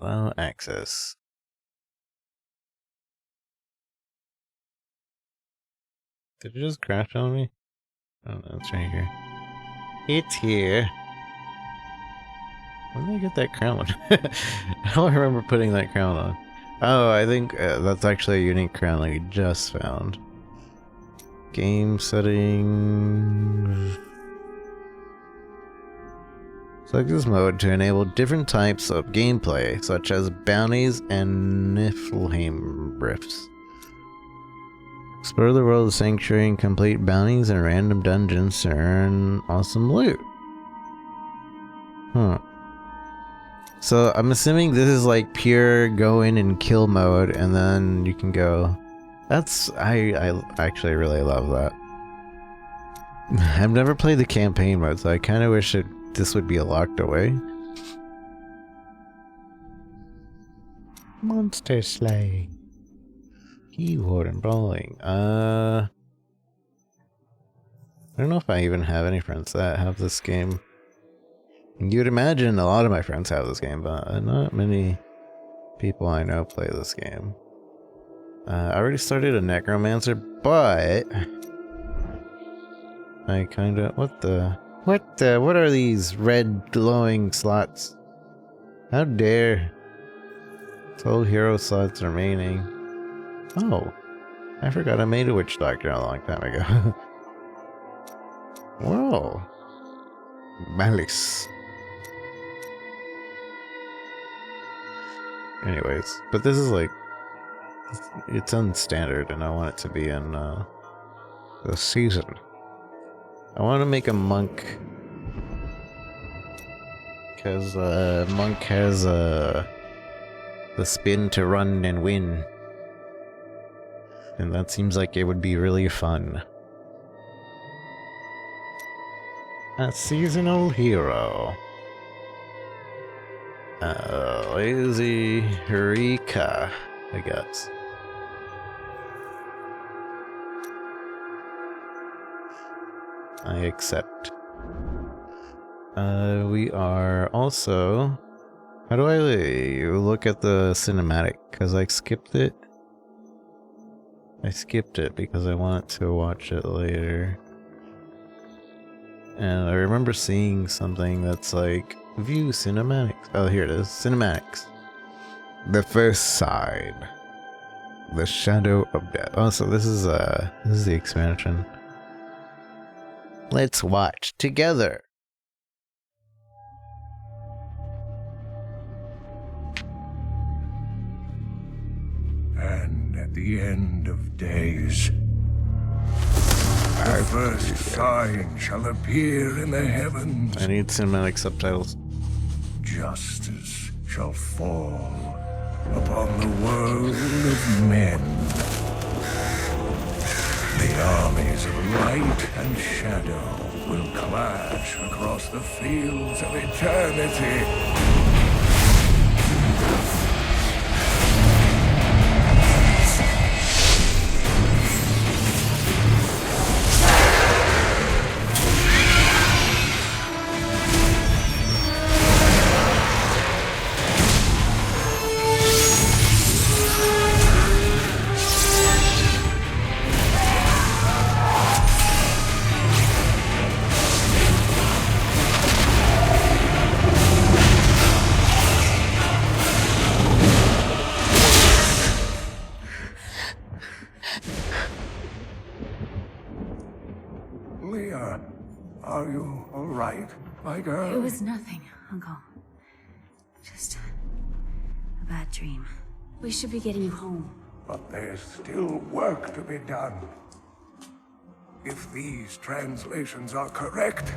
Allow access. Did it just crash on me? Oh no, it's right here. It's here. When did I get that crown? I don't remember putting that crown on. Oh, I think that's actually a unique crown that we just found. Game settings. Select this mode to enable different types of gameplay, such as bounties and Niflheim rifts. Explore the world of Sanctuary and complete bounties and random dungeons to earn awesome loot. Huh. So I'm assuming this is like pure go in and kill mode, and then you can go. I actually really love that. I've never played the campaign mode, so I kind of wish this would be locked away. Monster Slay. Keyboard and brawling. I don't know if I even have any friends that have this game. You'd imagine a lot of my friends have this game, but not many people I know play this game. I already started a Necromancer, but I kinda... What are these red glowing slots? How dare... 12 hero slots remaining. Oh, I forgot I made a witch doctor a long time ago. Whoa. Malice. Anyways, but this is like... It's unstandard, and I want it to be in the season. I want to make a monk, because monk has the spin to run and win, and that seems like it would be really fun. A seasonal hero. Lazy Rika, I guess. I accept. We are also... How do I look at the cinematic? Because I skipped it. I skipped it because I want to watch it later. And I remember seeing something that's like, view cinematics. Oh, here it is. Cinematics. The first side. The Shadow of Death. Oh, so this is the expansion. Let's watch together. And at the end of days, the first sign shall appear in the heavens. I need cinematic subtitles. Justice shall fall upon the world of men. The armies of light and shadow will clash across the fields of eternity. Leah, are you all right, my girl? It was nothing, Uncle. Just a bad dream. We should be getting you home. But there's still work to be done. If these translations are correct,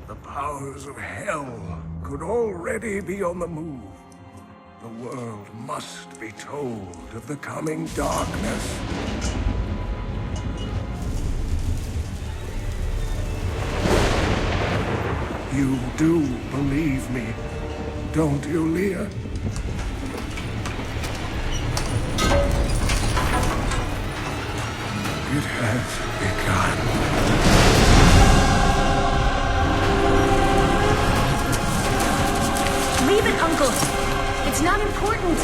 the powers of hell could already be on the move. The world must be told of the coming darkness. You do believe me, don't you, Leah? It has begun. Leave it, Uncle. It's not important.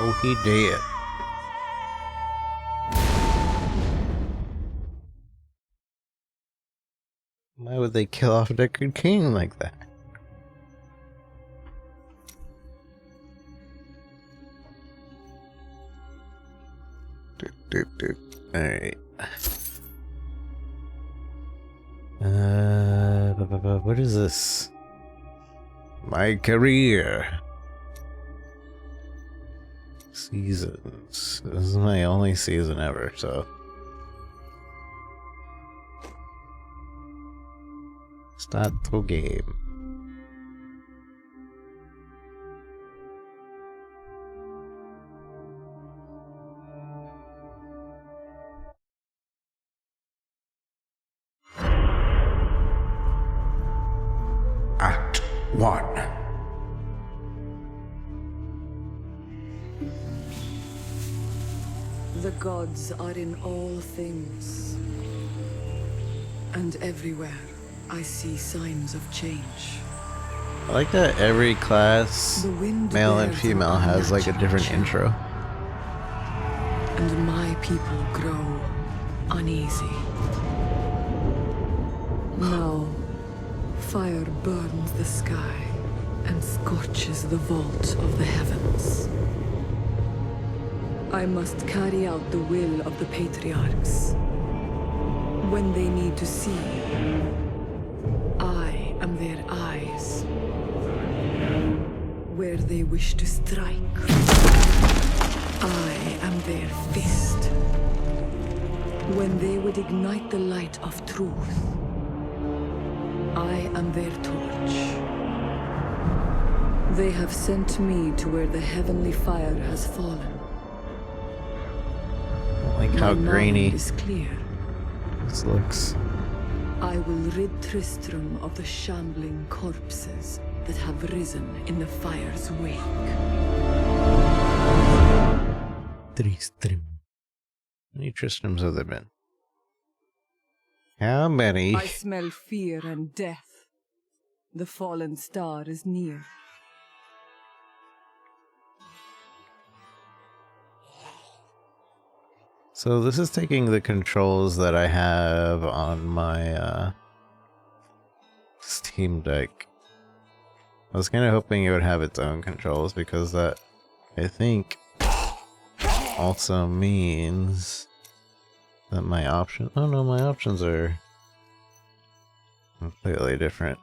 Oh, he did. Why would they kill off a Deckard King like that? Alright. What is this? My career. Seasons. This is my only season ever, so. Start the game. Act 1. The gods are in all things. And everywhere, I see signs of change. I like that every class, The wind male and bears female, an has like a unnatural different chill. intro. And my people grow uneasy. Now, fire burns the sky and scorches the vault of the heavens. I must carry out the will of the patriarchs. When they need to see, I am their eyes. Where they wish to strike, I am their fist. When they would ignite the light of truth, I am their torch. They have sent me to where the heavenly fire has fallen. I like how My grainy mind is clear. this looks. I will rid Tristram of the shambling corpses that have risen in the fire's wake. Tristram. How many Tristrams have there been? How many? I smell fear and death. The fallen star is near. So this is taking the controls that I have on my Steam Deck. I was kind of hoping it would have its own controls because that, I think, also means that my option. Oh no, my options are completely different.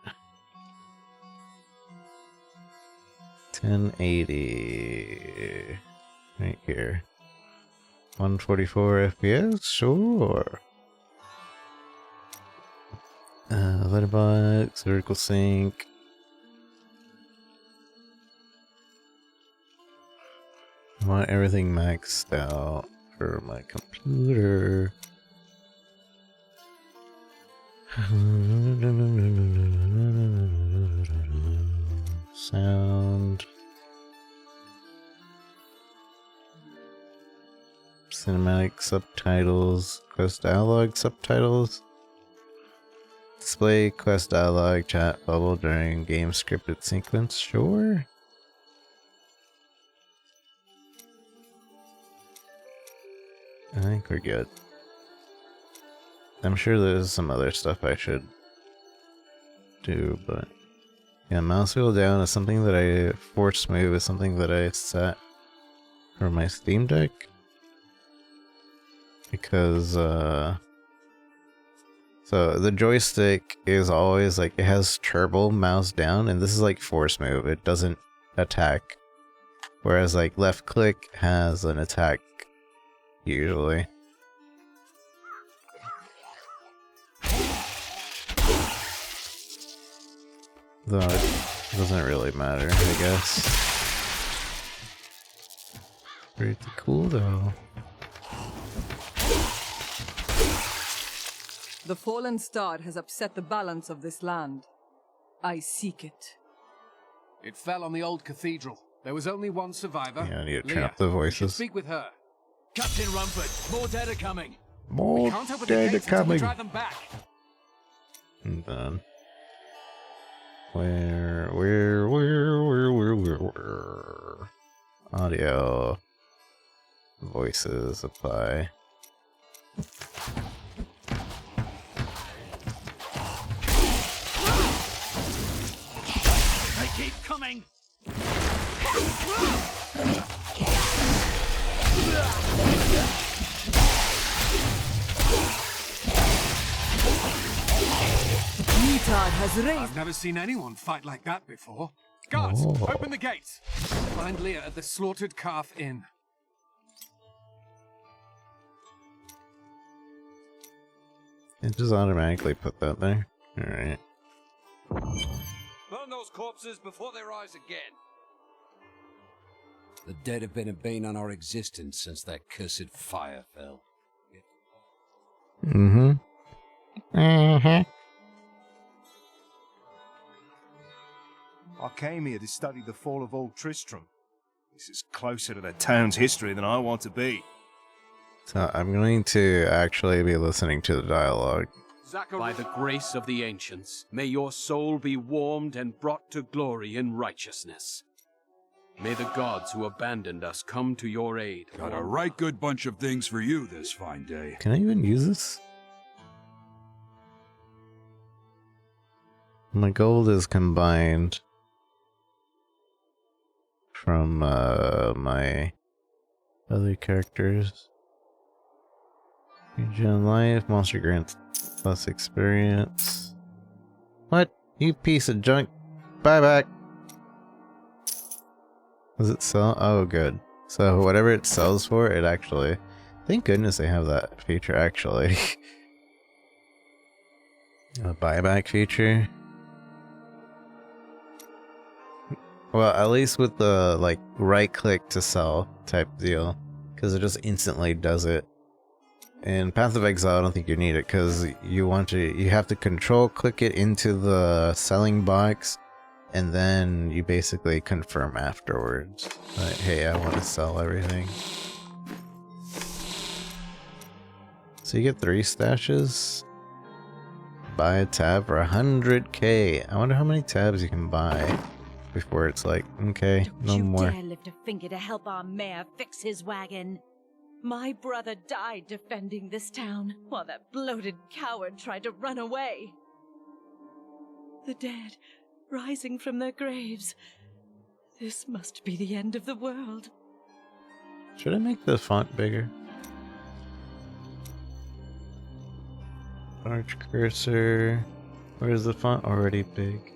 1080 right here. 144 FPS, sure. Letterbox, vertical sync. I want everything maxed out for my computer. Sound. Cinematic subtitles, quest dialogue subtitles, display quest dialogue chat bubble during game scripted sequence, sure. I think we're good. I'm sure there's some other stuff I should do, but yeah, mouse wheel down is something that I force move is something that I set for my Steam Deck. Because, so the joystick is always like, it has turbo mouse down, and this is like force move, it doesn't attack. Whereas like left click has an attack, usually. Though it doesn't really matter, I guess. Pretty cool though. The fallen star has upset the balance of this land. I seek it. It fell on the old cathedral. There was only one survivor. Yeah, I need to turn Leah. up the You should voices. speak with her. Captain Rumford, more dead are coming. We More can't open the dead are gates until we coming. drive them back. And then where audio voices apply. They keep coming. Nitad has raised. I've never seen anyone fight like that before. Guards, Oh. open the gates. Find Leah at the Slaughtered Calf Inn. It just automatically put that there. Alright. Burn those corpses before they rise again. The dead have been a bane on our existence since that cursed fire fell. Mm-hmm. Mm-hmm. I came here to study the fall of Old Tristram. This is closer to the town's history than I want to be. So I'm going to actually be listening to the dialogue. By the grace of the ancients, may your soul be warmed and brought to glory in righteousness. May the gods who abandoned us come to your aid. Got a right good bunch of things for you this fine day. Can I even use this? My gold is combined from my other characters. Regen life, monster grants plus experience. What? You piece of junk. Buy back. Does it sell? Oh, good. So whatever it sells for, it actually... Thank goodness they have that feature, actually. A buyback feature. Well, at least with the, like, right-click to sell type deal. Because it just instantly does it. In Path of Exile, I don't think you need it, because you have to control-click it into the selling box, and then you basically confirm afterwards. Like, hey, I want to sell everything. So you get 3 stashes. Buy a tab for 100k. I wonder how many tabs you can buy before it's like, okay, no Don't more. you dare lift a finger to help our mayor fix his wagon. My brother died defending this town, while that bloated coward tried to run away. The dead, rising from their graves. This must be the end of the world. Should I make the font bigger? Large cursor. Where is the font already big?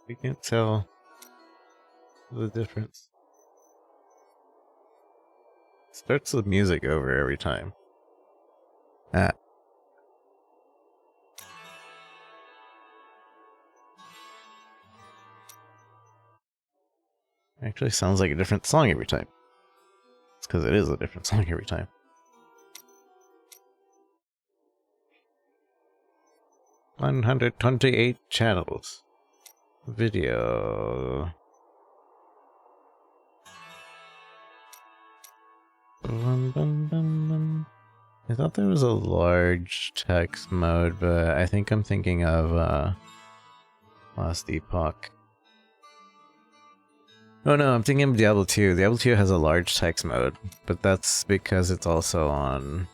I can't tell the difference. Starts the music over every time. Ah. Actually sounds like a different song every time. It's because it is a different song every time. $128 channels. Video. Bum, bum, bum, bum. I thought there was a large text mode, but I think I'm thinking of Last Epoch. Oh no, I'm thinking of Diablo 2. Diablo 2 has a large text mode, but that's because it's also on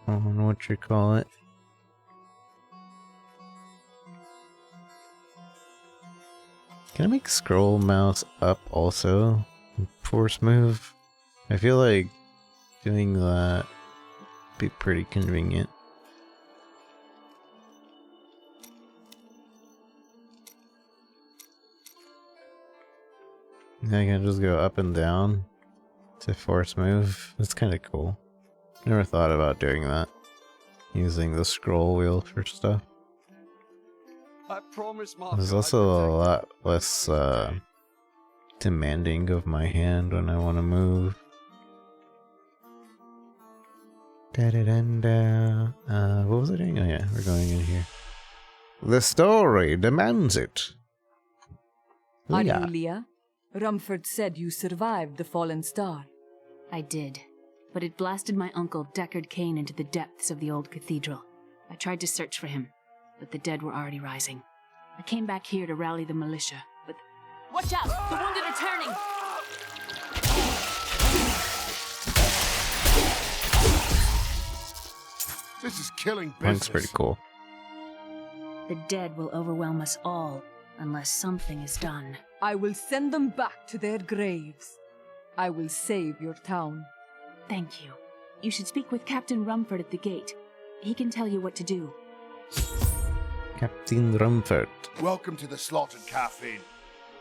what you call it. Can I make scroll mouse up also? Force move? I feel like doing that would be pretty convenient. I can just go up and down to force move. That's kind of cool. Never thought about doing that. Using the scroll wheel for stuff. I promise, There's also a lot less demanding of my hand when I want to move. Da-da-da-da. What was I doing? Oh yeah, we're going in here. The story demands it. Are Leah. you Leah? Rumford said you survived the fallen star. I did, but it blasted my uncle Deckard Cain into the depths of the old cathedral. I tried to search for him, but the dead were already rising. I came back here to rally the militia, but... Watch out! The wounded are turning! This is killing business. Punk's pretty cool. The dead will overwhelm us all, unless something is done. I will send them back to their graves. I will save your town. Thank you. You should speak with Captain Rumford at the gate. He can tell you what to do. Captain Rumford. Welcome to the slaughtered Caffeine.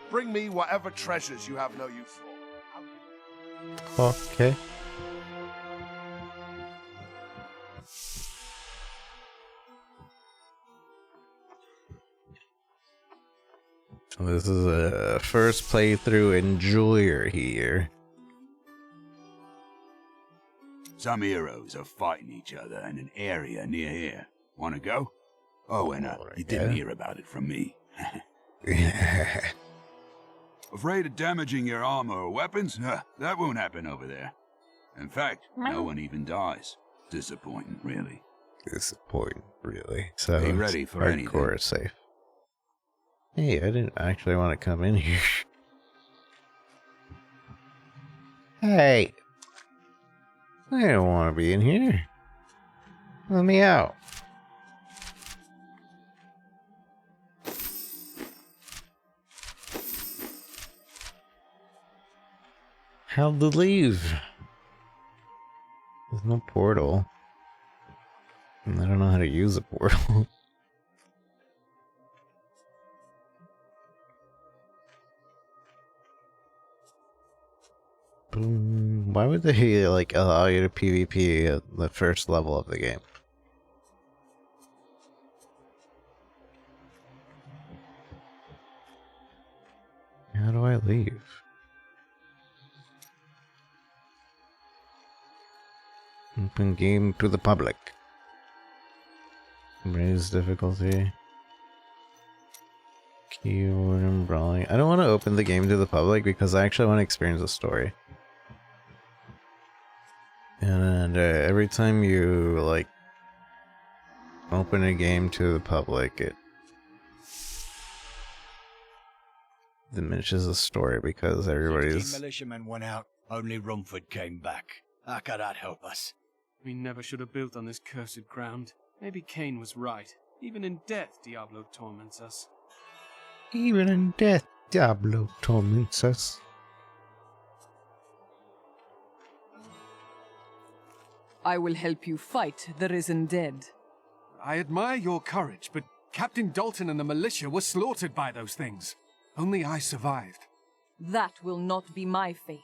Bring me whatever treasures you have no use for. Okay. So this is a first playthrough enjoyer here. Some heroes are fighting each other in an area near here. Wanna go? Oh, and you didn't hear about it from me. Afraid of damaging your armor or weapons? That won't happen over there. In fact, no one even dies. Disappointing, really. Disappointing, really. So Be ready for anything. Hardcore is safe. Hey, I didn't actually want to come in here. Hey! I don't want to be in here. Let me out. How to leave? There's no portal. And I don't know how to use a portal. Why would they like allow you to PvP at the first level of the game? How do I leave? Open game to the public. Raise difficulty. Keyboard and brawling. I don't want to open the game to the public because I actually want to experience the story. And every time you like open a game to the public, it diminishes the story because everybody's... 15 militiamen went out. Only Rumford came back. How could that help us? We never should have built on this cursed ground. Maybe Cain was right. Even in death, Diablo torments us. Even in death, Diablo torments us. I will help you fight the risen dead. I admire your courage, but Captain Dalton and the militia were slaughtered by those things. Only I survived. That will not be my fate.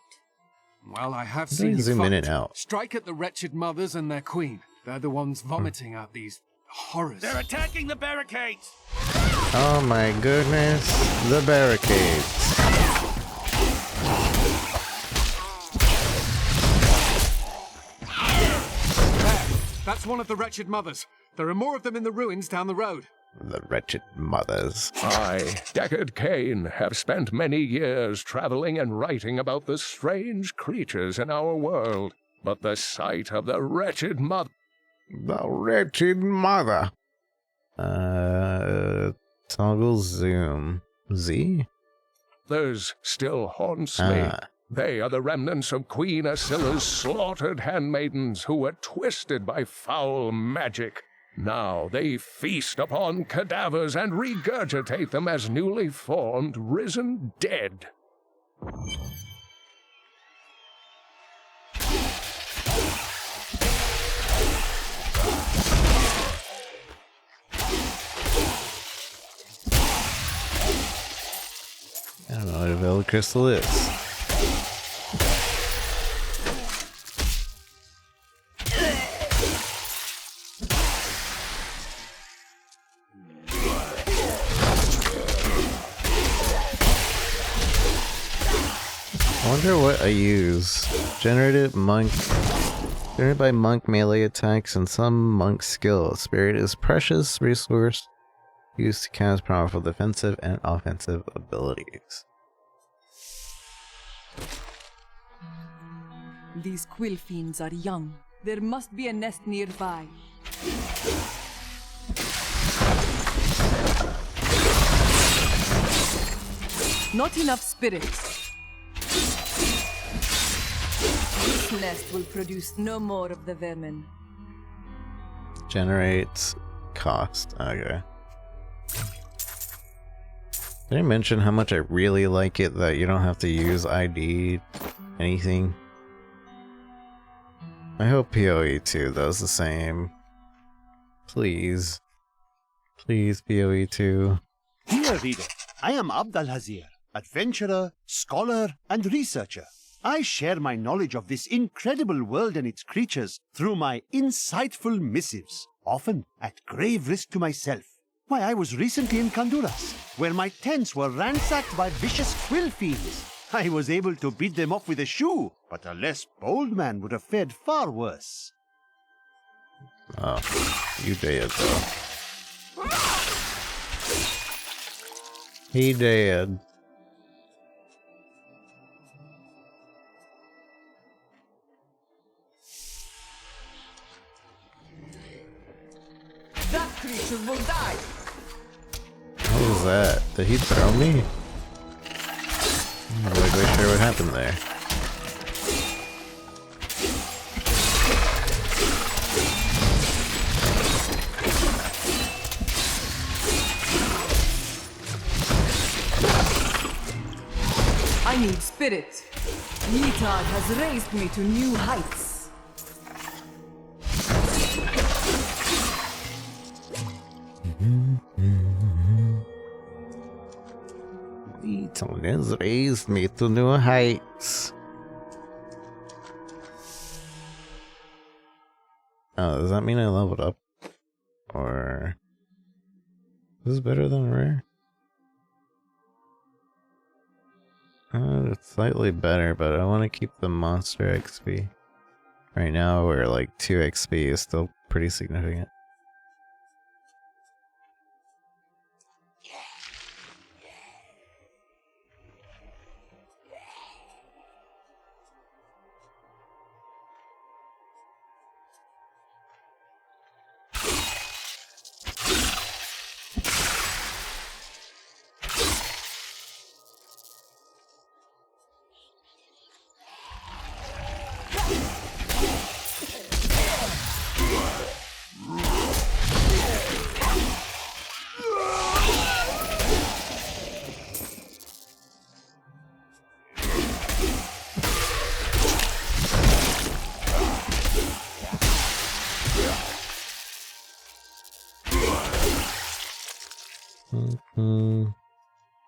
Well, I have seen you zoom in and fight. out. Strike at the wretched mothers and their queen. They're the ones vomiting out these horrors. They're attacking the barricades! Oh my goodness, the barricades. That's one of the wretched mothers. There are more of them in the ruins down the road. The wretched mothers. I, Deckard Cain, have spent many years traveling and writing about the strange creatures in our world. But the sight of the wretched mother... The wretched mother. Toggle zoom. Z? Those still haunts me. They are the remnants of Queen Asilla's slaughtered handmaidens who were twisted by foul magic. Now they feast upon cadavers and regurgitate them as newly formed, risen dead. I don't know what a Veil Crystal is. I wonder what I use. Generated by monk melee attacks and some monk skill. Spirit is precious resource used to cast powerful defensive and offensive abilities. These quill fiends are young. There must be a nest nearby. Not enough spirits. This nest will produce no more of the vermin. Generates cost. Okay. Did I mention how much I really like it that you don't have to use ID anything? I hope PoE 2 does the same. Please. Please, PoE 2. Dear reader, I am Abdalhazir, adventurer, scholar, and researcher. I share my knowledge of this incredible world and its creatures through my insightful missives, often at grave risk to myself. Why, I was recently in Kanduras, where my tents were ransacked by vicious quill fiends. I was able to beat them off with a shoe, but a less bold man would have fared far worse. Oh, you did though. He did. That creature will die. What was that? Did he throw me? I'm not really quite sure what happened there. I need spirit. Nitad has raised me to new heights. It has raised me to new heights. Oh, does that mean I leveled up? Or... Is this better than rare? It's slightly better, but I want to keep the monster XP. Right now, we're like 2 XP is still pretty significant.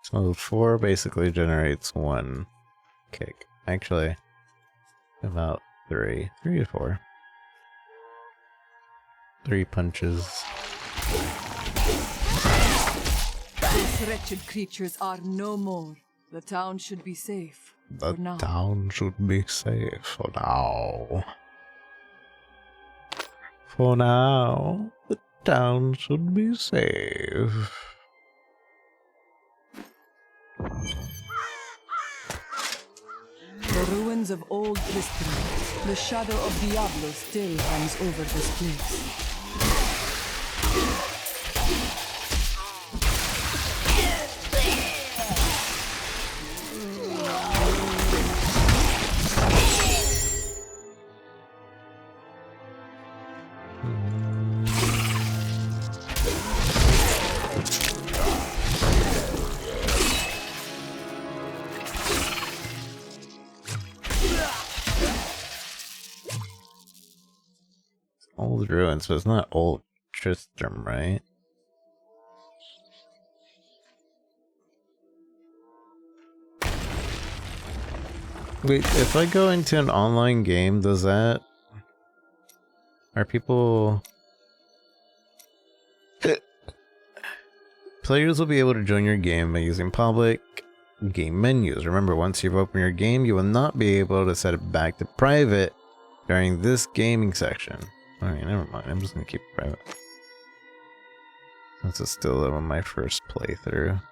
So 4 basically generates 1 kick. Actually, about 3. 3 to 4. 3 punches. These wretched creatures are no more. The town should be safe. The for now. town should be safe for now. For now, the town should be safe. The ruins of old Tristram. The shadow of Diablo still hangs over this place. weapons, but it's not old Tristram, right? Wait, if I go into an online game, does that... Are people... Players will be able to join your game by using public game menus. Remember, once you've opened your game, you will not be able to set it back to private during this gaming section. Alright, never mind. I'm just gonna keep it private. This is still my first playthrough.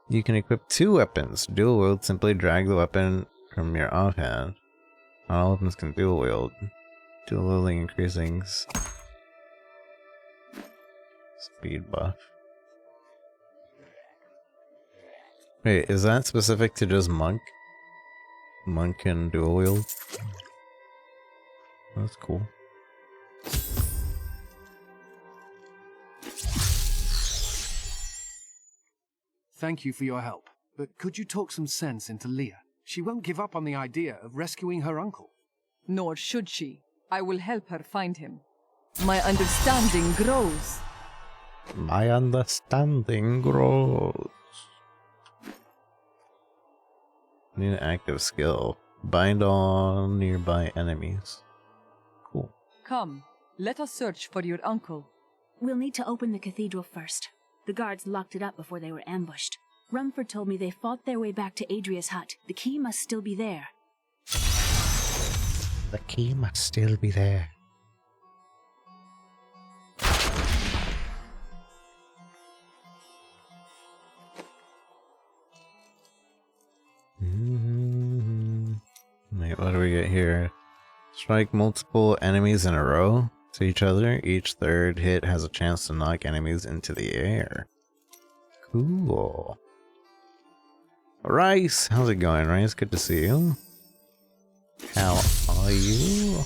You can equip 2 weapons. Dual wield, simply drag the weapon from your offhand. Not all weapons can dual wield. Dual wielding increasing speed buff. Wait, is that specific to just monk? Monk and dual wield? That's cool. Thank you for your help, but could you talk some sense into Leah? She won't give up on the idea of rescuing her uncle. Nor should she. I will help her find him. My understanding grows. My understanding grows. Need an active skill. Bind all nearby enemies. Cool. Come, let us search for your uncle. We'll need to open the cathedral first. The guards locked it up before they were ambushed. Rumford told me they fought their way back to Adria's hut. The key must still be there. The key must still be there. Wait, what do we get here? Strike multiple enemies in a row to each other. Each third hit has a chance to knock enemies into the air. Cool. Rice, how's it going, Rice? Good to see you. How are you?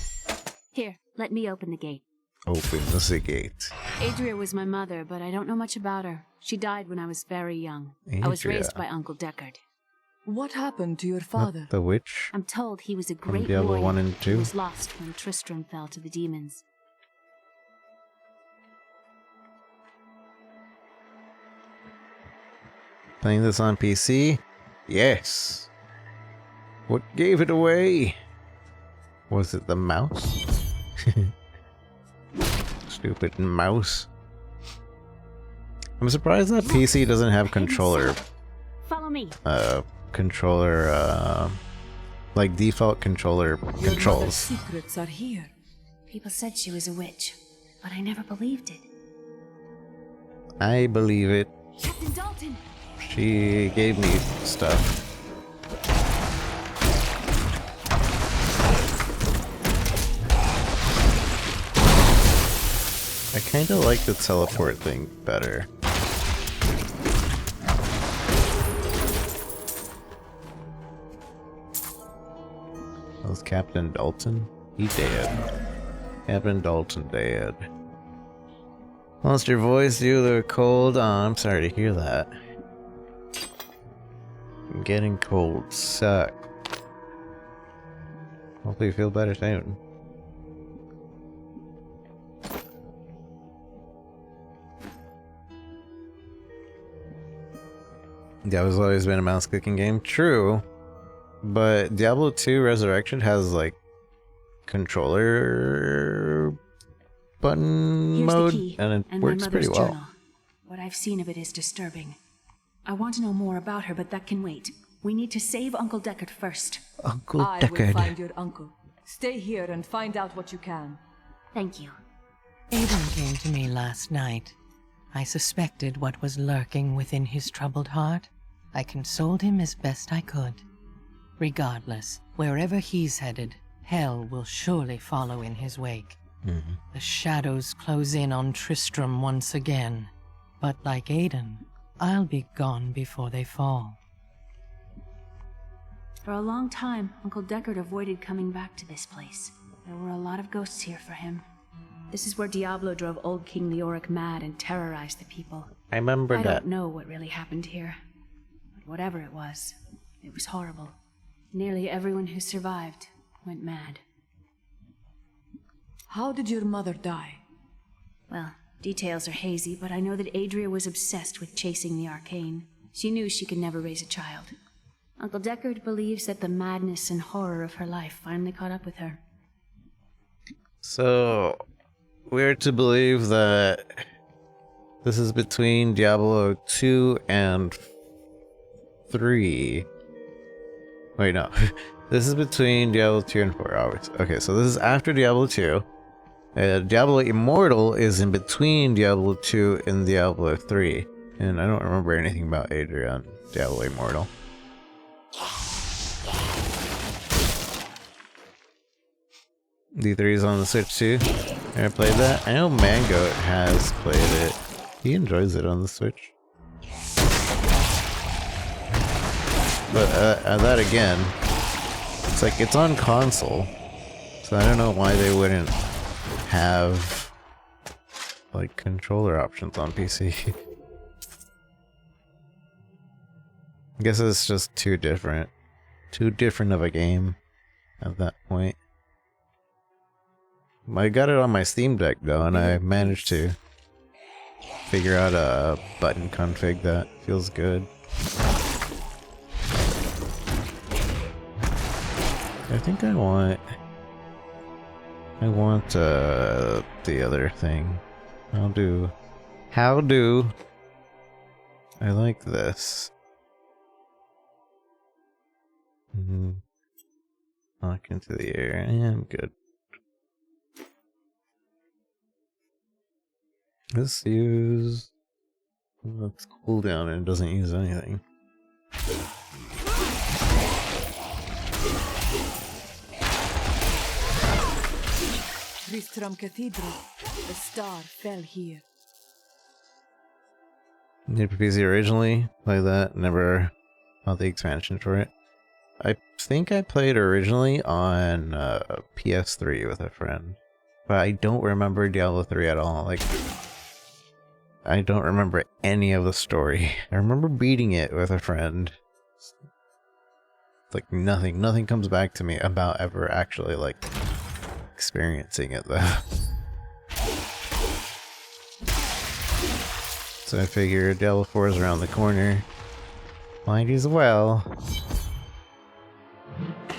Here, let me open the gate. Open the gate. Adria was my mother, but I don't know much about her. She died when I was very young. I was raised by Uncle Deckard. What happened to your father? Not the witch? I'm told he was a great Diablo warrior 1 and 2? who was lost when Tristram fell to the demons. Playing this on PC? Yes. What gave it away? Was it the mouse? Stupid mouse. I'm surprised that PC doesn't have controller. Follow me. Like default controller controls. Secrets are here. People said she was a witch, but I never believed it. I believe it. Captain Dalton. She gave me stuff. I kinda like the teleport thing better. That was Captain Dalton? He dead. Captain Dalton dead. Lost your voice due to the cold? Oh, I'm sorry to hear that. Getting cold suck. Hopefully you feel better soon. Diablo's always been a mouse clicking game. True. But Diablo 2 Resurrection has like controller button Here's mode the key, and it works pretty well. Journal. What I've seen of it is disturbing. I want to know more about her, but that can wait. We need to save Uncle Deckard first. Uncle I Deckard. will find your uncle. Stay here and find out what you can. Thank you. Aiden came to me last night. I suspected what was lurking within his troubled heart. I consoled him as best I could. Regardless, wherever he's headed, hell will surely follow in his wake. The shadows close in on Tristram once again. But like Aiden, I'll be gone before they fall. For a long time, Uncle Deckard avoided coming back to this place. There were a lot of ghosts here for him. This is where Diablo drove old King Leoric mad and terrorized the people. I remember I that. don't know what really happened here. But whatever it was horrible. Nearly everyone who survived went mad. How did your mother die? Well, details are hazy, but I know that Adria was obsessed with chasing the arcane. She knew she could never raise a child. Uncle Deckard believes that the madness and horror of her life finally caught up with her. So, we're to believe that this is between Diablo 2 and 3. Wait, no. This is between Diablo 2 and 4, obviously. Okay, so this is after Diablo 2. Diablo Immortal is in between Diablo 2 and Diablo 3. And I don't remember anything about Adria on Diablo Immortal. D3 is on the Switch too. I played that. I know Mango has played it. He enjoys it on the Switch. But that again, it's like it's on console, so I don't know why they wouldn't have like controller options on PC. I guess it's just too different of a game at that point. I got it on my Steam Deck though, and I managed to figure out a button config that feels good. I think I want the other thing. How do I like this? Knock into the air. Yeah, I'm good. This use... Let's cooldown and it doesn't use anything. Tristram Cathedral. The star fell here. Need for PC originally, like that. Never bought the expansion for it. I think I played originally on PS3 with a friend, but I don't remember Diablo 3 at all. Like, I don't remember any of the story. I remember beating it with a friend. Like nothing comes back to me about ever actually like experiencing it though. So I figured Diablo 4 is around the corner. Might as well.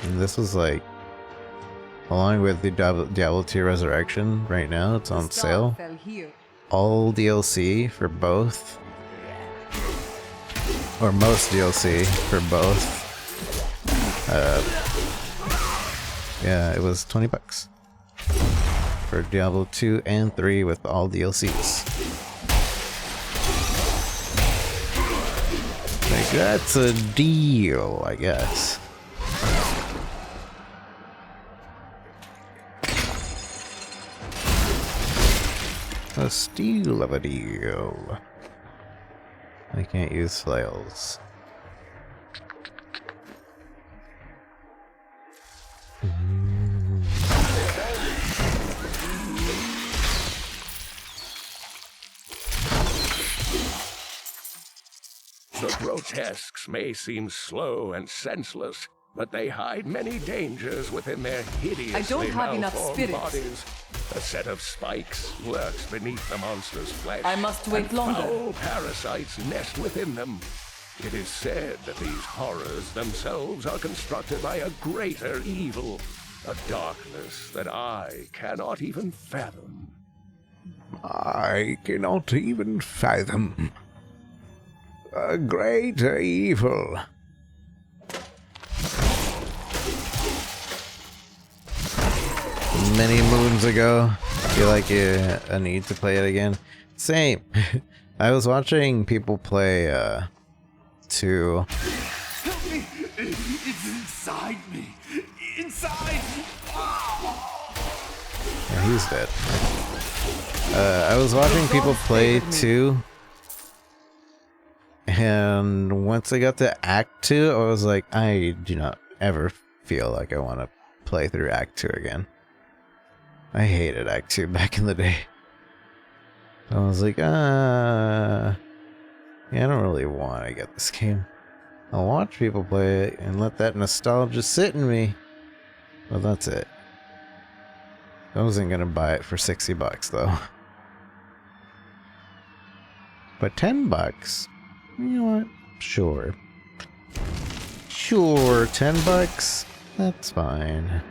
And this was like, along with the Diablo 2 Resurrection, right now it's on sale. All DLC for both. Or most DLC for both. Yeah, it was $20 for Diablo 2 and 3 with all DLCs. Like, that's a deal, I guess. A steal of a deal. I can't use flails. The grotesques may seem slow and senseless, but they hide many dangers within their hideously I don't have enough malformed spirits. bodies. A set of spikes lurks beneath the monster's flesh. I must wait and longer. Foul parasites nest within them. It is said that these horrors themselves are constructed by a greater evil, a darkness that I cannot even fathom. I cannot even fathom. A greater evil. Many moons ago. I feel like I need to play it again. Same. I was watching people play 2. Help me! It's inside me! Inside! Yeah, he's dead. I was watching people play 2. And once I got to Act 2, I was like, I do not ever feel like I want to play through Act 2 again. I hated Act 2 back in the day. I was like, yeah, I don't really want to get this game. I'll watch people play it and let that nostalgia sit in me. But that's it. I wasn't gonna buy it for $60 though. But $10? You know what? Sure. Sure, $10? That's fine.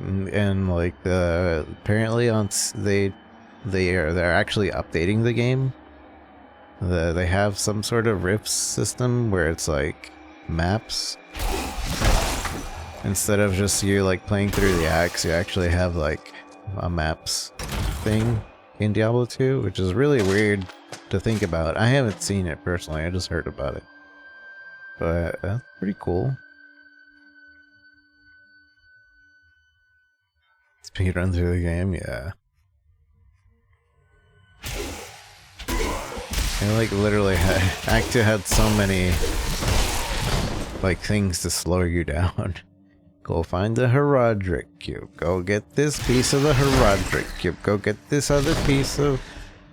And like apparently they're actually updating the game. They have some sort of rift system where it's like maps. Instead of just you like playing through the acts, you actually have like a maps thing in Diablo 2, which is really weird to think about. I haven't seen it personally, I just heard about it. But that's pretty cool. Speedrun through the game, yeah. I like literally Act 2 had so many like things to slow you down. Go find the Herodric Cube. Go get this piece of the Herodric Cube. Go get this other piece of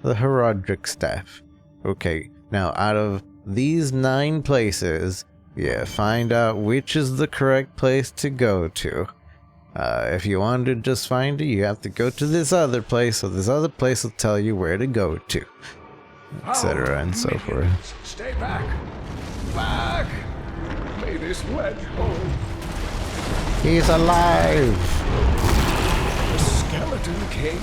the Herodric Staff. Okay, now out of these 9 places, yeah, find out which is the correct place to go to. If you want to just find it, you have to go to this other place, so this other place will tell you where to go to, etc. and so forth. Stay back! Back! May this wedge hold. He's alive! The Skeleton King?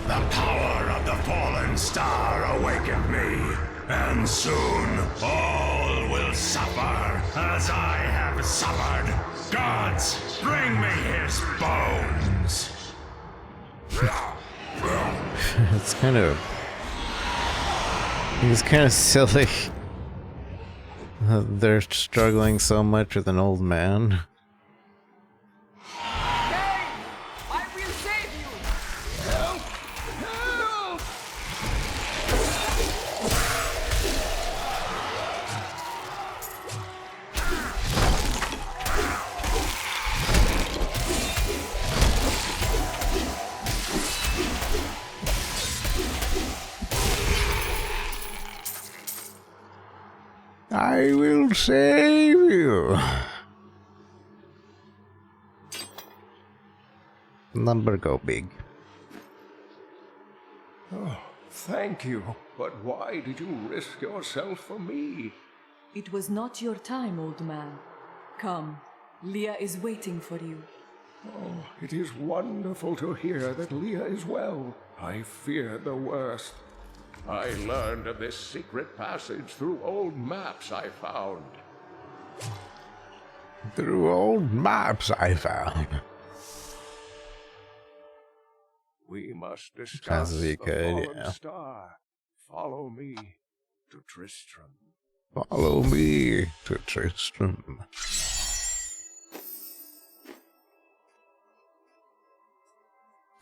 The power of the fallen star awakened me, and soon all will suffer as I have suffered. Gods, bring me his bones! It's kind of... It's kind of silly. They're struggling so much with an old man. I will save you! Help! Help! I will save you. Number go big. Oh, thank you. But why did you risk yourself for me? It was not your time, old man. Come, Leah is waiting for you. Oh, it is wonderful to hear that Leah is well. I feared the worst. I learned of this secret passage through old maps I found. Through old maps I found. We must discuss As we the could, fallen yeah. star. Follow me to Tristram. Follow me to Tristram.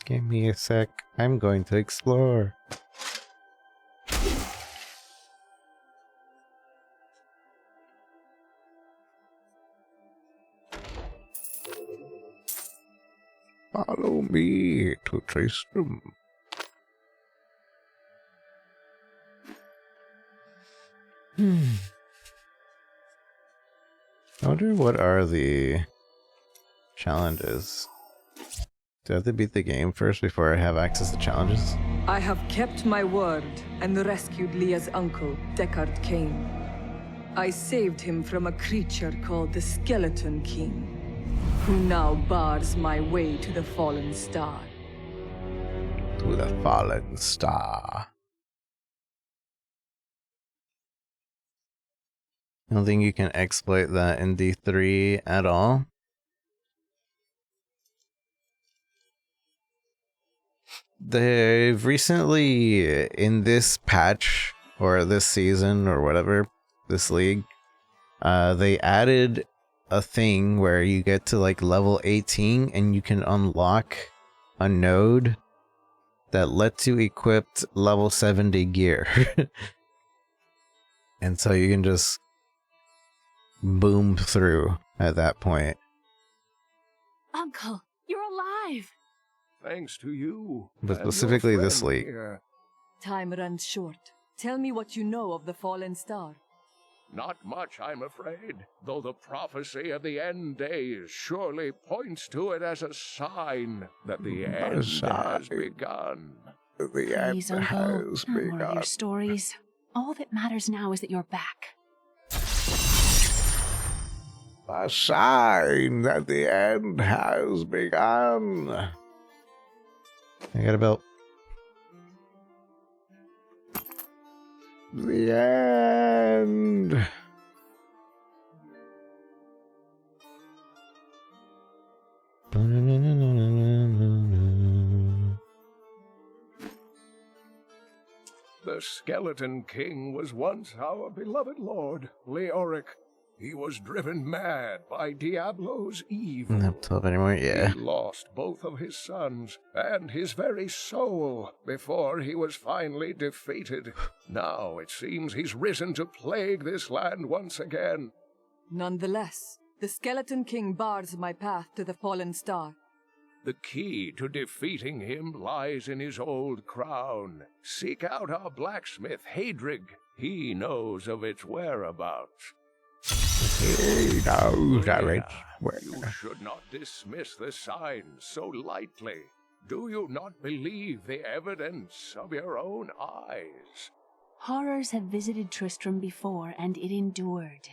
Give me a sec. I'm going to explore. Follow me to Tristram. I wonder what are the challenges. Do I have to beat the game first before I have access to challenges? I have kept my word and rescued Leah's uncle, Deckard Cain. I saved him from a creature called the Skeleton King, who now bars my way to the fallen star. To the fallen star. I don't think you can exploit that in D3 at all. They've recently, in this patch, or this season, or whatever, this league, they added a thing where you get to like level 18 and you can unlock a node that lets you equip level 70 gear. And so you can just boom through at that point. Uncle, you're alive! Thanks to you. But and your specifically this friend league. here. Time runs short. Tell me what you know of the fallen star. Not much, I'm afraid, though the prophecy of the end days surely points to it as a sign that the end has begun. Please, Uncle, not more of your stories. All that matters now is that you're back. A sign that the end has begun. I got a belt. The end. The Skeleton King was once our beloved lord, Leoric. He was driven mad by Diablo's evil. Not tough anymore, yeah. He lost both of his sons and his very soul before he was finally defeated. Now it seems he's risen to plague this land once again. Nonetheless, the Skeleton King bars my path to the fallen star. The key to defeating him lies in his old crown. Seek out our blacksmith, Hadrig. He knows of its whereabouts. He knows that it's where. You should not dismiss the signs so lightly. Do you not believe the evidence of your own eyes? Horrors have visited Tristram before, and it endured.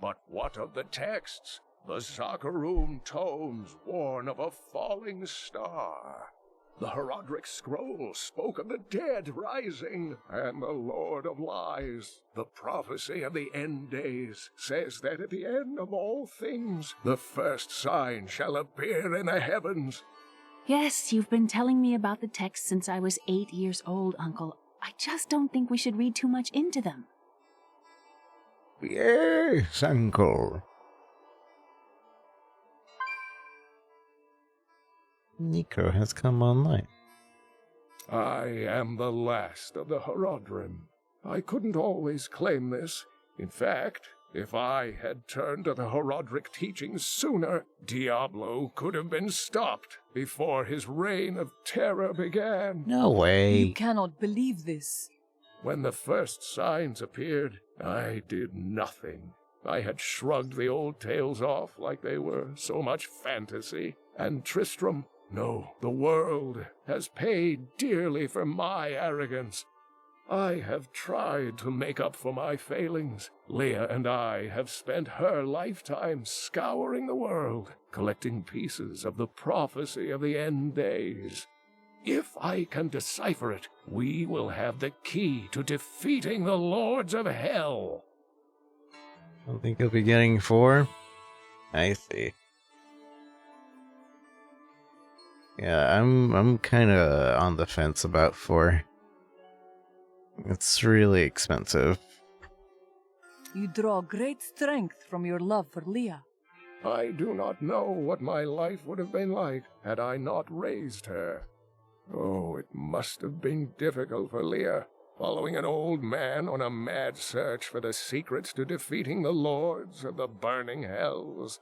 But what of the texts? The Zakharum tomes warn of a falling star. The Herodric scroll spoke of the dead rising, and the Lord of Lies, the prophecy of the end days, says that at the end of all things, the first sign shall appear in the heavens. Yes, you've been telling me about the texts since I was 8 years old, Uncle. I just don't think we should read too much into them. Yes, Uncle. Nico has come online. I am the last of the Herodrim. I couldn't always claim this. In fact, if I had turned to the Herodric teachings sooner, Diablo could have been stopped before his reign of terror began. No way. You cannot believe this. When the first signs appeared, I did nothing. I had shrugged the old tales off like they were so much fantasy. And Tristram, no, the world has paid dearly for my arrogance. I have tried to make up for my failings. Leah and I have spent her lifetime scouring the world, collecting pieces of the prophecy of the end days. If I can decipher it, we will have the key to defeating the lords of hell. I don't think you'll be getting 4. I see. Yeah, I'm kind of on the fence about 4. It's really expensive. You draw great strength from your love for Leah. I do not know what my life would have been like had I not raised her. Oh, it must have been difficult for Leah, following an old man on a mad search for the secrets to defeating the lords of the burning hells.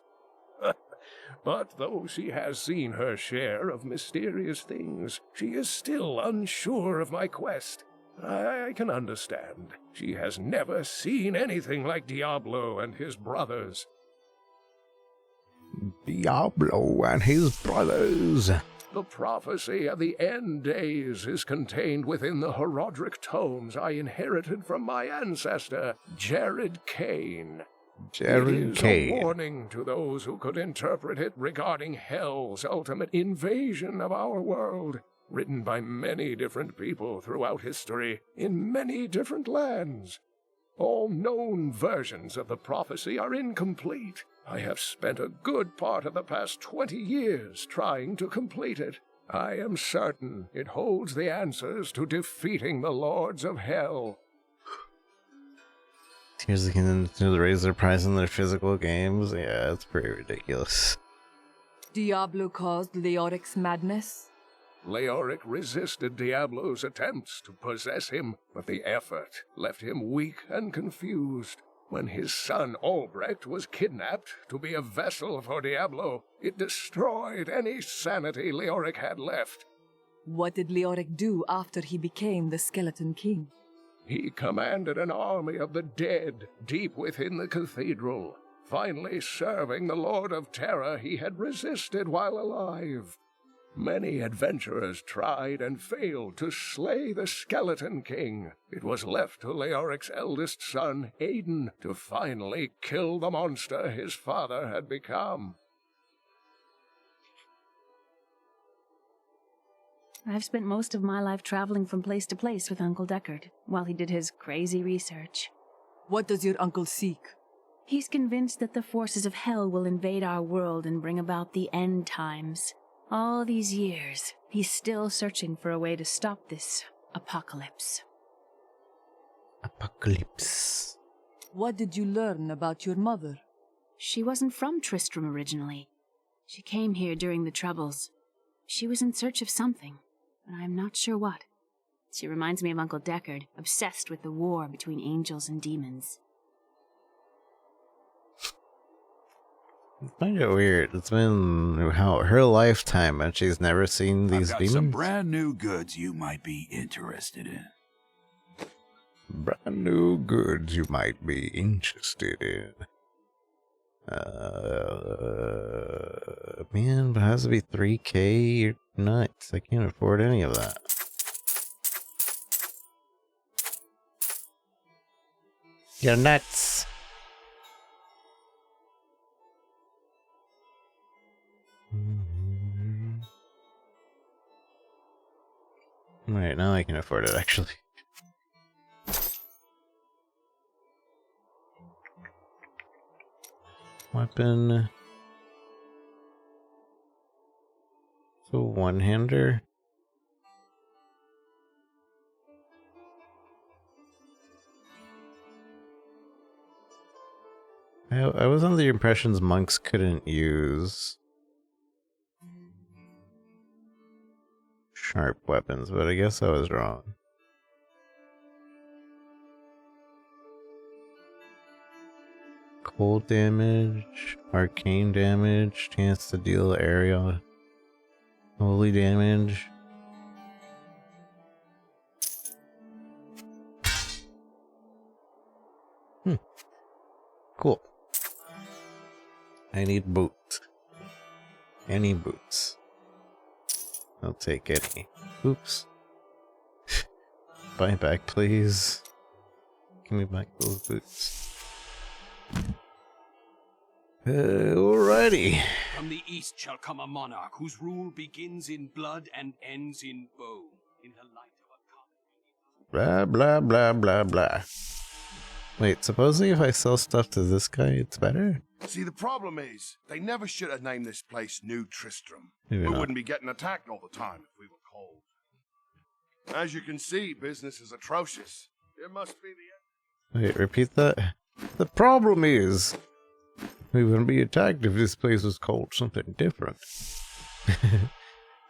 But though she has seen her share of mysterious things, she is still unsure of my quest. I can understand. She has never seen anything like Diablo and his brothers. Diablo and his brothers. The prophecy of the end days is contained within the Herodric tomes I inherited from my ancestor, Jared Kane. It is a warning to those who could interpret it regarding Hell's ultimate invasion of our world, written by many different people throughout history, in many different lands. All known versions of the prophecy are incomplete. I have spent a good part of the past 20 years trying to complete it. I am certain it holds the answers to defeating the lords of hell. Tears of the Kingdom to raise their price in their physical games? Yeah, it's pretty ridiculous. Diablo caused Leoric's madness? Leoric resisted Diablo's attempts to possess him, but the effort left him weak and confused. When his son Albrecht was kidnapped to be a vessel for Diablo, it destroyed any sanity Leoric had left. What did Leoric do after he became the Skeleton King? He commanded an army of the dead deep within the cathedral, finally serving the Lord of Terror he had resisted while alive. Many adventurers tried and failed to slay the Skeleton King. It was left to Leoric's eldest son, Aiden, to finally kill the monster his father had become. I've spent most of my life traveling from place to place with Uncle Deckard, while he did his crazy research. What does your uncle seek? He's convinced that the forces of hell will invade our world and bring about the end times. All these years, he's still searching for a way to stop this apocalypse. Apocalypse. What did you learn about your mother? She wasn't from Tristram originally. She came here during the Troubles. She was in search of something, but I'm not sure what. She reminds me of Uncle Deckard, obsessed with the war between angels and demons. I find it weird. It's been her lifetime and she's never seen these I've got demons. some brand new goods you might be interested in. Brand new goods you might be interested in. Man, but it has to be 3K. You're nuts. I can't afford any of that. You're nuts. Right, now I can afford it, actually. Weapon. So one-hander. I was under the impressions monks couldn't use sharp weapons, but I guess I was wrong. Cold damage, arcane damage, chance to deal area, holy damage. Cool. I need boots. Any boots. I'll take any. Oops. Buy back, please. Give me back those boots. Alrighty. From the east shall come a monarch whose rule begins in blood and ends in bone. In the light of a Blah, blah, blah, blah, blah. Wait, supposing if I sell stuff to this guy, it's better? See, the problem is, they never should have named this place New Tristram. Maybe We not. wouldn't be getting attacked all the time if we were cold. As you can see, business is atrocious. It must be the end. Wait, repeat that? The problem is, we wouldn't be attacked if this place was called something different.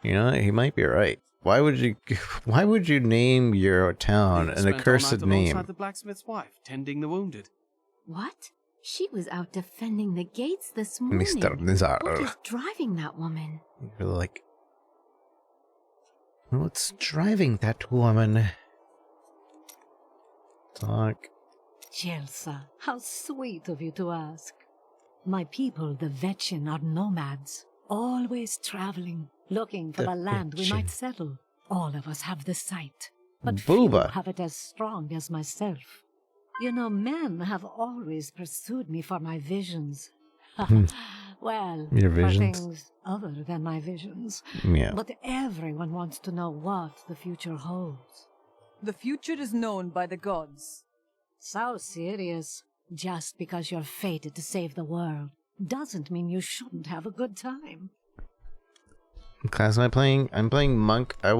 You know, he might be right. Why would you name your town an accursed name? Alongside the blacksmith's wife, tending the wounded. What? She was out defending the gates this morning. Mr. Nizar. What is driving that woman? You're like, what's driving that woman? Talk. Jelsa, how sweet of you to ask. My people, the Vetchin, are nomads, always traveling, looking for The a land we might Vetchin. settle. All of us have the sight, but Booba. few have it as strong as myself. You know, men have always pursued me for my visions. Well, Your for visions? things other than my visions. Yeah. But everyone wants to know what the future holds. The future is known by the gods. So serious. Just because you're fated to save the world doesn't mean you shouldn't have a good time. What class am I playing? I'm playing monk. I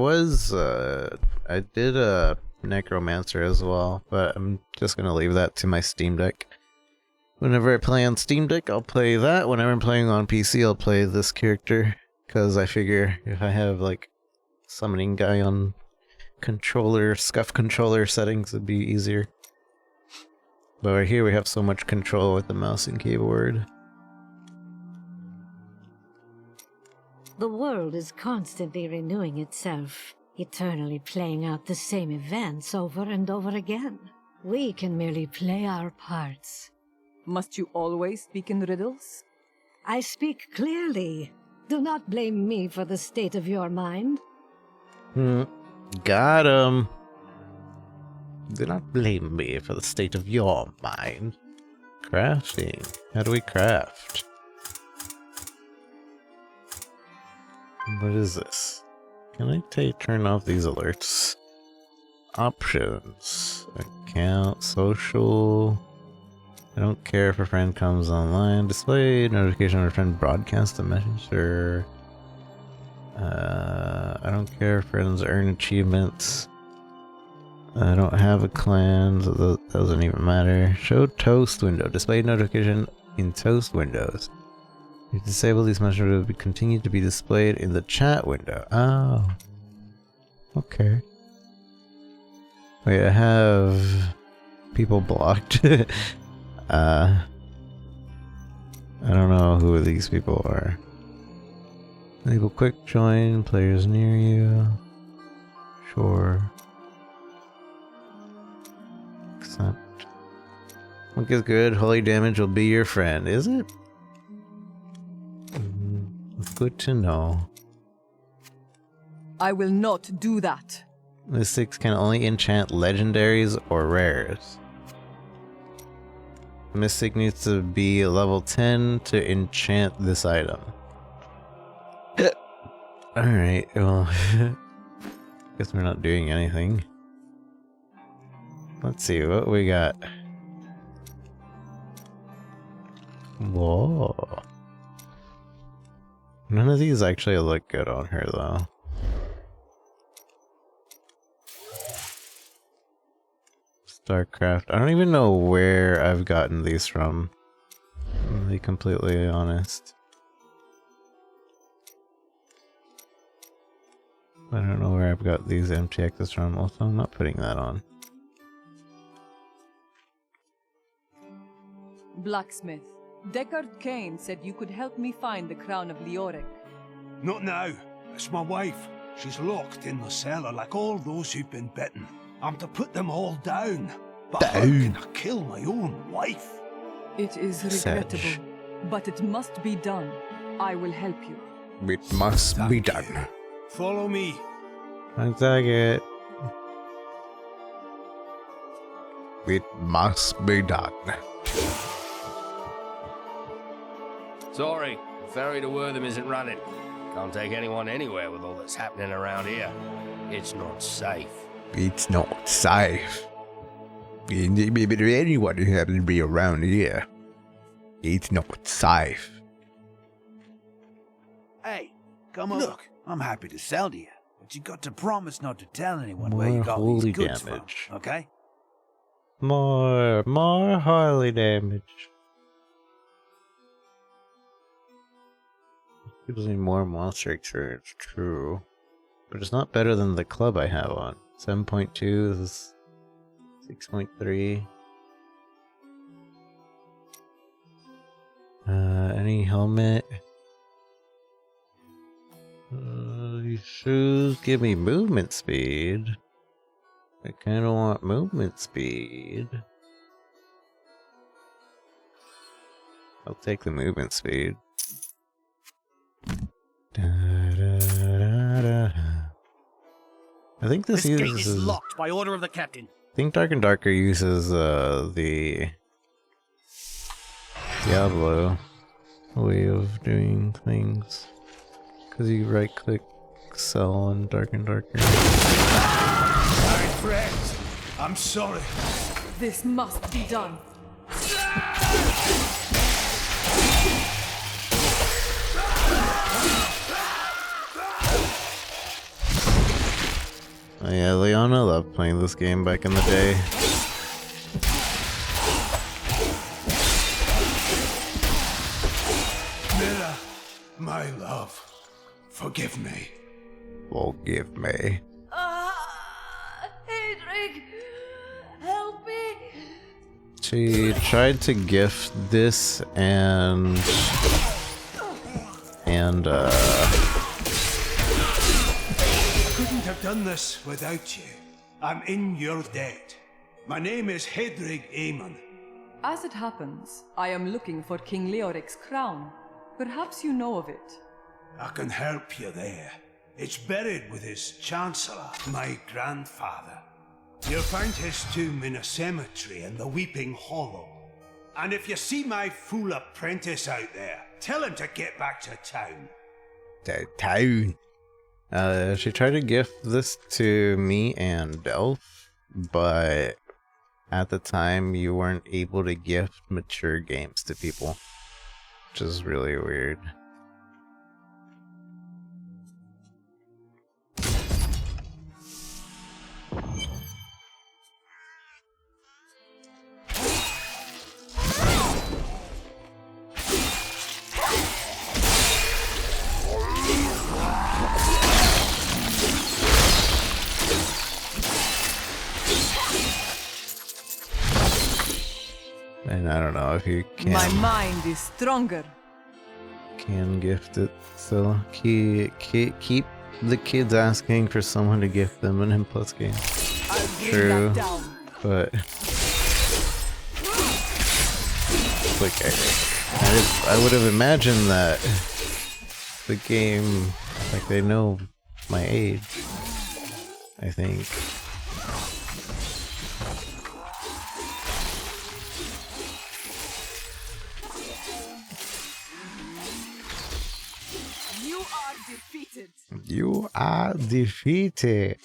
did a necromancer as well, but I'm just gonna leave that to my Steam Deck. Whenever I play on Steam Deck, I'll play that. Whenever I'm playing on PC, I'll play this character, because I figure if I have like summoning guy on controller, scuff controller settings, it'd be easier. But right here we have so much control with the mouse and keyboard. The world is constantly renewing itself. eternally playing out the same events over and over again. We can merely play our parts. Must you always speak in riddles? I speak clearly. Do not blame me for the state of your mind. Got him. Do not blame me for the state of your mind. Crafting. How do we craft? What is this? Can I turn off these alerts? Options. Account. Social. I don't care if a friend comes online. Display notification when a friend broadcasts a message, or I don't care if friends earn achievements. I don't have a clan, so that doesn't even matter. Show toast window. Display notification in toast windows. If you disable these messages, will be continue to be displayed in the chat window. Oh. Okay. Wait, I have people blocked. I don't know who these people are. Enable quick join players near you. Sure. Accept. Look is good. Holy damage will be your friend. Is it? Good to know. I will not do that. Mystics can only enchant legendaries or rares. Mystic needs to be level 10 to enchant this item. Alright, well, guess we're not doing anything. Let's see what we got. Whoa. None of these actually look good on her, though. StarCraft. I don't even know where I've gotten these from. To be completely honest. I don't know where I've got these MTXs from. Also, I'm not putting that on. Blacksmith. Deckard Cain said you could help me find the crown of Leoric. Not now. It's my wife. She's locked in the cellar like all those who've been bitten. I'm to put them all down. But how can I kill my own wife? It is regrettable, but it must be done. I will help you. It must be done. Follow me. I take it. It must be done. Sorry, the ferry to Wortham isn't running. Can't take anyone anywhere with all that's happening around here. It's not safe. It's not safe. Anyone who happens to be around here, it's not safe. Hey, come on. Look, I'm happy to sell to you, but you got to promise not to tell anyone where More you got holy these goods damage. from, okay? More holy damage. Gives me more monster experience, true. But it's not better than the club I have on. 7.2, this is 6.3. Any helmet? These shoes give me movement speed. I kinda want movement speed. I'll take the movement speed. I think this gate uses... is locked by order of the captain. I think Dark and Darker uses the Diablo way of doing things. Because you right click sell on Dark and Darker. My friends, I'm sorry. This must be done. Oh yeah, Leona loved playing this game back in the day. Mira, my love, forgive me. Forgive me. Adric, help me. She tried to gift this and Couldn't couldn't have done this without you. I'm in your debt. My name is Hedrig Aemon. As it happens, I am looking for King Leoric's crown. Perhaps you know of it. I can help you there. It's buried with his chancellor, my grandfather. You'll find his tomb in a cemetery in the Weeping Hollow. And if you see my fool apprentice out there, tell him to get back to town. Town. She tried to gift this to me and Delph, but at the time you weren't able to gift mature games to people, which is really weird. And I don't know if you can. My mind is stronger. Can gift it, so keep the kids asking for someone to gift them an M+ game. True, but like I would have imagined that the game, like, they know my age, I think. You are defeated.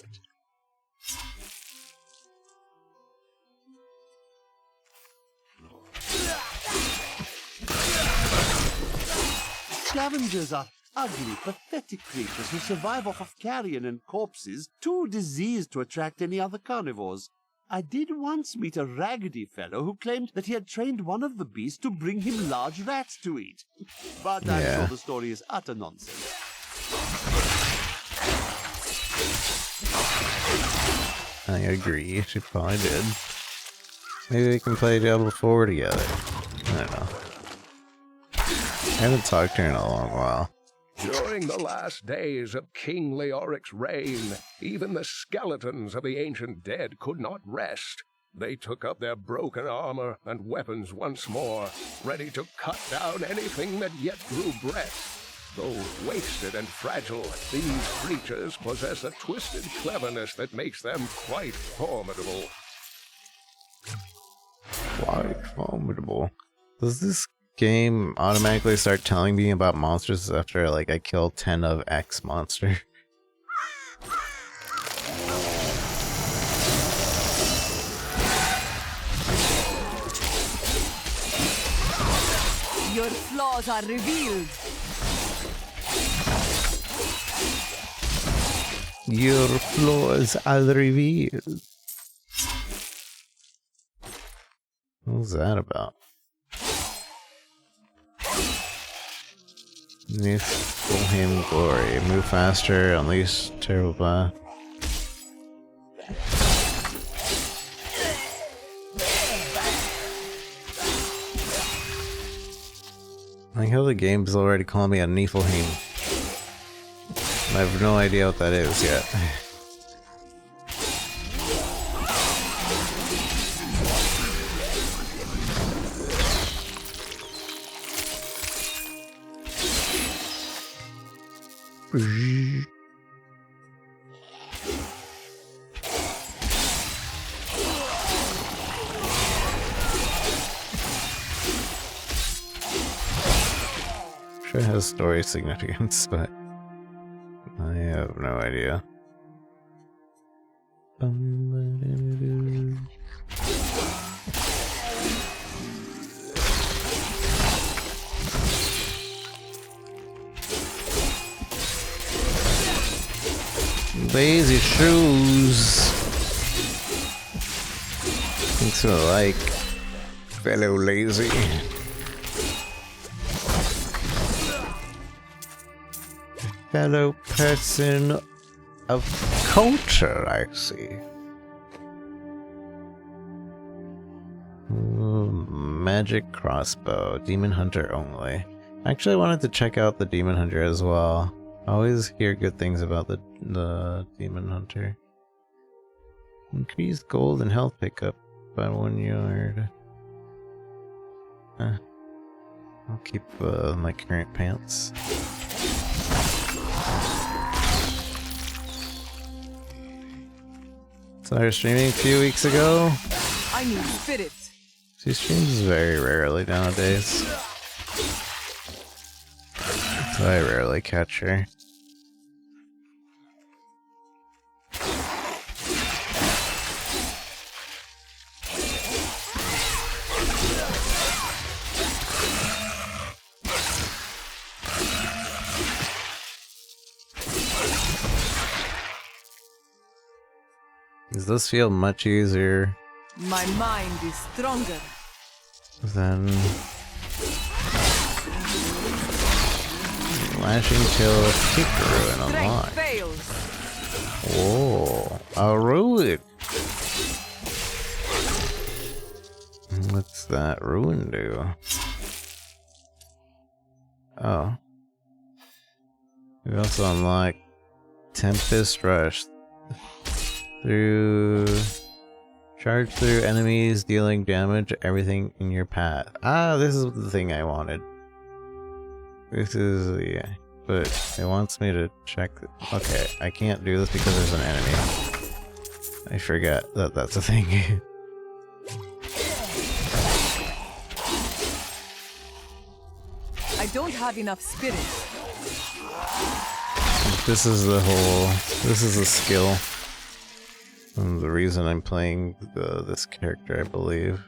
Scavengers are ugly, pathetic creatures who survive off of carrion and corpses, too diseased to attract any other carnivores. I did once meet a raggedy fellow who claimed that he had trained one of the beasts to bring him large rats to eat. But I'm sure the story is utter nonsense. I agree, she probably did. Maybe we can play Diablo 4 together. I don't know. I haven't talked to her in a long while. During the last days of King Leoric's reign, even the skeletons of the ancient dead could not rest. They took up their broken armor and weapons once more, ready to cut down anything that yet drew breath. Though wasted and fragile, these creatures possess a twisted cleverness that makes them quite formidable. Quite formidable. Does this game automatically start telling me about monsters after, like, I kill 10 of X monster? Your flaws are revealed. Your flaws are revealed. What was that about? Niflheim glory. Move faster, unleash terrible path. I like how the game's already calling me a Niflheim. I have no idea what that is yet. Sure has story significance, but I have no idea. Lazy shoes. Thanks for the like, fellow lazy. Fellow person of culture, I see. Ooh, magic crossbow, demon hunter only. Actually, I wanted to check out the demon hunter as well. Always hear good things about the demon hunter. Increased gold and health pickup by 1 yard. I'll keep my current pants. Started streaming a few weeks ago. I need spirit. She streams very rarely nowadays. So I rarely catch her. Does this feel much easier My mind is stronger. than Lashing Till Kick Ruin unlocked? Fails. Whoa, a ruin! What's that ruin do? Oh. We also unlock Tempest Rush. Charge through enemies, dealing damage to everything in your path. Ah, this is the thing I wanted. This is, yeah. But it wants me to check. Okay, I can't do this because there's an enemy. I forget that that's a thing. I don't have enough spirit. This is a skill. And the reason I'm playing this character, I believe.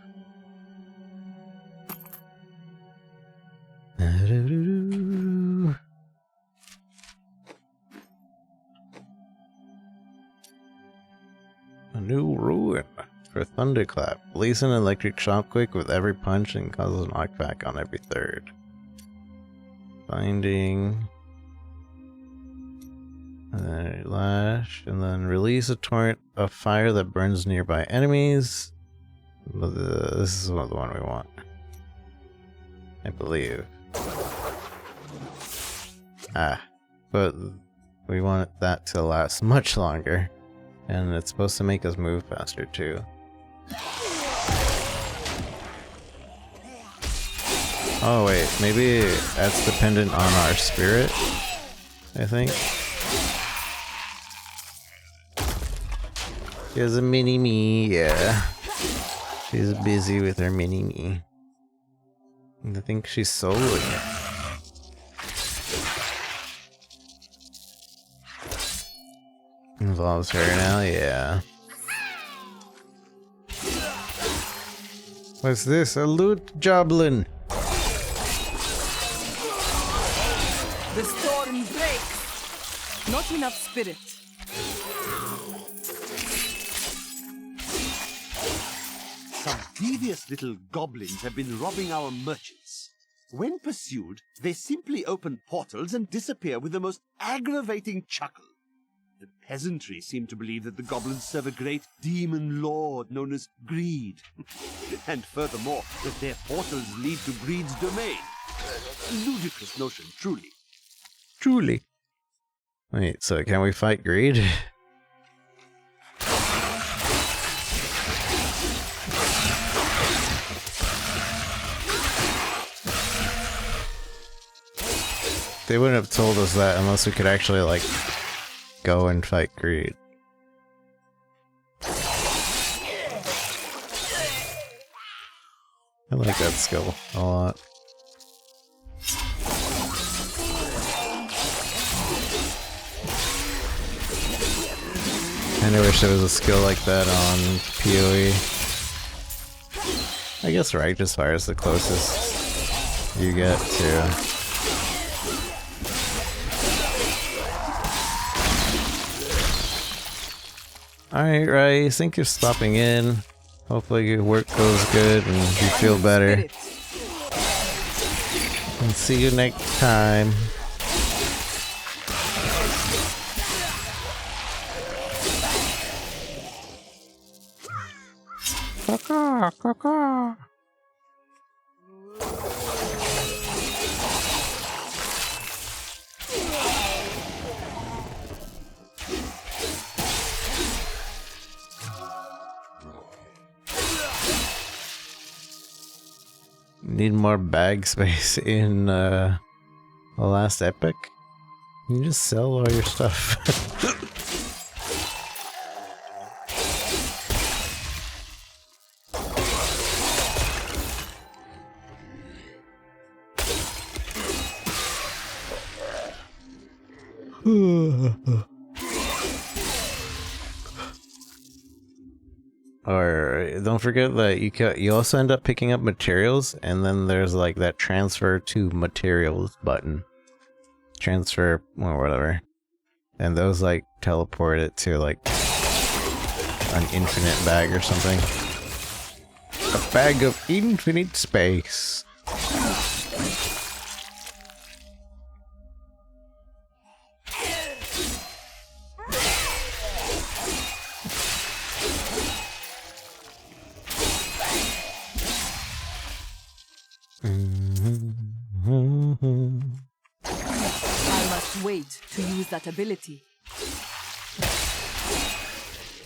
A new ruin for Thunderclap. Release an electric shock quick with every punch and causes a knockback on every third. Binding. And then lash, and then release a torrent of fire that burns nearby enemies. This is the one we want, I believe. But we want that to last much longer, and it's supposed to make us move faster too. Oh wait, maybe that's dependent on our spirit, I think. She has a mini-me, yeah. She's busy with her mini-me. I think she's soloing it. Involves her now, yeah. What's this? A loot joblin? The storm breaks. Not enough spirit. Some devious little goblins have been robbing our merchants. When pursued, they simply open portals and disappear with the most aggravating chuckle. The peasantry seem to believe that the goblins serve a great demon lord known as Greed. And furthermore, that their portals lead to Greed's domain. Ludicrous notion, truly. Truly. Wait, so can we fight Greed? They wouldn't have told us that unless we could actually, like, go and fight Greed. I like that skill a lot. I wish there was a skill like that on PoE. I guess Righteous Fire is the closest you get to. Alright, Rice, thank you for stopping in. Hopefully your work goes good and you feel better. And see you next time. Caw, caw, caw. Need more bag space in the last epic? You just sell all your stuff. Or don't forget that you also end up picking up materials, and then there's like that transfer to materials button. Transfer or whatever. And those like teleport it to like an infinite bag or something. A bag of infinite space. I must wait to use that ability.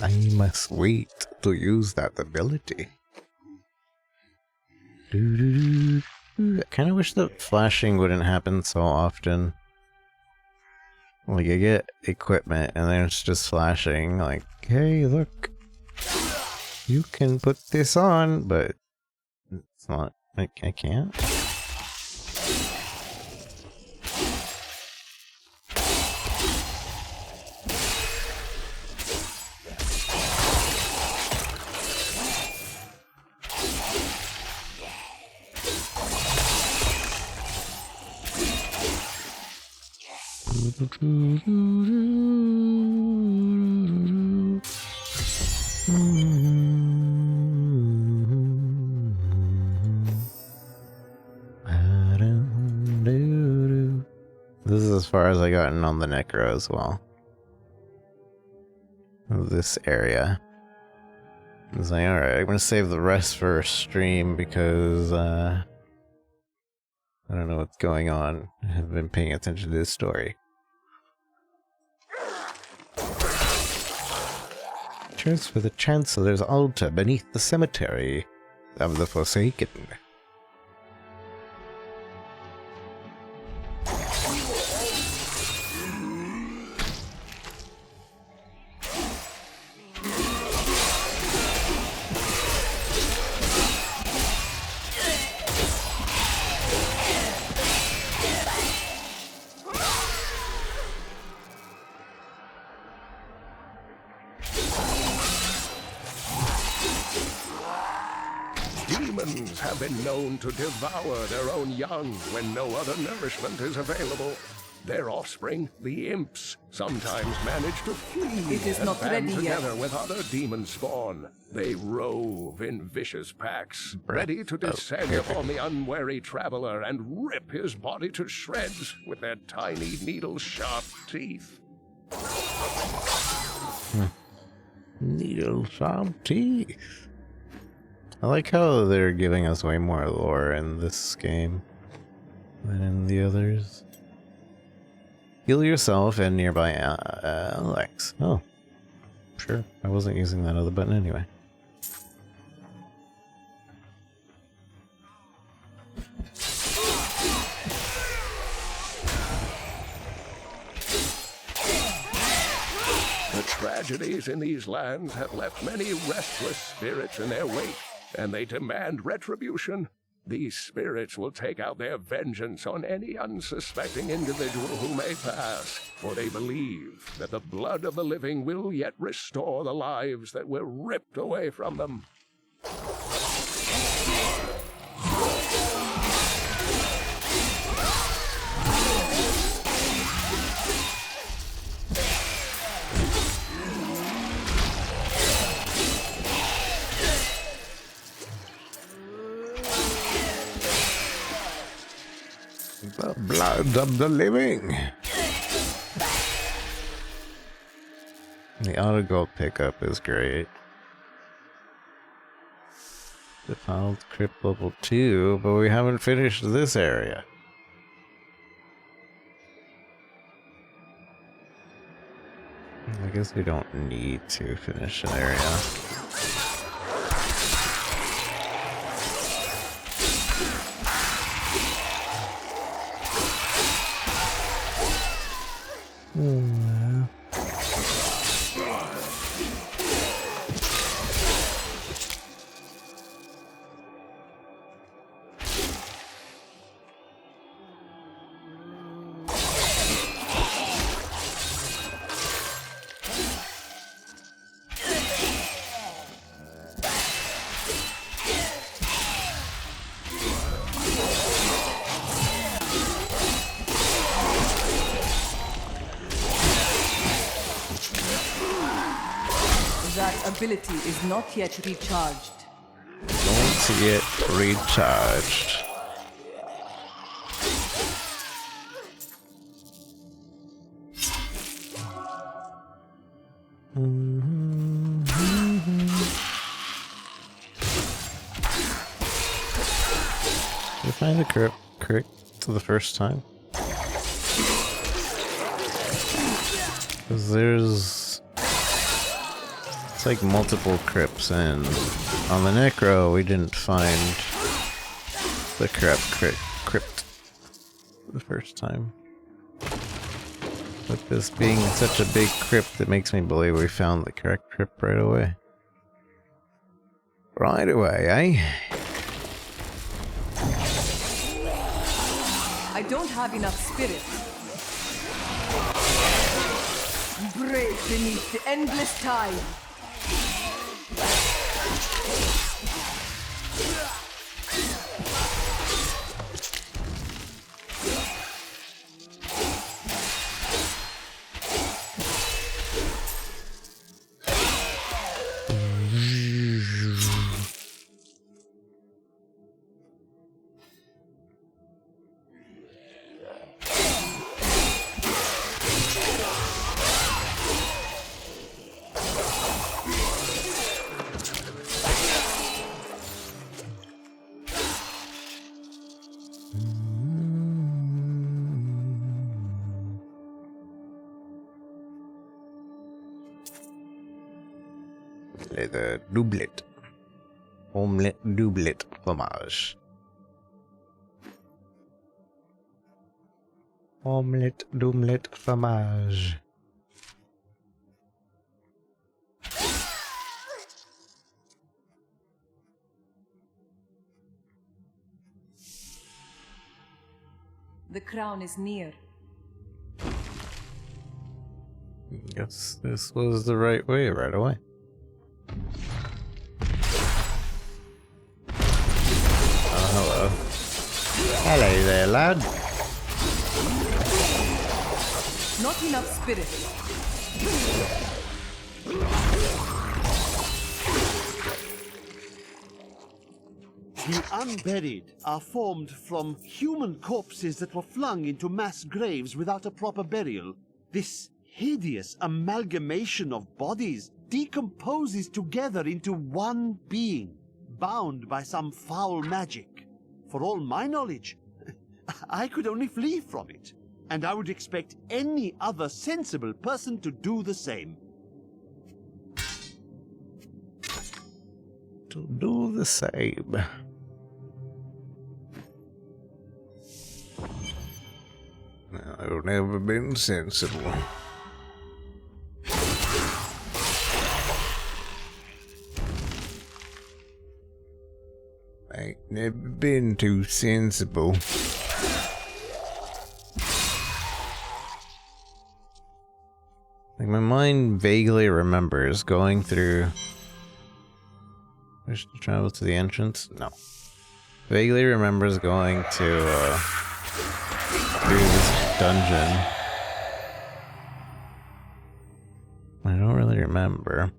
I must wait to use that ability. I kind of wish that flashing wouldn't happen so often. Like, I get equipment and then it's just flashing, like, hey, look, you can put this on, but it's not, I can't. This is as far as I gotten on the Necro as well. This area. I was like, alright, I'm gonna save the rest for a stream because I don't know what's going on. I haven't been paying attention to this story. Transfer the Chancellor's altar beneath the cemetery of the Forsaken. Demons have been known to devour their own young when no other nourishment is available. Their offspring, the imps, sometimes manage to flee It is and not band ready yet. together with other demon spawn. They rove in vicious packs, ready to descend upon the unwary traveler and rip his body to shreds with their tiny needle-sharp teeth. Needle-sharp teeth. I like how they're giving us way more lore in this game than in the others. Heal yourself and nearby Alex. Oh, sure. I wasn't using that other button anyway. The tragedies in these lands have left many restless spirits in their wake, and they demand retribution. These spirits will take out their vengeance on any unsuspecting individual who may pass, for they believe that the blood of the living will yet restore the lives that were ripped away from them. The blood of the living. The auto gold pickup is great. Defiled Crypt level 2, but we haven't finished this area. I guess we don't need to finish an area. That ability is not yet recharged. Not yet recharged. Did you find the crypt to the first time? Because there's... it's like multiple crypts, and on the Necro we didn't find the crypt the first time. But this being such a big crypt, it makes me believe we found the correct crypt right away. Right away, eh? I don't have enough spirit. Break beneath the endless tide. The doublet. Omelette doublet fromage. Omelette doublet fromage. The crown is near. Guess this was the right way right away. Oh, hello. Hello there, lad. Not enough spirit. The unburied are formed from human corpses that were flung into mass graves without a proper burial. This hideous amalgamation of bodies decomposes together into one being, bound by some foul magic. For all my knowledge, I could only flee from it, and I would expect any other sensible person to do the same. To do the same. I've never been sensible. Ain't never been too sensible. Like, my mind vaguely remembers going through... Wish to travel to the entrance? No. Vaguely remembers going to, through this dungeon. I don't really remember.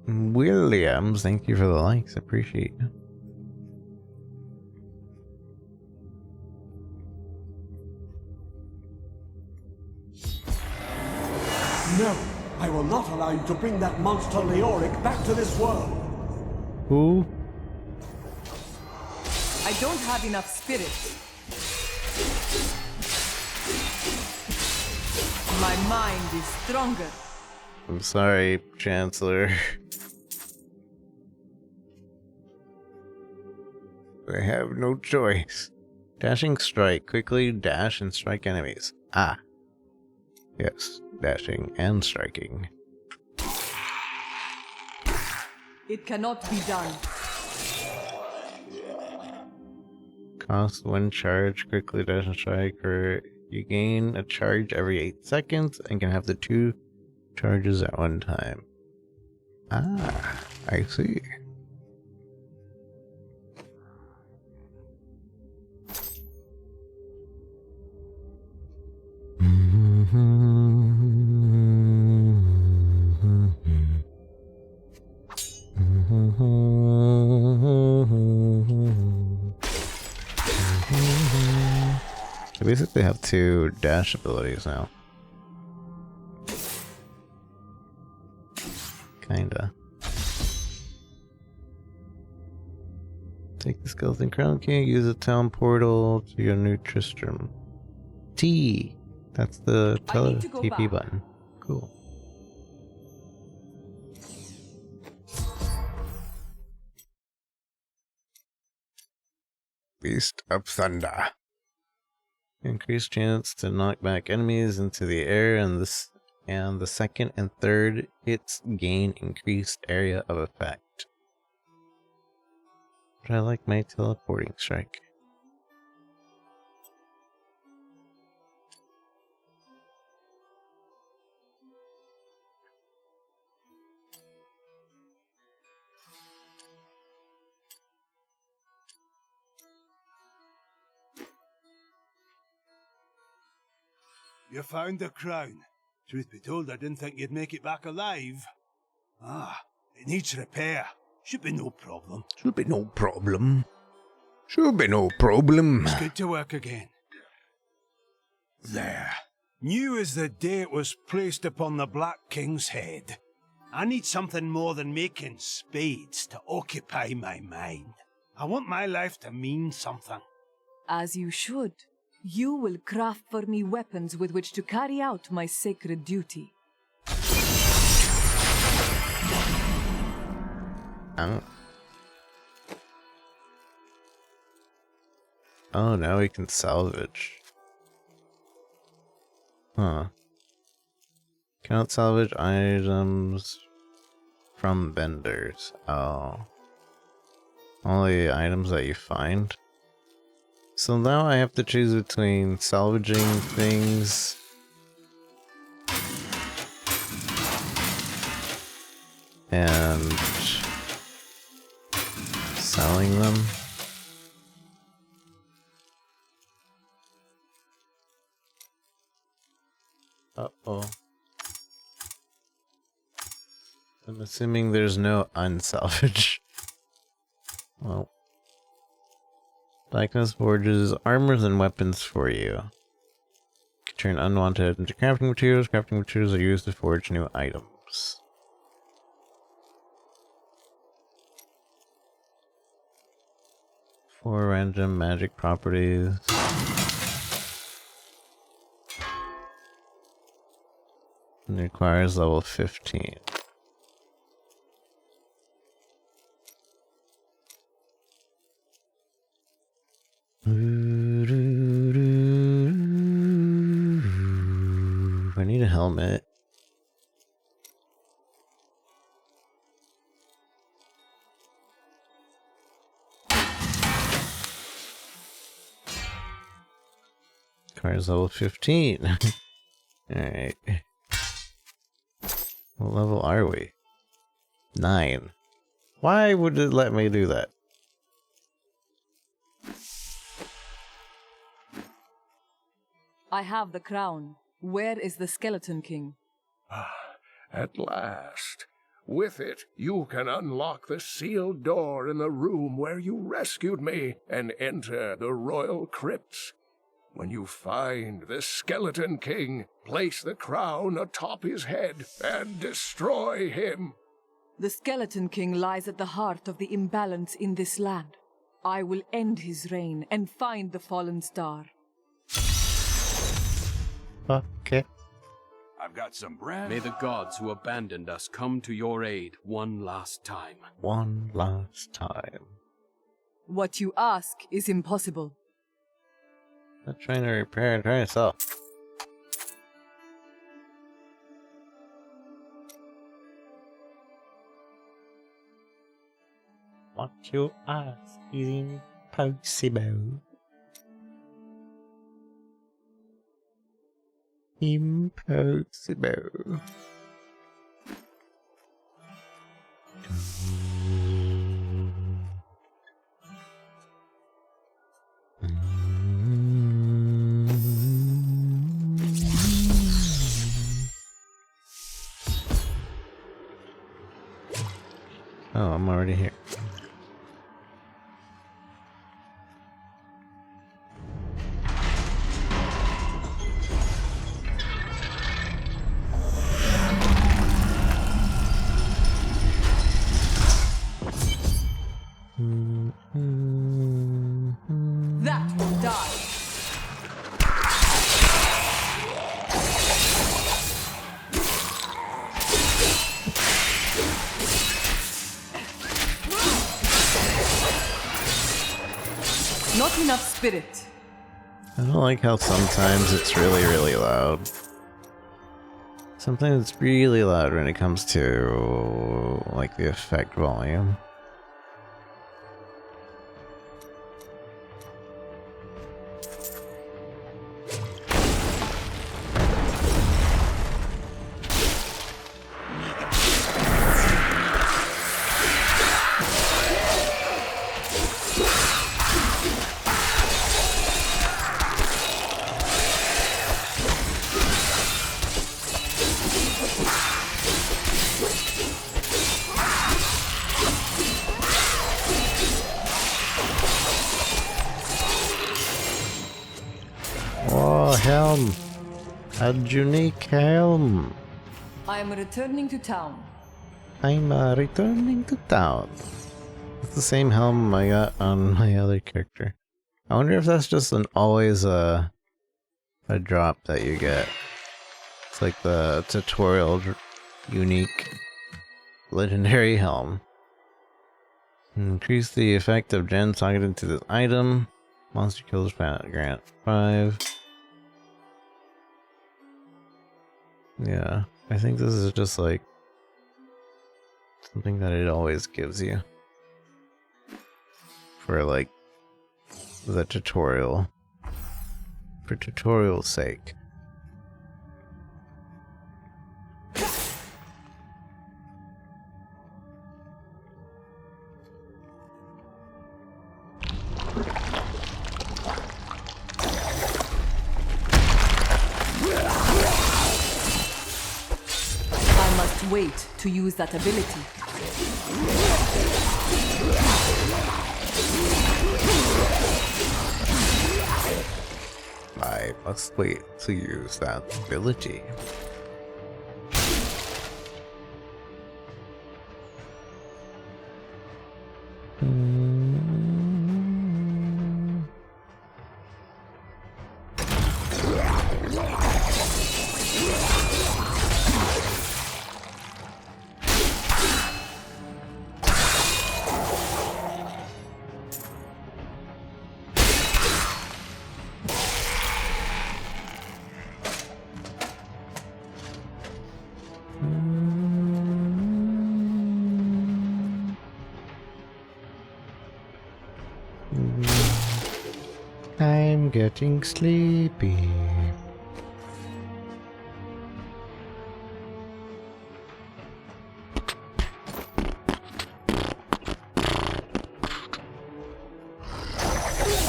Williams, thank you for the likes, appreciate it. No, I will not allow you to bring that monster Leoric back to this world. Who? I don't have enough spirit. My mind is stronger. I'm sorry, Chancellor. I have no choice. Dashing strike. Quickly dash and strike enemies. Ah. Yes, dashing and striking. It cannot be done. Cost 1 charge, quickly dash and strike, or you gain a charge every 8 seconds and can have the 2 charges at one time. Ah, I see. I basically have 2 dash abilities now. Kinda. Take the skeleton crown key, use a town portal to your new Tristram. T! That's the TP button. Cool. Beast of Thunder. Increased chance to knock back enemies into the air, and the second and third hits gain increased area of effect. But I like my teleporting strike. You found the crown. Truth be told, I didn't think you'd make it back alive. Ah, it needs repair. Should be no problem. Should be no problem. Should be no problem. It's good to work again. There. New as the day it was placed upon the Black King's head. I need something more than making spades to occupy my mind. I want my life to mean something. As you should. You will craft for me weapons with which to carry out my sacred duty. Oh, now we can salvage. Huh. Cannot salvage items from vendors. Oh. Only items that you find? So now I have to choose between salvaging things and selling them. Uh-oh. I'm assuming there's no unsalvage. Well. Blackness forges armors and weapons for you. You can turn unwanted into crafting materials. Crafting materials are used to forge new items. Four random magic properties. And requires level 15. I need a helmet. Requires level 15. Alright. What level are we? 9. Why would it let me do that? I have the crown. Where is the Skeleton King? At last. With it, you can unlock the sealed door in the room where you rescued me and enter the royal crypts. When you find the Skeleton King, place the crown atop his head and destroy him. The Skeleton King lies at the heart of the imbalance in this land. I will end his reign and find the fallen star. Okay. I've got some brand. May the gods who abandoned us come to your aid one last time. One last time. What you ask is impossible. Not trying to repair, I'm trying to sell. What you ask is impossible. Impossible. Oh, I'm already here. That will die. Not enough spirit. I don't like how sometimes it's really, really loud. Sometimes it's really loud when it comes to, like, the effect volume. Oh, helm! A unique helm! I am returning to town. I'm returning to town. It's the same helm I got on my other character. I wonder if that's just an always a drop that you get. It's like the tutorial unique legendary helm. Increase the effect of gens targeted to this item. Monster kills grant 5. Yeah, I think this is just like something that it always gives you for like the tutorial, for tutorial's sake. Wait to use that ability. I must wait to use that ability. I'm getting sleepy.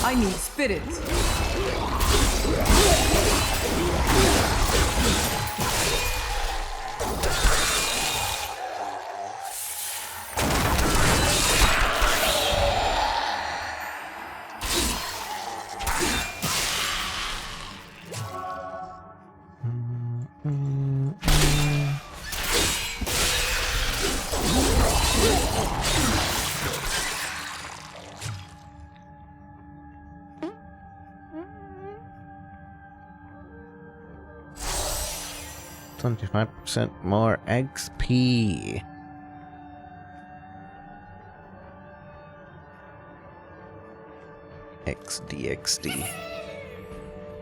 I need spirit. %25% more XP. XD.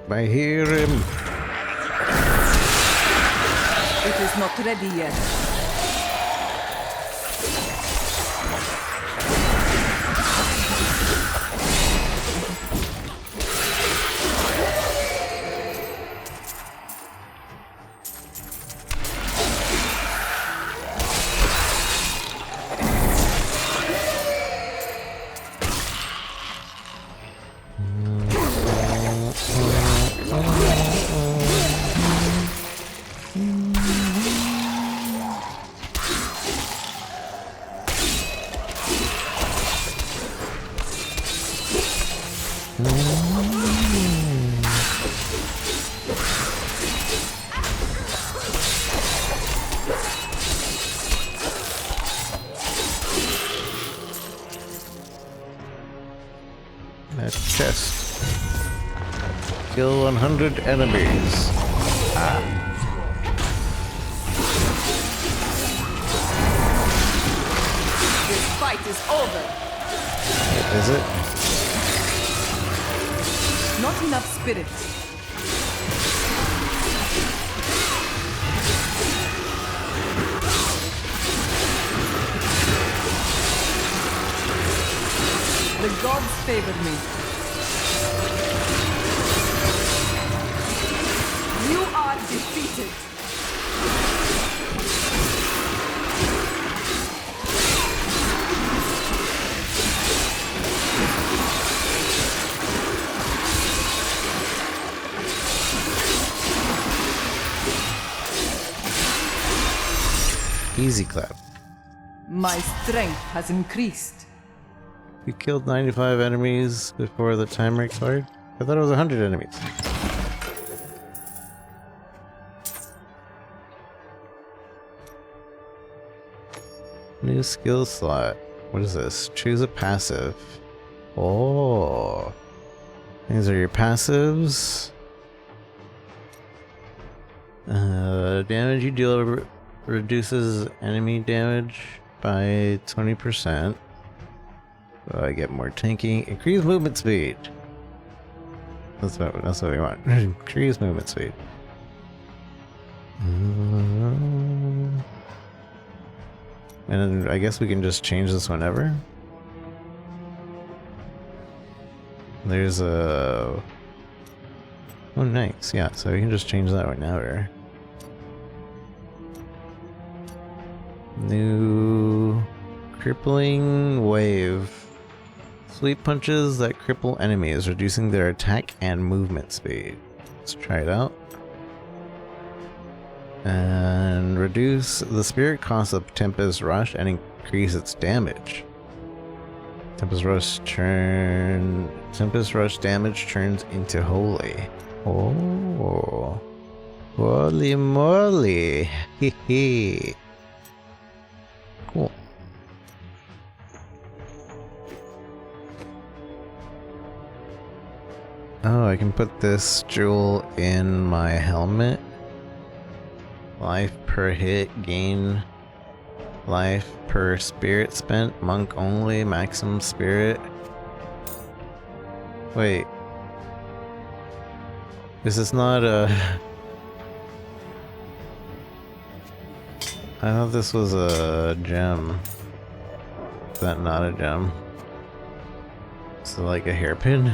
I hear him. It is not ready yet. That chest. Kill 100 enemies. Ah. This fight is over. Is it? Not enough spirit. The gods favor me. You are defeated. Easy clap. My strength has increased. You killed 95 enemies before the timer expired? I thought it was 100 enemies. New skill slot. What is this? Choose a passive. Oh. These are your passives. Damage you deal reduces enemy damage by 20%. So I get more tanking. Increase movement speed. That's what we want. Increase movement speed. And I guess we can just change this whenever. There's a... Oh, nice. Yeah, so we can just change that whenever. New... Crippling Wave. Sweep punches that cripple enemies, reducing their attack and movement speed. Let's try it out. And reduce the spirit cost of Tempest Rush and increase its damage. Tempest Rush damage turns into holy. Oh, holy moly! Hehe. Cool. Oh, I can put this jewel in my helmet. Life per hit, gain life per spirit spent, monk only, maximum spirit. Wait. This is not a... I thought this was a gem. Is that not a gem? Is it like a hairpin?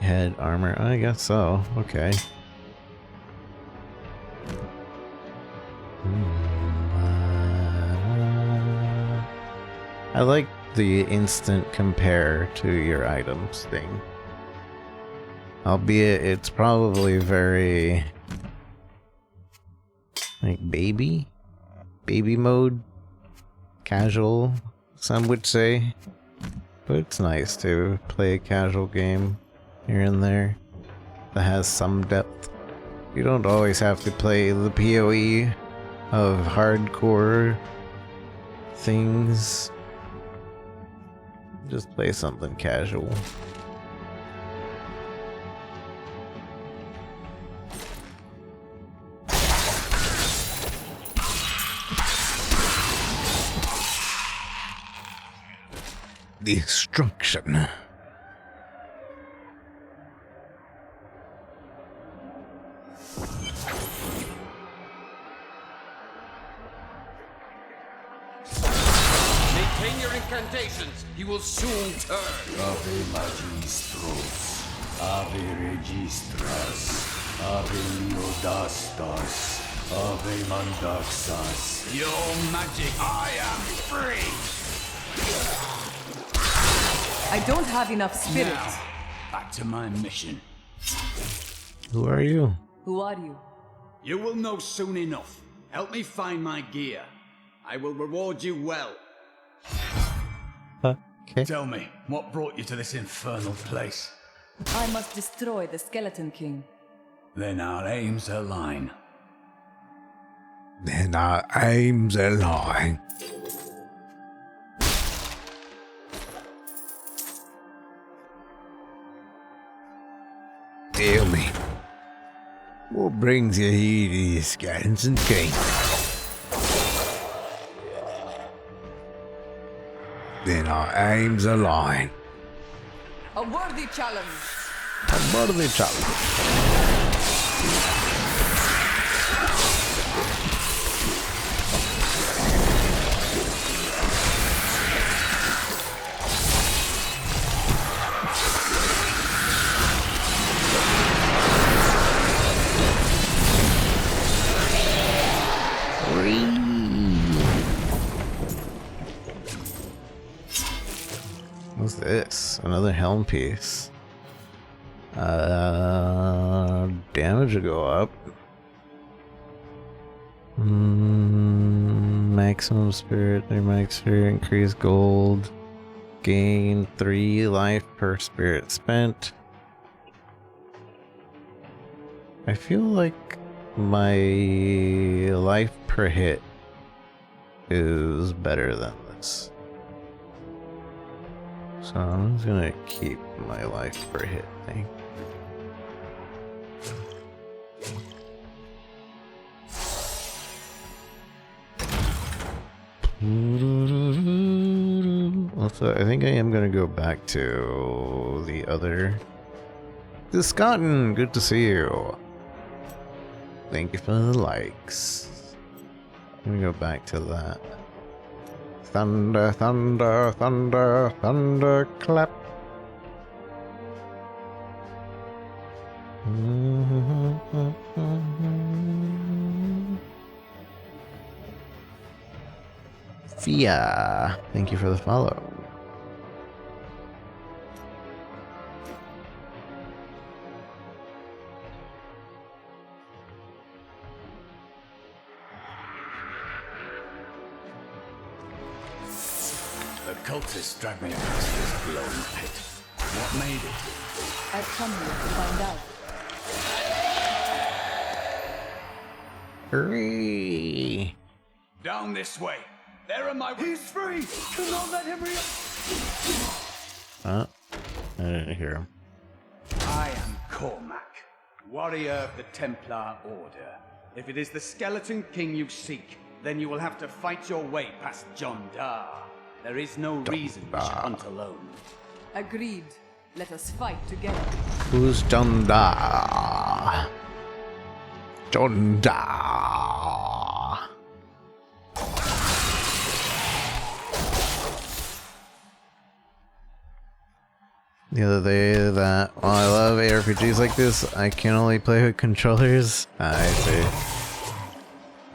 Head armor? I guess so. Okay. I like the instant compare to your items thing. Albeit it's probably very... like baby mode, casual, some would say, but it's nice to play a casual game here and there that has some depth. You don't always have to play the PoE of hardcore things. Just play something casual. Destruction. incantations, he will soon turn. Ave Magistros, Ave Registras, Ave Leodastas, Ave Mandaxas. Your magic. I am free! I don't have enough spirit. Now, back to my mission. Who are you? Who are you? You will know soon enough. Help me find my gear. I will reward you well. Okay. Tell me, what brought you to this infernal place? I must destroy the Skeleton King. Then our aims align. Then our aims align. Tell me, what brings you here to the Skeleton King? Then our aims align. A worthy challenge. A worthy challenge. What's this? Another helm piece. Damage will go up. Maximum spirit, their max spirit, increase gold. Gain 3 life per spirit spent. I feel like my life per hit is better than this. So I'm just gonna keep my life per hit thing. Also, I think I am gonna go back to the other. Scotton, good to see you. Thank you for the likes. I'm gonna go back to that. Thunder, thunder, thunder, thunder clap. Fia, thank you for the follow. The cultists dragged me across this blown pit. What made it? I've come here to find out. Hooray! Down this way. There are my... He's free! Do not let him I didn't hear him. I am Cormac, warrior of the Templar Order. If it is the Skeleton King you seek, then you will have to fight your way past John Dar. There is no reason we should hunt alone. Agreed. Let us fight together. Who's John Da? John Da. The other day that while I love ARPGs like this, I can only play with controllers. I see.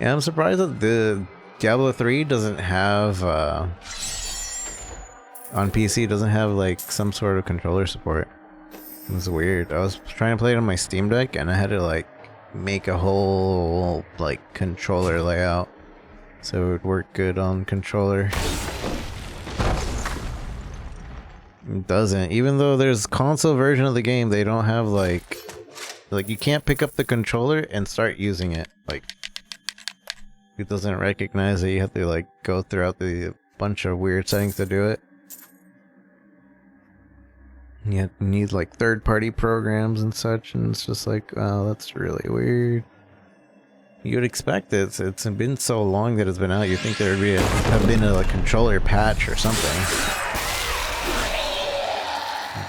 Yeah, I'm surprised that the Diablo 3 doesn't have on PC doesn't have like some sort of controller support. It was weird. I was trying to play it on my Steam Deck and I had to like make a whole like controller layout so it would work good on controller. It doesn't. Even though there's console version of the game, they don't have like you can't pick up the controller and start using it. Like it doesn't recognize that you have to like go throughout the bunch of weird settings to do it. You need like third-party programs and such, and it's just like, wow, that's really weird. You'd expect it. It's been so long that it's been out. You'd think there would have been a controller patch or something.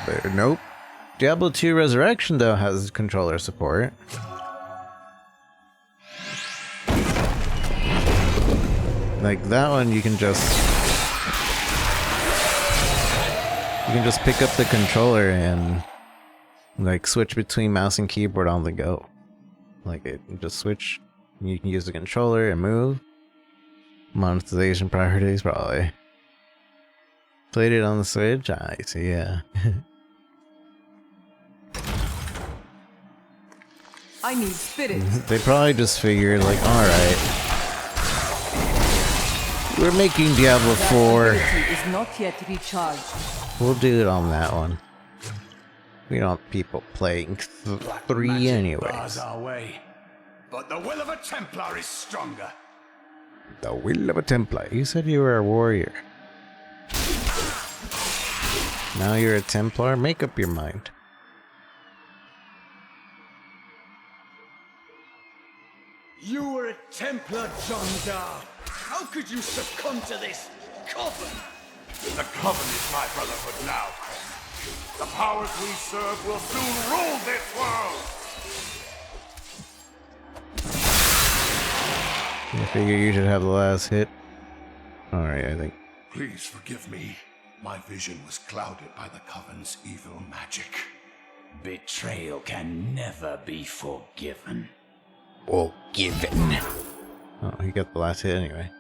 But nope. Diablo 2 Resurrection though has controller support. Like that one, you can just You can just pick up the controller and like switch between mouse and keyboard on the go. Like it just switch. You can use the controller and move. Monetization priorities probably. Played it on the Switch? I see, yeah. I need spirits. They probably just figured like, alright. We're making Diablo 4. Is not yet recharged. We'll do it on that one. We don't want people playing 3 anyways. Bars our way, but the will of a Templar is stronger. The will of a Templar. You said you were a warrior. Now you're a Templar? Make up your mind. You were a Templar, John Dar. How could you succumb to this coven? The coven is my brotherhood now. The powers we serve will soon rule this world. I figure you should have the last hit. Alright, I think. Please forgive me. My vision was clouded by the coven's evil magic. Betrayal can never be forgiven. Forgiven. Oh, he got the last hit anyway.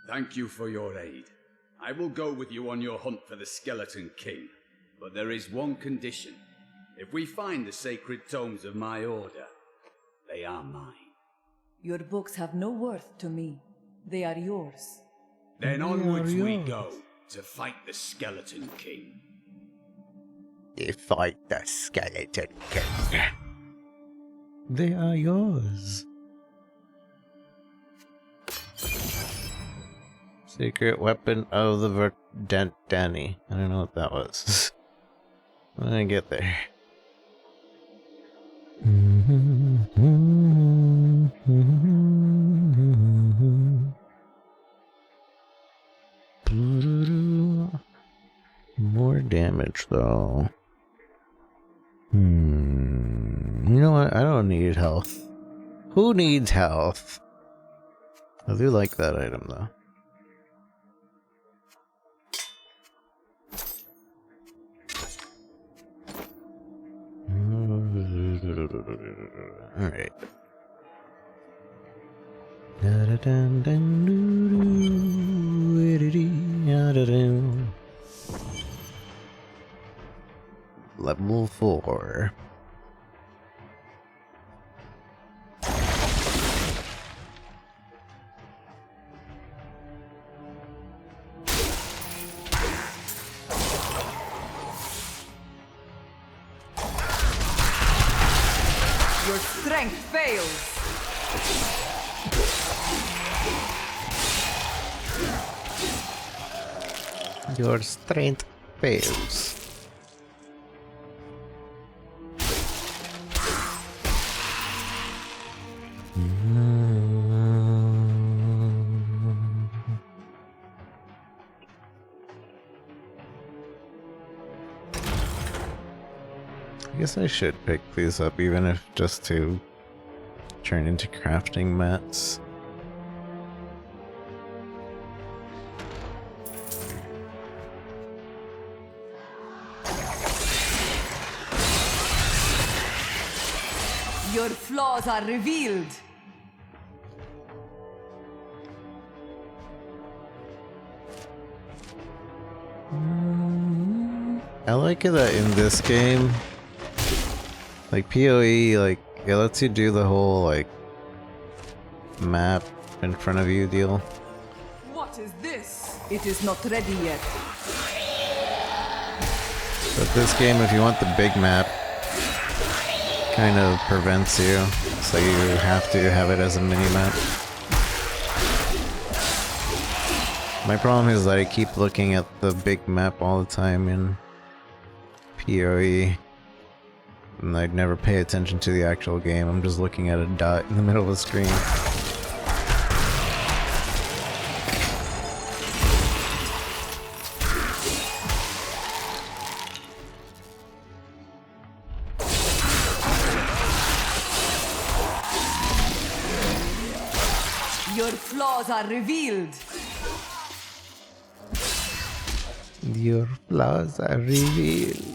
Thank you for your aid. I will go with you on your hunt for the Skeleton King. But there is one condition. If we find the sacred tomes of my order, they are mine. Your books have no worth to me. They are yours. Then onwards we go to fight the Skeleton King. To fight the Skeleton King. They are yours. Secret weapon of the Danny. I don't know what that was. I'm gonna get there. More damage though. You know what? I don't need health. Who needs health? I do like that item though. Alright. Level 4. Your strength fails. Your strength fails. I guess I should pick these up even if just to turn into crafting mats. Your flaws are revealed. I like it that in this game, like PoE, like it lets you do the whole like map in front of you deal. What is this? It is not ready yet. But this game, if you want the big map, kind of prevents you, so you have to have it as a mini map. My problem is that I keep looking at the big map all the time in PoE, and I'd never pay attention to the actual game. I'm just looking at a dot in the middle of the screen. Your flaws are revealed. Your flaws are revealed.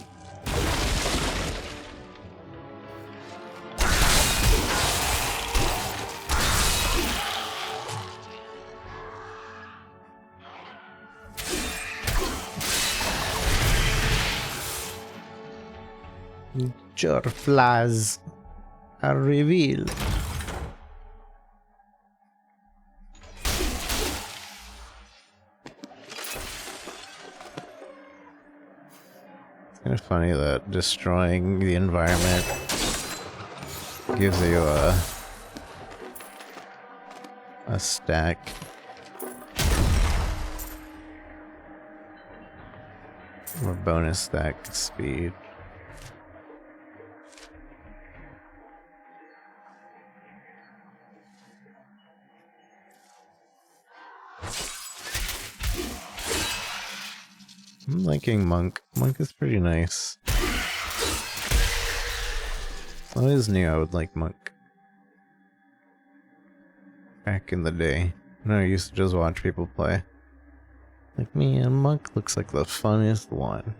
Your flaws are revealed. It's kind of funny that destroying the environment gives you a stack. Or bonus stack speed. I'm liking Monk. Monk is pretty nice. I always knew I would like Monk. Back in the day, when I used to just watch people play. Like, man, Monk looks like the funniest one.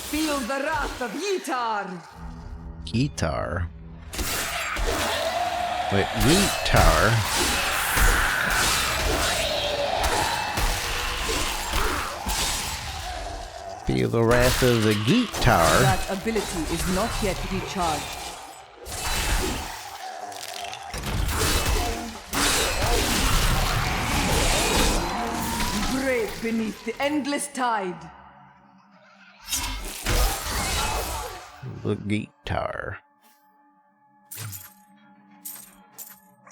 Feel the wrath of Yitar! Guitar? Wait, guitar? Feel the wrath of the guitar? That ability is not yet recharged. Break beneath the endless tide. The guitar.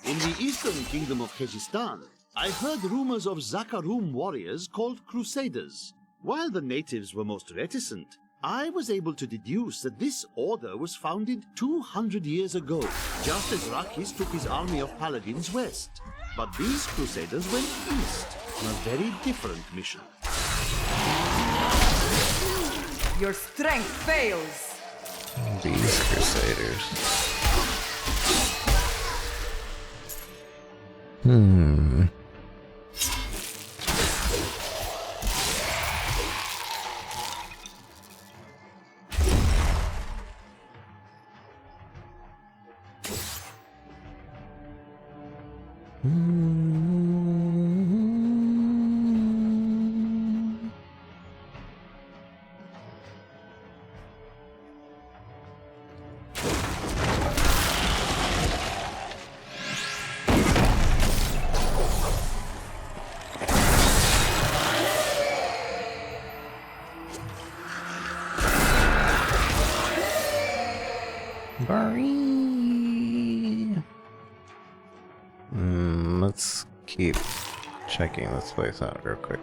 In the eastern kingdom of Khejistan, I heard rumors of Zakarum warriors called Crusaders. While the natives were most reticent, I was able to deduce that this order was founded 200 years ago, just as Rakis took his army of paladins west. But these Crusaders went east on a very different mission. Your strength fails. These Crusaders. Let's keep checking this place out real quick.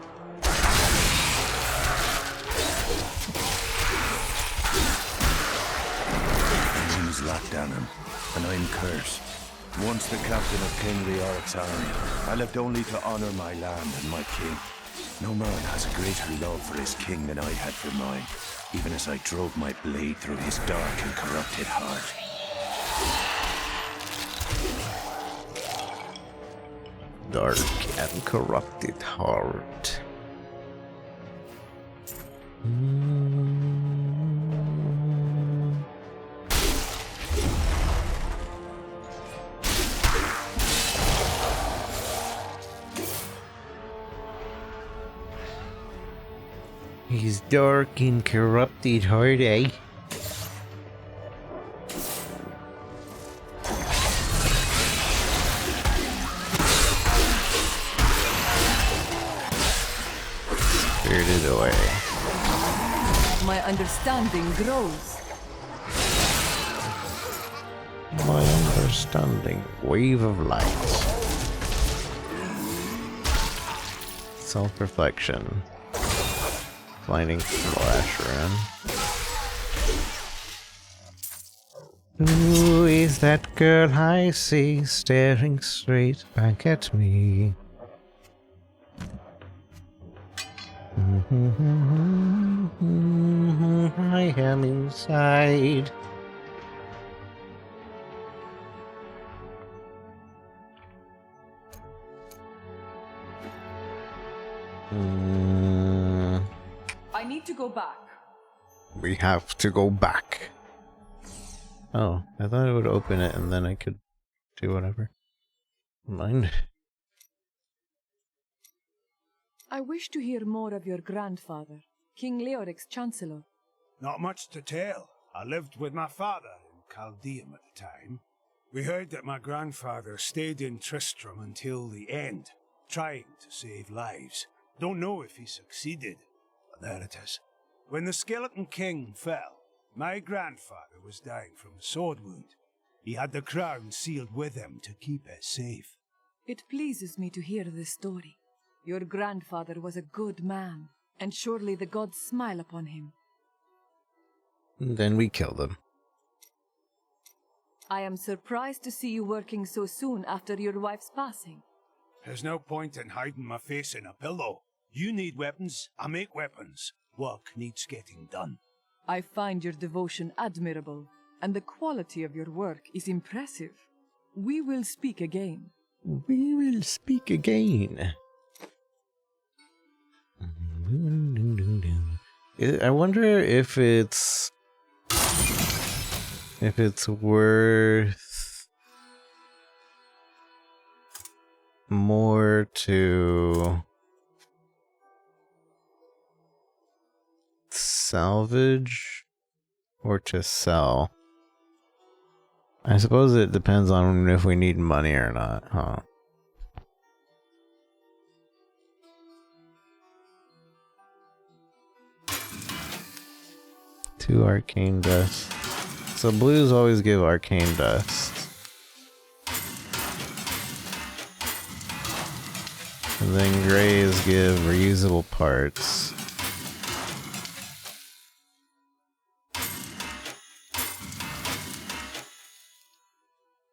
Name's Lockdown, and I'm cursed. Once the captain of King Leoric's army, I left only to honor my land and my king. No man has a greater love for his king than I had for mine, even as I drove my blade through his dark and corrupted heart. Dark and corrupted heart. His dark and corrupted heart, eh? Spirited away. My understanding grows. My understanding. Wave of light. Self-reflection. Blinding flash run. Who is that girl I see staring straight back at me? I am inside. I need to go back. We have to go back. Oh, I thought it would open it and then I could do whatever. Mind. I wish to hear more of your grandfather, King Leoric's Chancellor. Not much to tell. I lived with my father in Chaldeum at the time. We heard that my grandfather stayed in Tristram until the end, trying to save lives. Don't know if he succeeded, but there it is. When the Skeleton King fell, my grandfather was dying from a sword wound. He had the crown sealed with him to keep it safe. It pleases me to hear this story. Your grandfather was a good man, and surely the gods smile upon him. Then we killed him. I am surprised to see you working so soon after your wife's passing. There's no point in hiding my face in a pillow. You need weapons, I make weapons. Work needs getting done. I find your devotion admirable, and the quality of your work is impressive. We will speak again. We will speak again. I wonder if it's worth more to salvage or to sell. I suppose it depends on if we need money or not, huh? Two arcane dust. So blues always give arcane dust. And then grays give reusable parts.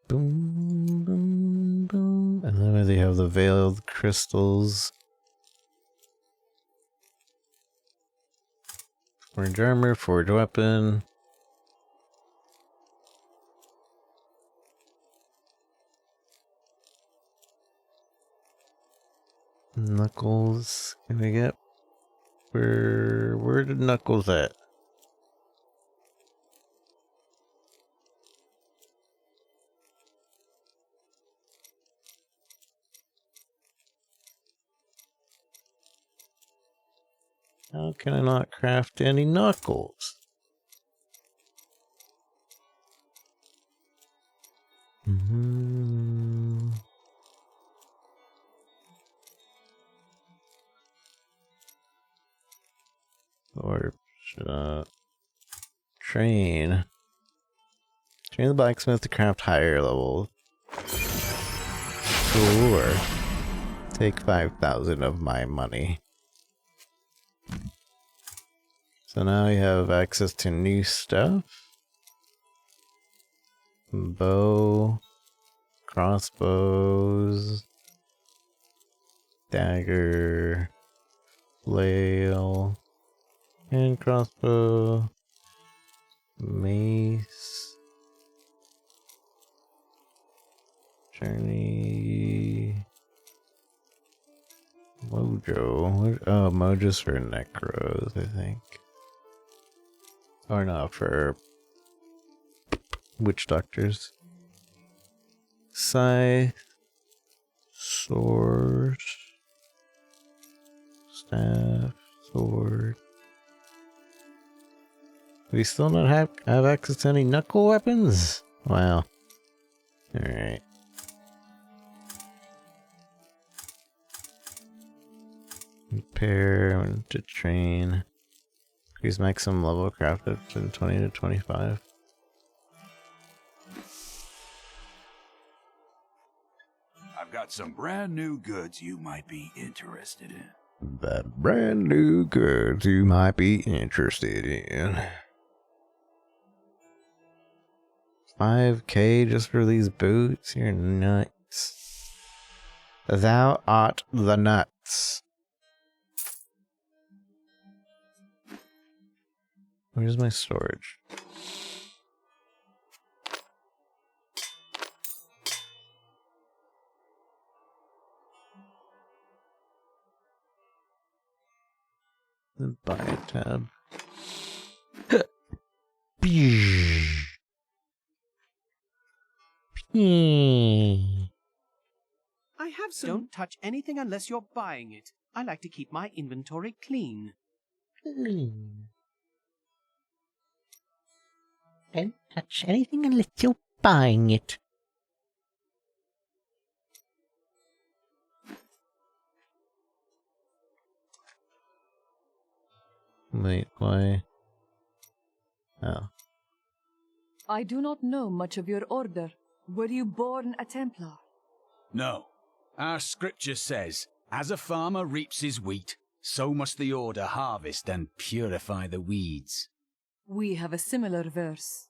Boom, boom, boom. And then they have the veiled crystals. Forged armor, forged weapon. Knuckles. Can we get where did Knuckles at? How can I not craft any Knuckles? Or train the blacksmith to craft higher level. Or take 5,000 of my money. So now we have access to new stuff. Bow, crossbows, dagger, flail, and crossbow, mace, journey, mojo. Oh, mojo's for necros, I think. Or no, for witch doctors. Scythe, sword, staff, sword. We still not have access to any knuckle weapons? Wow. Alright. Repair, to train. Increase maximum level crafted from 20 to 25. I've got some brand new goods you might be interested in. That brand new goods you might be interested in. 5K just for these boots? You're nuts. Thou art the nuts. Where's my storage? Then buy a tab. I have some... Don't touch anything unless you're buying it. I like to keep my inventory clean. Don't touch anything unless you're buying it. Wait, why? Oh. I do not know much of your order. Were you born a Templar? No. Our scripture says, as a farmer reaps his wheat, so must the order harvest and purify the weeds. We have a similar verse.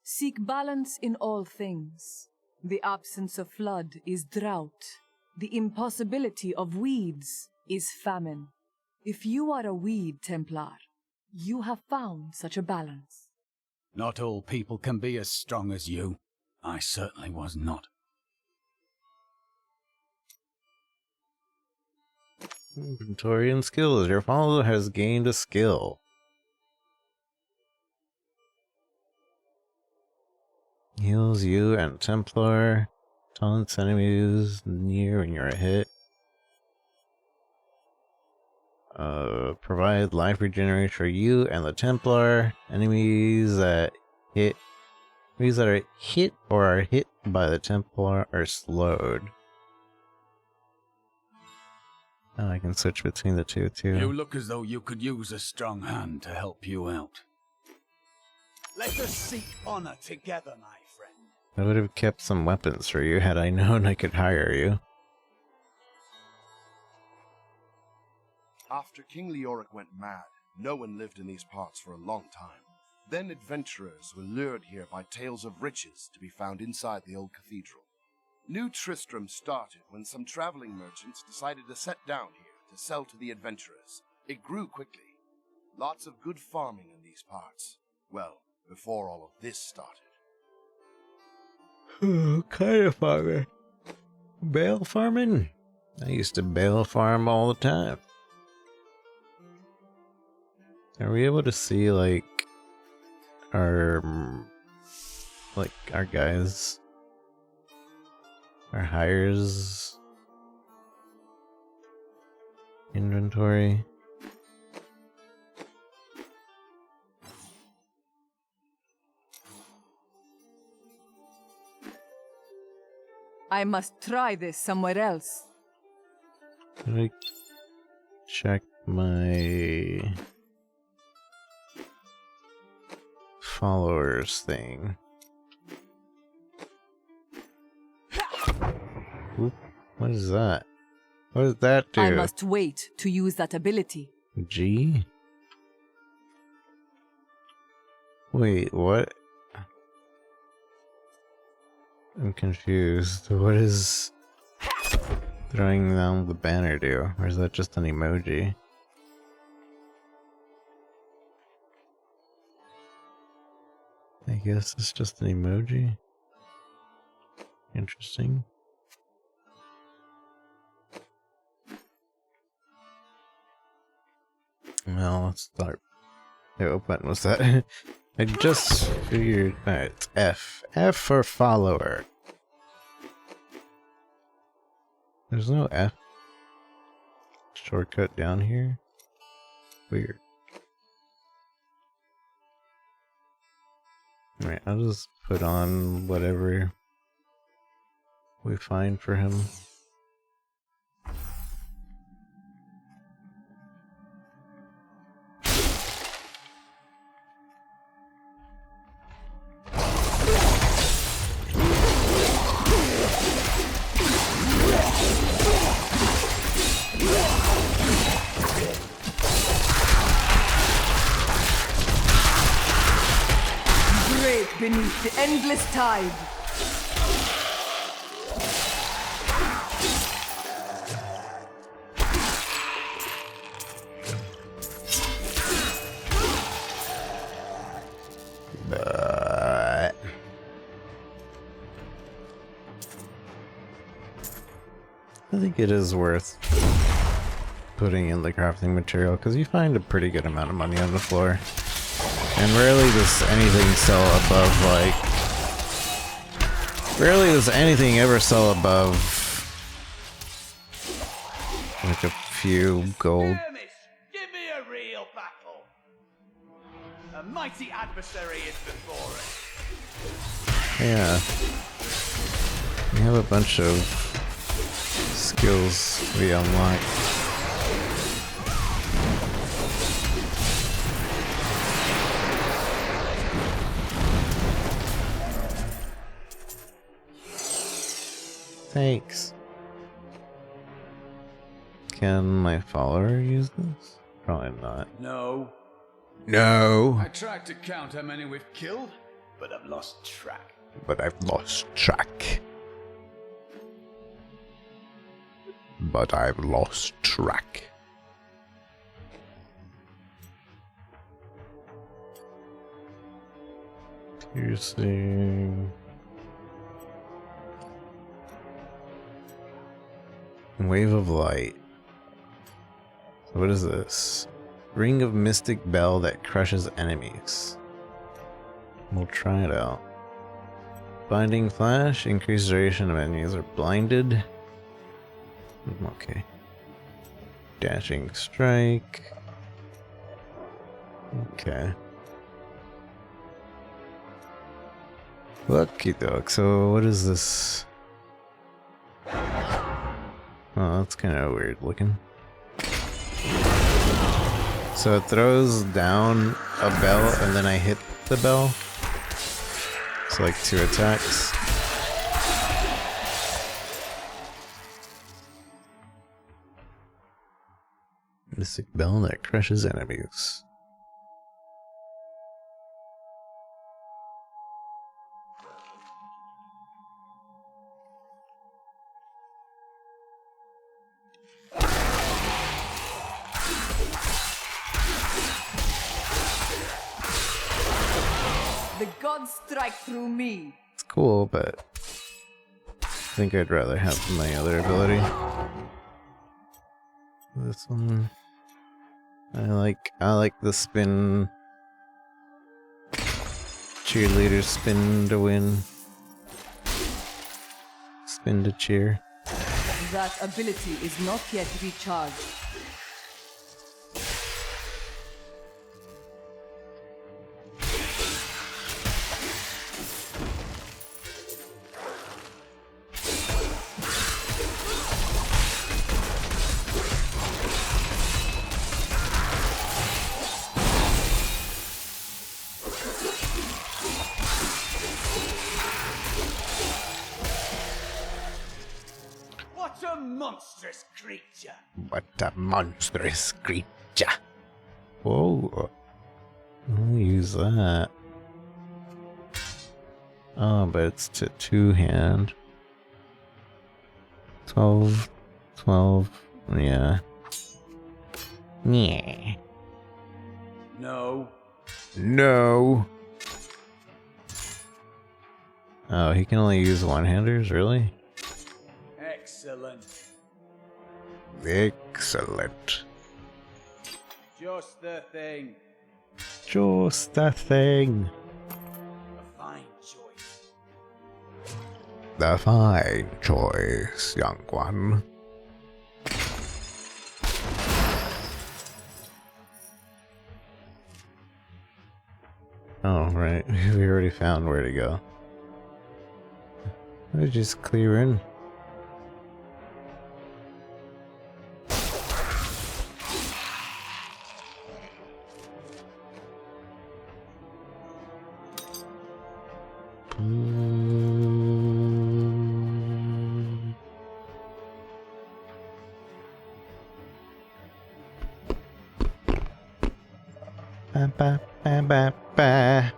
Seek balance in all things. The absence of flood is drought. The impossibility of weeds is famine. If you are a weed, Templar, you have found such a balance. Not all people can be as strong as you. I certainly was not. Inventory and skills. Your follower has gained a skill. Heals you and Templar. Taunts enemies near when you're hit. Provide life regeneration for you and the Templar. Enemies that are hit or are hit by the Templar are slowed. Oh, I can switch between the two too. You look as though you could use a strong hand to help you out. Let us seek honor together, my friend. I would have kept some weapons for you had I known I could hire you. After King Leoric went mad, no one lived in these parts for a long time. Then adventurers were lured here by tales of riches to be found inside the old cathedral. New Tristram started when some traveling merchants decided to set down here to sell to the adventurers. It grew quickly. Lots of good farming in these parts. Well, before all of this started. Kind of farming. Bale farming? I used to bale farm all the time. Are we able to see, like, our guys? Our hires? Inventory? I must try this somewhere else. Can I check my followers thing? Oop, what is that? What does that do? I must wait to use that ability. G? Wait, what? I'm confused. What is throwing down the banner do? Or is that just an emoji? I guess it's just an emoji. Interesting. Well, let's start. Hey, what button was that? I just figured. Alright, it's F. F for follower. There's no F shortcut down here. Weird. Alright, I'll just put on whatever we find for him. Beneath the endless tide. I think it is worth putting in the crafting material, because you find a pretty good amount of money on the floor. And rarely does anything sell above, like... Rarely does anything ever sell above... like a few gold. Give me a real battle. A mighty adversary is before us. Yeah. We have a bunch of skills we unlock. Thanks. Can my follower use this? Probably not. No. No. I tried to count how many we've killed, but I've lost track. But I've lost track. But I've lost track. Piercing. Wave of light. What is this? Ring of mystic bell that crushes enemies. We'll try it out. Blinding flash, increased duration of enemies are blinded. Okay. Dashing strike. Okay. Lucky dog. So what is this? Oh, that's kind of weird looking. So it throws down a bell and then I hit the bell. So like 2 attacks. Mystic bell that crushes enemies. The gods strike through me. It's cool, but I think I'd rather have my other ability. This one. I like the spin. Cheerleader spin to win. Spin to cheer. That ability is not yet recharged. What a monstrous creature! What a monstrous creature! Whoa. I'll use that. Oh, but it's to 2-hand. 12. Yeah. Yeah. No. No. Oh, he can only use one-handers? Really? Excellent. Excellent. Just the thing. Just the thing. A fine choice. The fine choice, young one. Oh, right. We already found where to go. Let's just clear in. Ba ba ba ba ba.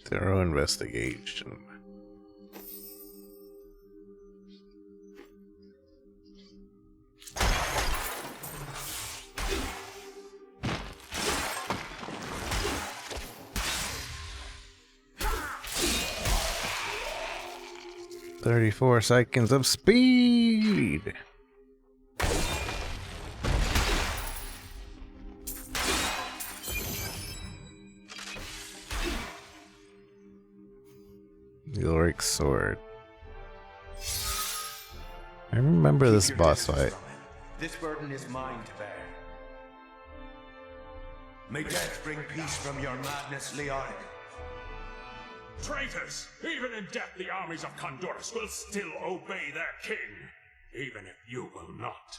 Thorough investigation. 34 seconds of speed. Yorick sword. I remember this boss fight. This burden is mine to bear. May death bring peace from your madness, Leoric. Traitors! Even in death, the armies of Condorus will still obey their king, even if you will not.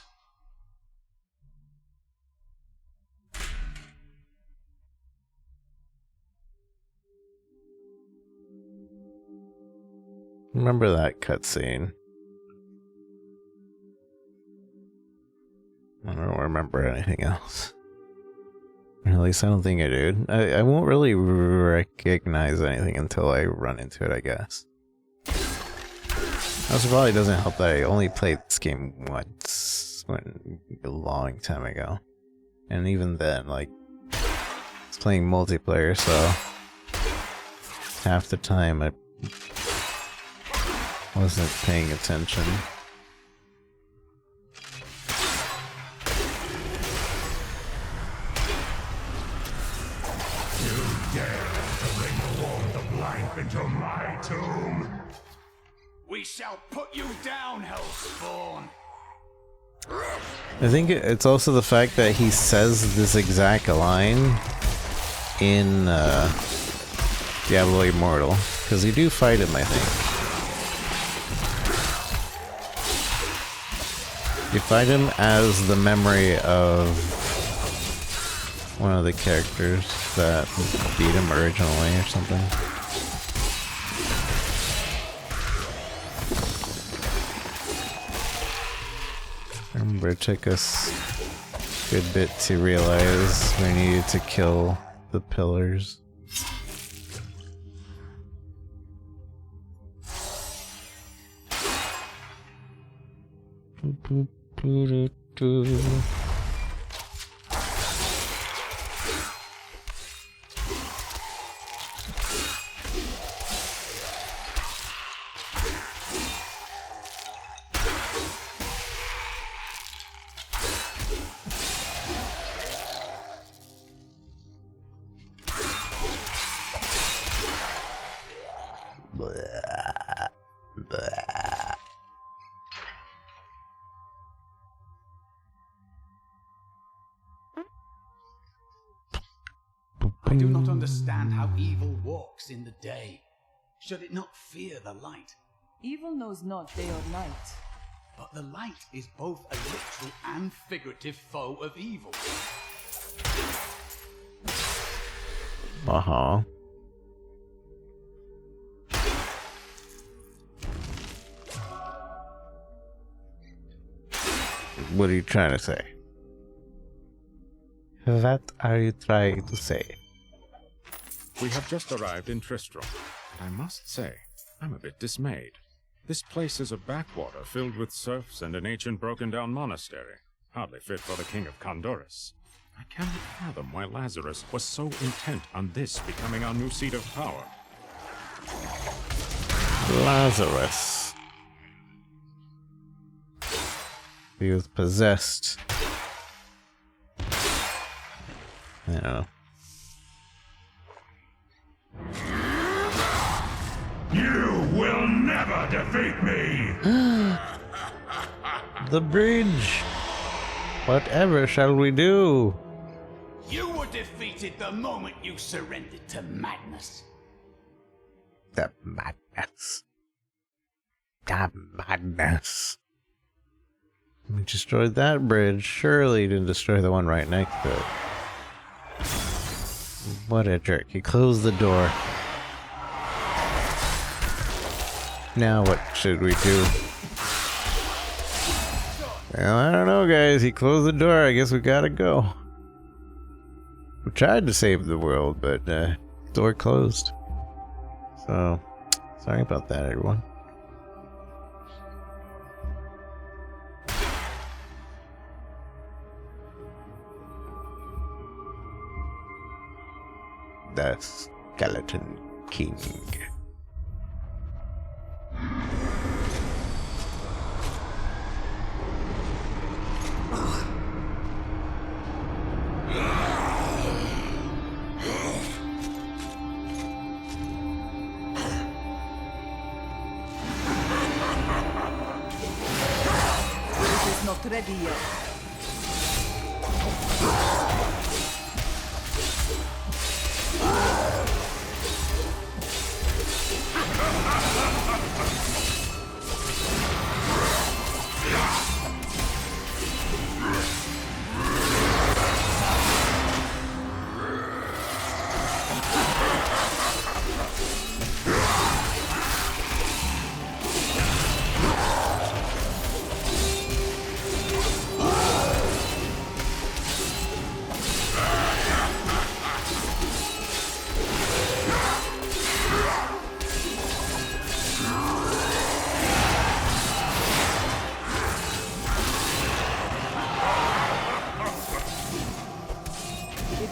Remember that cutscene. I don't remember anything else. At least I don't think I do. I won't really recognize anything until I run into it, I guess. Also, probably doesn't help that I only played this game once, a long time ago. And even then, like, I was playing multiplayer, so half the time I wasn't paying attention. Into my tomb. We shall put you down, Hellspawn. I think it's also the fact that he says this exact line in Diablo Immortal, because you do fight him, I think. You fight him as the memory of one of the characters that beat him originally or something. I remember it took us a good bit to realize we needed to kill the pillars. I do not understand how evil walks in the day. Should it not fear the light? Evil knows not day or night. But the light is both a literal and figurative foe of evil. Uh-huh. What are you trying to say? What are you trying to say? We have just arrived in Tristram, and I must say, I'm a bit dismayed. This place is a backwater filled with serfs and an ancient broken-down monastery, hardly fit for the king of Condorus. I cannot fathom why Lazarus was so intent on this becoming our new seat of power. Lazarus. He was possessed. I don't know. You will never defeat me! The bridge! Whatever shall we do? You were defeated the moment you surrendered to madness. The madness. The madness. We destroyed that bridge. Surely didn't destroy the one right next to it. What a jerk. He closed the door. Now what should we do? Well, I don't know, guys. He closed the door. I guess we gotta go. We tried to save the world, but door closed. So, sorry about that, everyone. The Skeleton King. ready yet.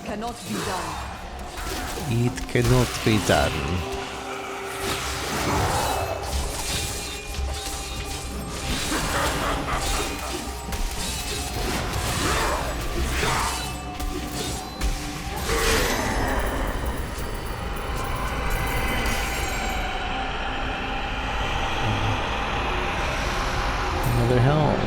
Cannot be done. It cannot be done. Another helm.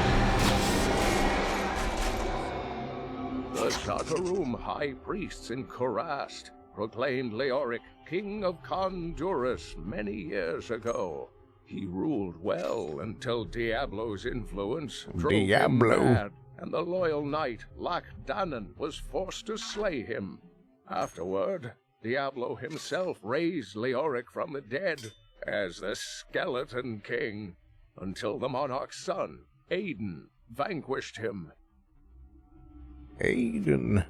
The Sakarum high priests in Kurast proclaimed Leoric king of Kondurus many years ago. He ruled well until Diablo's influence drove him mad, and the loyal knight Lac Danan was forced to slay him. Afterward, Diablo himself raised Leoric from the dead as the Skeleton King, until the monarch's son, Aiden, vanquished him. Aiden.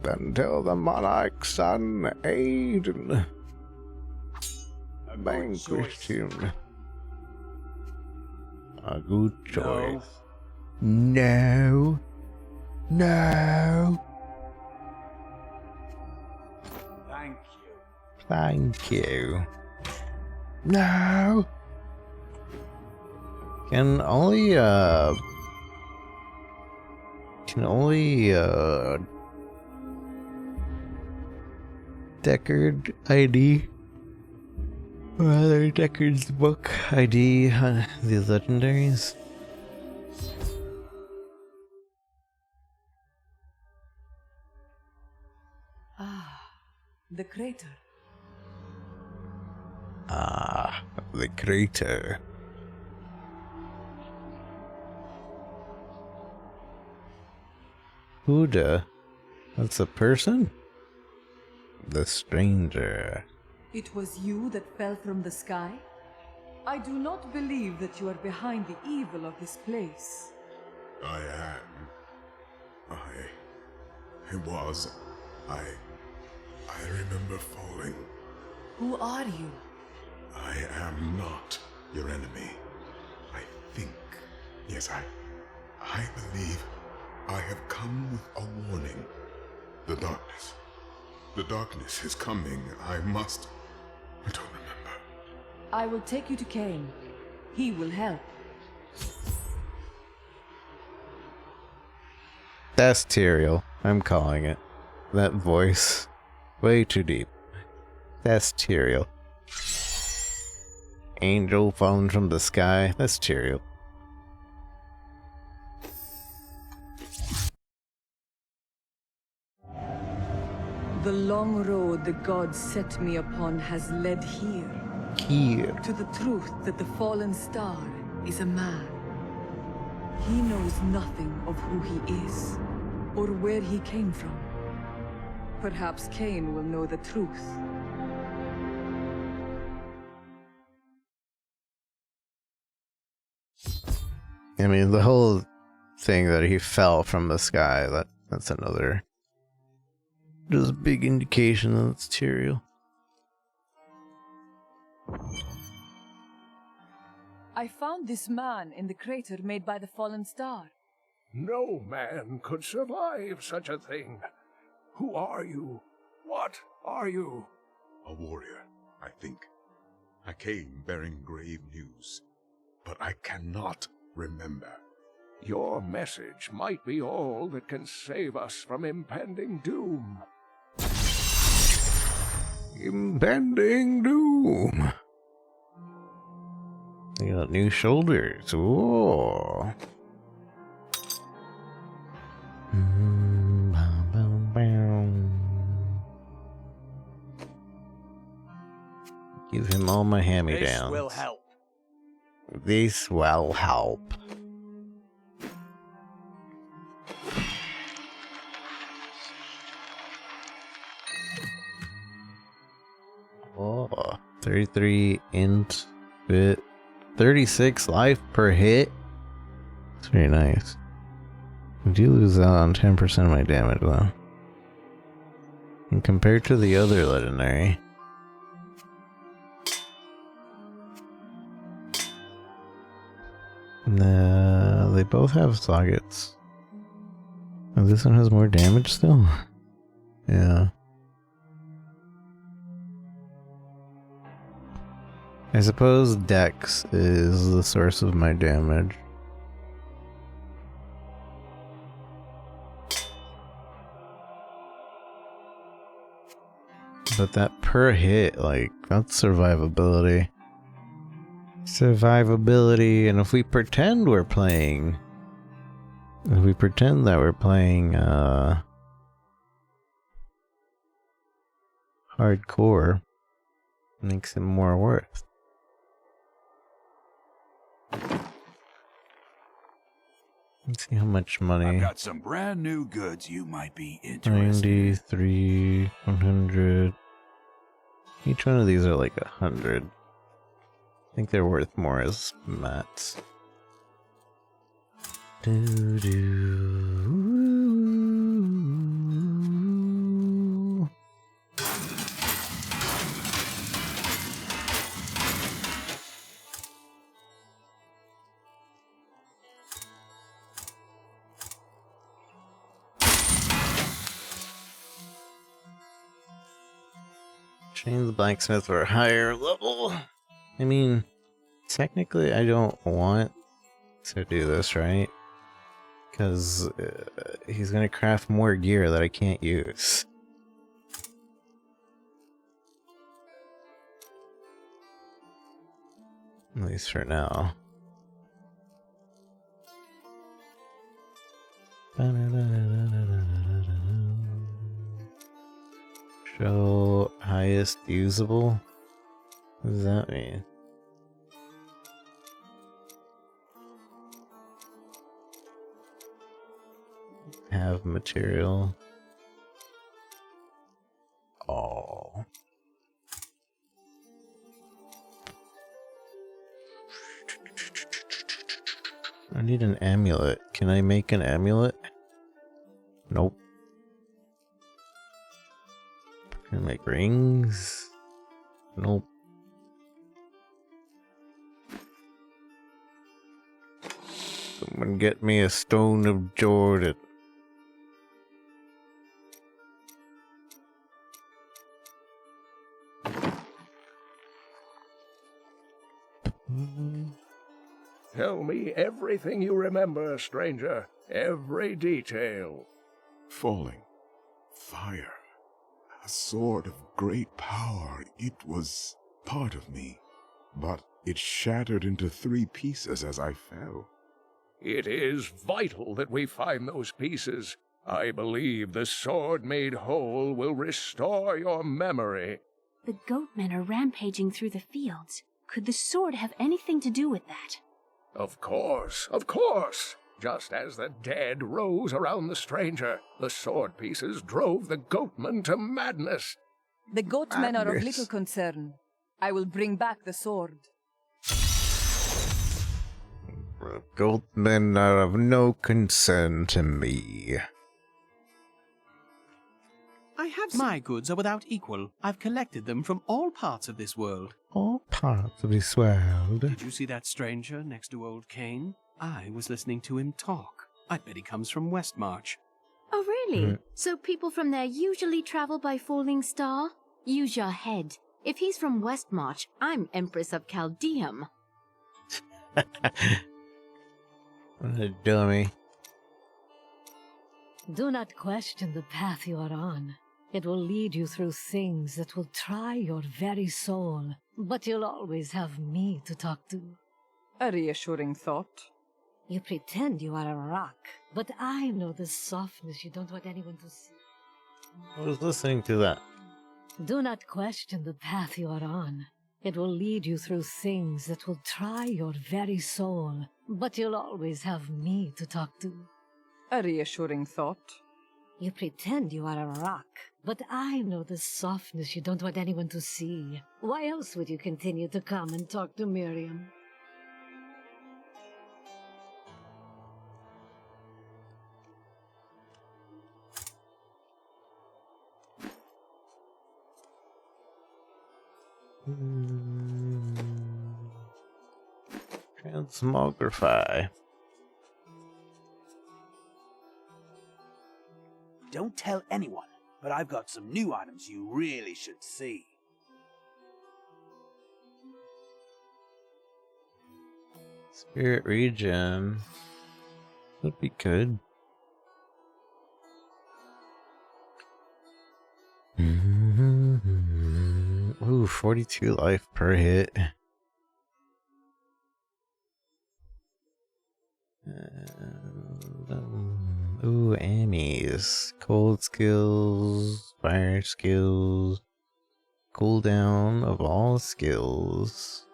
Until the monarch's son, Aiden, vanquished him. A good choice. No. No. Thank you. Thank you. No. Can only Deckard ID, rather Deckard's book ID, the legendaries. Ah, the crater. Ah, the crater. Huda? That's a person? The stranger. It was you that fell from the sky? I do not believe that you are behind the evil of this place. I am. I remember falling. Who are you? I am not your enemy. I think. Yes, I believe I have come with a warning. The darkness. The darkness is coming. I don't remember. I will take you to Cain. He will help. That's Tyrael. I'm calling it. That voice. Way too deep. That's Tyrael. Angel falling from the sky. That's Tyrael. The long road the gods set me upon has led here. Here. To the truth that the fallen star is a man. He knows nothing of who he is, or where he came from. Perhaps Cain will know the truth. I mean, the whole thing that he fell from the sky, that's another just big indication that it's Tyrael. I found this man in the crater made by the fallen star. No man could survive such a thing. Who are you? What are you? A warrior, I think. I came bearing grave news, but I cannot remember. Your message might be all that can save us from impending doom. Impending doom. They got new shoulders. Whoa. Give him all my hand-me-downs. This will help. This will help. Oh, 33 int bit, 36 life per hit. It's very nice. I do lose out on 10% of my damage though. And compared to the other legendary, they both have sockets. Oh, this one has more damage still? Yeah. I suppose Dex is the source of my damage. But that per hit, like, that's survivability. Survivability, and if we pretend we're playing... If we pretend that we're playing, hardcore, makes it more worth. Let's see how much money. I've got some brand new goods you might be interested in. 93, 100. Each one of these are like 100. I think they're worth more as mats. Chains blacksmith for a higher level. I mean, technically I don't want to do this, right? Because he's gonna craft more gear that I can't use. At least for now. Show highest usable? What does that mean? Have material. Oh. I need an amulet. Can I make an amulet? Nope. Can I make rings? Nope. Someone get me a stone of Jordan. Tell me everything you remember, stranger. Every detail. Falling. Fire. A sword of great power. It was part of me. But it shattered into 3 pieces as I fell. It is vital that we find those pieces. I believe the sword made whole will restore your memory. The goatmen are rampaging through the fields. Could the sword have anything to do with that? Of course, of course. Just as the dead rose around the stranger, the sword pieces drove the goatmen to madness. The goatmen are of little concern. I will bring back the sword. Goatmen are of no concern to me. I have my goods are without equal. I've collected them from all parts of this world. All parts of this world. Did you see that stranger next to old Cain? I was listening to him talk. I bet he comes from Westmarch. Oh, really? So people from there usually travel by falling star? Use your head. If he's from Westmarch, I'm Empress of Chaldeum. What a dummy. Do not question the path you are on. It will lead you through things that will try your very soul. But you'll always have me to talk to. A reassuring thought. You pretend you are a rock, but I know the softness you don't want anyone to see. I was listening to that. Do not question the path you are on. It will lead you through things that will try your very soul, but you'll always have me to talk to. A reassuring thought. You pretend you are a rock, but I know the softness you don't want anyone to see. Why else would you continue to come and talk to Miriam? Transmogrify. Don't tell anyone, but I've got some new items you really should see. Spirit regen. Would be good. Ooh, 42 life per hit. Ooh, Ammies. Cold skills, fire skills, cooldown of all skills.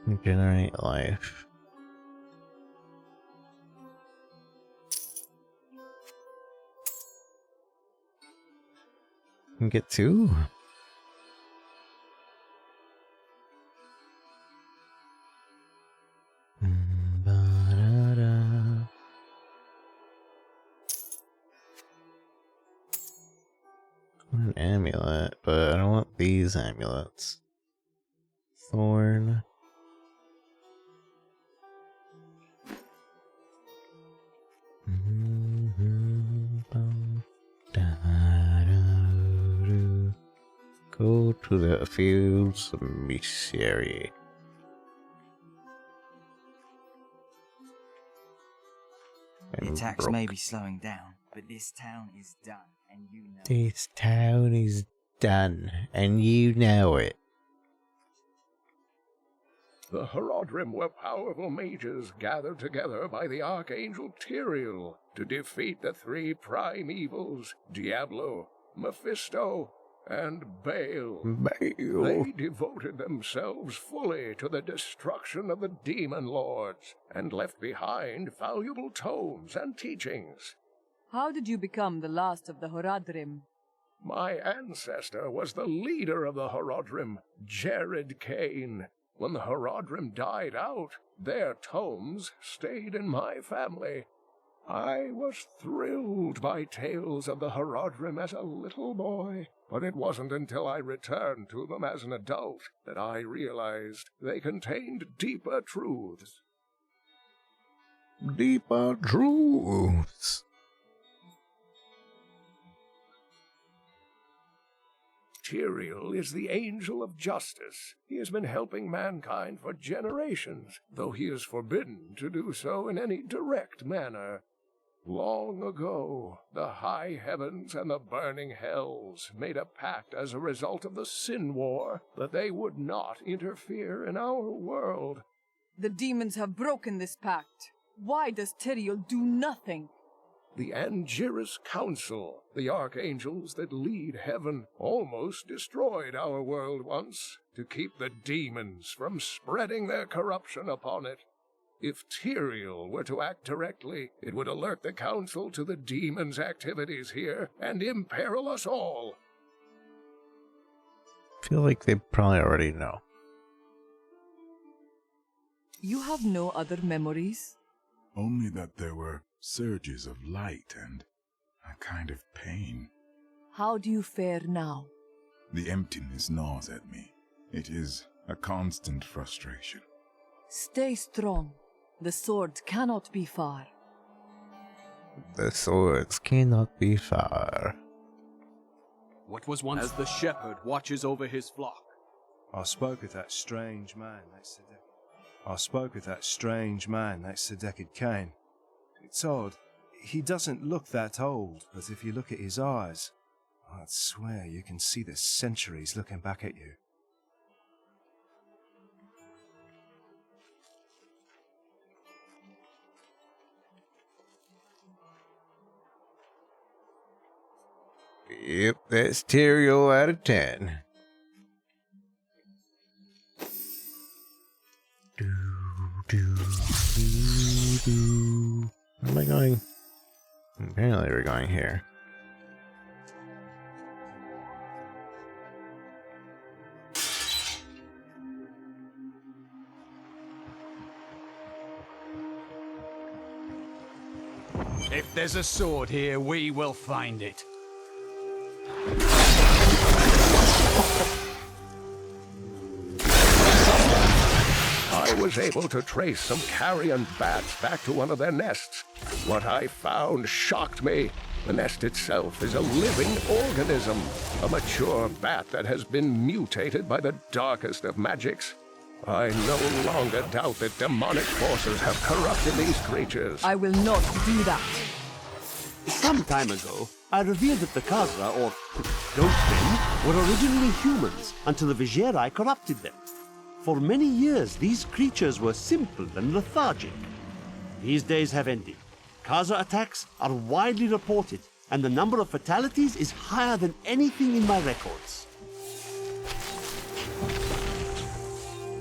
Regenerate life. Can get two. An amulet, but I don't want these amulets. Thorn. Go to the fields of Misery. The attacks may be slowing down, but this town is done, and you know it. This town is done, and you know it. The Horodrim were powerful mages gathered together by the Archangel Tyrael to defeat the three prime evils, Diablo, Mephisto, and Baal. They devoted themselves fully to the destruction of the demon lords and left behind valuable tomes and teachings. How did you become the last of the Horadrim? My ancestor was the leader of the Horodrim, Jared Kane. When the Horodrim died out, their tomes stayed in my family. I was thrilled by tales of the Horodrim as a little boy, but it wasn't until I returned to them as an adult that I realized they contained deeper truths. Deeper truths. Tyrael is the angel of justice. He has been helping mankind for generations, though he is forbidden to do so in any direct manner. Long ago, the high heavens and the burning hells made a pact as a result of the Sin War that they would not interfere in our world. The demons have broken this pact. Why does Tyrael do nothing? The Angiris Council, the archangels that lead heaven, almost destroyed our world once to keep the demons from spreading their corruption upon it. If Tyrael were to act directly, it would alert the Council to the demons' activities here and imperil us all. I feel like they probably already know. You have no other memories? Only that there were surges of light and a kind of pain. How do you fare now? The emptiness gnaws at me. It is a constant frustration. Stay strong. The sword cannot be far. The swords cannot be far. What was once as the shepherd watches over his flock. I spoke with that strange man, that's the Decad Kane. It's odd. He doesn't look that old, but if you look at his eyes, I'd swear you can see the centuries looking back at you. Yep, that's Terrio out of 10. Where am I going? Apparently we're going here. If there's a sword here, we will find it. I was able to trace some carrion bats back to one of their nests. What I found shocked me. The nest itself is a living organism, a mature bat that has been mutated by the darkest of magics. I no longer doubt that demonic forces have corrupted these creatures. I will not do that. Some time ago, I revealed that the Khazra, or Ghostmen, were originally humans until the Vizieri corrupted them. For many years, these creatures were simple and lethargic. These days have ended. Khazra attacks are widely reported, and the number of fatalities is higher than anything in my records.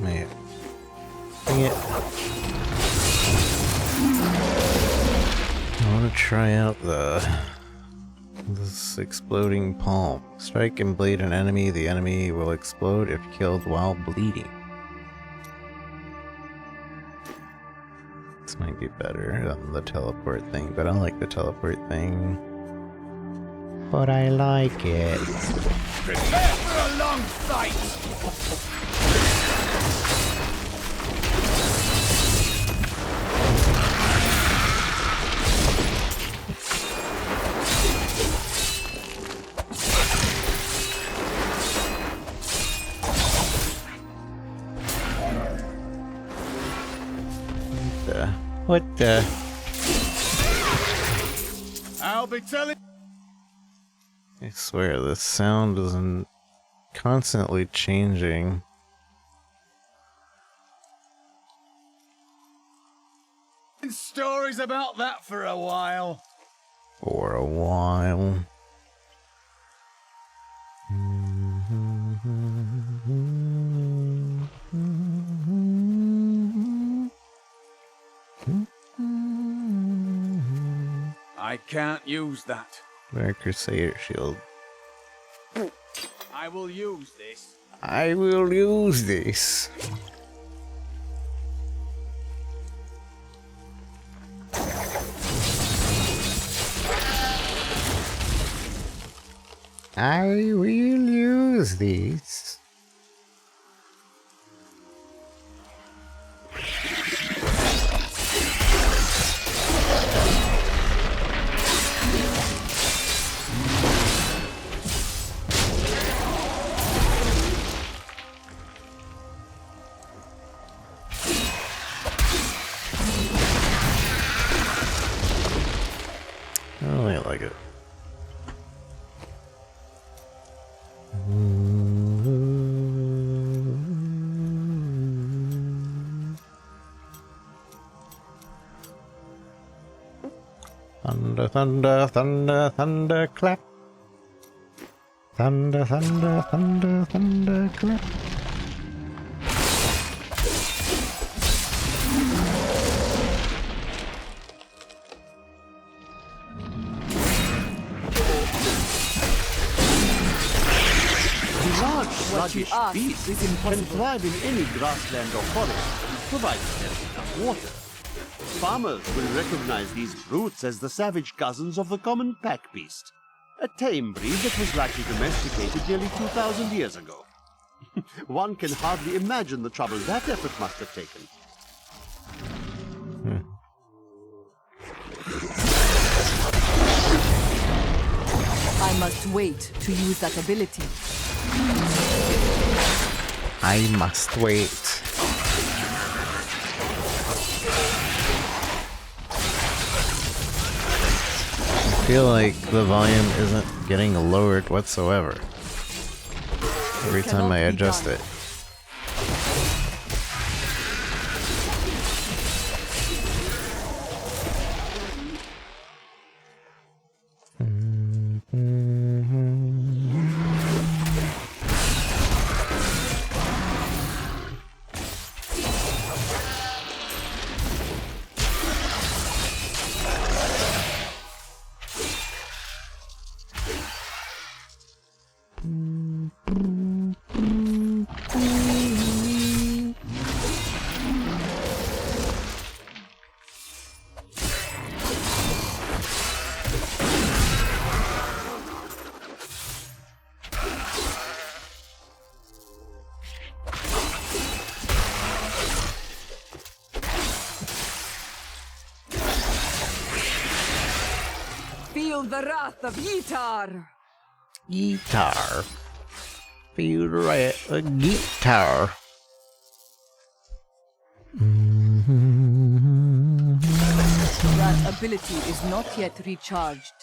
Man. Dang it. I want to try out this exploding palm. Strike and blade an enemy. The enemy will explode if killed while bleeding. This might be better than the teleport thing, but I like the teleport thing. But I like it. Prepare for a long fight! What the? I'll be telling. I swear, this sound isn't constantly changing. Stories about that for a while. For a while. I can't use that. Rare Crusader Shield. I will use this. I will use this. I will use this. Oh, I like it. Thunder, thunder, thunder, thunder, clap. Thunder, thunder, thunder, thunder, clap. Sluggish beasts can thrive in any grassland or forest, provided there is enough water. Farmers will recognize these brutes as the savage cousins of the common pack beast, a tame breed that was likely domesticated nearly 2,000 years ago. One can hardly imagine the trouble that effort must have taken. I must wait to use that ability. I must wait. I feel like the volume isn't getting lowered whatsoever every time I adjust it. Feel the wrath of Yitar! Guitar. Feel the wrath of guitar. That ability is not yet recharged.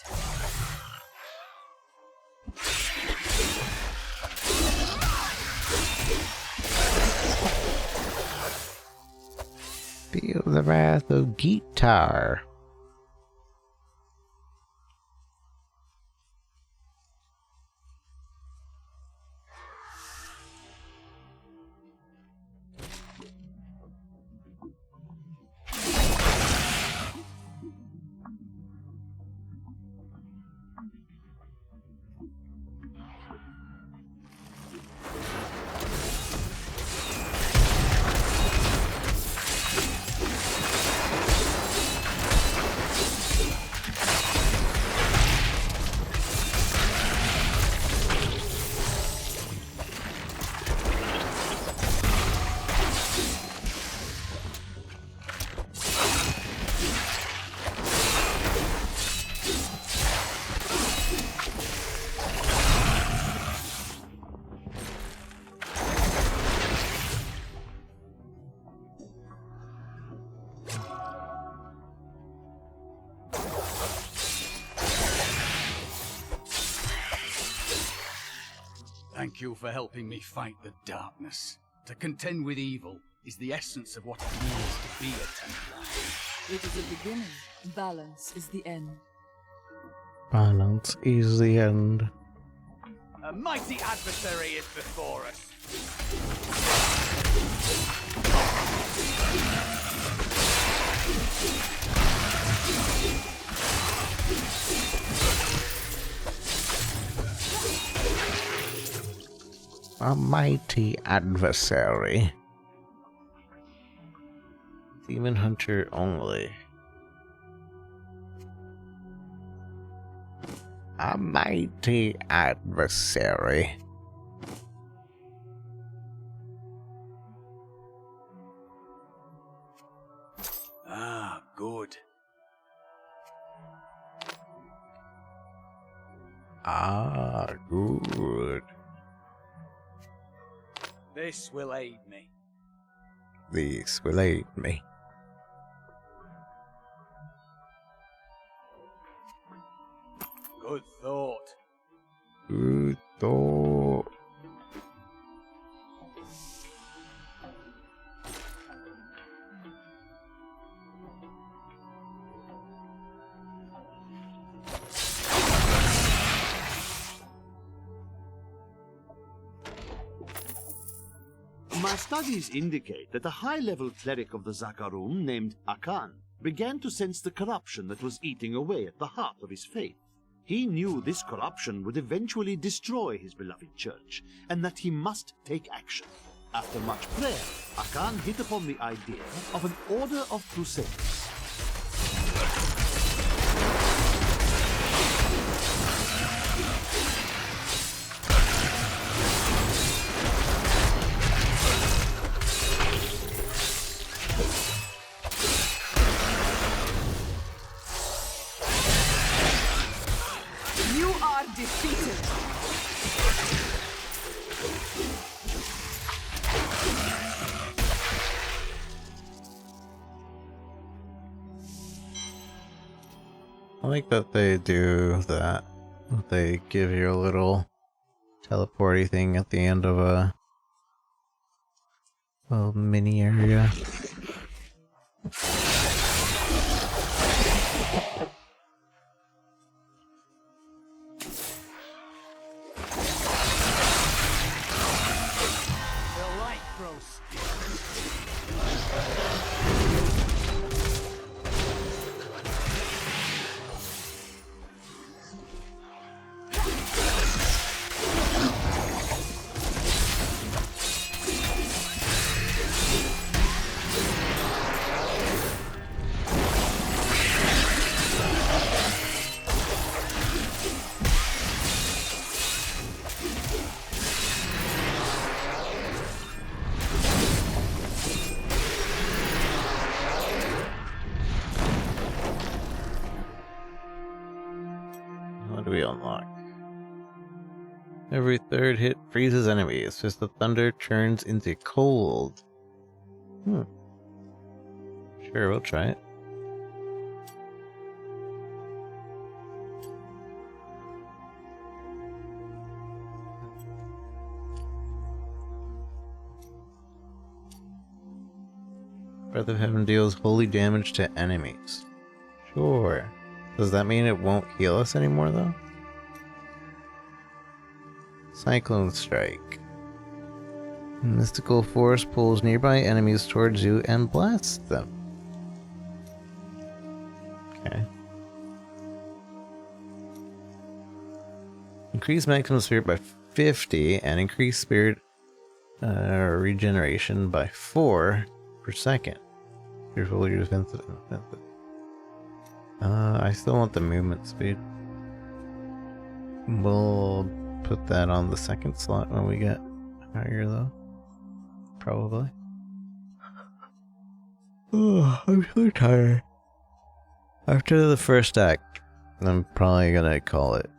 Feel the wrath of guitar. Thank you for helping me fight the darkness. To contend with evil is the essence of what it means to be a Templar. It is a beginning. Balance is the end. Balance is the end. A mighty adversary is before us. A mighty adversary. Demon Hunter only. A mighty adversary. Ah, good. Ah, good. This will aid me. This will aid me. Good thought. Good thought. My studies indicate that a high-level cleric of the Zakarum named Akan began to sense the corruption that was eating away at the heart of his faith. He knew this corruption would eventually destroy his beloved church, and that he must take action. After much prayer, Akan hit upon the idea of an order of crusaders. You are defeated. I like that they do that. They give you a little teleporty thing at the end of a little mini area. The light grows we unlock? Every third hit freezes enemies. Just the thunder turns into cold. Sure, we'll try it. Breath of Heaven deals holy damage to enemies. Sure. Does that mean it won't heal us anymore, though? Cyclone Strike. Mystical force pulls nearby enemies towards you and blasts them. Okay. Increase maximum spirit by 50 and increase spirit regeneration by 4 per second. You're fully defensive. I still want the movement speed. We'll put that on the second slot when we get higher, though. Probably. Oh, I'm so tired. After the first act, I'm probably gonna call it.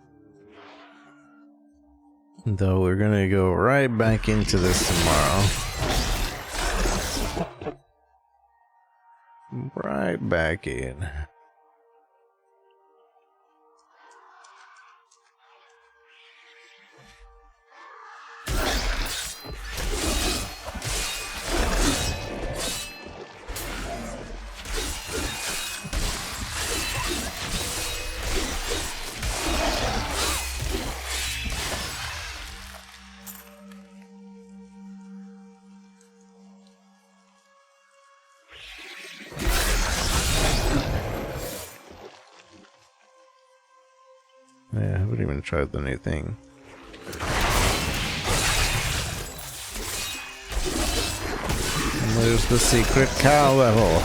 Though we're gonna go right back into this tomorrow. Right back in. Yeah, I haven't even tried the new thing. And there's the secret cow level.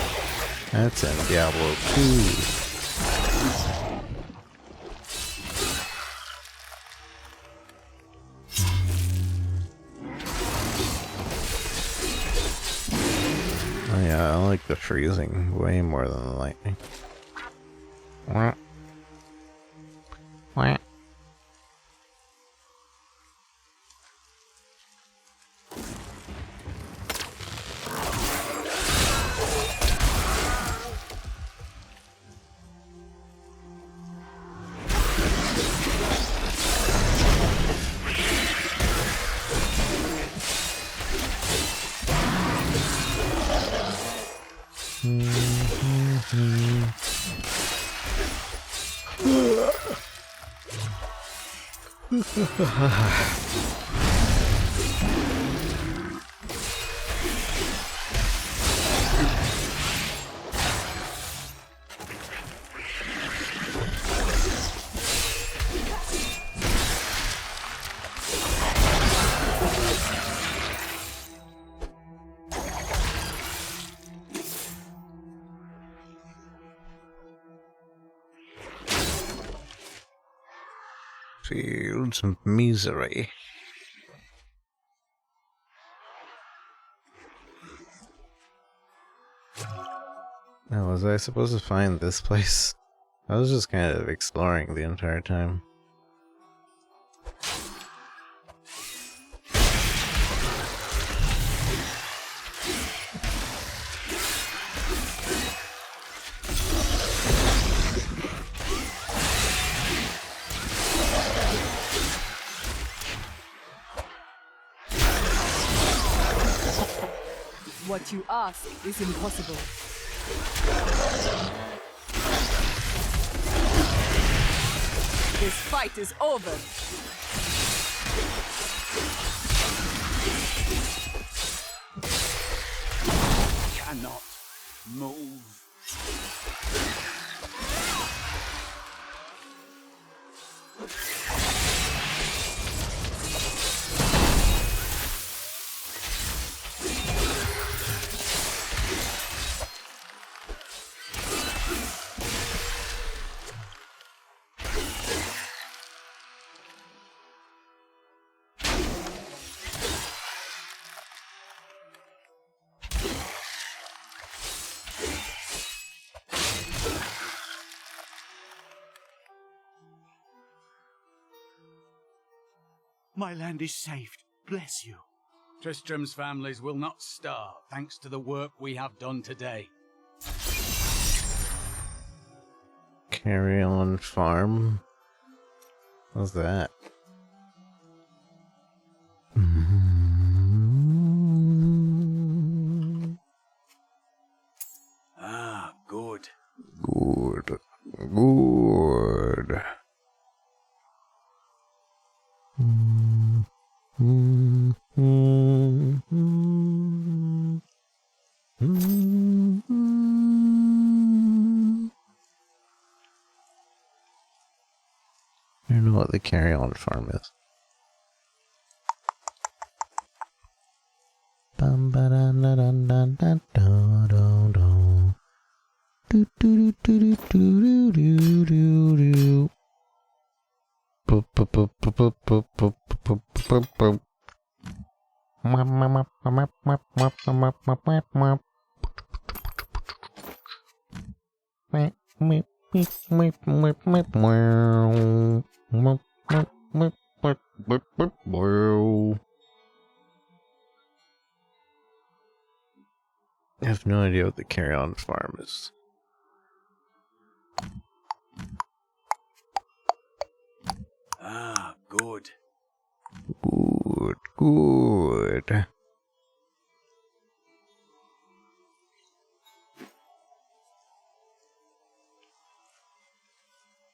That's in Diablo 2. Oh yeah, I like the freezing way more than the lightning. Wah. Wah. Fields of misery. Now, was I supposed to find this place? I was just kind of exploring the entire time. What you ask is impossible. This fight is over. Cannot move. My land is saved. Bless you. Tristram's families will not starve thanks to the work we have done today. Carry on farm. What's that? Ah, good. Good. Good. I don't know what the carry-on farm is. Bum ba dun dun dun dun dun dun dun. Do do do do do do do do. Boop boop boop boop boop boop boop boop boop. Mop mop mop mop mop mop mop mop mop mop. Mop mop mop mop mop mop. Mop mop mop mop mop mop mop. I have no idea what the carry-on farm is. Ah, good. Good, good.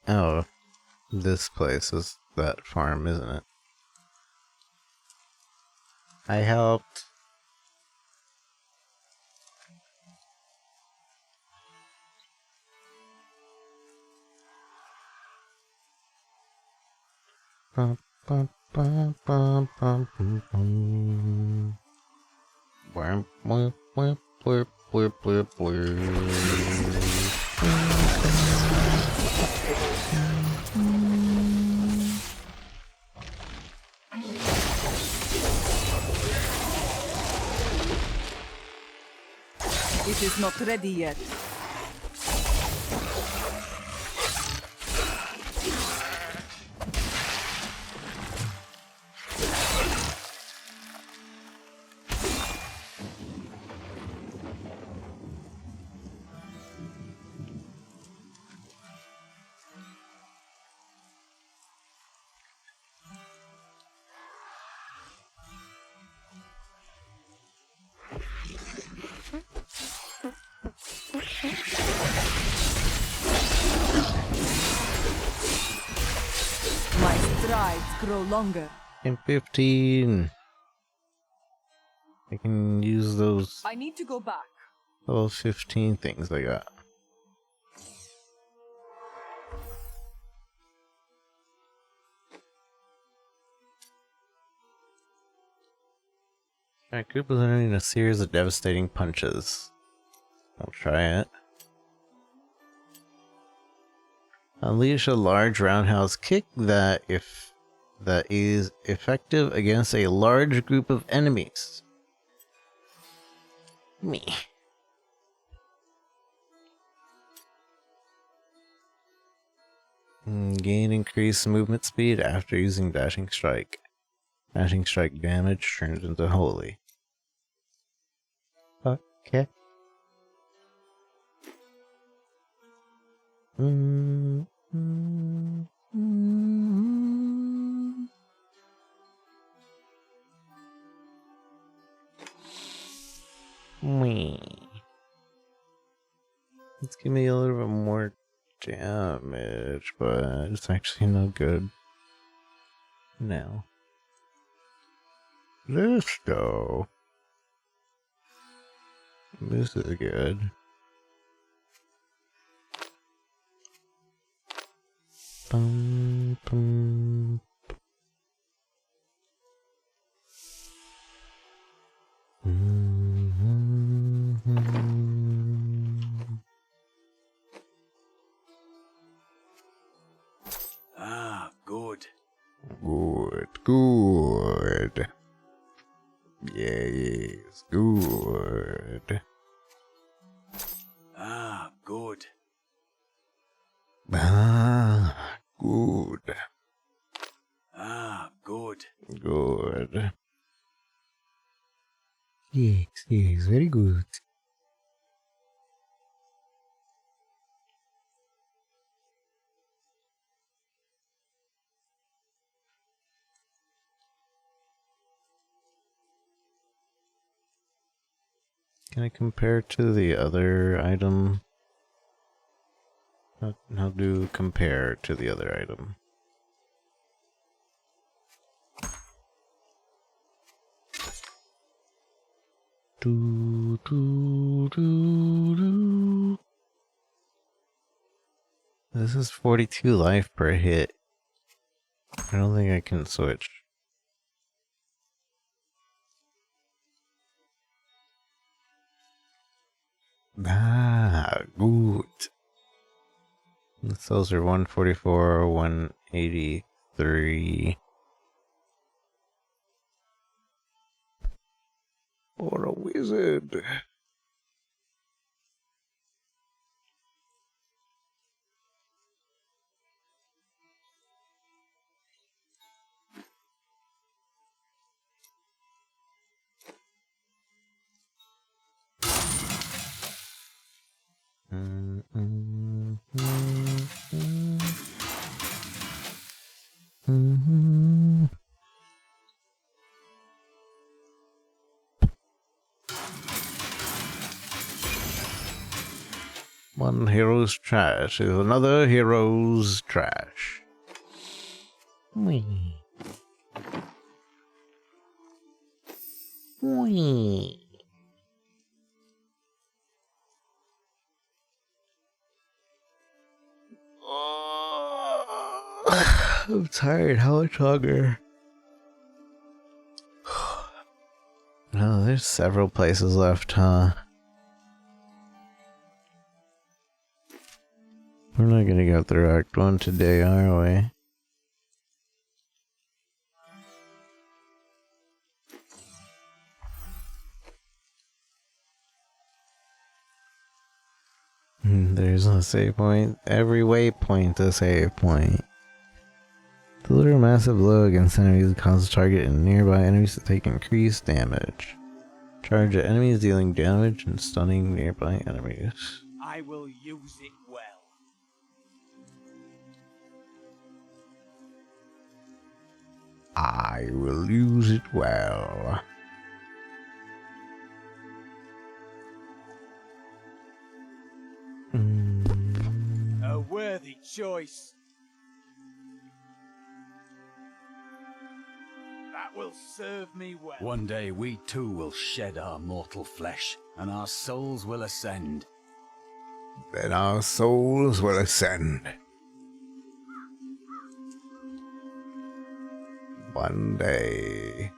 Oh, this place is that farm, isn't it? I helped. Bum, bum, bum, bum, bum, bum, bum. Bum, bum, bum, bum, bum, bum, bum. It is not ready yet. My strides grow longer. And 15. I can use those I need to go back. 15 things I got. My group is entering a series of devastating punches. I'll try it. Unleash a large roundhouse kick that is effective against a large group of enemies. Me. Gain increased movement speed after using dashing strike. Dashing strike damage turns into holy. Okay. Let's give me a little bit more damage, but it's actually no good now. This though. This is good. Bum, bum. Ah, good. Good, good. Yes, good. Ah, good. Ah, good. Ah, good. Can I compare to the other item? How do compare to the other item? Do, do, do, do. This is 42 life per hit. I don't think I can switch. Ah, good. Those are 144, 183. What a wizard. One hero's trash is another hero's trash. Wee. Wee. I'm tired. How much longer? Oh, there's several places left, huh? We're not gonna go through Act 1 today, are we? There's a save point. Every waypoint a save point. Deliver a massive blow against enemies that cause the target and nearby enemies to take increased damage. Charge at enemies dealing damage and stunning nearby enemies. I will use it well. I will use it well. A worthy choice. That will serve me well. One day we too will shed our mortal flesh, and our souls will ascend. Then our souls will ascend. One day.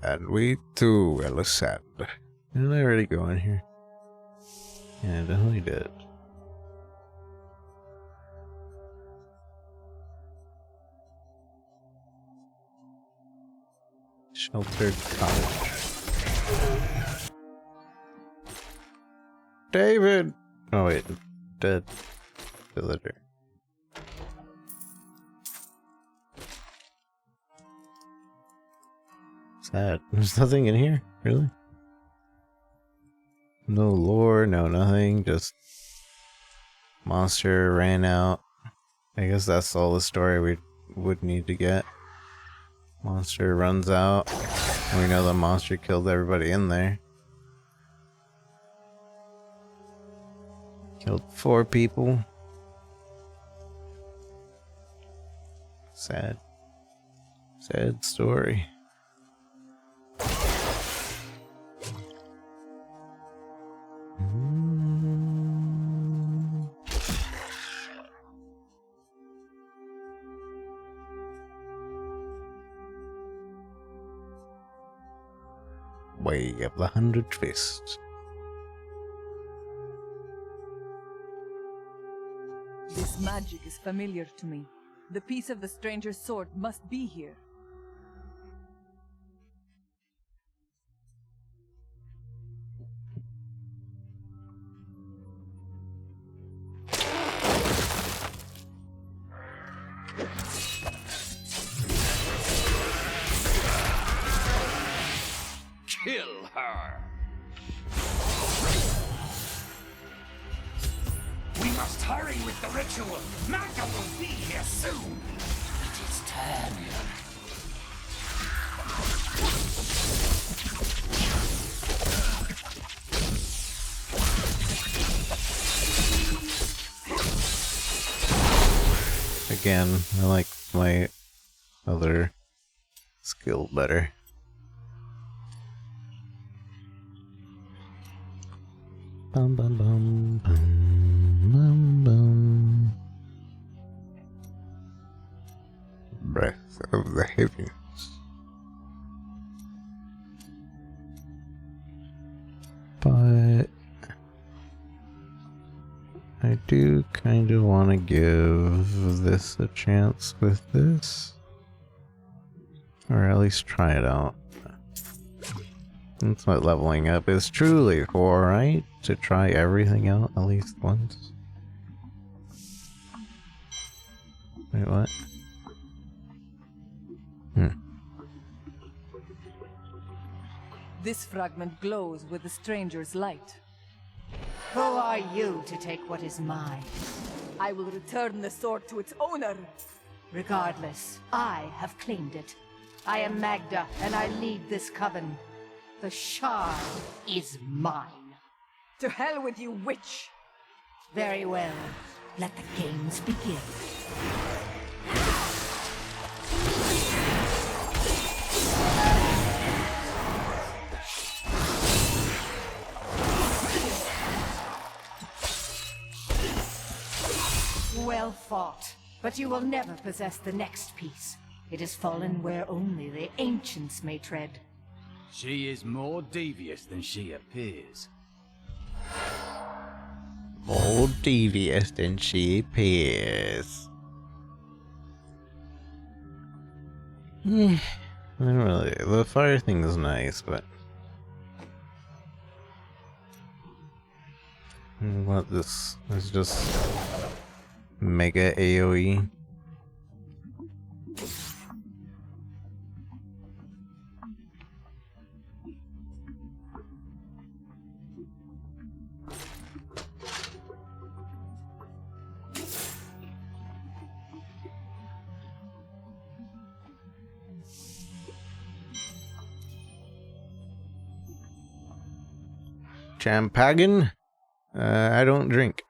And we too will ascend. Didn't I already go in here? Yeah, I definitely did. Sheltered cottage. David! Oh wait, dead villager. Sad. There's nothing in here, really? No lore, no nothing, just monster ran out. I guess that's all the story we would need to get. Monster runs out. And we know the monster killed everybody in there. Killed 4 people. Sad. Sad story. Way of the 100 Fists. This magic is familiar to me. The piece of the stranger's sword must be here. Kill her! hurry with the ritual. Magda will be here soon. It is time. Again, I like my other skill better. Bum bum bum bum bum bum. Breath of the heavens. But I do kind of want to give this a chance with this. Or at least try it out. That's what leveling up is truly for, right? To try everything out at least once. Wait, what? This fragment glows with the stranger's light. Who are you to take what is mine? I will return the sword to its owner. Regardless, I have claimed it. I am Magda, and I lead this coven. The shard is mine. To hell with you, witch! Very well. Let the games begin. Well fought, but you will never possess the next piece. It has fallen where only the ancients may tread. She is more devious than she appears. More devious than she appears. I don't really. The fire thing is nice, but what this is just mega AoE. Champagne? I don't drink.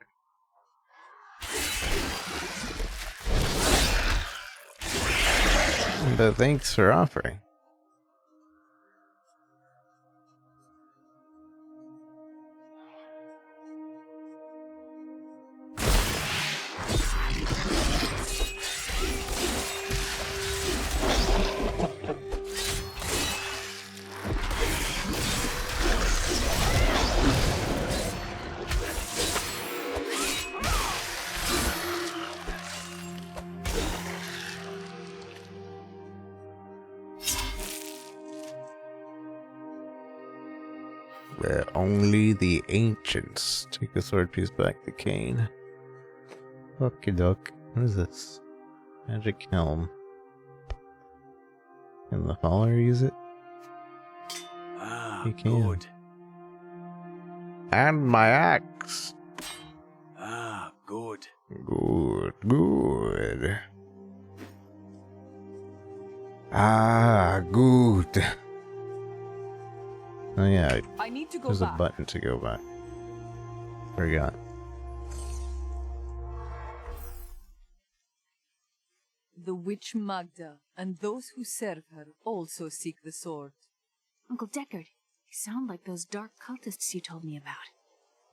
But thanks for offering. Where only the ancients take the sword piece back to Cain. Okie doke. What is this? Magic helm. Can the follower use it? Ah, you can. good. And my axe. Ah, good. Good. Ah, good. Oh yeah, I need to go there's back. a button to go back. Forgot. The witch Magda and those who serve her also seek the sword. Uncle Deckard, you sound like those dark cultists you told me about.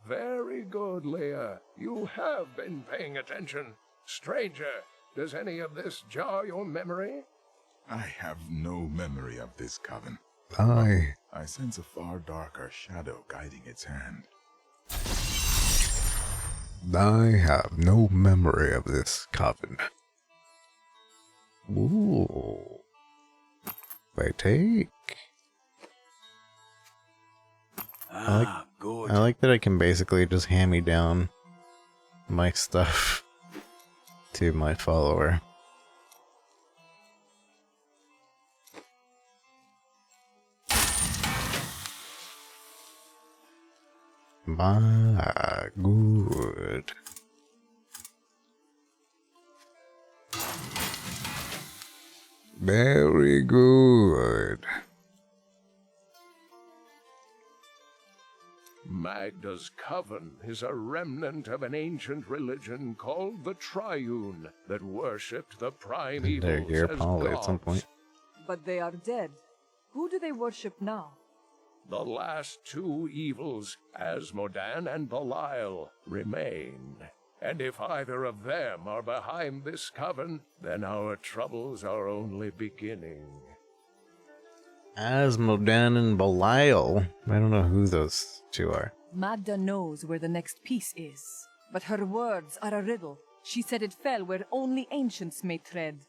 Very good, Leah. You have been paying attention. Stranger, does any of this jar your memory? I have no memory of this coven. I sense a far darker shadow guiding its hand. I have no memory of this coven. Ooh. I take. Ah, good. I like that I can basically just hand me down my stuff to my follower. My good. Very good. Magda's coven is a remnant of an ancient religion called the Triune that worshipped the primevals They're here as probably gods. at some point. But they are dead. Who do they worship now? The last two evils, Asmodan and Belial, remain. And if either of them are behind this coven, then our troubles are only beginning. Asmodan and Belial. I don't know who those two are. Magda knows where the next piece is, but her words are a riddle. She said it fell where only ancients may tread.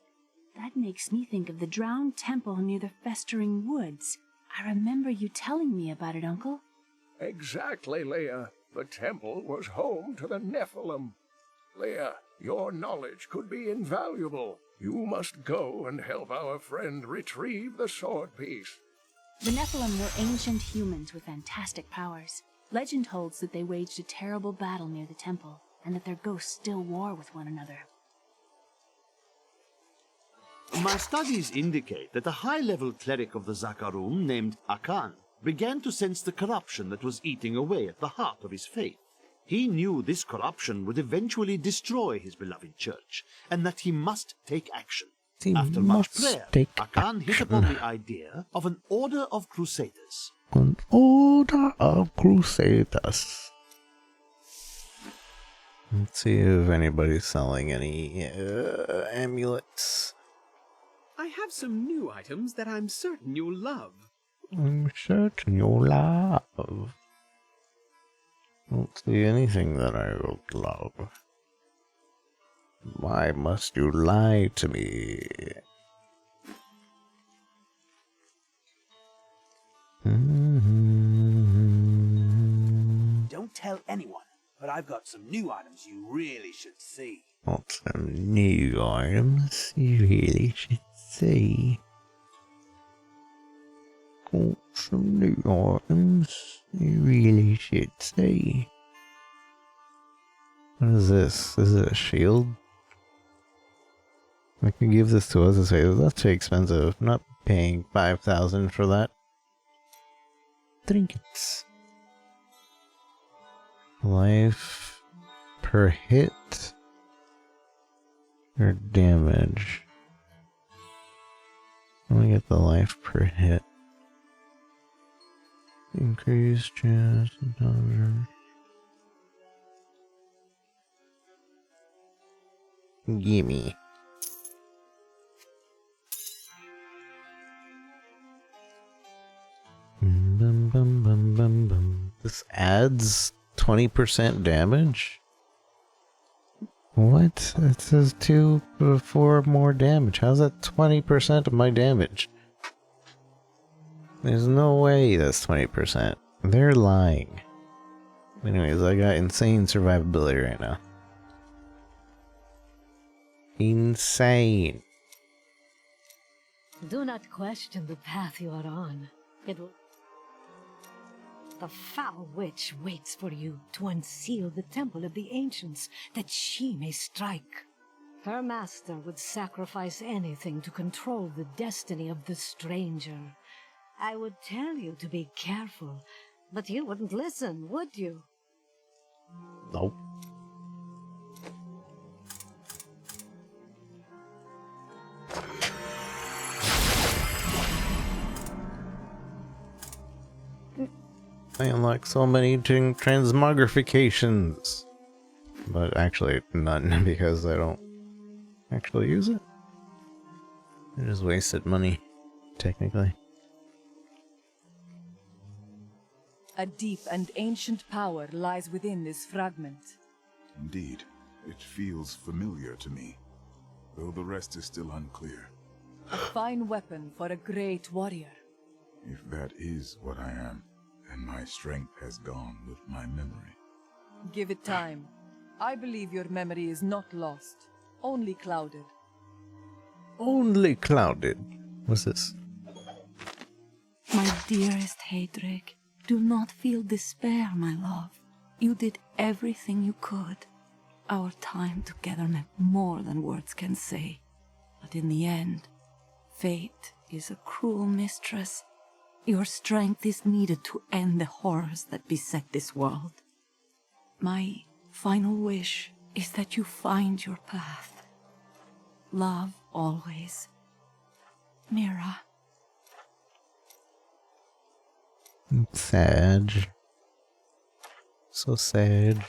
That makes me think of the drowned temple near the festering woods. I remember you telling me about it, Uncle. Exactly, Leah. The temple was home to the Nephilim. Leah, your knowledge could be invaluable. You must go and help our friend retrieve the sword piece. The Nephilim were ancient humans with fantastic powers. Legend holds that they waged a terrible battle near the temple, and that their ghosts still war with one another. My studies indicate that a high-level cleric of the Zakarum named Akan began to sense the corruption that was eating away at the heart of his faith. He knew this corruption would eventually destroy his beloved church, and that he must take action. After much prayer, Akan hit upon the idea of an order of crusaders. An order of crusaders. Let's see if anybody's selling any amulets. I have some new items that I'm certain you'll love. I'm certain you'll love. Don't see anything that I would love. Why must you lie to me? Don't tell anyone, but I've got some new items you really should see. Got some new items you really should see. Got some new items you really should see. What is this? Is it a shield? I can give this to us and say, that's too expensive. I'm not paying 5,000 for that. Trinkets. Life per hit or damage. Let me get the life per hit. Increase chance and damage. Gimme. Bum, bum, bum, bum, bum. This adds 20% damage? What? It says 2 to 4 more damage. How's that 20% of my damage? There's no way that's 20%. They're lying. Anyways, I got insane survivability right now. Insane. Do not question the path you are on. It will... The foul witch waits for you to unseal the temple of the ancients, that she may strike. Her master would sacrifice anything to control the destiny of the stranger. I would tell you to be careful, but you wouldn't listen, would you? Nope. I unlock so many transmogrifications. But actually none, because I don't actually use it. I just wasted money, technically. A deep and ancient power lies within this fragment. Indeed, it feels familiar to me, though the rest is still unclear. A fine weapon for a great warrior. If that is what I am, then my strength has gone with my memory. Give it time. I believe your memory is not lost, only clouded. Only clouded. What's this? My dearest Heydrich, do not feel despair, my love. You did everything you could. Our time together meant more than words can say. But in the end, Fate is a cruel mistress. Your strength is needed to end the horrors that beset this world. My final wish is that you find your path. Love always. Mira. Sad. So sad.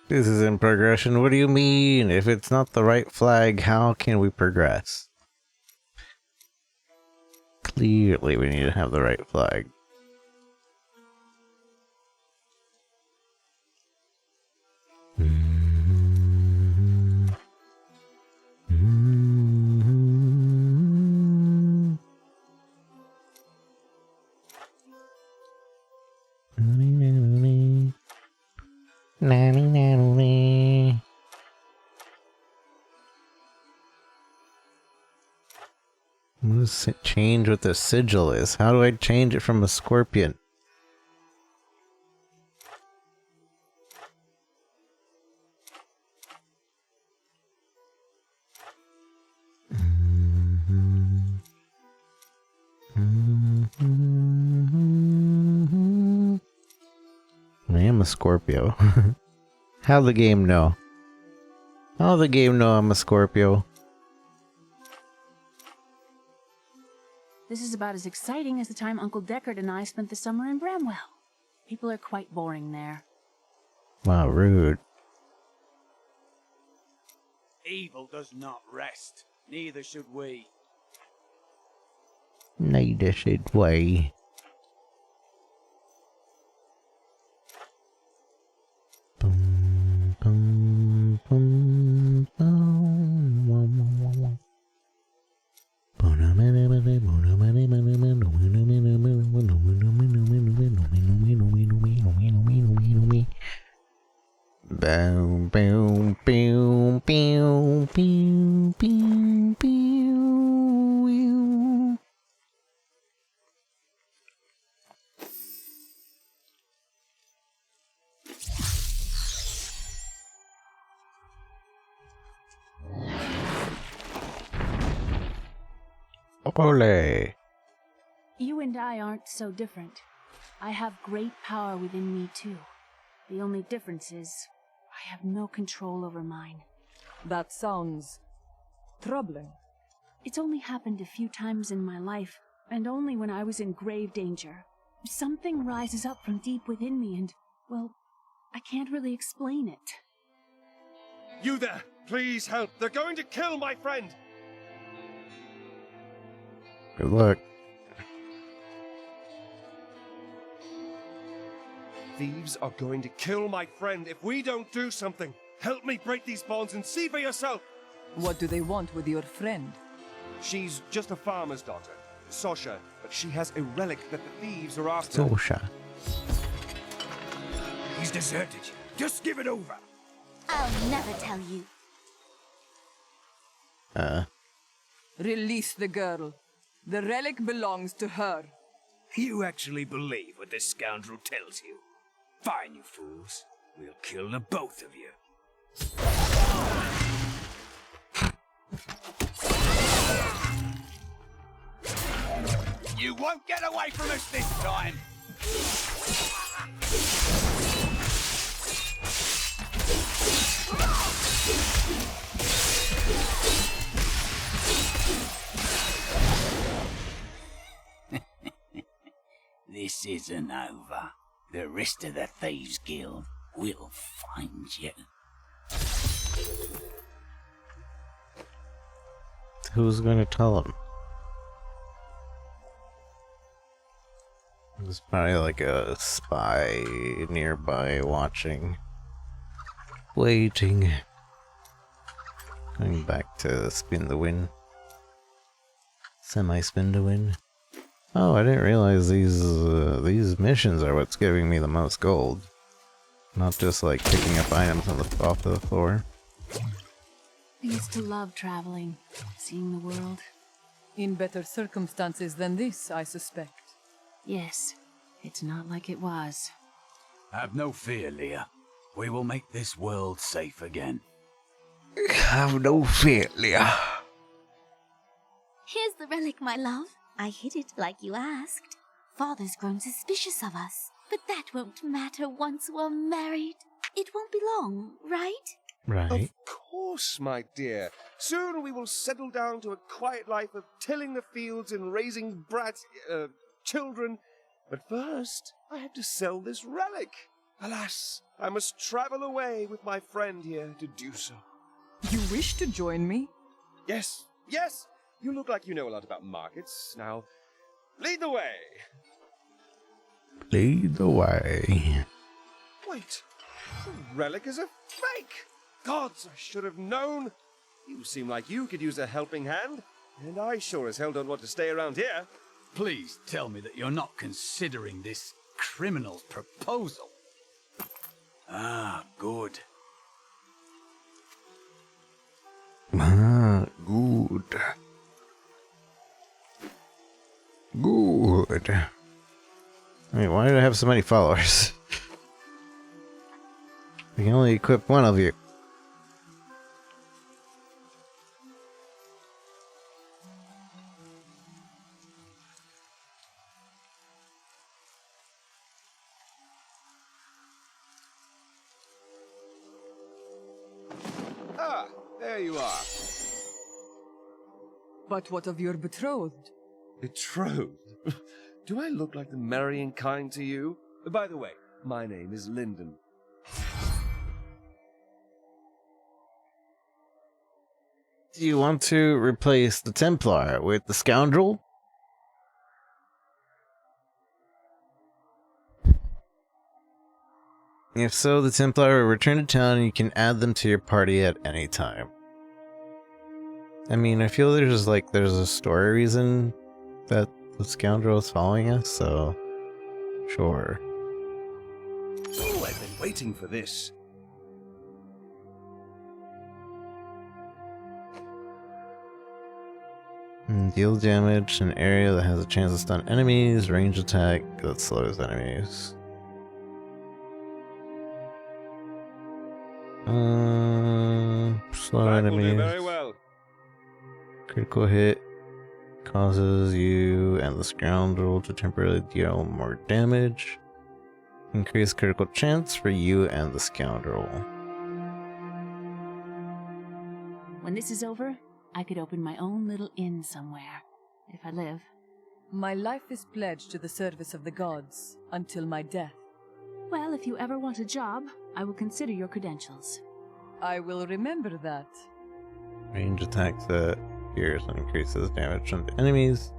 This is in progression. What do you mean? If it's not the right flag, how can we progress? Clearly, we need to have the right flag. What does it change what the sigil is? How do I change it from a scorpion? I am a Scorpio. How the game know? How the game know I'm a Scorpio? This is about as exciting as the time Uncle Deckard and I spent the summer in Bramwell. People are quite boring there. Wow, rude. Evil does not rest. Neither should we. Neither should we. Boom, boom, boom, boom, boom, boom, boom. Ole. You and I aren't so different. I have great power within me too. The only difference is I have no control over mine. That sounds troubling. It's only happened a few times in my life, and only when I was in grave danger. Something rises up from deep within me and, well, I can't really explain it. You there! Please help! They're going to kill my friend! Good luck. Thieves are going to kill my friend if we don't do something. Help me break these bonds and see for yourself. What do they want with your friend? She's just a farmer's daughter, Sosha, but she has a relic that the thieves are after. Sosha. He's deserted you. Just give it over. I'll never tell you. Release the girl. The relic belongs to her. You actually believe what this scoundrel tells you? Fine, you fools. We'll kill the both of you. You won't get away from us this time! This isn't over. The rest of the Thieves Guild will find you. Who's gonna tell him? There's probably like a spy nearby watching. Waiting. Going back to spin the win. Semi-spin to win. Oh, I didn't realize these missions are what's giving me the most gold. Not just like picking up items on off the floor. I used to love traveling, seeing the world. In better circumstances than this, I suspect. Yes, it's not like it was. Have no fear, Leah. We will make this world safe again. Have no fear, Leah. Here's the relic, my love. I hid it like you asked. Father's grown suspicious of us, but that won't matter once we're married. It won't be long, right? Right. Of course, my dear. Soon we will settle down to a quiet life of tilling the fields and raising children. But first, I have to sell this relic. Alas, I must travel away with my friend here to do so. You wish to join me? Yes, yes! You look like you know a lot about markets. Now, lead the way! Lead the way. Wait, the relic is a fake! Gods, I should have known! You seem like you could use a helping hand, and I sure as hell don't want to stay around here. Please tell me that you're not considering this criminal's proposal. Ah, good. Ah, good. Good. Wait, why did I have so many followers? I can only equip one of you. Ah, there you are. But what of your betrothed? Betrothed? Do I look like the marrying kind to you? By the way, my name is Lyndon. Do you want to replace the Templar with the Scoundrel? If so, the Templar will return to town and you can add them to your party at any time. I mean, I feel there's a story reason that the Scoundrel is following us, so sure. Oh, I've been waiting for this. Deal damage in an area that has a chance to stun enemies, range attack that slows enemies. Slow That will enemies. do very well. Critical hit causes you and the Scoundrel to temporarily deal more damage. Increase critical chance for you and the Scoundrel. When this is over, I could open my own little inn somewhere, if I live. My life is pledged to the service of the gods until my death. Well, if you ever want a job, I will consider your credentials. I will remember that. Range attacks that appears and increases damage from the enemies.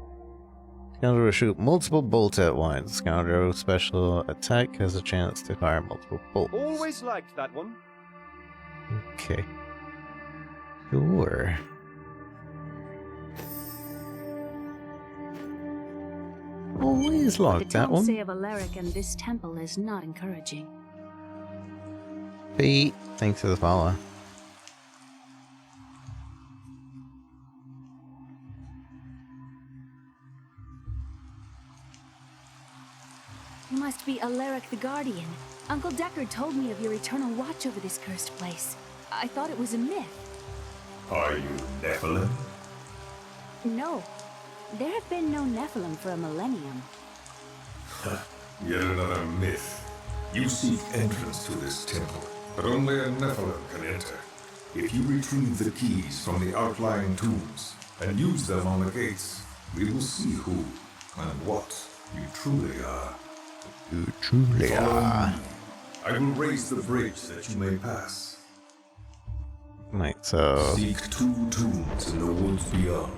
Scoundrel will shoot multiple bolts at once. Scoundrel special attack has a chance to fire multiple bolts. Always liked that one. Okay. Sure. Always What like the that towns one. say of Alaric and this temple is not encouraging. Pete, thanks for the follow. You must be Alaric the Guardian. Uncle Deckard told me of your eternal watch over this cursed place. I thought it was a myth. Are you Nephilim? No. There have been no Nephilim for a millennium. Yet another myth. You seek entrance to this temple, but only a Nephilim can enter. If you retrieve the keys from the outlying tombs and use them on the gates, we will see who and what you truly are. You truly Follow are. me. I will raise the bridge that you may pass. Right, so... Seek 2 tombs in the woods beyond.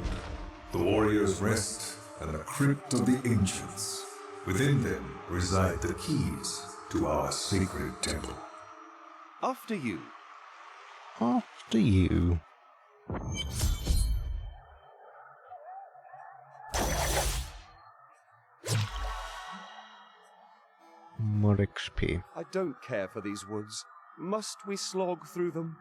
The Warrior's Rest and the Crypt of the Ancients. Within them reside the keys to our sacred temple. After you. After you. More XP. I don't care for these woods. Must we slog through them?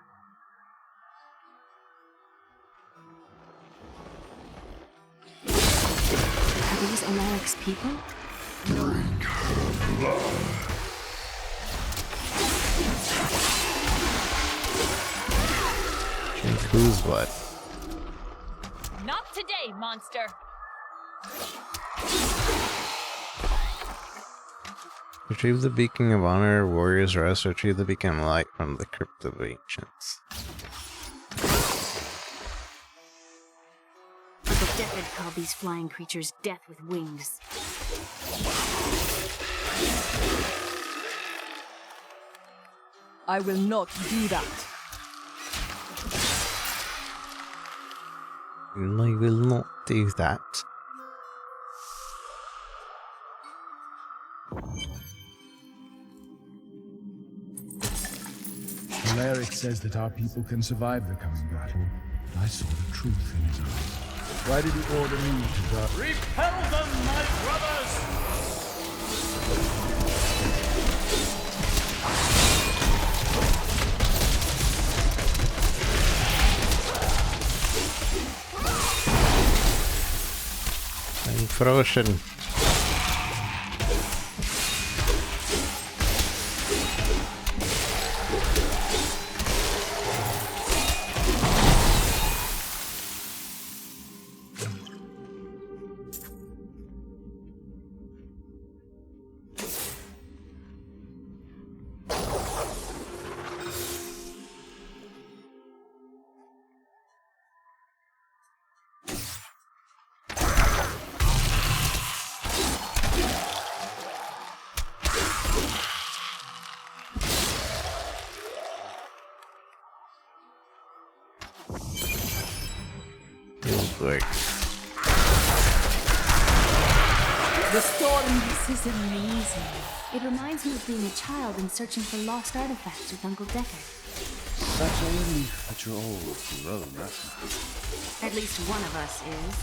Are these Alaric's people? Drink whose blood? Not today, monster. Retrieve the Beacon of Honor, Warrior's Rest, retrieve the Beacon of Light from the Crypt of Ancients. The Deckard called these flying creatures death with wings. I will not do that. I will not do that. Alaric says that our people can survive the coming battle. I saw the truth in his eyes. Why did he order me to die? Repel them, my brothers! I'm frozen. The storm. This is amazing. It reminds me of being a child and searching for lost artifacts with Uncle Deckard. Such a relief that you're all grown up. At least one of us is.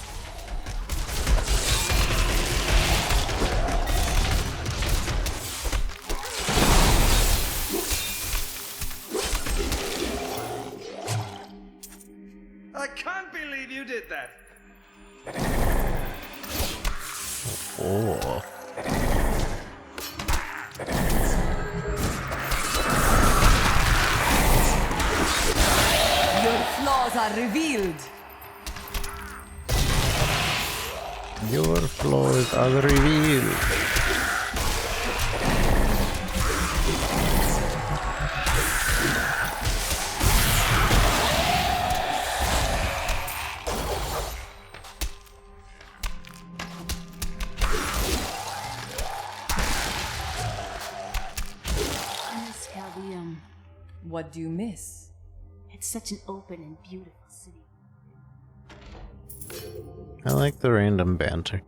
I can't believe you did that. Oh. Your flaws are revealed. Your flaws are revealed. What do you miss? It's such an open and beautiful city. I like the random banter.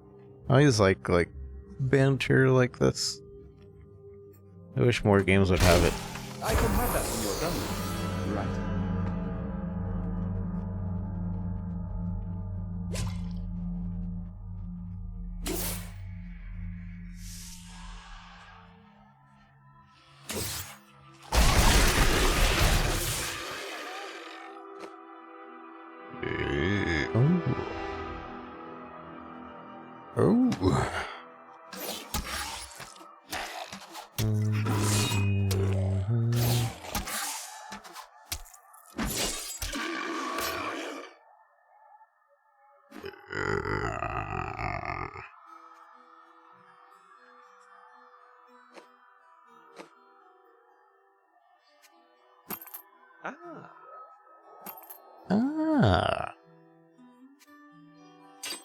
I always like banter like this. I wish more games would have it. I can have that when you're done with it. Right.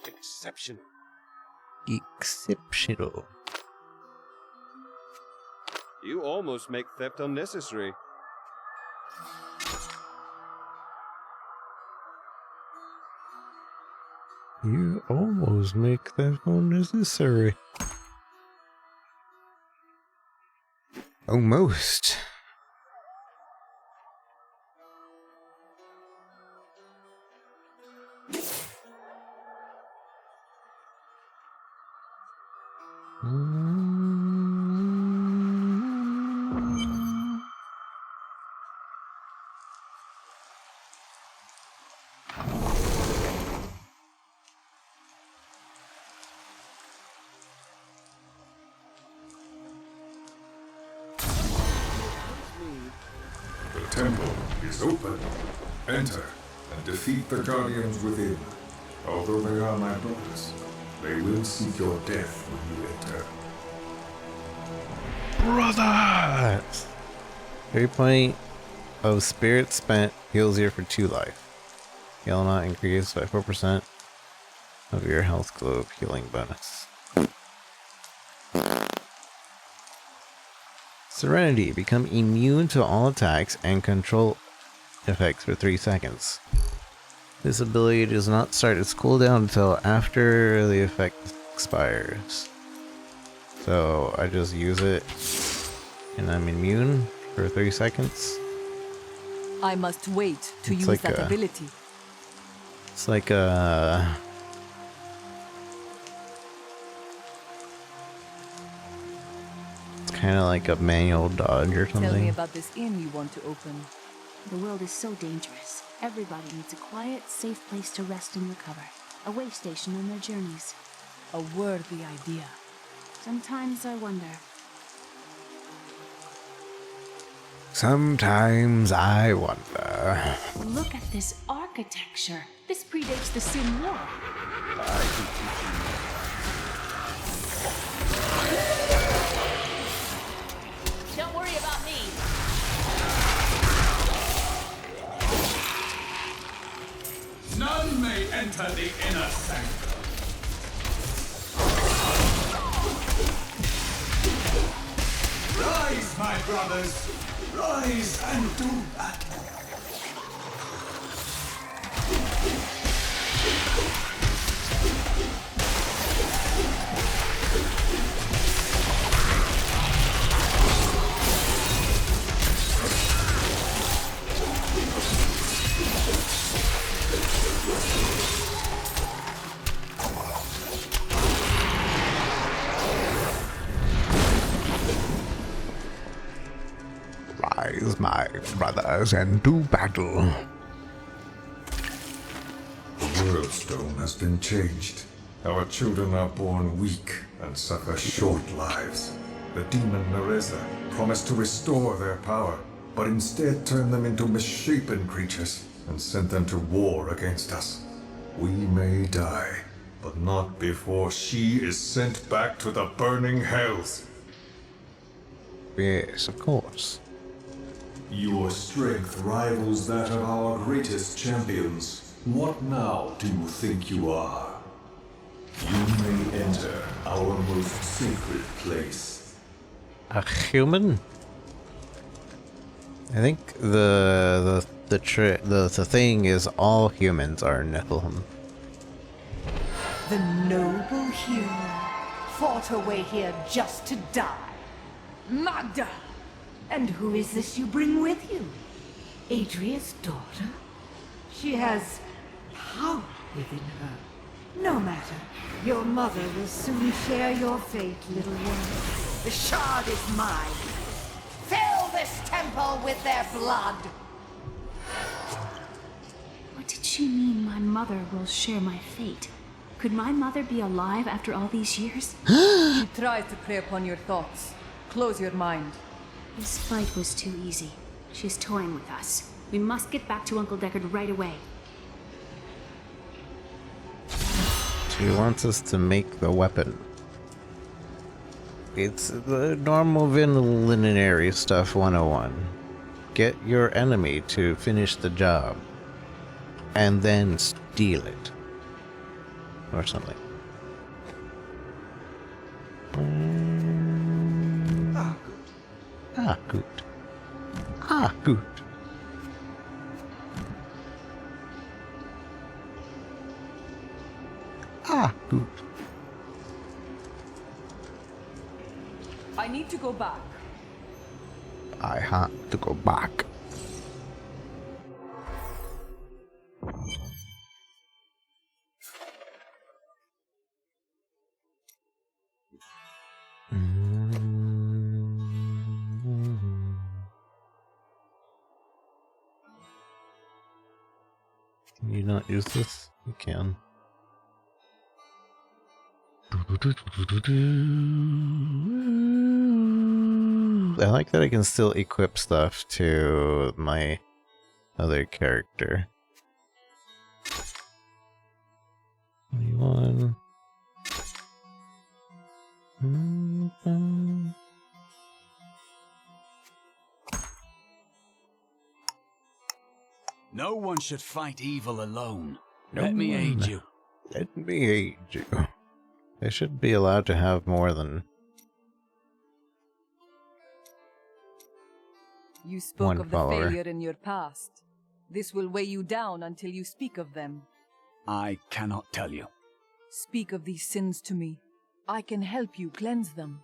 Exceptional. Exceptional. You almost make theft unnecessary. You almost make that unnecessary. Almost. The temple is open. Enter and defeat the guardians within. Although they are my brothers, they will seek your death when you enter. Brothers! 3 point of spirit spent heals you for 2 life. Heal amount increased by 4% of your health globe healing bonus. Serenity. Become immune to all attacks and control effects for 3 seconds. This ability does not start its cooldown until after the effect expires. So I just use it and I'm immune for 3 seconds. I must wait to It's use like that a- ability. It's like a... It's kind of like a manual dodge or Tell me something. about this inn you want to open. The world is so dangerous. Everybody needs a quiet, safe place to rest and recover. A way station on their journeys. A worthy idea. Sometimes I wonder. Sometimes I wonder. Look at this architecture. This predates the Sin War. Don't worry about me. None may enter the inner sanctum. Rise, my brothers! Rise and do battle! Rise, my brothers, and do battle. The world stone has been changed. Our children are born weak and suffer short lives. The demon Nereza promised to restore their power, but instead turned them into misshapen creatures and sent them to war against us. We may die, but not before she is sent back to the burning hells. Yes, of course. Your strength rivals that of our greatest champions. What now do you think you are? You may enter our most sacred place. A human? I think the thing is all humans are Nephilim. The noble hero fought her way here just to die. Magda! And who is this you bring with you? Adria's daughter? She has power within her. No matter. Your mother will soon share your fate, little one. The shard is mine. Fill this temple with their blood! What did she mean my mother will share my fate? Could my mother be alive after all these years? She tries to prey upon your thoughts. Close your mind. This fight was too easy. She's toying with us. We must get back to Uncle Deckard right away. She wants us to make the weapon. It's the normal villainary stuff 101. Get your enemy to finish the job. And then steal it. Or something. Ah, good. Ah, good. Ah, good. I need to go back. I have to go back. Can you not use this? You can. I like that I can still equip stuff to my other character. 21. No one should fight evil alone. Let me aid you. Let me aid you. They should be allowed to have more than You spoke one of the follower. failure in your past. This will weigh you down until you speak of them. I cannot tell you. Speak of these sins to me. I can help you cleanse them.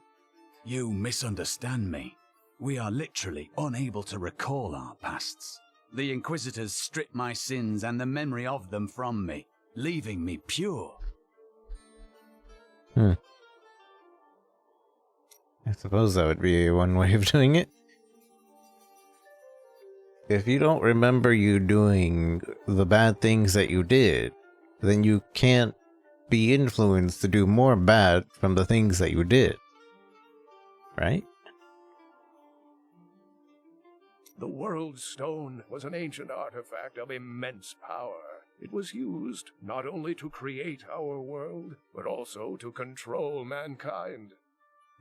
You misunderstand me. We are literally unable to recall our pasts. The Inquisitors stripped my sins and the memory of them from me, leaving me pure. I suppose that would be one way of doing it. If you don't remember you doing the bad things that you did, then you can't be influenced to do more bad from the things that you did. Right? The World Stone was an ancient artifact of immense power. It was used not only to create our world, but also to control mankind.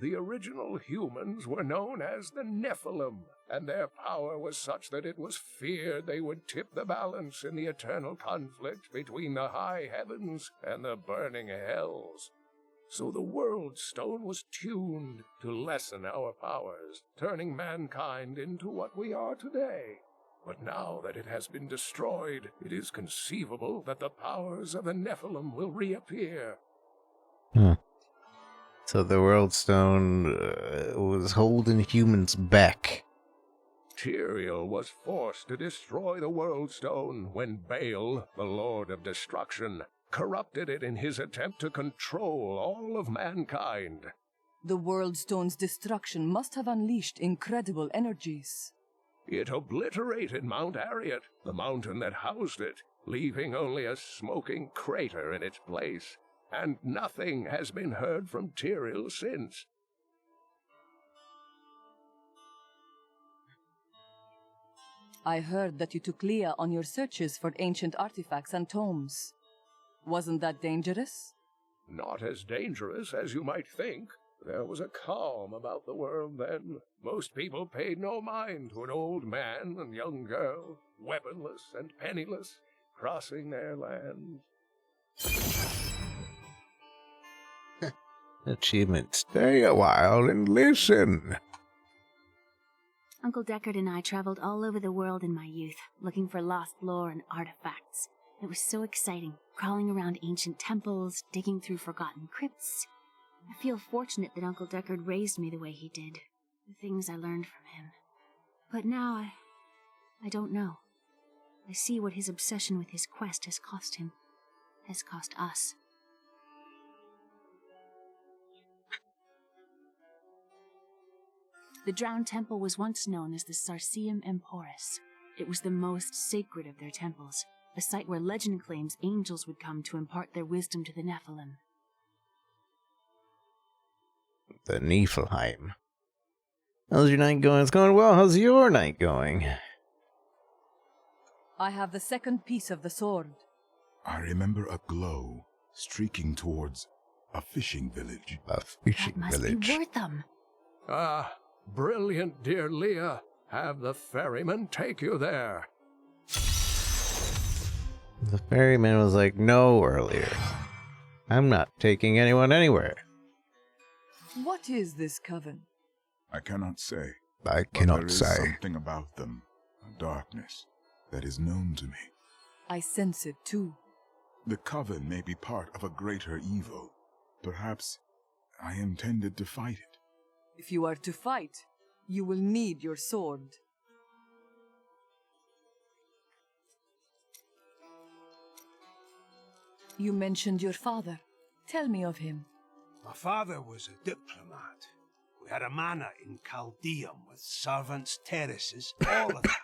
The original humans were known as the Nephilim, and their power was such that it was feared they would tip the balance in the eternal conflict between the high heavens and the burning hells. So the World Stone was tuned to lessen our powers, turning mankind into what we are today. But now that it has been destroyed, it is conceivable that the powers of the Nephilim will reappear. So the World Stone was holding humans back. Tyrael was forced to destroy the World Stone when Baal, the Lord of Destruction, corrupted it in his attempt to control all of mankind. The World Stone's destruction must have unleashed incredible energies. It obliterated Mount Arreat, the mountain that housed it, leaving only a smoking crater in its place. And nothing has been heard from Tyrael since. I heard that you took Leah on your searches for ancient artifacts and tomes. Wasn't that dangerous? Not as dangerous as you might think. There was a calm about the world then. Most people paid no mind to an old man and young girl, weaponless and penniless, crossing their land. Achievement. Stay a while and listen. Uncle Deckard and I traveled all over the world in my youth, looking for lost lore and artifacts. It was so exciting, crawling around ancient temples, digging through forgotten crypts. I feel fortunate that Uncle Deckard raised me the way he did, the things I learned from him. But now I don't know. I see what his obsession with his quest has cost him, has cost us. The Drowned Temple was once known as the Sarsium Emporis. It was the most sacred of their temples, a site where legend claims angels would come to impart their wisdom to the Nephilim. The Niflheim. How's your night going? It's going well. How's your night going? I have the second piece of the sword. I remember a glow streaking towards a fishing village. A fishing That must be worth them. Ah, brilliant, dear Leah. Have the ferryman take you there. The ferryman was like, no, earlier. I'm not taking anyone anywhere. What is this coven? I cannot say. I cannot there is say. something about them, a darkness, that is known to me. I sense it too. The coven may be part of a greater evil. Perhaps I intended to fight it. If you are to fight, you will need your sword. You mentioned your father. Tell me of him. My father was a diplomat. We had a manor in Chaldeum with servants, terraces, all of that.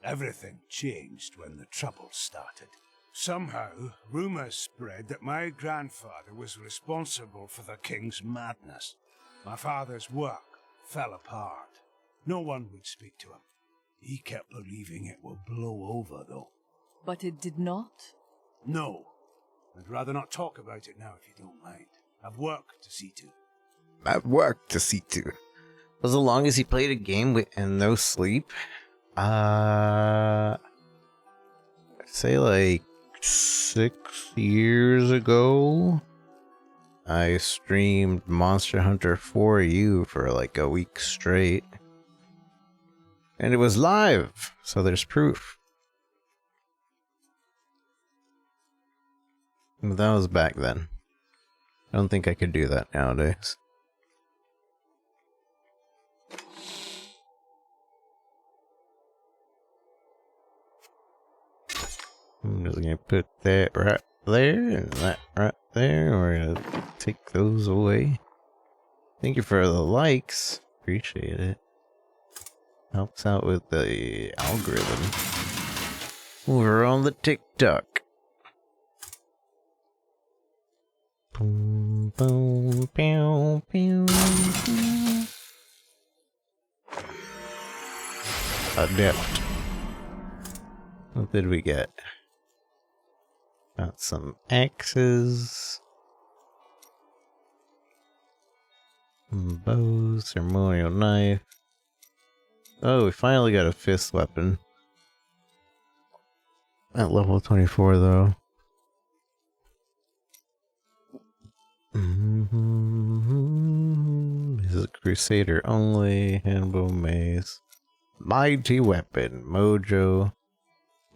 Everything changed when the Troubles started. Somehow, rumors spread that my grandfather was responsible for the king's madness. My father's work fell apart. No one would speak to him. He kept believing it will blow over, though. But it did not? No. I'd rather not talk about it now, if you don't mind. I've work to see to. I've work to see to. As long as he played a game with and no sleep, I'd say like 6 years ago, I streamed Monster Hunter 4U for like a week straight. And it was live, so there's proof. But that was back then. I don't think I could do that nowadays. I'm just gonna put that right there and that right there. We're gonna take those away. Thank you for the likes. Appreciate it. Helps out with the algorithm. Over on the TikTok. Boom, boom, pew, pew, pew. Adept. What did we get? Got some axes. Some bows, ceremonial knife. Oh, we finally got a fist weapon. At level 24, though. This is a Crusader only. Handbow mace. Mighty weapon. Mojo.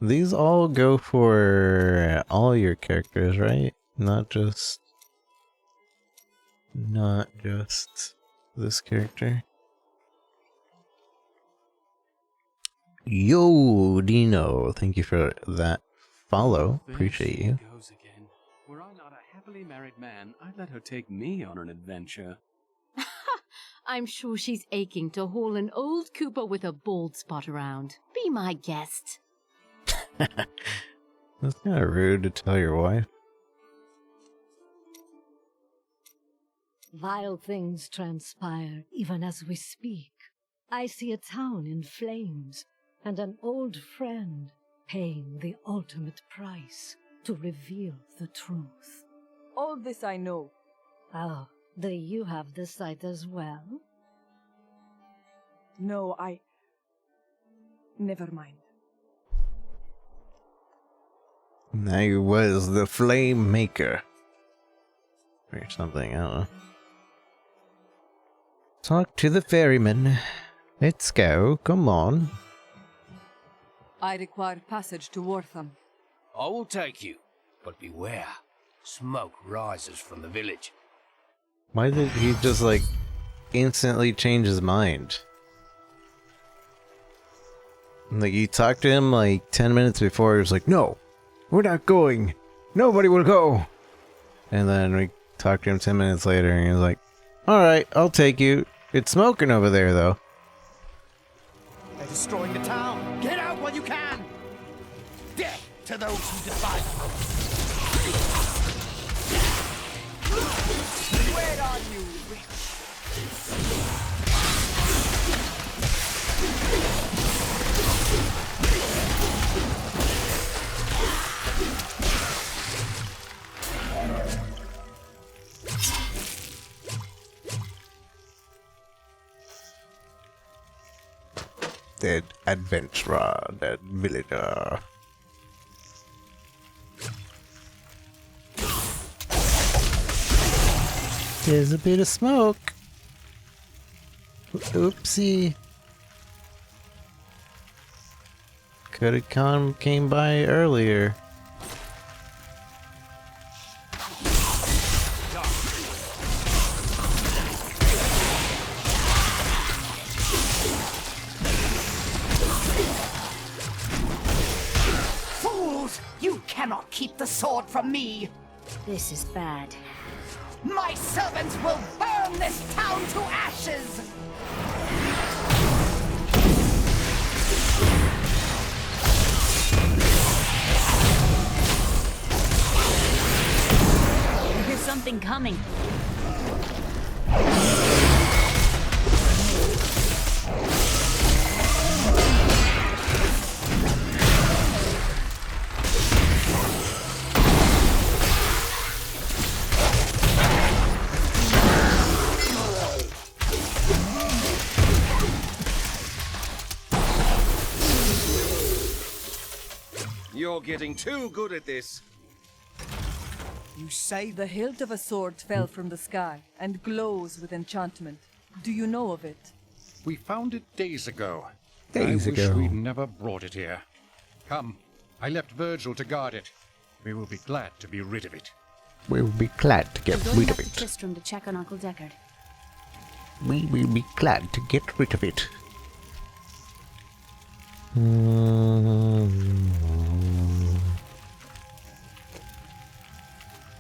These all go for all your characters, right? Not just this character. Yo, Dino, thank you for that follow. Appreciate you. Goes again. Were I not a happily married man, I'd let her take me on an adventure. I'm sure she's aching to haul an old Cooper with a bald spot around. Be my guest. That's kind of rude to tell your wife. Vile things transpire even as we speak. I see a town in flames, and an old friend paying the ultimate price to reveal the truth. All this I know. Oh, do you have the sight as well? No, never mind. I was the flame maker. Or something, I don't know. Talk to the ferryman. Let's go, come on. I require passage to Wortham. I will take you, but beware. Smoke rises from the village. Why did he just, like, instantly change his mind? Like, you talked to him, like, 10 minutes before, he was like, no, we're not going. Nobody will go. And then we talked to him 10 minutes later, and he was like, alright, I'll take you. It's smoking over there, though. They're destroying the town. Get out while you can. Death to those who despise you. Where are you, witch? Dead adventurer, dead villager. There's a bit of smoke. Oopsie. Could have came by earlier. Fools! You cannot keep the sword from me! This is bad. My servants will burn this town to ashes! There's something coming. You're getting too good at this. You say the hilt of a sword fell from the sky and glows with enchantment. Do you know of it? We found it days ago. Days I wish ago. we'd never brought it here. Come, I left Virgil to guard it. We will be glad to be rid of it. We will be glad to get I'm going rid back of to it. Tristram to check on Uncle Deckard. We will be glad to get rid of it.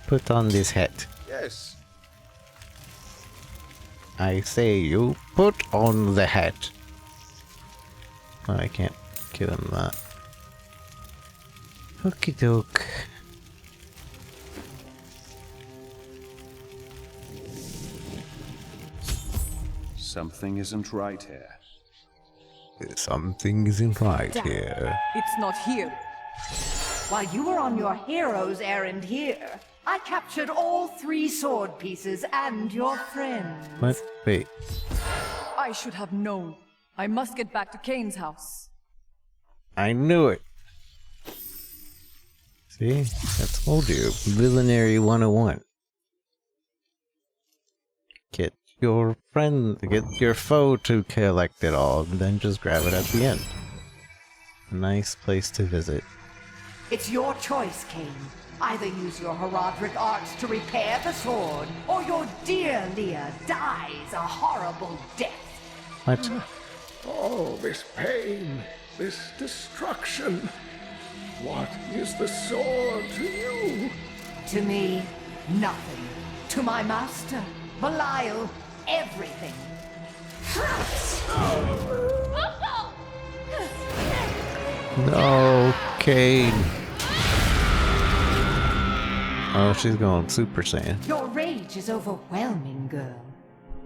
Put on this hat. Yes. I say you put on the hat. Oh, I can't give him that. Okie doke. Something isn't right here. Something isn't right here. It's not here. While you were on your hero's errand here, I captured all 3 sword pieces and your friend. What? Wait. I should have known. I must get back to Kane's house. I knew it. See? I told you. Villainary 101. Get your friend, get your foe to collect it all, and then just grab it at the end. Nice place to visit. It's your choice, Kane. Either use your Herodric arts to repair the sword, or your dear Leah dies a horrible death. What? All this pain, this destruction. What is the sword to you? To me, nothing. To my master, Belial, everything. No, Kane. Oh, she's going Super Saiyan. Your rage is overwhelming, girl.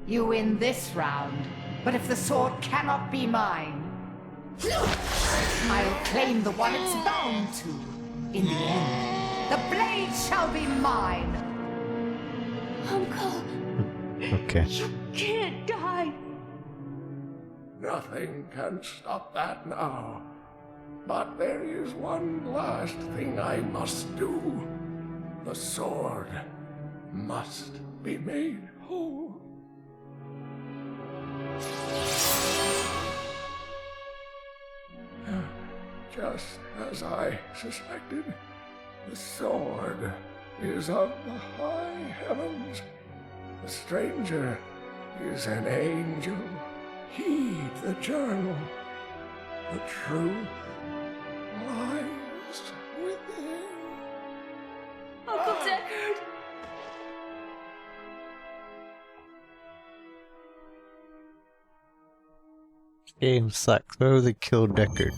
You win this round, but if the sword cannot be mine, I'll claim the one it's bound to. In the end, the blade shall be mine. Uncle, Okay. you can't die. Nothing can stop that now. But there is one last thing I must do. The sword must be made whole. Just as I suspected, the sword is of the high heavens. The stranger is an angel. Heed the journal. The truth lies within. Uncle Deckard! Game sucks. Why would they kill Deckard?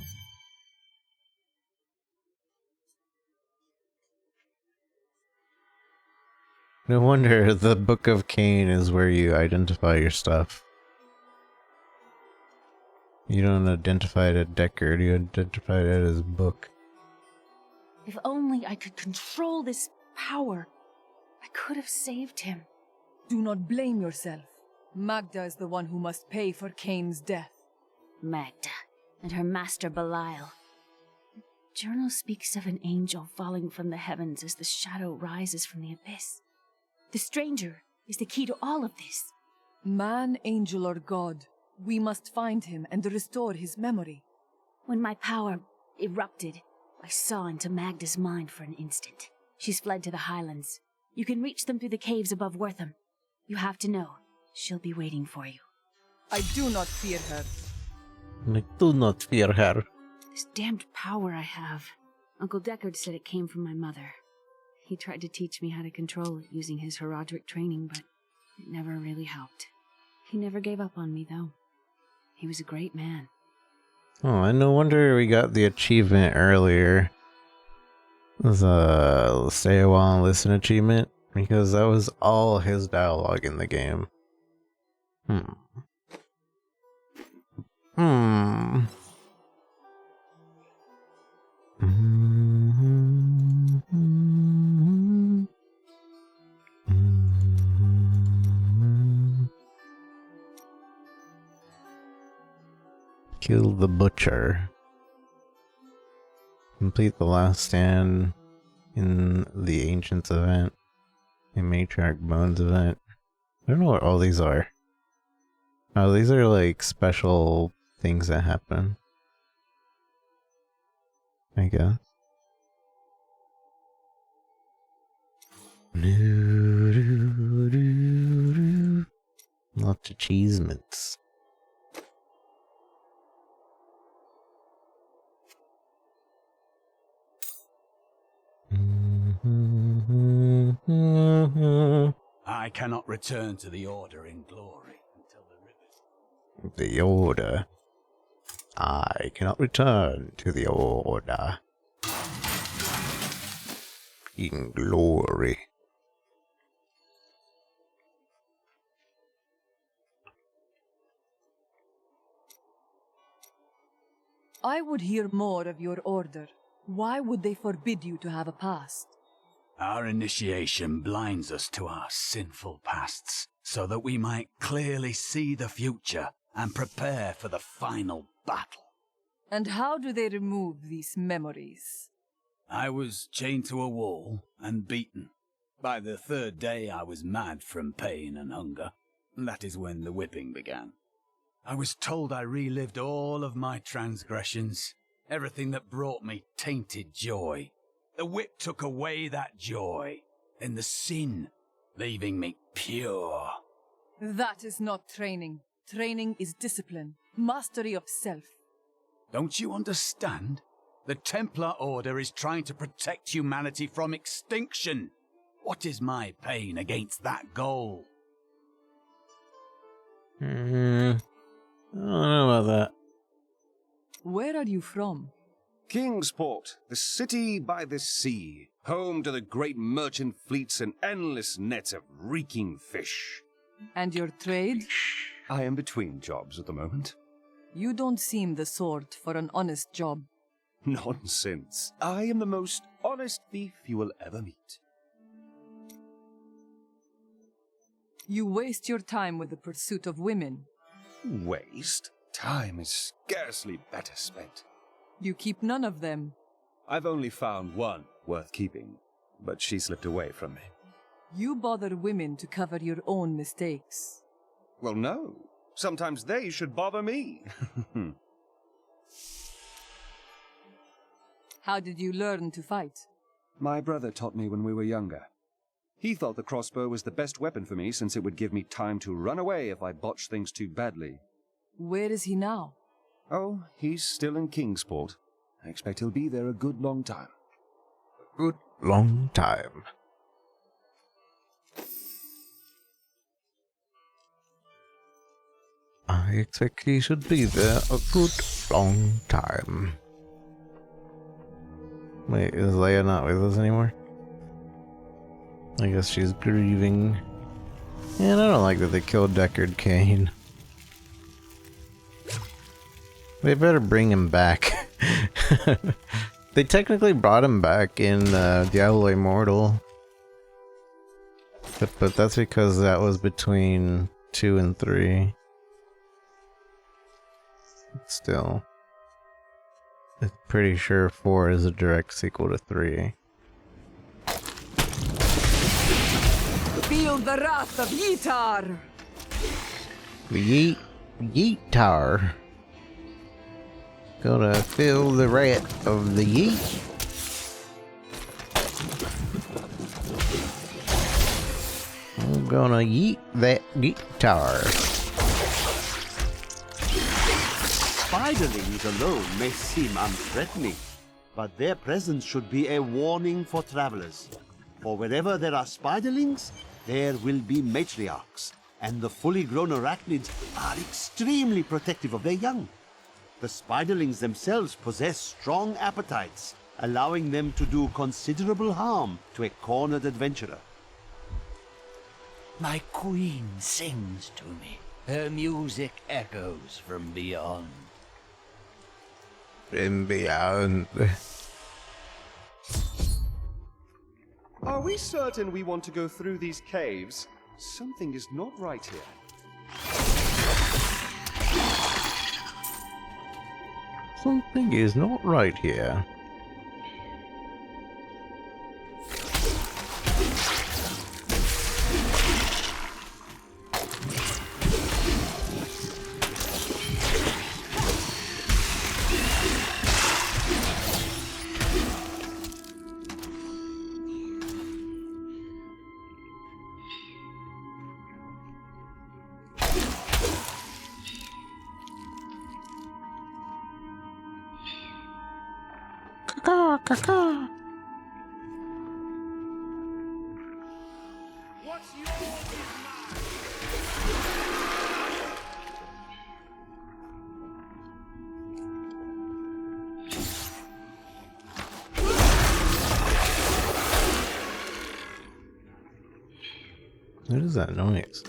No wonder the Book of Cain is where you identify your stuff. You don't identify it as Deckard, you identify it as his book. If only I could control this power, I could have saved him. Do not blame yourself. Magda is the one who must pay for Kane's death. Magda and her master Belial. The journal speaks of an angel falling from the heavens as the shadow rises from the abyss. The stranger is the key to all of this. Man, angel, or god, we must find him and restore his memory. When my power erupted, I saw into Magda's mind for an instant. She's fled to the highlands. You can reach them through the caves above Wortham. You have to know, she'll be waiting for you. I do not fear her. I do not fear her. This damned power I have. Uncle Deckard said it came from my mother. He tried to teach me how to control it using his Herodric training, but it never really helped. He never gave up on me, though. He was a great man. Oh, and no wonder we got the achievement earlier. It was a stay a while and listen achievement, because that was all his dialogue in the game. Kill the butcher. Complete the last stand in the Ancients event. A Matriarch Bones event. I don't know what all these are. Oh, these are like special things that happen, I guess. Lots of achievements. I cannot return to the Order in glory until the rivers... The Order. I cannot return to the Order in glory. I would hear more of your order. Why would they forbid you to have a past? Our initiation blinds us to our sinful pasts, so that we might clearly see the future and prepare for the final battle. And how do they remove these memories? I was chained to a wall and beaten. By the third day I was mad from pain and hunger. That is when the whipping began. I was told I relived all of my transgressions, everything that brought me tainted joy. The whip took away that joy, and the sin, leaving me pure. That is not training. Training is discipline, mastery of self. Don't you understand? The Templar Order is trying to protect humanity from extinction. What is my pain against that goal? I don't know about that. Where are you from? Kingsport, the city by the sea, home to the great merchant fleets and endless nets of reeking fish. And your trade? I am between jobs at the moment. You don't seem the sort for an honest job. Nonsense. I am the most honest thief you will ever meet. You waste your time with the pursuit of women. Waste? Time is scarcely better spent. You keep none of them. I've only found one worth keeping, but she slipped away from me. You bother women to cover your own mistakes. Well, no. Sometimes they should bother me. How did you learn to fight? My brother taught me when we were younger. He thought the crossbow was the best weapon for me since it would give me time to run away if I botched things too badly. Where is he now? Oh, he's still in Kingsport. I expect he'll be there a good long time. A good long time. I expect he should be there a good long time. Wait, is Leia not with us anymore? I guess she's grieving. And I don't like that they killed Deckard Cain. They better bring him back. They technically brought him back in Diablo Immortal. But that's because that was between 2 and 3. Still. I'm pretty sure 4 is a direct sequel to 3. Feel the wrath of Yeetar! Yeetar. Gonna feel the wrath of the yeet. I'm gonna yeet that guitar. Spiderlings alone may seem unthreatening, but their presence should be a warning for travelers. For wherever there are spiderlings, there will be matriarchs, and the fully grown arachnids are extremely protective of their young. The spiderlings themselves possess strong appetites, allowing them to do considerable harm to a cornered adventurer. My queen sings to me. Her music echoes from beyond. From beyond. Are we certain we want to go through these caves? Something is not right here. Something is not right here. What is that noise?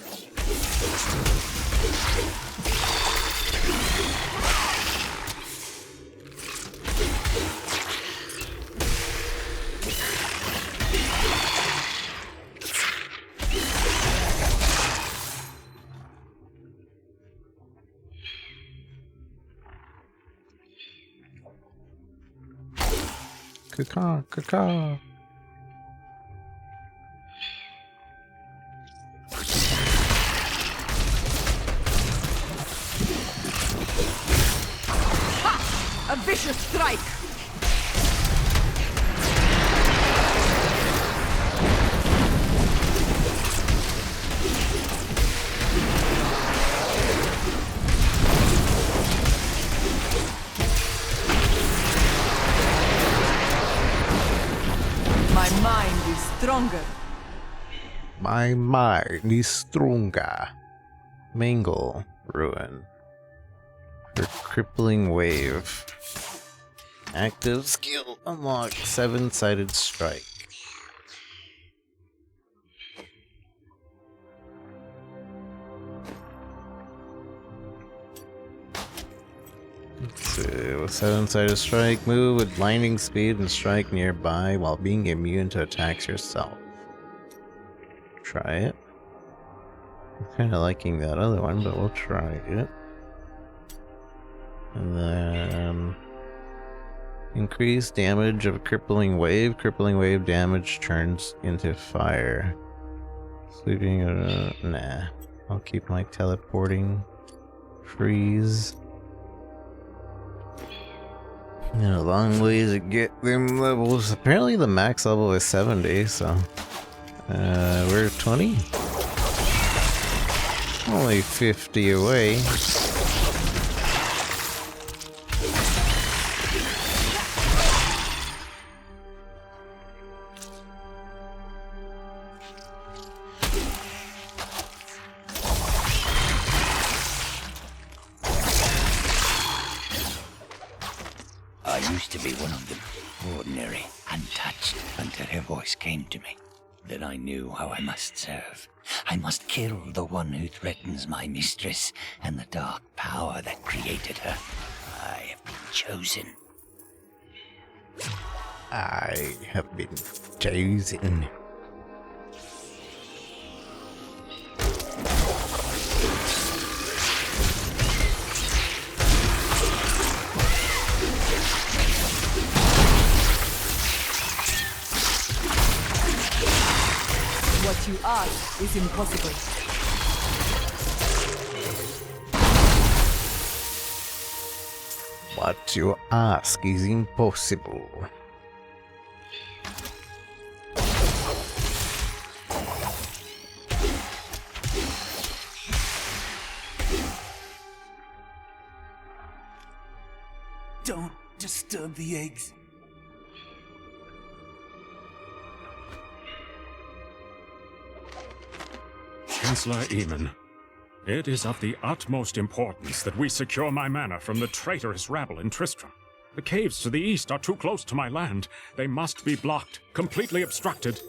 Caw, caw. A vicious strike! My mind is stronger. My mind is stronger. Mangle ruin. For crippling wave. Active skill unlock 7-sided strike. Let's see, with 7-sided strike, move with blinding speed and strike nearby while being immune to attacks yourself. Try it. I'm kind of liking that other one, but we'll try it. And then increase damage of crippling wave. Crippling wave damage turns into fire. Sleeping, nah. I'll keep my teleporting. Freeze. And a long ways to get them levels. Apparently the max level is 70, so we're 20. Only 50 away. I used to be one of them, ordinary, untouched, until her voice came to me. Then I knew how I must serve. I must kill the one who threatens my mistress and the dark power that created her. I have been chosen. I have been chosen. What you ask is impossible. What you ask is impossible. Don't disturb the eggs. Chancellor Eamon, it is of the utmost importance that we secure my mana from the traitorous rabble in Tristram. The caves to the east are too close to my land. They must be blocked, completely obstructed.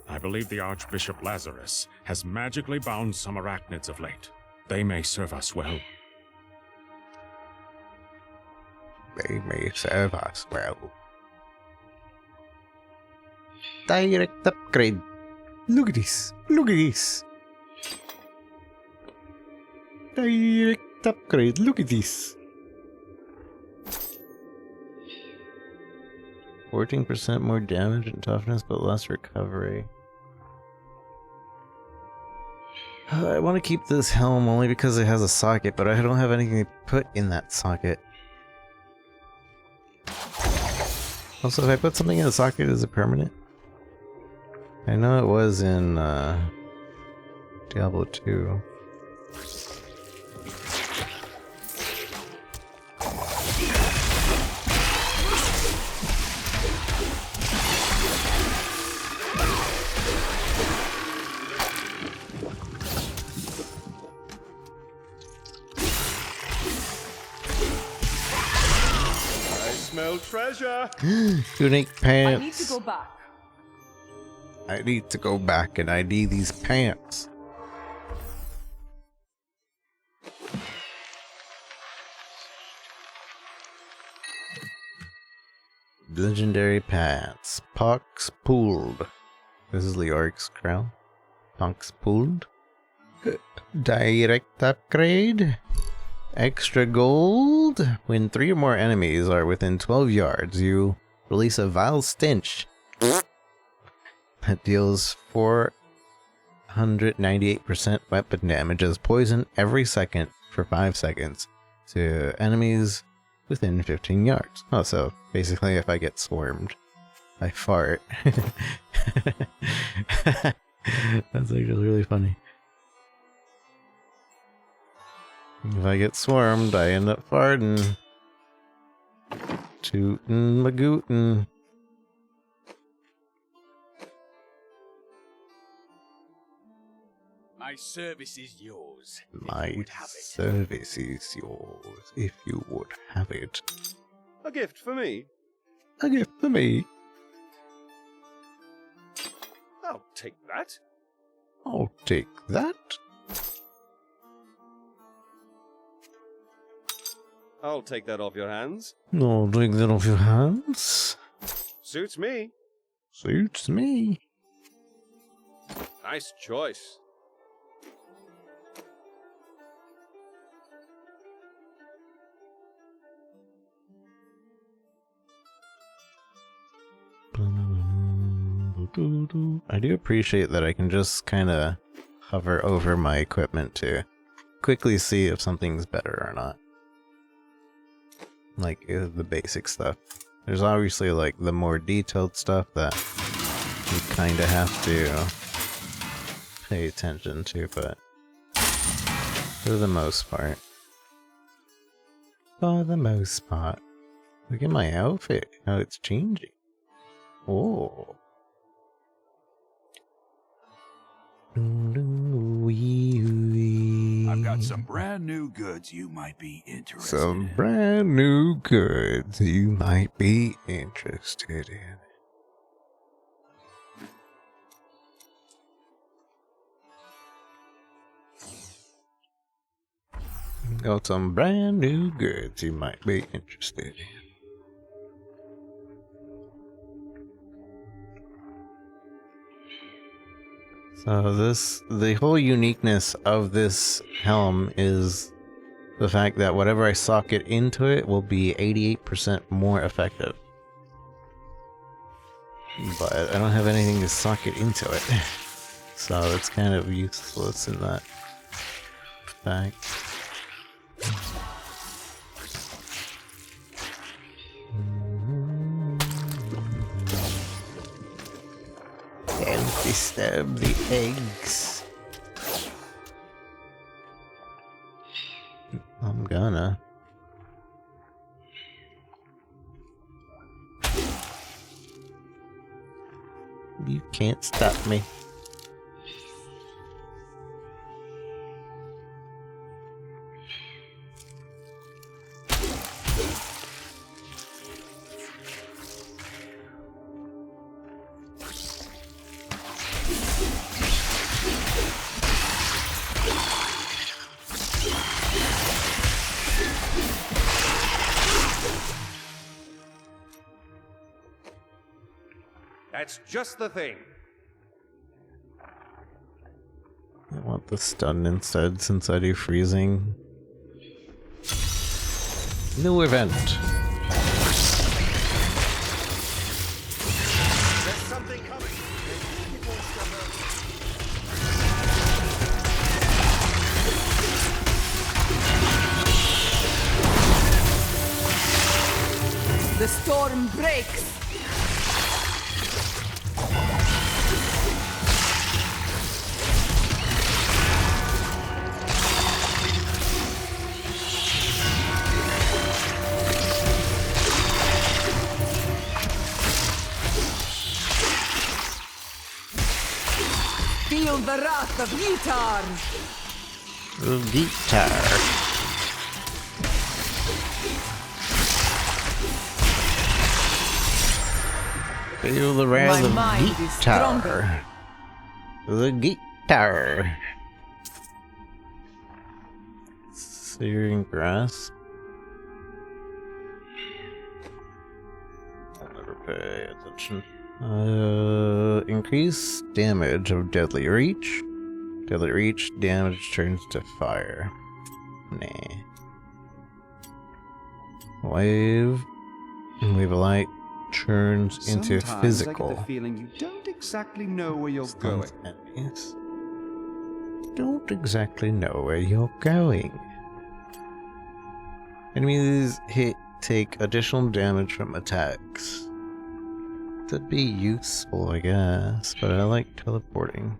I believe the Archbishop Lazarus has magically bound some arachnids of late. They may serve us well. They may serve us well. Direct upgrade. Look at this. Look at this. Direct upgrade. Look at this. 14% more damage and toughness, but less recovery. I want to keep this helm only because it has a socket, but I don't have anything to put in that socket. Also, if I put something in the socket, is it permanent? I know it was in Diablo 2. pleasure. Unique I need to pants. go back. I need to go back and ID these pants. Legendary pants. Pox pooled. This is Leoric's crown. Pox pooled. Direct upgrade. Extra gold. When 3 or more enemies are within 12 yards, you release a vile stench that deals 498% weapon damage as poison every second for 5 seconds to enemies within 15 yards. Oh, so basically if I get swarmed, I fart. That's actually really funny. If I get swarmed, I end up farting. Tootin' magootin'. My service is yours. My service is yours, if you would have it. A gift for me. A gift for me. I'll take that. I'll take that. I'll take that off your hands. I'll take that off your hands. Suits me. Suits me. Nice choice. I do appreciate that I can just kind of hover over my equipment to quickly see if something's better or not. Like the basic stuff. There's obviously like the more detailed stuff that you kind of have to pay attention to, but for the most part. Look at my outfit, how it's changing. Oh. I've got some brand new goods you might be interested in. Some brand new goods you might be interested in. Got some brand new goods you might be interested in. So the whole uniqueness of this helm is the fact that whatever I socket into it will be 88% more effective. But I don't have anything to socket into it. So it's kind of useless in that fact. Don't disturb the eggs. I'm gonna. You can't stop me. That's just the thing. I want the stun instead since I do freezing. New event. There's something coming. The storm breaks. Feel the wrath of Yitar! Guitar. Feel the wrath of guitar. The guitar. Searing grass. I'll never pay attention. Increase damage of deadly reach. Deadly reach damage turns to fire. Nah. Wave of light turns into physical. I get the feeling you don't exactly know where you're going. Enemies. Don't exactly know where you're going. Enemies take additional damage from attacks. That'd be useful, I guess, but I like teleporting.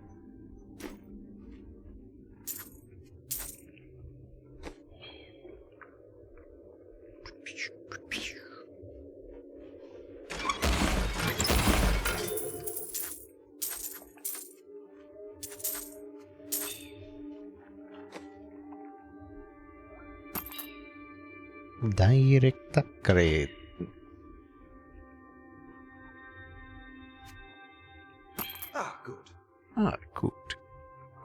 Direct upgrade. Ah, good. Ah, good.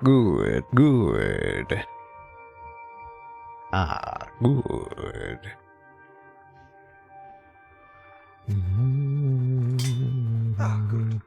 Good, good. Ah, good. Ah, good.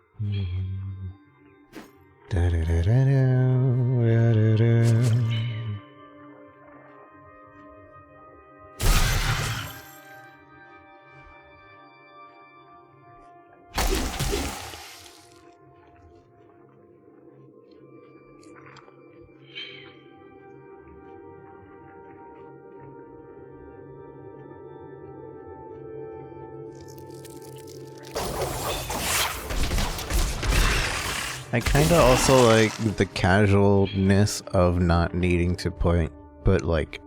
I kinda also like the casualness of not needing to put like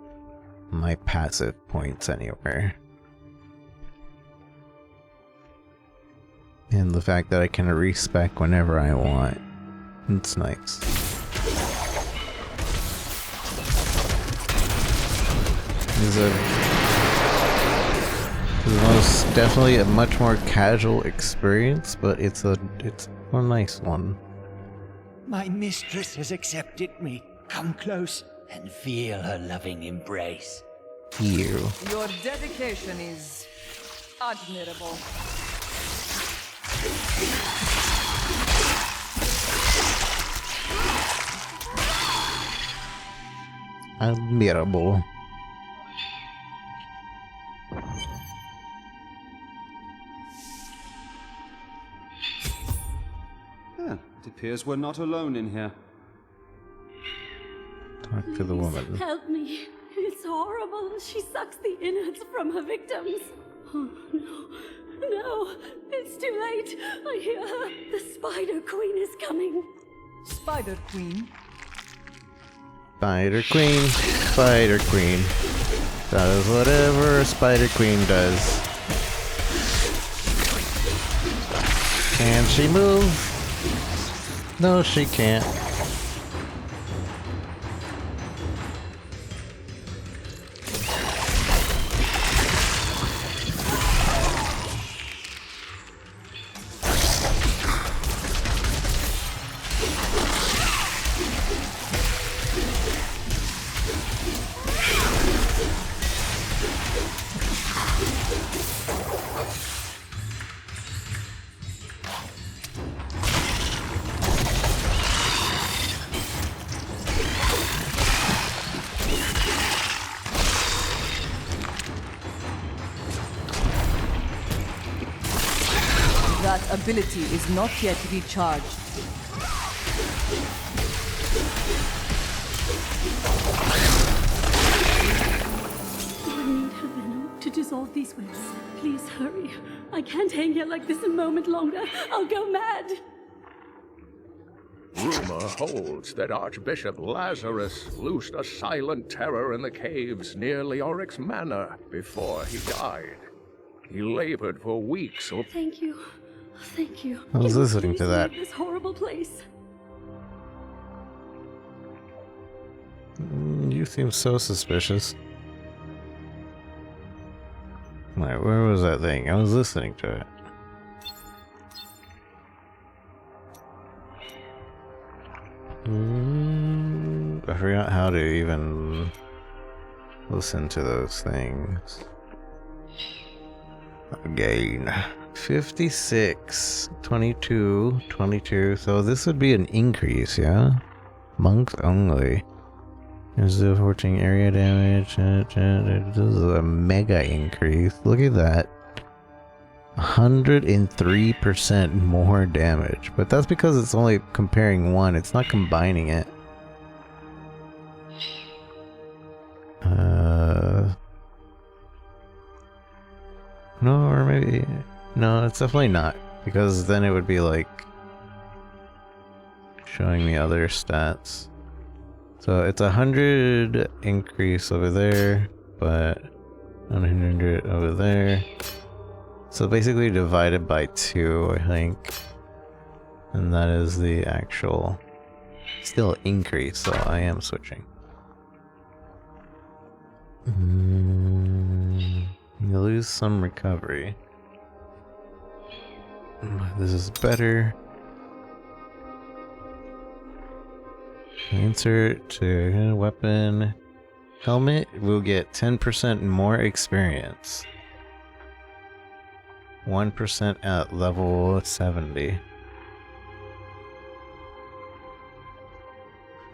my passive points anywhere. And the fact that I can respec whenever I want. It's nice. It's most definitely a much more casual experience, but it's a nice one. My mistress has accepted me. Come close and feel her loving embrace. You. Your dedication is admirable. Admirable. It appears we're not alone in here. Talk to the woman. Help me. It's horrible. She sucks the innards from her victims. Oh, no. No. It's too late. I hear her. The Spider Queen is coming. Spider Queen? Spider Queen. Spider Queen. Does whatever Spider Queen does. Can she move? No, she can't. That ability is not yet recharged. I need her venom to dissolve these whips. Please hurry. I can't hang here like this a moment longer. I'll go mad. Rumor holds that Archbishop Lazarus loosed a silent terror in the caves near Leoric's Manor before he died. He labored for weeks. Thank you. Thank you. I was listening to that. This horrible place. You seem so suspicious. Wait, where was that thing? I was listening to it. I forgot how to even listen to those things. Again. 56, 22, 22. So this would be an increase, yeah? Monks only. Is the 14 area damage? This is a mega increase. Look at that. 103% more damage. But that's because it's only comparing one. It's not combining it. No, or maybe... No, it's definitely not. Because then it would be like... showing me other stats. So it's 100 increase over there, but 100 over there. So basically divided by 2, I think. And that is the actual... still increase, so I am switching. You lose some recovery. This is better. Insert to weapon. Helmet will get 10% more experience. 1% at level 70.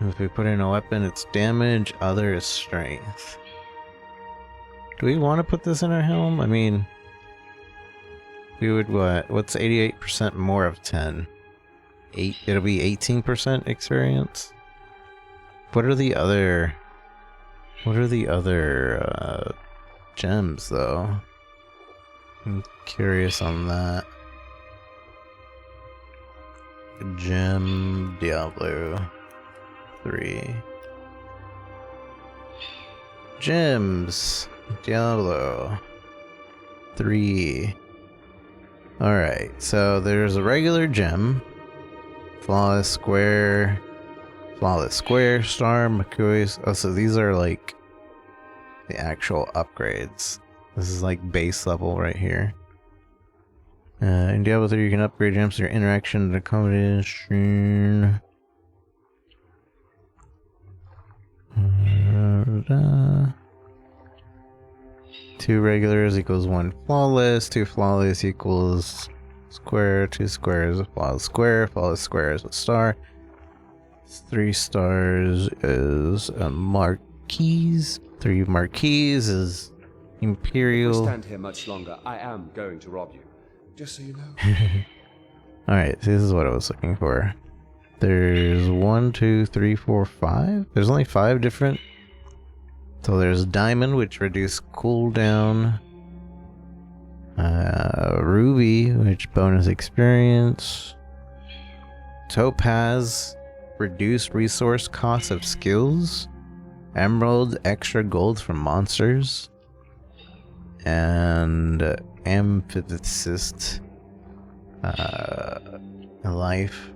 If we put in a weapon, it's damage, other is strength. Do we want to put this in our helm? I mean, we would what? What's 88% more of 10? 8. It'll be 18% experience. What are the other? What are the other gems though? I'm curious on that. Gem Diablo 3. Gems Diablo 3. Alright, so there's a regular gem. Flawless Square. Flawless Square, Star, McCoy's. Oh, so these are like the actual upgrades. This is like base level right here. In Diablo 3, you can upgrade gems through interaction and accommodation. 2 regulars equals 1 flawless. 2 flawless equals square. 2 squares, flawless square. Flawless square is a star. 3 stars is a marquise. 3 marquise is imperial. If we stand here much longer, I am going to rob you. Just so you know. Alright, so this is what I was looking for. There's 1, 2, 3, 4, 5. There's only 5 different. So there's diamond, which reduce cooldown. Ruby, which bonus experience. Topaz, reduced resource cost of skills. Emerald, extra gold from monsters. And amethyst, life.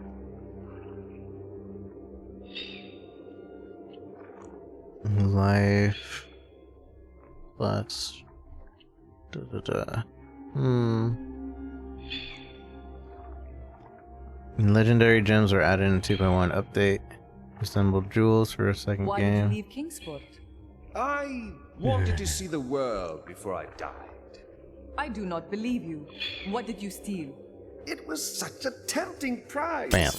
Life plus Legendary gems were added in 2.1 update. Assembled jewels for a second Why game. did you leave Kingsport? I wanted to see the world before I died. I do not believe you. What did you steal? It was such a tempting prize. Bam.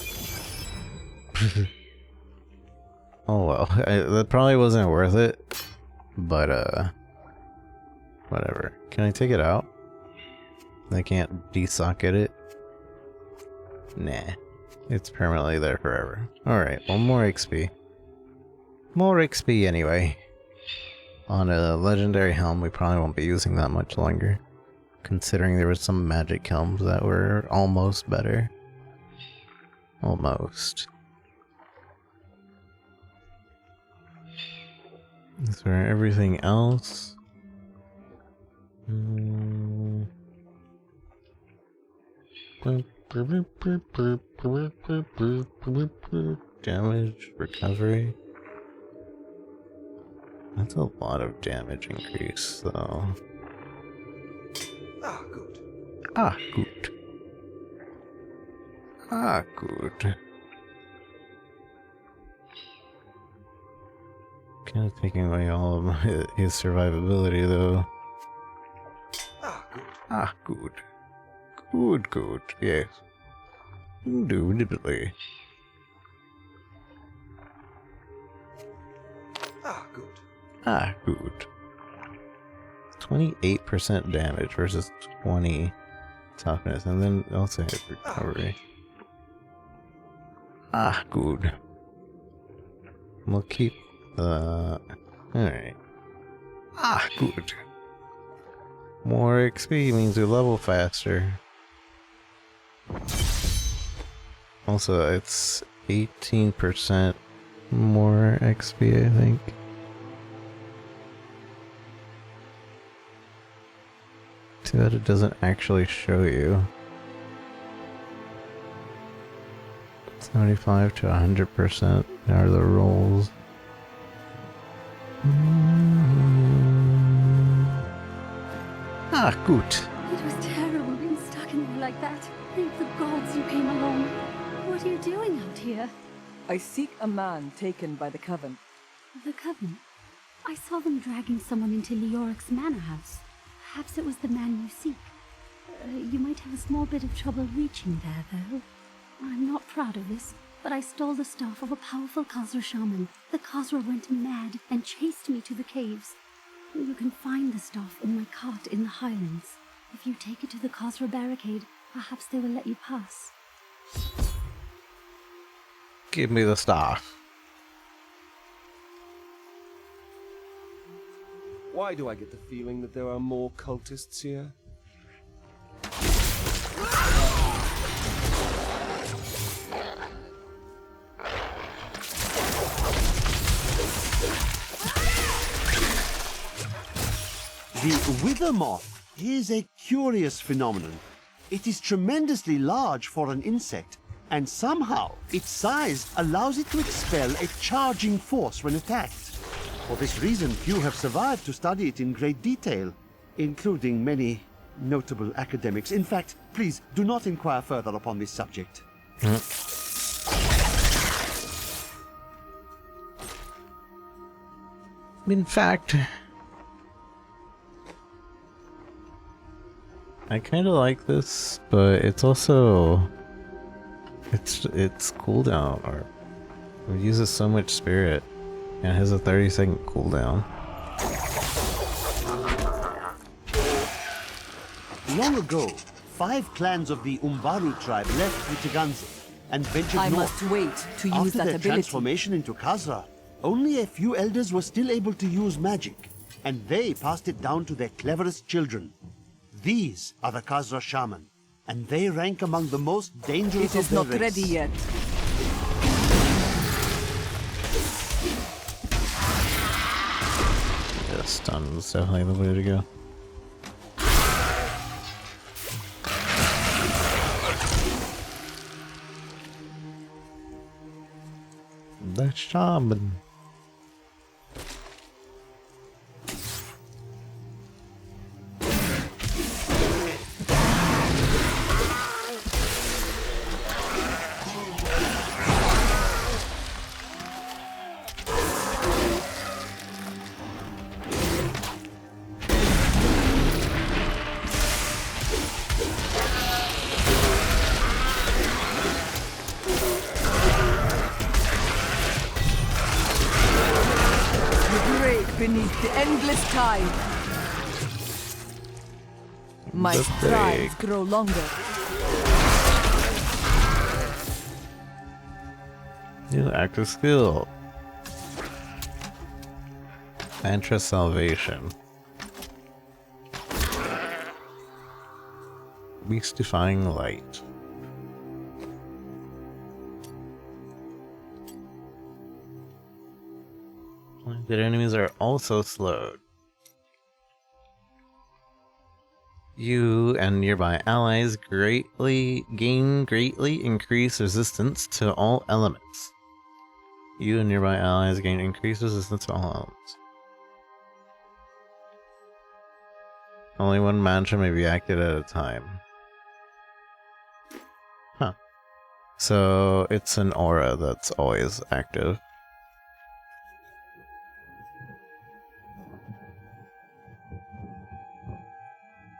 Oh well, that probably wasn't worth it, but whatever. Can I take it out? I can't desocket it? Nah, it's permanently there forever. Alright, well, more XP. More XP anyway. On a legendary helm, we probably won't be using that much longer, considering there was some magic helms that were almost better. Almost. Is there everything else? Damage, recovery. That's a lot of damage increase, though. Ah, good. Ah, good. Ah, good. Kind of taking away all of his survivability, though. Ah, good. Good, yes. Indubitably. Ah, good. 28% damage versus 20 toughness, and then also hit recovery. Ah, good. We'll keep the... Alright. Ah, good. More XP means we level faster. Also, it's 18% more XP, I think. Too bad it doesn't actually show you. 75 to 100% are the rolls. Ah, good. It was terrible being stuck in there like that. Thank the gods you came along. What are you doing out here? I seek a man taken by the Coven. The Coven? I saw them dragging someone into Leoric's manor house. Perhaps it was the man you seek. You might have a small bit of trouble reaching there, though. I'm not proud of this, but I stole the staff of a powerful Khazra shaman. The Khazra went mad and chased me to the caves. You can find the staff in my cart in the Highlands. If you take it to the Khazra barricade, perhaps they will let you pass. Give me the staff. Why do I get the feeling that there are more cultists here? The wither moth is a curious phenomenon. It is tremendously large for an insect, and somehow its size allows it to expel a charging force when attacked. For this reason, few have survived to study it in great detail, including many notable academics. In fact, please do not inquire further upon this subject. In fact, I kind of like this, but it's also it's cooldown, or it uses so much spirit, and it has a 30-second cooldown. Long ago, 5 clans of the Umbaru tribe left Utaganze and ventured north. I must wait to use After that their ability. transformation into Khazra, only a few elders were still able to use magic, and they passed it down to their cleverest children. These are the Khazra shaman, and they rank among the most dangerous It of is their not race. ready yet. Yeah, stun is definitely the way to go. The shaman. Beneath the endless tide, my The strides break. grow longer. New active skill. Mantra Salvation. Beast-defying light. That enemies are also slowed. You and nearby allies greatly increase resistance to all elements. You and nearby allies gain increased resistance to all elements. Only one mantra may be acted at a time. Huh. So it's an aura that's always active.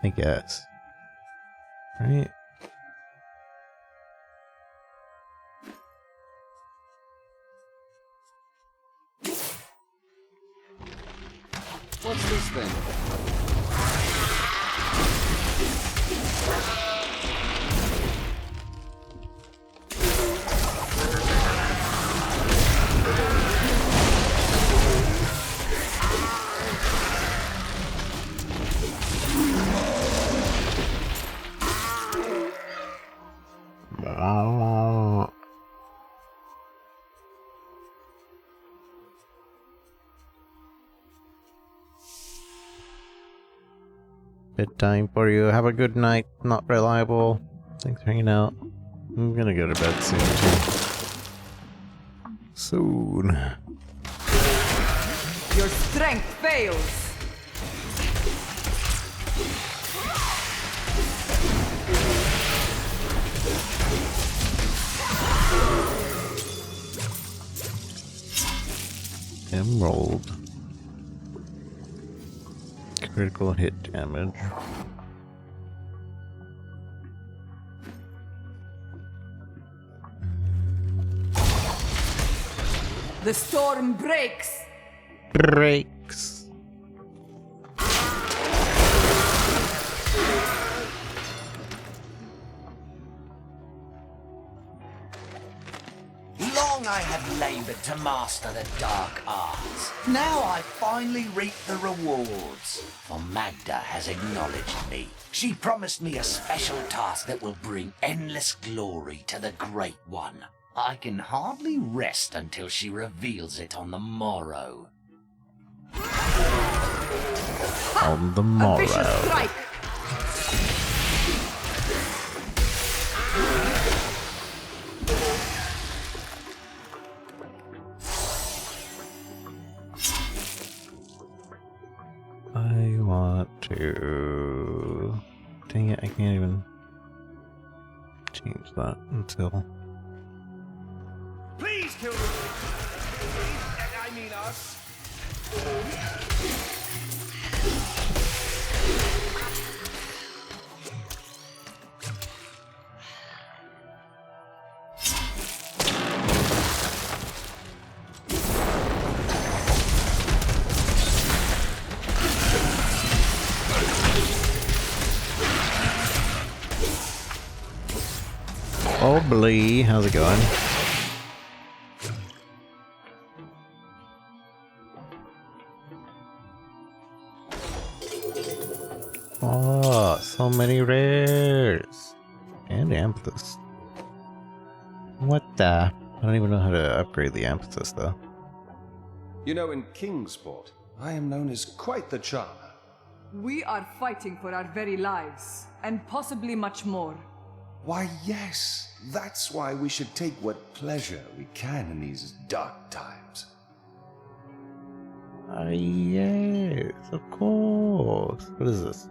I guess. Right? What's this then? Bedtime for you. Have a good night. Not reliable. Thanks for hanging out. I'm gonna go to bed soon too. Soon. Your strength fails. Emerald. Critical hit damage. The storm breaks. Breaks. Long I have labored to master the dark arts. Now I finally reap the rewards. For Magda has acknowledged me. She promised me a special task that will bring endless glory to the Great One. I can hardly rest until she reveals it on the morrow. On the morrow. A vicious strike. I want to... Dang it, I can't even change that until... Please kill me! I mean us! Oh, Blee, how's it going? Oh, so many rares. And amethyst. What the? I don't even know how to upgrade the amethyst though. You know, in Kingsport, I am known as quite the charmer. We are fighting for our very lives, and possibly much more. Why, yes. That's why we should take what pleasure we can in these dark times. Yes, of course. What is this?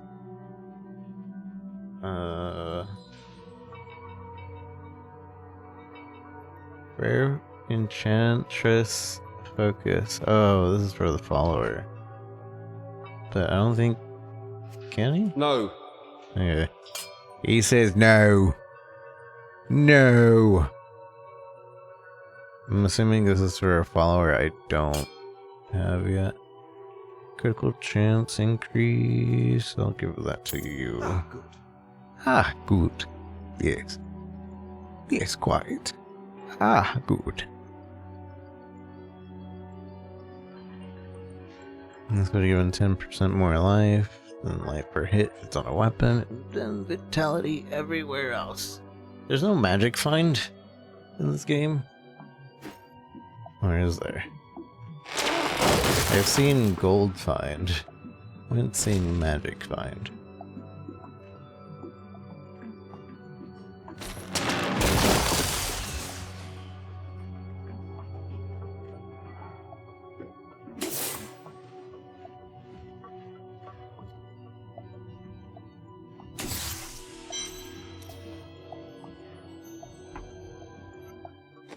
Rare Enchantress Focus. Oh, this is for the follower. But I don't think... Can he? No. Okay. He says no. No. I'm assuming this is for a follower I don't have yet. Critical chance increase. I'll give that to you. Ah, good. Ah, good. Yes. Yes, quite. Ah, good. This would have given 10% more life, then life per hit if it's on a weapon, and then vitality everywhere else. There's no magic find in this game. Or is there? I've seen gold find. I haven't seen magic find.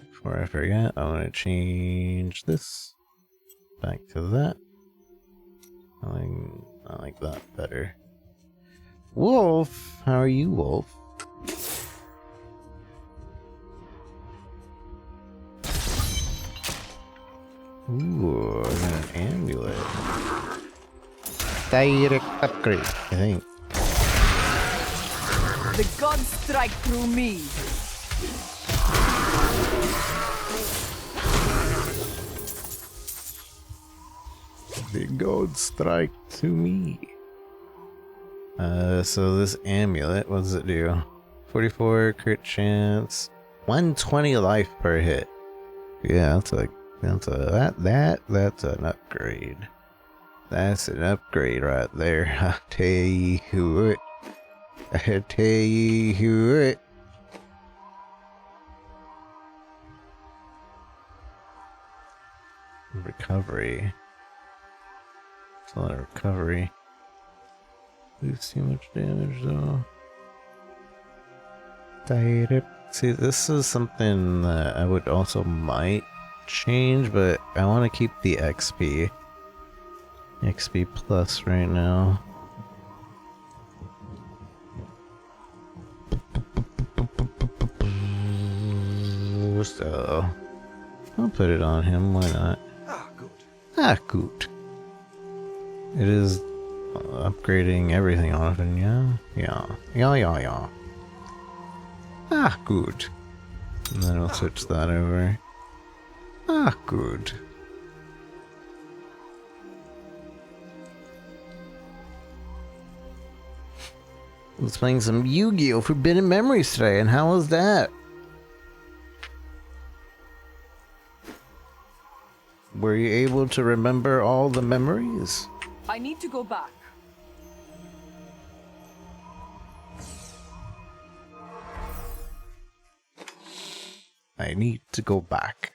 Before I forget, I want to change this back to that. I like that better. Wolf, how are you, Wolf? Ooh, I got an amulet. Direct upgrade, I think. The gods strike through me. The gods strike to me. So this amulet, what does it do? 44 crit chance, 120 life per hit. Yeah, that's an upgrade. That's an upgrade right there. I tell you what. I tell you what. Recovery. It's a lot of recovery. Lose too much damage though. See, this is something that I would also might change, but I want to keep the XP. XP plus right now. So I'll put it on him, why not? Ah, good. Ah, good. It is upgrading everything on him, yeah? Yeah. Ah, good. And then we'll switch that over. Ah, good. I was playing some Yu-Gi-Oh! Forbidden Memories today, and how was that? Were you able to remember all the memories? I need to go back. I need to go back.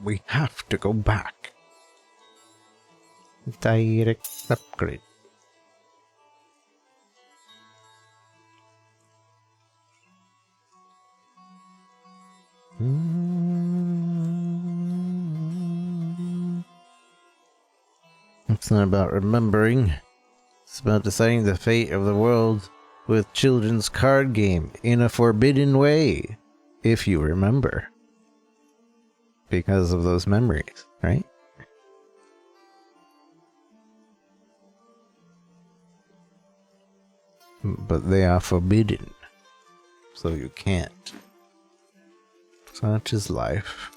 We have to go back. Direct upgrade. It's not about remembering. It's about deciding the fate of the world with children's card game in a forbidden way, if you remember. Because of those memories, right? But they are forbidden, so you can't. Such is life.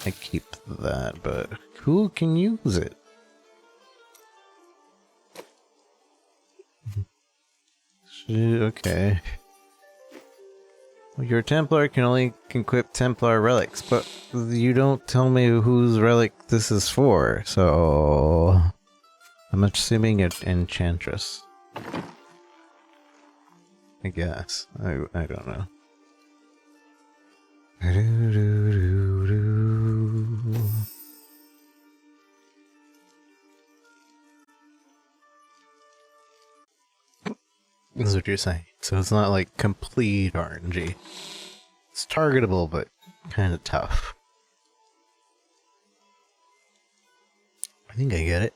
I keep that, but who can use it? Okay. Well, your Templar can only equip Templar relics, but you don't tell me whose relic this is for, so I'm assuming it's Enchantress. I guess. I don't know. This is what you're saying. So it's not like complete RNG. It's targetable, but kind of tough. I think I get it.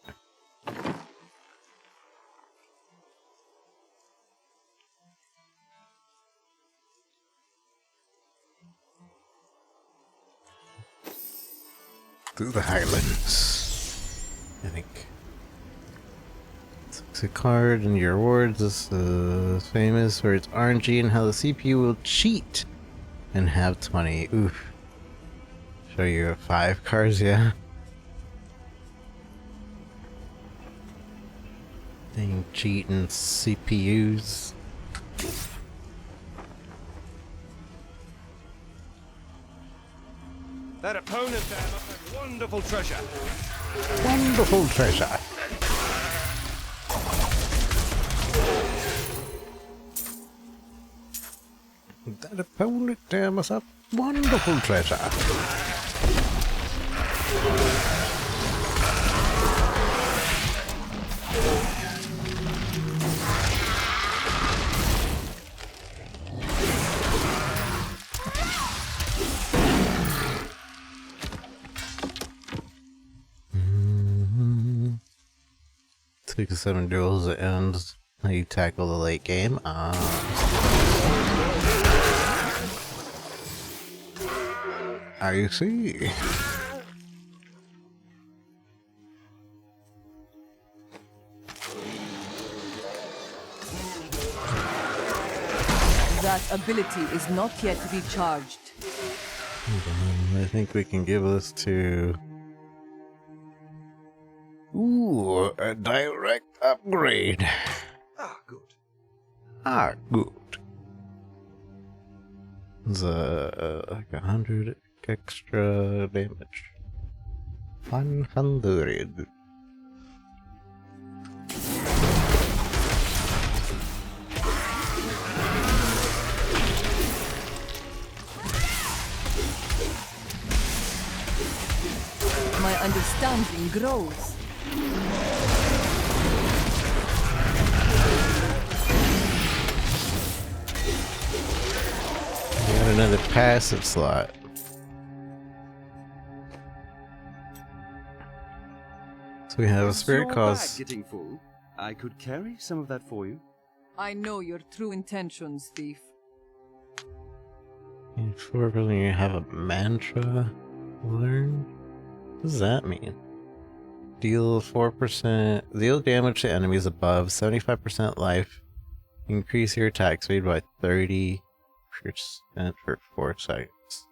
Through the Highlands, I think. It's a card in your awards. This is famous for its RNG and how the CPU will cheat and have 20. Oof. Show you 5 cards, yeah. Dang cheating CPUs. That opponent there must have wonderful treasure. Wonderful treasure. That opponent there must have wonderful treasure. Take 7 duels at ends. You tackle the late game. I see. That ability is not yet recharged. I think we can give this to... Ooh, a direct upgrade. Ah, good. Ah, good. It's like 100 extra damage. 100. My understanding grows. Got another passive slot. So we have a spirit cost. Getting full. I could carry some of that for you. I know your true intentions, thief. For you have a mantra learn? What does that mean? Deal 4%. Deal damage to enemies above 75% life. Increase your attack speed by 30% for 4 seconds. It's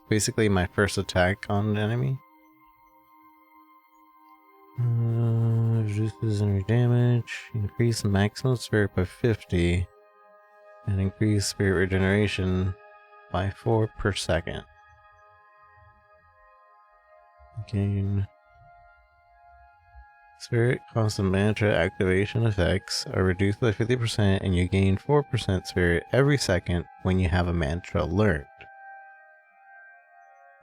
basically my first attack on an enemy. Reduces enemy damage. Increase maximum spirit by 50. And increase spirit regeneration by 4 per second. Gain. Spirit constant mantra activation effects are reduced by 50% and you gain 4% spirit every second when you have a mantra learned.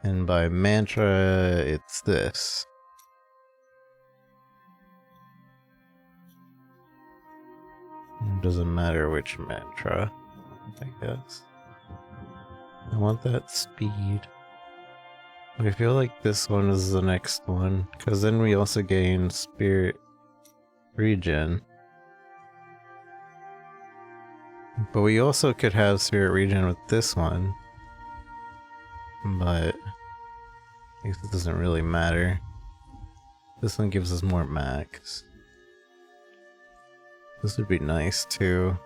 And by mantra, it's this. It doesn't matter which mantra, I guess. I want that speed. I feel like this one is the next one, because then we also gain spirit regen. But we also could have spirit regen with this one. But I guess it doesn't really matter. This one gives us more max. This would be nice too.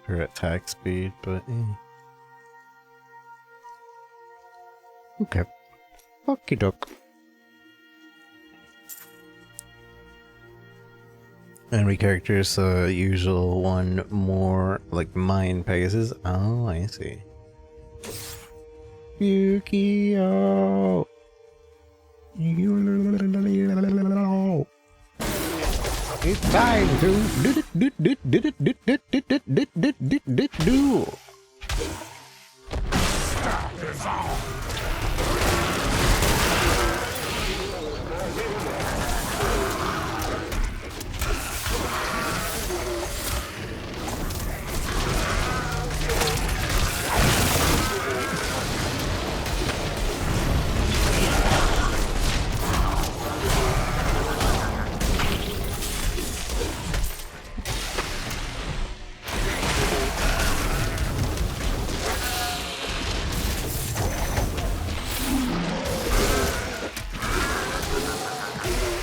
For attack speed, but okay. Okie doke. Enemy characters, usual one more like mind Pegasus. Oh, I see. Yukio. It's time to do. Stop this all.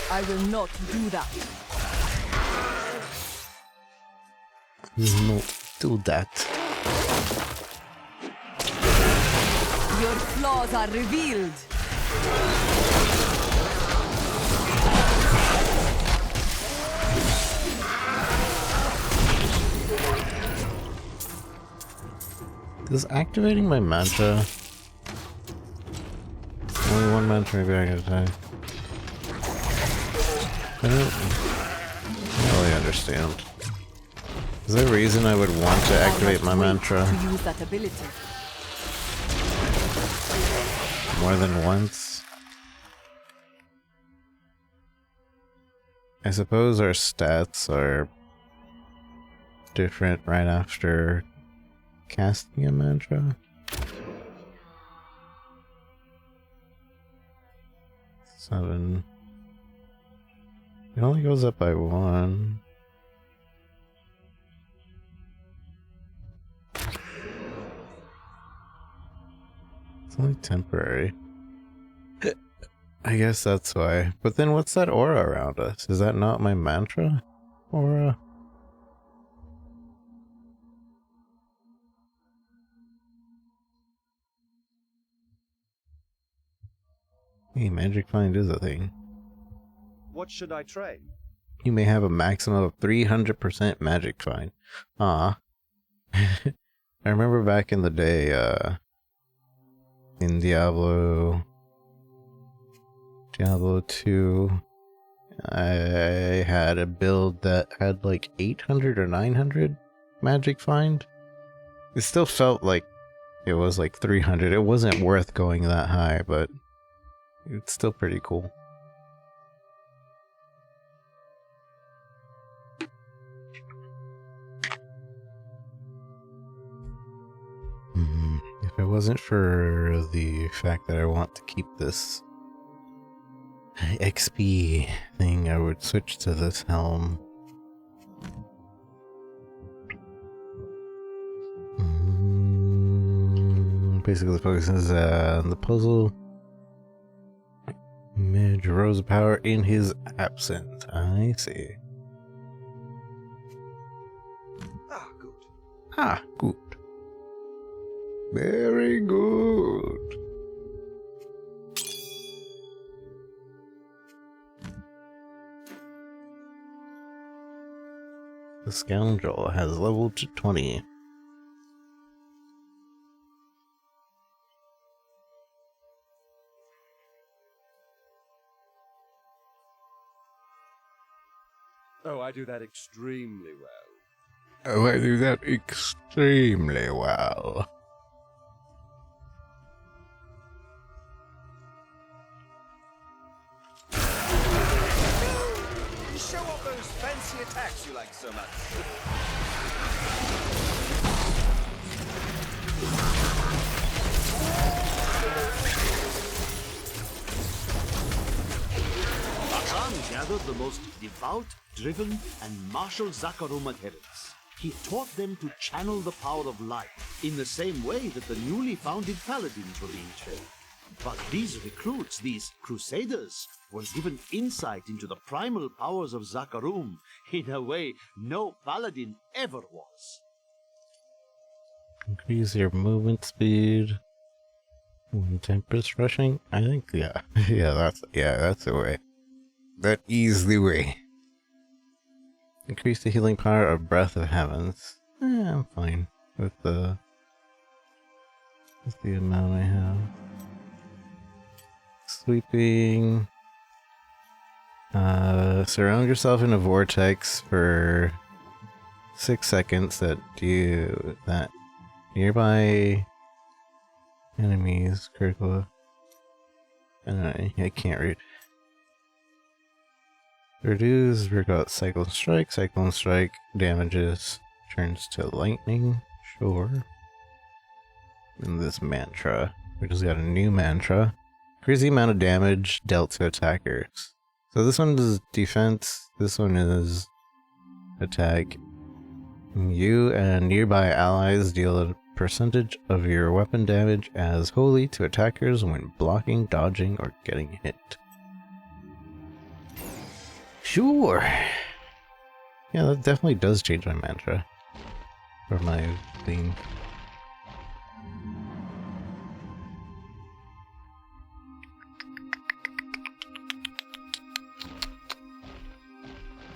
I will not do that. No, do that. Your flaws are revealed. Does activating my mantra... Only one mantra maybe I gotta die. I don't really understand. Is there a reason I would want to activate my mantra To use that ability. more than once? I suppose our stats are different right after casting a mantra. 7. It only goes up by 1. It's only temporary. I guess that's why. But then what's that aura around us? Is that not my mantra aura? Hey, Magic Find is a thing. What should I trade? You may have a maximum of 300% Magic Find. Ah. I remember back in the day, in Diablo 2, I had a build that had like 800 or 900 Magic Find. It still felt like it was like 300. It wasn't worth going that high, but it's still pretty cool. If it wasn't for the fact that I want to keep this XP thing, I would switch to this helm. Basically, the focus is on the puzzle. Mage rose of power in his absence. I see. Ah, good. Ah, good. Very good. The scoundrel has leveled to 20. Oh, I do that extremely well. Oh, I do that extremely well. Show off those fancy attacks you like so much. Akan gathered the most devout, driven, and martial Zakarum adherents. He taught them to channel the power of light in the same way that the newly founded paladins were being trained. But these recruits, these crusaders, were given insight into the primal powers of Zakarum in a way no paladin ever was. Increase your movement speed when tempest rushing. I think that's the way. That is the way. Increase the healing power of Breath of Heavens. I'm fine with the amount I have. Sweeping. Surround yourself in a vortex for 6 seconds that nearby enemies critical. I can't read. Reduce Cyclone Strike. Cyclone Strike damages turns to lightning. Sure. And this mantra. We just got a new mantra. Increase the amount of damage dealt to attackers. So this one is defense. This one is attack. You and nearby allies deal a percentage of your weapon damage as wholly to attackers when blocking, dodging, or getting hit. Sure. Yeah, that definitely does change my mantra. Or my theme.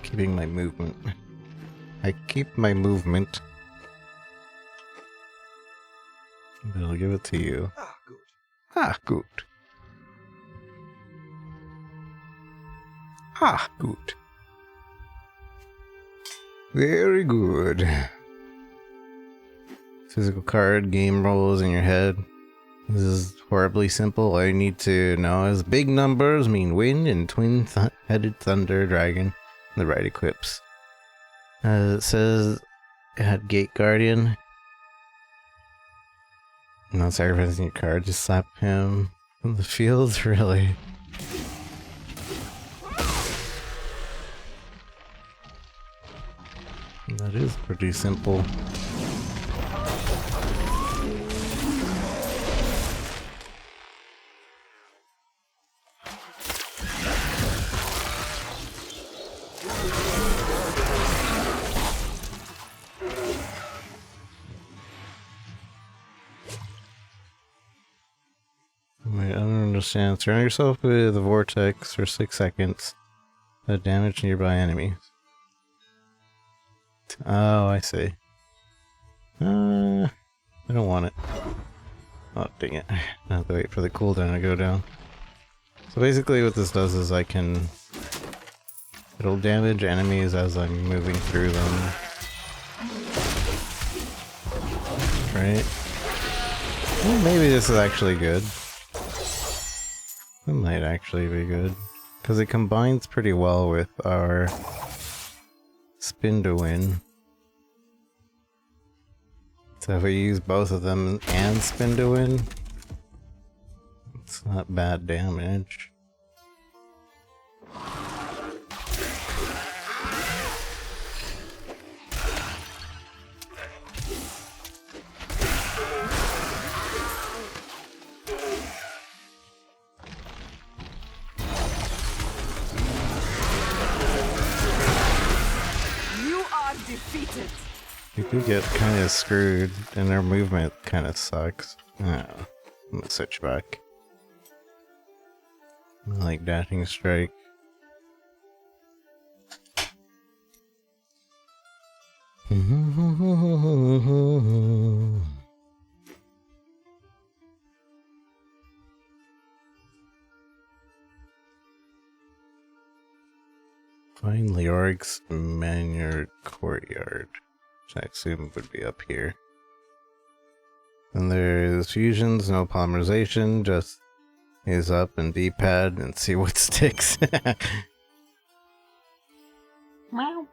Keeping my movement. I keep my movement. But I'll give it to you. Ah, good. Ah, good. Ah, good. Very good. Physical card, game rolls in your head. This is horribly simple. All you need to know is big numbers mean wind and twin-headed thunder dragon. The right equips. It says it had Gate Guardian. Not sacrificing your card, just slap him from the field, really. That is pretty simple. Wait, I don't understand. Surround yourself with a vortex for 6 seconds. That damage nearby enemies. Oh, I see. I don't want it. Oh, dang it. I have to wait for the cooldown to go down. So basically what this does is it'll damage enemies as I'm moving through them. Right? Well, maybe this is actually good. It might actually be good. Because it combines pretty well with our spin to win. So if we use both of them and spin to win, it's not bad damage. You are defeated. We do get kind of screwed, and their movement kind of sucks. Oh, I'm gonna switch back. I like dashing strike. Find Leoric's Manor Courtyard, which I assume would be up here. And there's fusions, no polymerization, just is up and D-pad and see what sticks. Meow.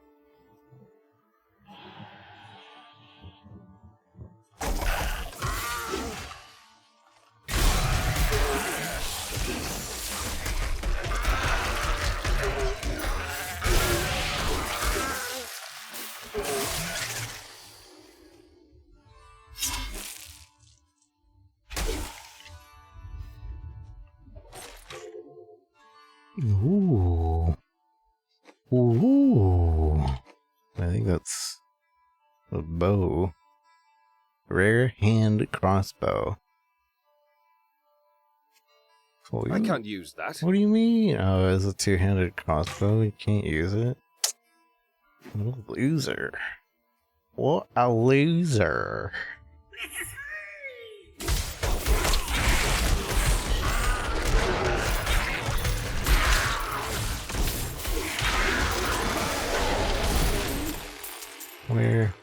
Ooh. Ooh. I think that's a bow. Rare hand crossbow. I can't use that. What do you mean? Oh, it's a two-handed crossbow. You can't use it. What a loser. What a loser. Where?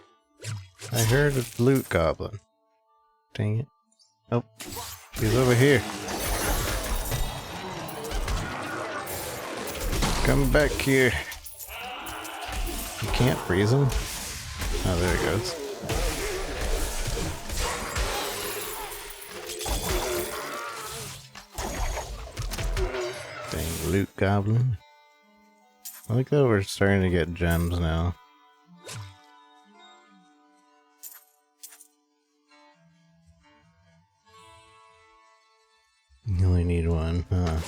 I heard a loot goblin. Dang it. Oh, he's over here. Come back here. You can't freeze him? Oh, there he goes. Dang loot goblin. I like that we're starting to get gems now. You only need one, huh?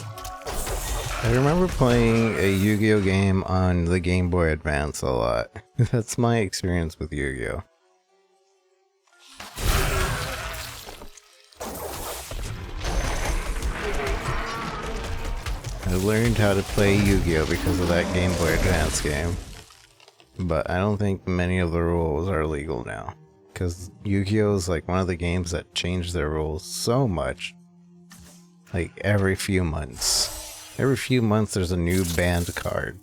I remember playing a Yu-Gi-Oh game on the Game Boy Advance a lot. That's my experience with Yu-Gi-Oh. I learned how to play Yu-Gi-Oh because of that Game Boy Advance game. But I don't think many of the rules are legal now. Because Yu-Gi-Oh is like one of the games that changed their rules so much. Like every few months. Every few months there's a new banned card.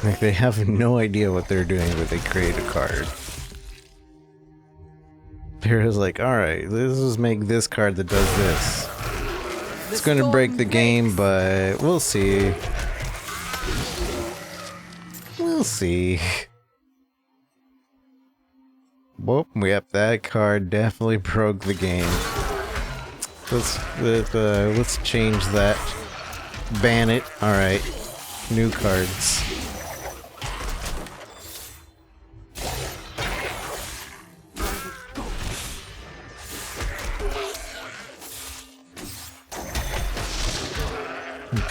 Like, they have no idea what they're doing, but they create a card. They're just like, alright, let's just make this card that does this. It's gonna break the game, but we'll see. We'll see. Whoop, yep, that card definitely broke the game. Let's change that. Ban it. Alright. New cards.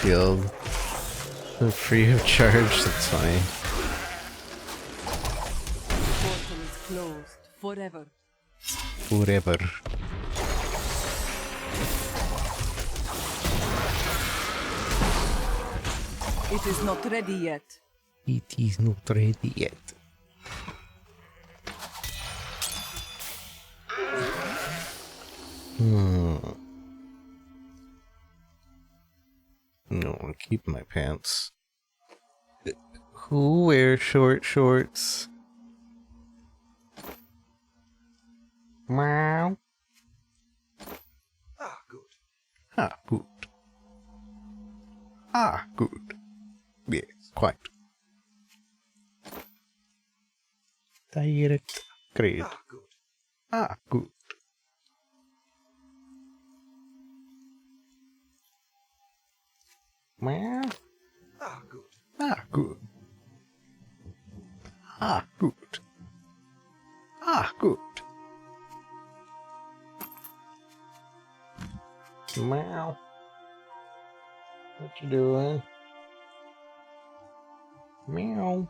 Guild. Free of charge, that's fine. Portal is closed forever. Forever. It is not ready yet. It is not ready yet. No, I'll keep my pants. Who wears short shorts? Meow. Ah, good. Ah, good. Ah, good. Yes, quite. Direct grade. Ah, good. Ah, good. Meow. Ah, good. Ah, good. Ah, good. Ah, good. Meow. What you doing? Meow.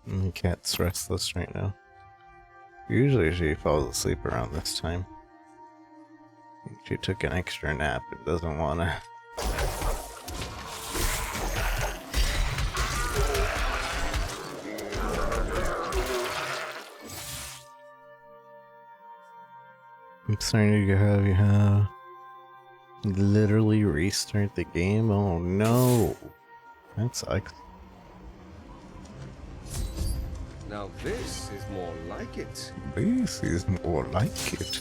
The cat's restless right now. Usually she falls asleep around this time. She took an extra nap and doesn't wanna. I'm starting to have literally restart the game. Oh no, that sucks. Now this is more like it. This is more like it.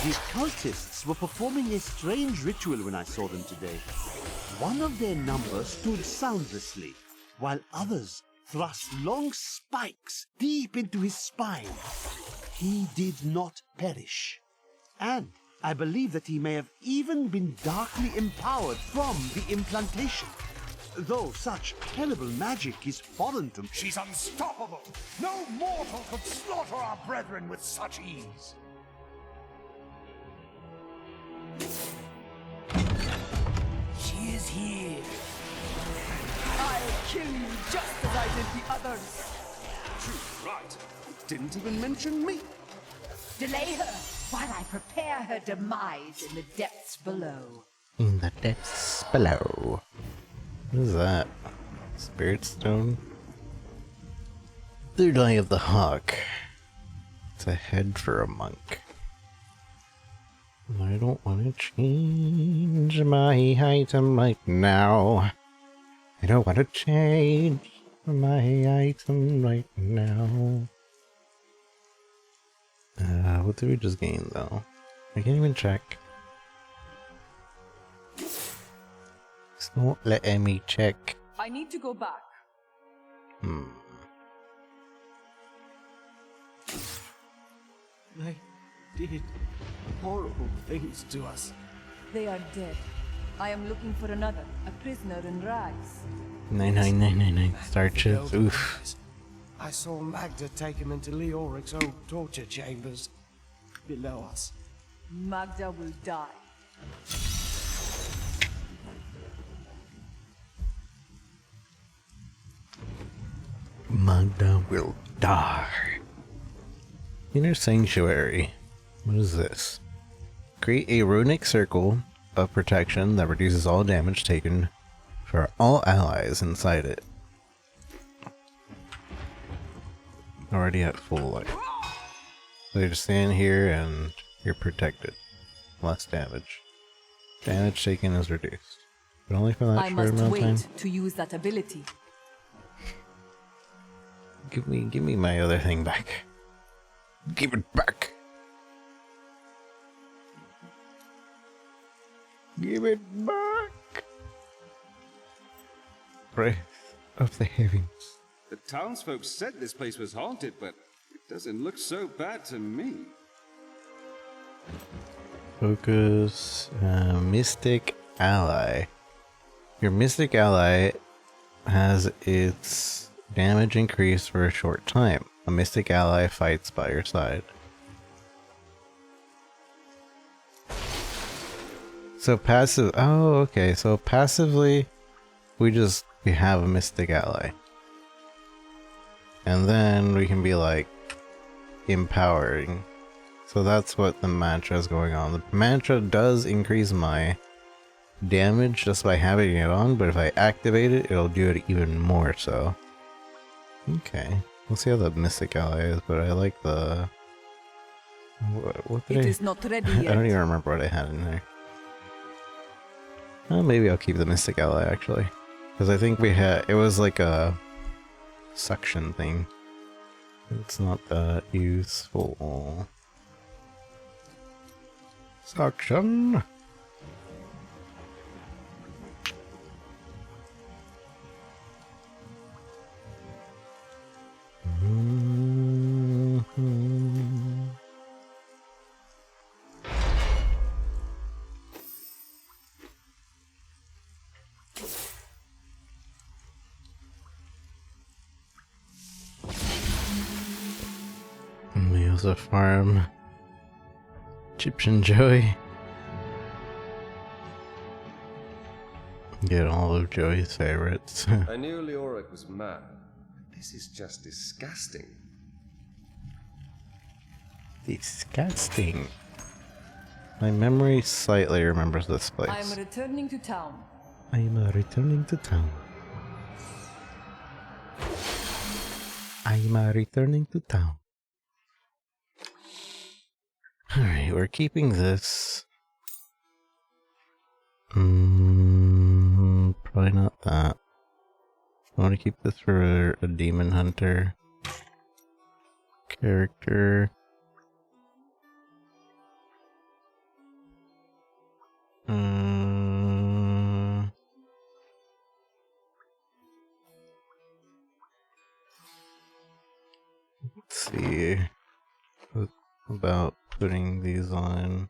The cultists were performing a strange ritual when I saw them today. One of their number stood soundlessly, while others thrust long spikes deep into his spine. He did not perish. And I believe that he may have even been darkly empowered from the implantation. Though such terrible magic is foreign to me. She's unstoppable! No mortal could slaughter our brethren with such ease! She is here. I'll kill you just as I did the others. True, right. Didn't even mention me. Delay her while I prepare her demise in the depths below. In the depths below. What is that? Spirit stone? Third eye of the hawk. It's a head for a monk. I don't want to change my item right now. I don't want to change my item right now. What did we just gain though? I can't even check. It's not letting me check. I need to go back. They did horrible things to us. They are dead. I am looking for another, a prisoner in rags. 99999 starches. Oof. I saw Magda take him into Leoric's old torture chambers below us. Magda will die. Magda will die. Inner Sanctuary. What is this? Create a runic circle of protection that reduces all damage taken for all allies inside it. Already at full life. So you just stand here and you're protected. Less damage. Damage taken is reduced. But only for that I short must amount of time. wait to use that ability. Give me my other thing back. Give it back. Give it back. Breath of the heavens. The townsfolk said this place was haunted, but it doesn't look so bad to me. Focus, Mystic Ally. Your Mystic Ally has its damage increased for a short time. A Mystic Ally fights by your side. So passive, oh okay, so passively we have a Mystic Ally. And then we can be like empowering. So that's what the mantra is going on. The mantra does increase my damage just by having it on, but if I activate it, it'll do it even more so. Okay, we'll see how the Mystic Ally is, but I like the... What did It is not ready I yet. don't even remember what I had in there. Maybe I'll keep the Mystic Ally actually. Because I think it was like a suction thing. It's not that useful. Suction! We also farm Egyptian Joey. Get all of Joey's favorites. I knew Leoric was mad. This is just disgusting. Disgusting. My memory slightly remembers this place. I am returning to town. I am returning to town. I am returning to town. Alright, we're keeping this. Probably not that. I want to keep this for a demon hunter character. Let's see. What about putting these on?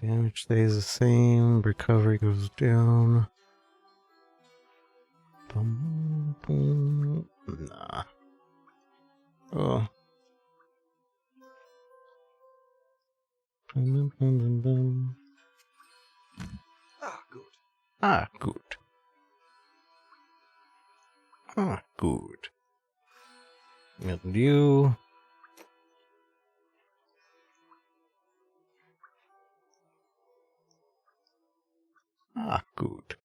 Damage stays the same, recovery goes down. Nah. Oh. Ah, good. Ah, good. Ah, good. And you... Ah, good.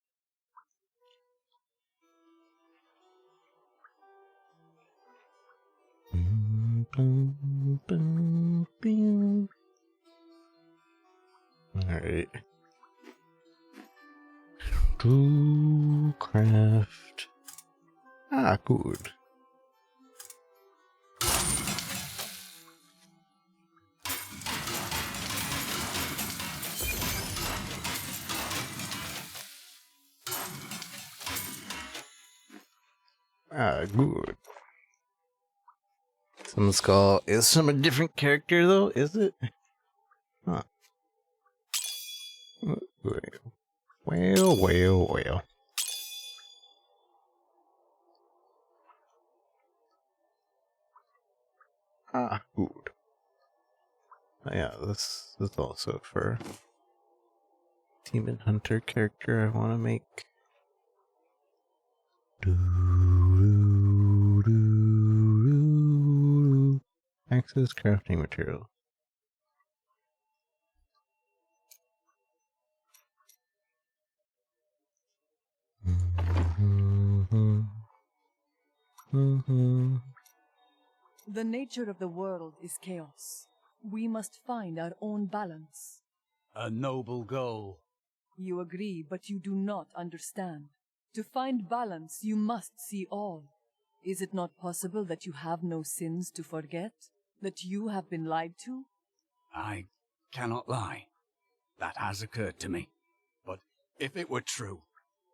Alright. To craft. Ah, good. Ah, good. Some skull is from a different character though, is it? Huh. Well. Ah, good. Oh, yeah, this is also for Demon Hunter character I want to make. Access crafting material. The nature of the world is chaos. We must find our own balance. A noble goal. You agree, but you do not understand. To find balance, you must see all. Is it not possible that you have no sins to forget? That you have been lied to? I cannot lie. That has occurred to me. But if it were true,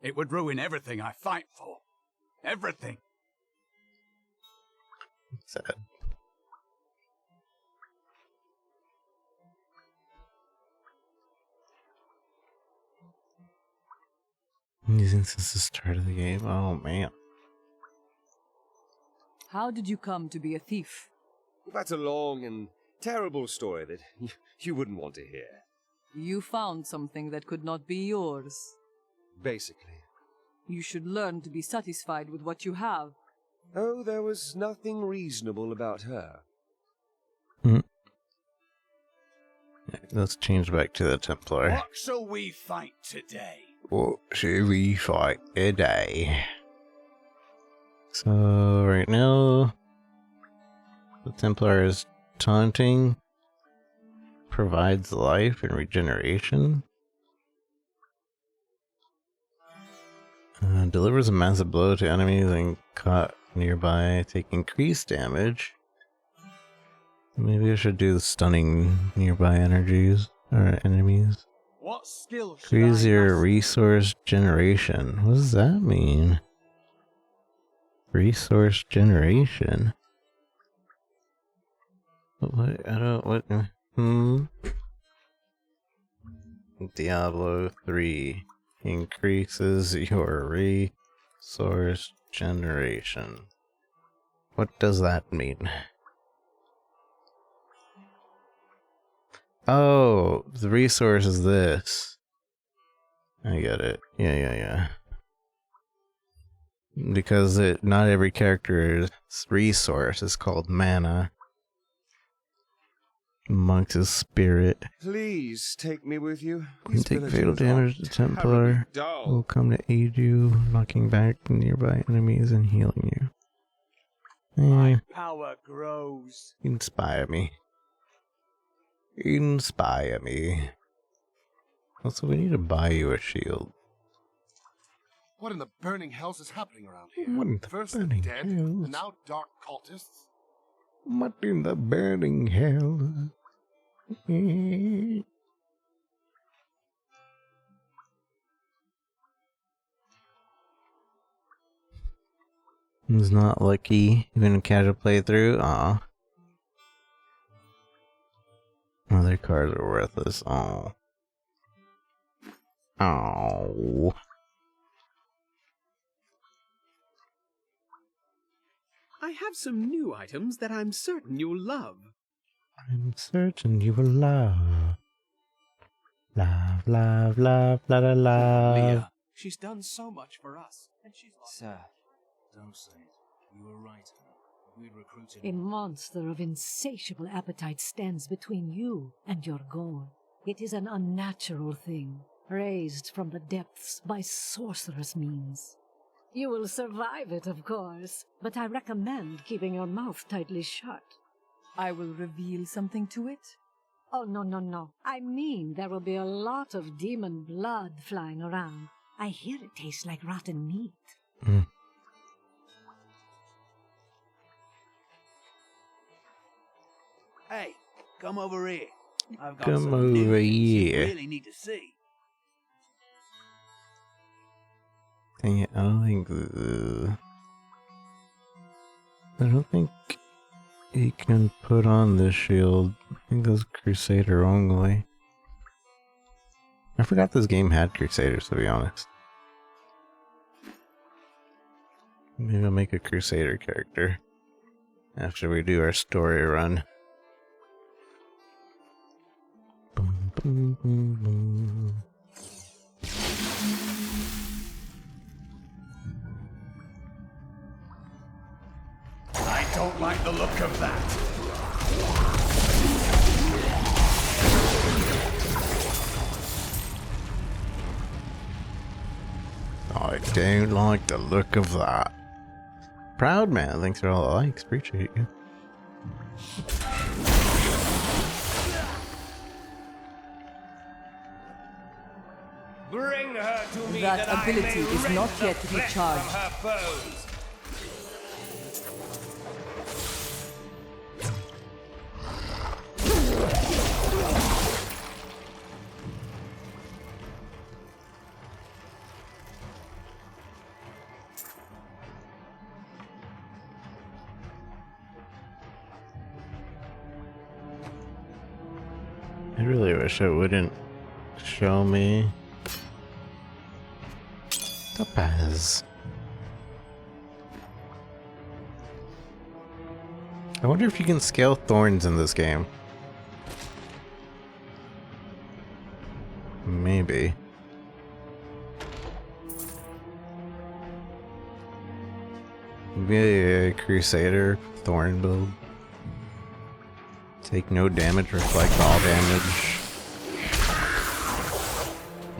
it would ruin everything I fight for. Everything. Sad. Using since the start of the game. Oh man. How did you come to be a thief? That's a long and terrible story that you wouldn't want to hear. You found something that could not be yours. Basically. You should learn to be satisfied with what you have. Oh, there was nothing reasonable about her. Let's change back to the Templar. What shall we fight today? What shall we fight today? So right now, the Templar is taunting, provides life and regeneration, delivers a massive blow to enemies and caught nearby, take increased damage. Maybe I should do the stunning nearby energies or enemies. What skill should Increase I your master? resource generation. What does that mean? Resource generation. What? I don't. What? Diablo 3 increases your resource generation. What does that mean? Oh, the resource is this. I get it. Yeah. Because not every character's resource is called mana. Monk's spirit. Please take me with you. You take fatal damage. The Templar will come to aid you, knocking back nearby enemies and healing you. My power grows. Inspire me. Inspire me. Also, we need to buy you a shield. What in the burning hells is happening around here? What in the First burning the dead, hells? and now dark cultists. What in the burning hell? It's not lucky. Even a casual playthrough. Aw. Other cards are worthless. Oh. Oh. I have some new items that I'm certain you'll love. I'm certain you will love. Love, love, love, la la love. Leah, she's done so much for us, and she's... Sir, don't say it. You were right. We recruited... A monster of insatiable appetite stands between you and your goal. It is an unnatural thing, raised from the depths by sorcerous means. You will survive it, of course, but I recommend keeping your mouth tightly shut. I will reveal something to it? Oh, no. I mean, there will be a lot of demon blood flying around. I hear it tastes like rotten meat. Hey, come over here. I've got Come some over news you here. really need to see. Dang it, I don't think he can put on this shield. I think that's Crusader only. I forgot this game had Crusaders, to be honest. Maybe I'll make a Crusader character after we do our story run. Boom, boom, boom, boom. don't like the look of that. I don't like the look of that. Proud man, thanks for all the likes. Appreciate you. Bring her to me That I ability may is rend not the yet flesh recharged. from her bones. I really wish it wouldn't show me the paths. I wonder if you can scale thorns in this game. Maybe. Maybe a Crusader thorn build. Take no damage, reflect all damage.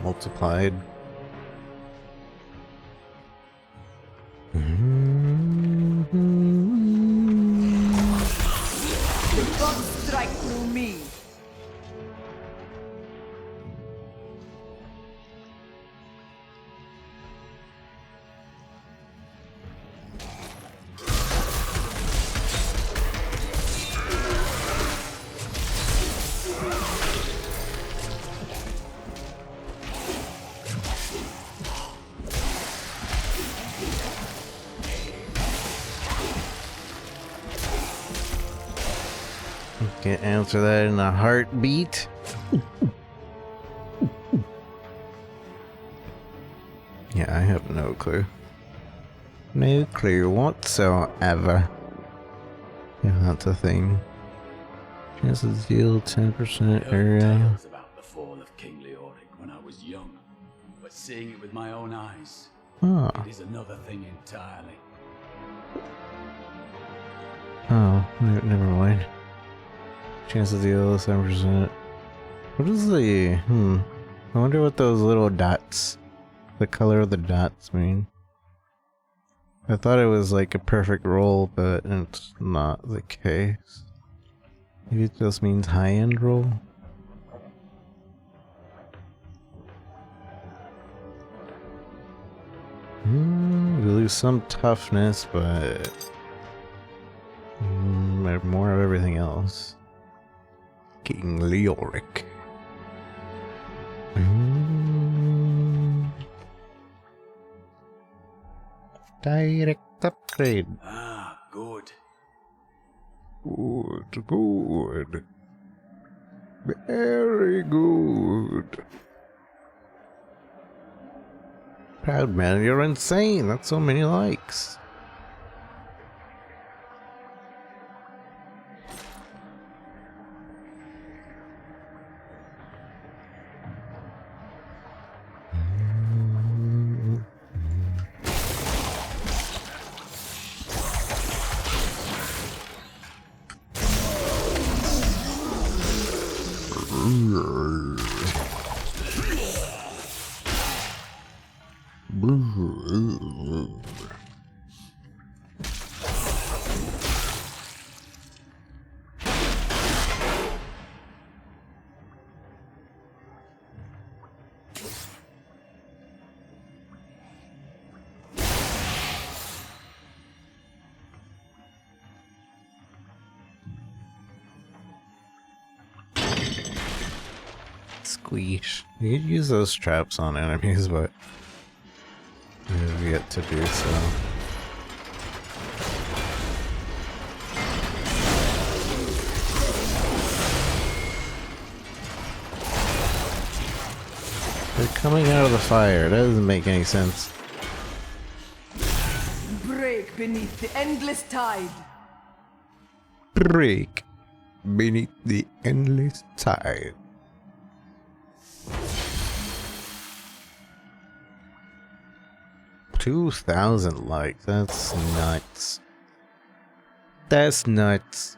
Multiplied. The gods strike through me. Can't answer that in a heartbeat. Yeah, I have no clue. No clue whatsoever. If that's a thing. Chances deal 10% area. Tales about the fall of King Leoric when I was young, but seeing it with my own eyes, it is another thing entirely. Oh, never mind. Chance of deal 7%. What is the I wonder what those little dots, the color of the dots mean. I thought it was like a perfect roll, but it's not the case. Maybe it just means high-end roll. You lose some toughness, but more of everything else. King Leoric. Direct upgrade. Ah, good. Good. Very good. Proud man, you're insane. That's so many likes. Squeeze. You could use those traps on enemies, but I've yet to do so. They're coming out of the fire. That doesn't make any sense. Break beneath the endless tide. Break beneath the endless tide. $2,000 likes. That's nuts. That's nuts.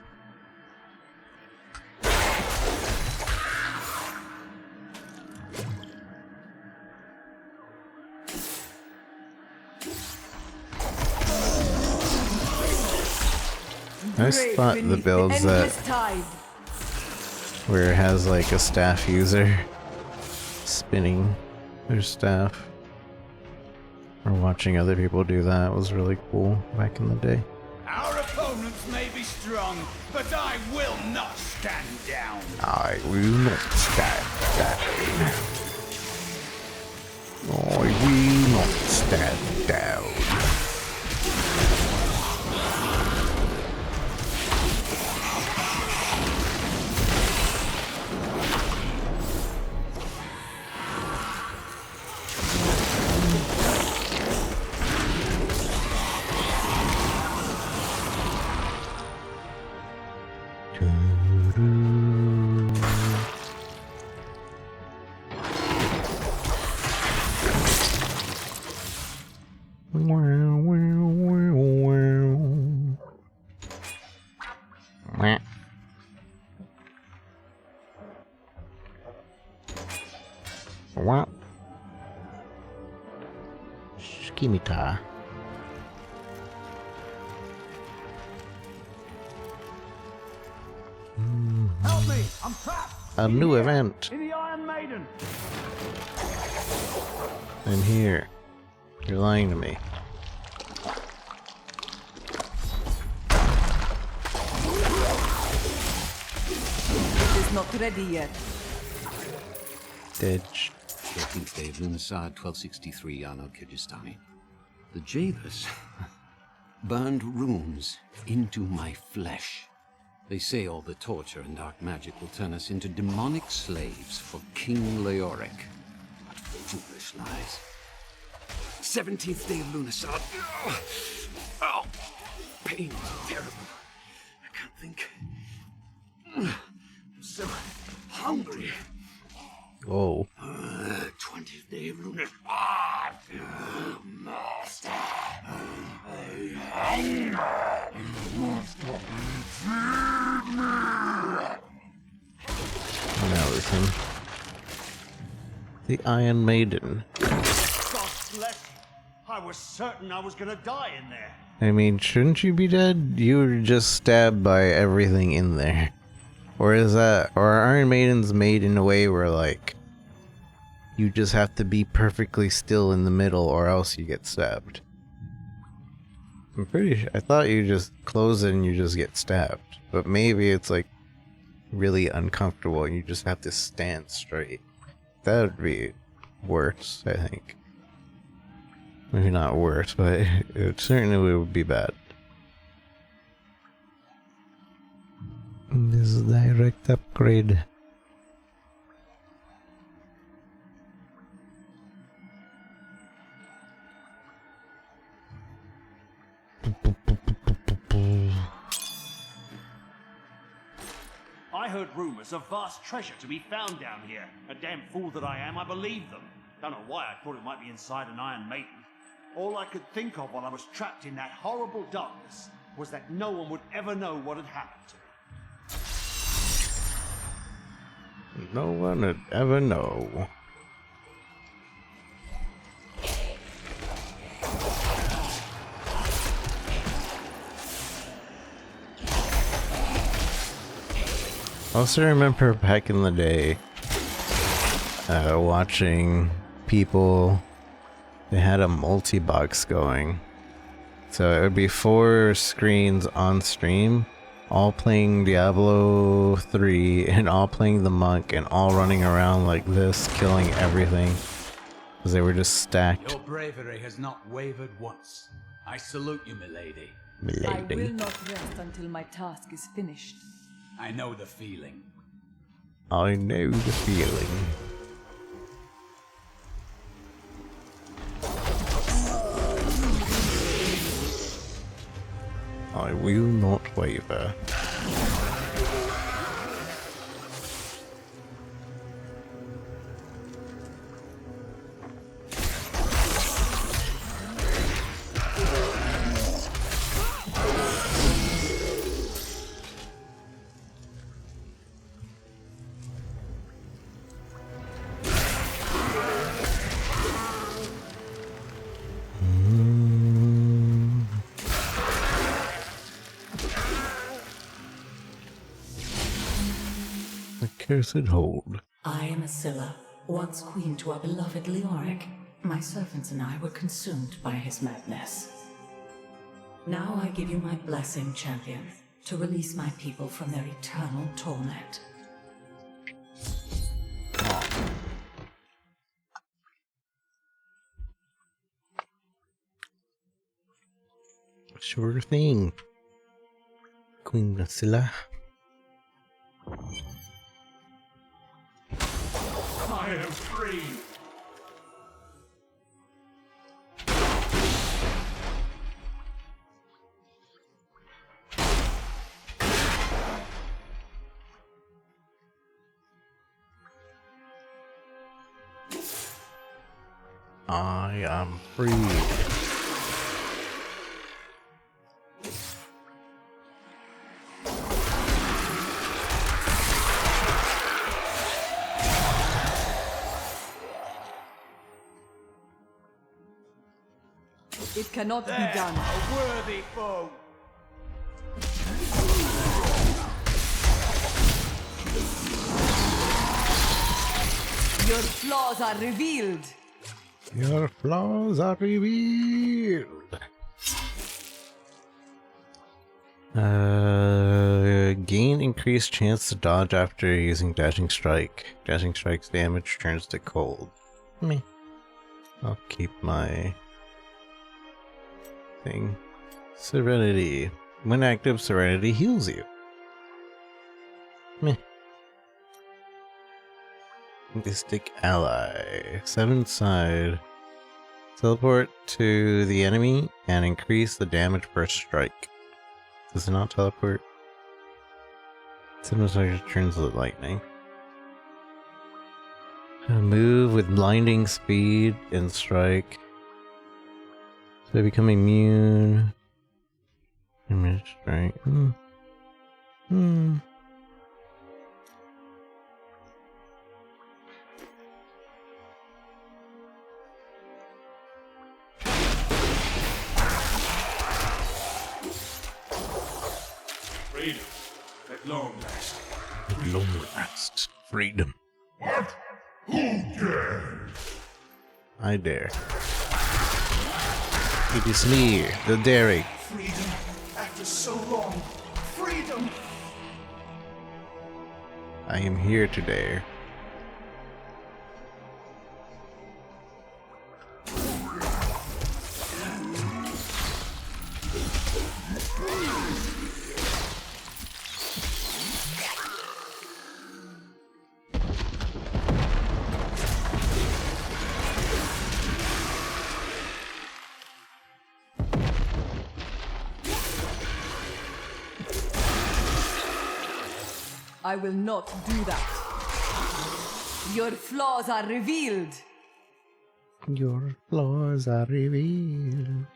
I just thought the builds that where it has like a staff user spinning their staff or watching other people do that was really cool back in the day. Our opponents may be strong, but I will not stand down. I will not stand down. I will not stand down. What? Skimita. Help me! I'm trapped! A new event. In the Iron Maiden! In here. You're lying to me. It is not ready yet. Ditch. 13th day of Lunarsad, 1263, Arno Kyrgyzstani. The jailers burned runes into my flesh. They say all the torture and dark magic will turn us into demonic slaves for King Leoric. What foolish lies. 17th day of Lunarsad. Oh, pain is terrible. I can't think. I'm so hungry. Oh. 20th day of Lunar. Master. Now with him. The Iron Maiden. God bless you. I was certain I was gonna die in there. I mean, shouldn't you be dead? You were just stabbed by everything in there. Or is that, or are Iron Maidens made in a way where like you just have to be perfectly still in the middle or else you get stabbed? I'm pretty sure, I thought you just close it and you just get stabbed. But maybe it's like really uncomfortable and you just have to stand straight. That would be worse, I think. Maybe not worse, but it certainly would be bad. This is direct upgrade. I heard rumors of vast treasure to be found down here. A damn fool that I am, I believed them. Don't know why I thought it might be inside an Iron Maiden. All I could think of while I was trapped in that horrible darkness was that no one would ever know what had happened to me. No one would ever know. I also remember back in the day watching people, they had a multi-box going. So it would be 4 screens on stream, all playing Diablo 3 and all playing the monk and all running around like this, killing everything. Because they were just stacked. Your bravery has not wavered once. I salute you, milady. I will not rest until my task is finished. I know the feeling. I know the feeling. I will not waver. accursed hold. I am Asilla, once queen to our beloved Leoric. My servants and I were consumed by his madness. Now I give you my blessing, champion, to release my people from their eternal torment. Sure thing. Queen Nasilla. I am free. I am free. It cannot be done. A worthy foe. Your flaws are revealed. Your flaws are revealed. Gain increased chance to dodge after using Dashing Strike. Dashing Strike's damage turns to cold. Meh. I'll keep my thing. Serenity. When active, Serenity heals you. Meh. Mystic Ally. 7 side. Teleport to the enemy and increase the damage per strike. Does it not teleport? Sometimes turns to lightning. Move with blinding speed and strike. So they become immune. Image strike. Freedom. At long last. At long last. Freedom. What? Who dares? I dare. It is me, the daring. Freedom. After so long. Freedom. I am here to dare. I will not do that. Your flaws are revealed. Your flaws are revealed.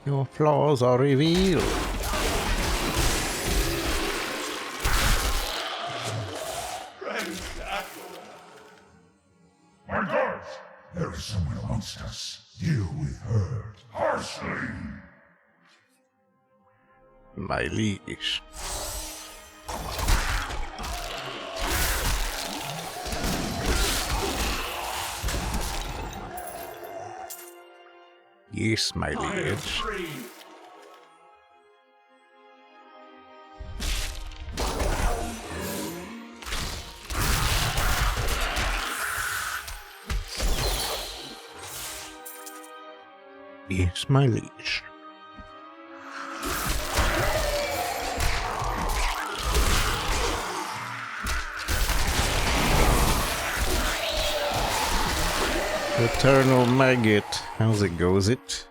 Your flaws are revealed. My guards! There is someone amongst us. Deal with her harshly. My liege. Yes, my liege. Yes, my liege. Eternal maggot. How's it goes it?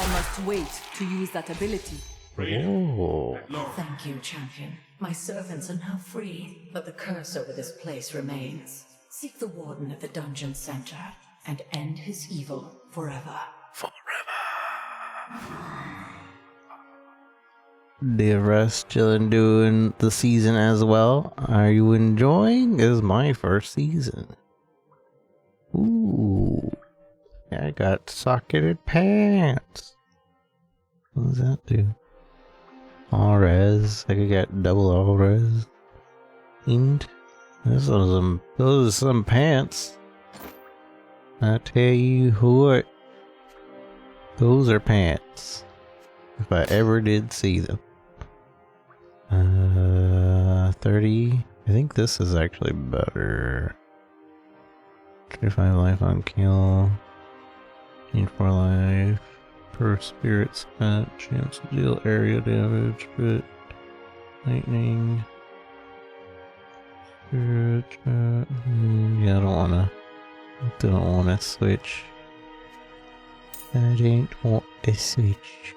I must wait to use that ability. Oh. Thank you, champion. My servants are now free, but the curse over this place remains. Seek the warden at the dungeon center and end his evil forever. The rest chilling doing the season as well. Are you enjoying? This is my first season. Ooh. I got socketed pants. What does that do? All res. I could get double all res. And those are some pants. I tell you what. Those are pants. If I ever did see them. 30. I think this is actually better. 35 life on kill. Gain 4 life. Per spirit spent. Chance to deal area damage. But lightning. Spirit. Yeah, I don't wanna switch. I don't want to switch.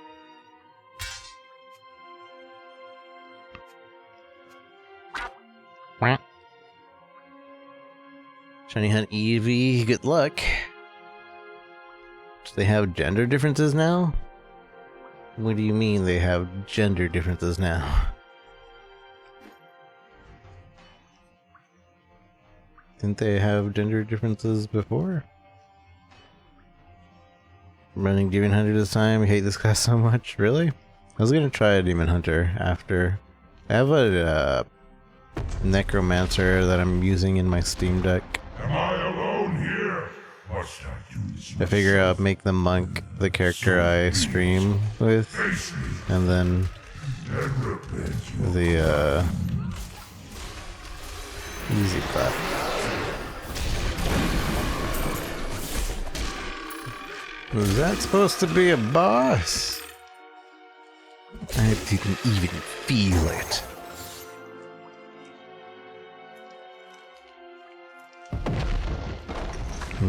Shiny Hunt Eevee, good luck. Do they have gender differences now? What do you mean they have gender differences now? Didn't they have gender differences before? Running Demon Hunter this time. I hate this class so much. Really? I was gonna try a Demon Hunter after. I have a Necromancer that I'm using in my Steam Deck. Am I alone here? Must I do this? I figure I'll make the monk the character I stream with, and then the easy class. Was that supposed to be a boss? I didn't even feel it.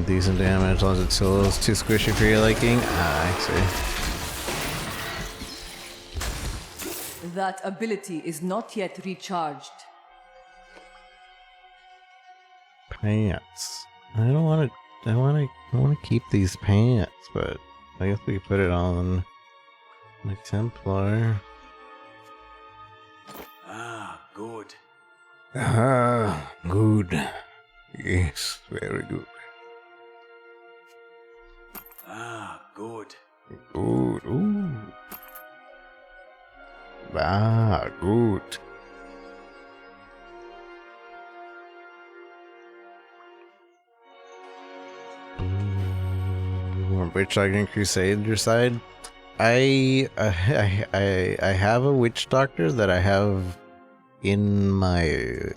Decent damage, as long as it's still too squishy for your liking. Ah, I see. That ability is not yet recharged. Pants. I want to keep these pants, but I guess we could put it on my Templar. Ah, good. Ah, good. Yes, very good. Ah, good. Good. Ooh. Ah, good. Witch Doctor Crusade your side? I have a Witch Doctor that I have in my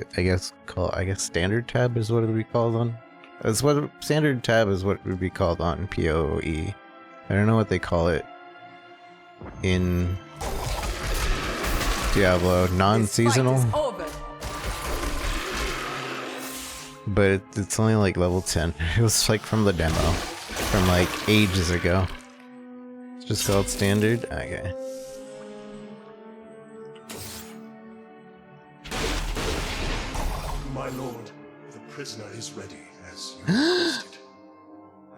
standard tab is what it would be called on. Standard tab is what it would be called on PoE. I don't know what they call it in Diablo. Non-seasonal. But it's only like level 10. It was like from the demo. From like ages ago. It's just called standard? Okay. My lord, the prisoner is ready, as you requested.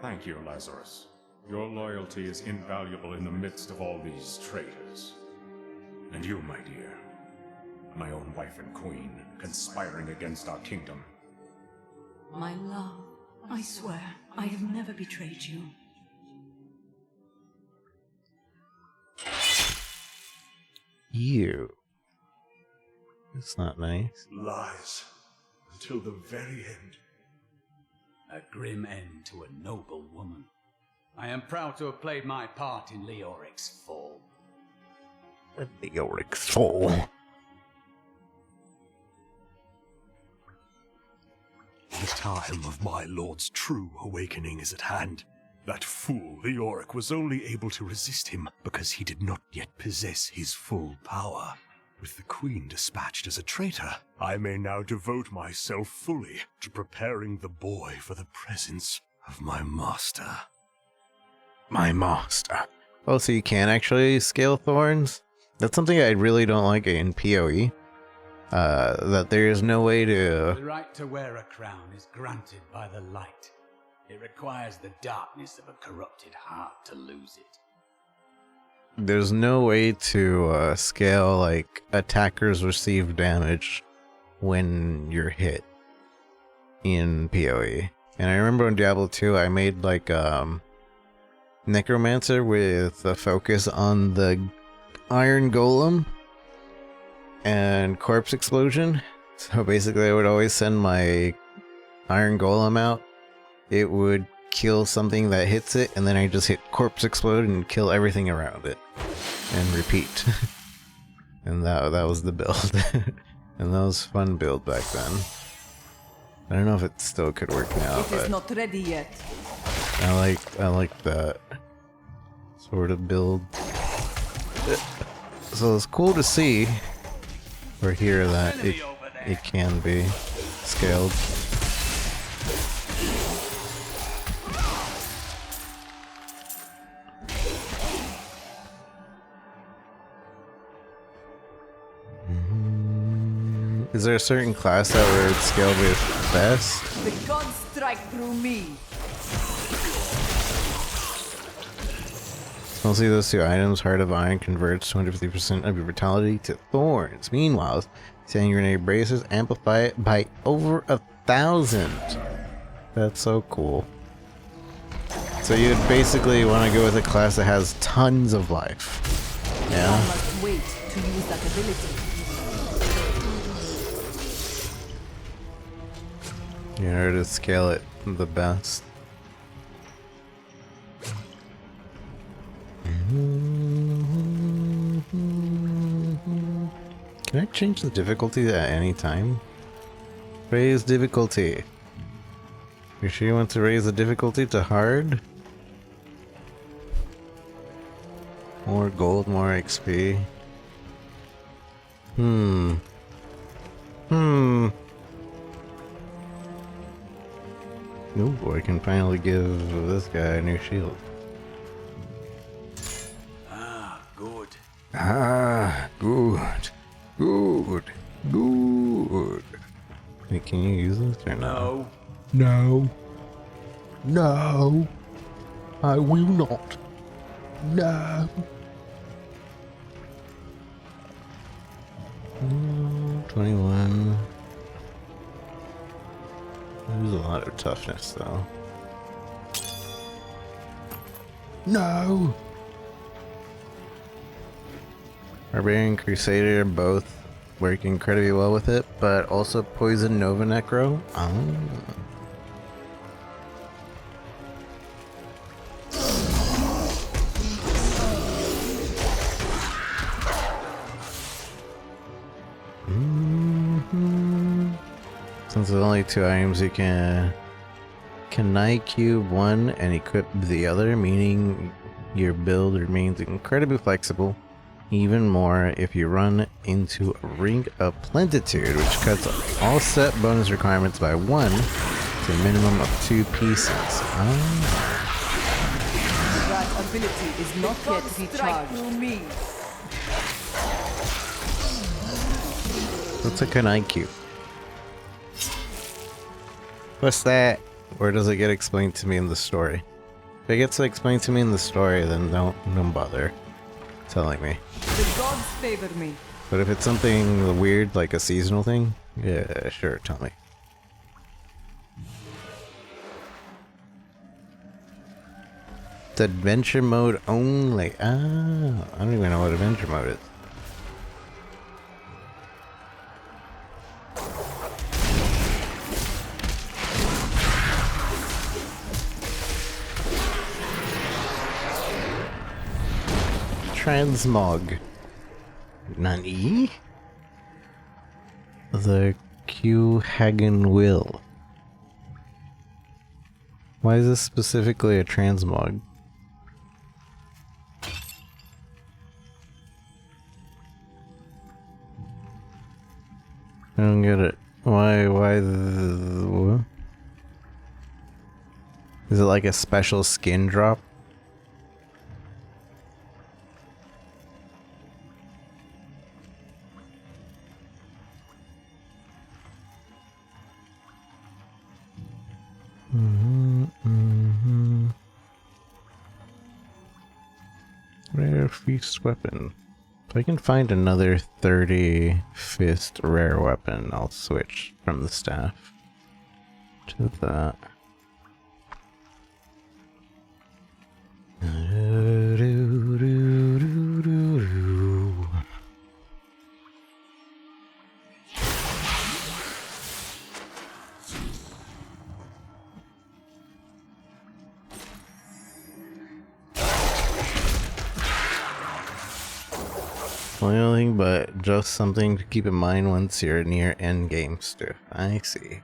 Thank you, Lazarus. Your loyalty is invaluable in the midst of all these traitors. And you, my dear, my own wife and queen, conspiring against our kingdom. My love, I swear, I have never betrayed you. You. It's not nice. Lies. Until the very end. A grim end to a noble woman. I am proud to have played my part in Leoric's fall. Leoric's fall. The time of my lord's true awakening is at hand. That fool Leoric was only able to resist him because he did not yet possess his full power. With the queen dispatched as a traitor, I may now devote myself fully to preparing the boy for the presence of my master. My master. Oh, so you can actually scale thorns? That's something I really don't like in PoE. That there is no way to... The right to wear a crown is granted by the light. It requires the darkness of a corrupted heart to lose it. There's no way to scale, like, attackers receive damage when you're hit in PoE. And I remember in Diablo 2, I made, like, Necromancer with a focus on the Iron Golem and Corpse Explosion. So basically, I would always send my Iron Golem out. It would kill something that hits it, and then I just hit Corpse Explode and kill everything around it. And repeat. And that was the build. And that was fun build back then. I don't know if it still could work now, It is not ready yet. I like that sort of build. So it's cool to see or hear that it can be scaled. Is there a certain class that would scale with best? The gods strike through me. Mostly those two items. Heart of Iron converts 250% of your vitality to thorns. Meanwhile, Sand Grenade Braces amplify it by over 1,000. That's so cool. So you'd basically want to go with a class that has tons of life. Yeah. I must wait to use that ability. In order to scale it the best. Can I change the difficulty at any time? Raise difficulty. You sure you want to raise the difficulty to hard? More gold, more XP. Ooh, I can finally give this guy a new shield. Ah, good. Ah, good. Good. Good. Hey, can you use this or no? No. No. I will not. No. 21. There's a lot of toughness though. No. Barbarian Crusader both work incredibly well with it, but also Poison Nova Necro. Oh. Since there's only two items, you can cube one and equip the other, meaning your build remains incredibly flexible. Even more if you run into a Ring of Plentitude, which cuts all set bonus requirements by 1 to a minimum of 2 pieces. That ability is not yet recharged. Through me. What's a Kunai Cube? What's that? Or does it get explained to me in the story? If it gets explained to me in the story, then don't bother telling me. The gods favor me. But if it's something weird, like a seasonal thing, yeah, sure, tell me. It's adventure mode only. Ah, I don't even know what adventure mode is. Transmog. Nani? The Q Hagen Will. Why is this specifically a transmog? I don't get it. Why what? Is it like a special skin drop? Rare feast weapon. If I can find another 30 fist rare weapon, I'll switch from the staff to that. Well, nothing but just something to keep in mind once you're near end game stuff. I see.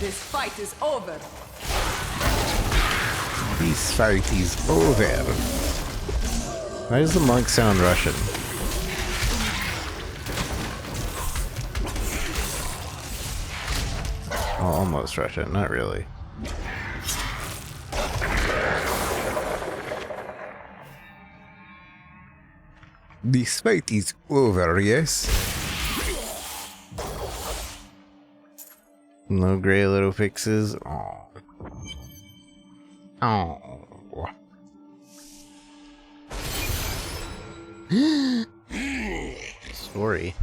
This fight is over. This fight is over. Why does the monk sound Russian? Oh, almost Russian, not really. This fight is over, yes? No gray little fixes. Oh. Oh. Story.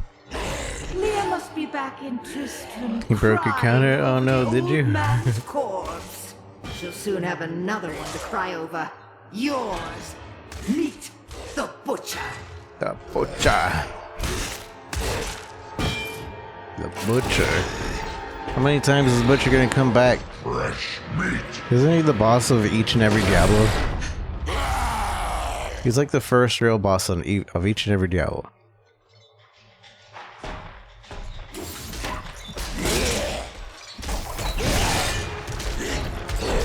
Leah must be back in Tristram. You broke your counter? Oh no, did you? Man's corpse. She'll soon have another one to cry over. Yours. Meet the butcher. The butcher. The butcher. How many times is the butcher gonna come back? Fresh meat. Isn't he the boss of each and every Diablo? He's like the first real boss of each and every Diablo.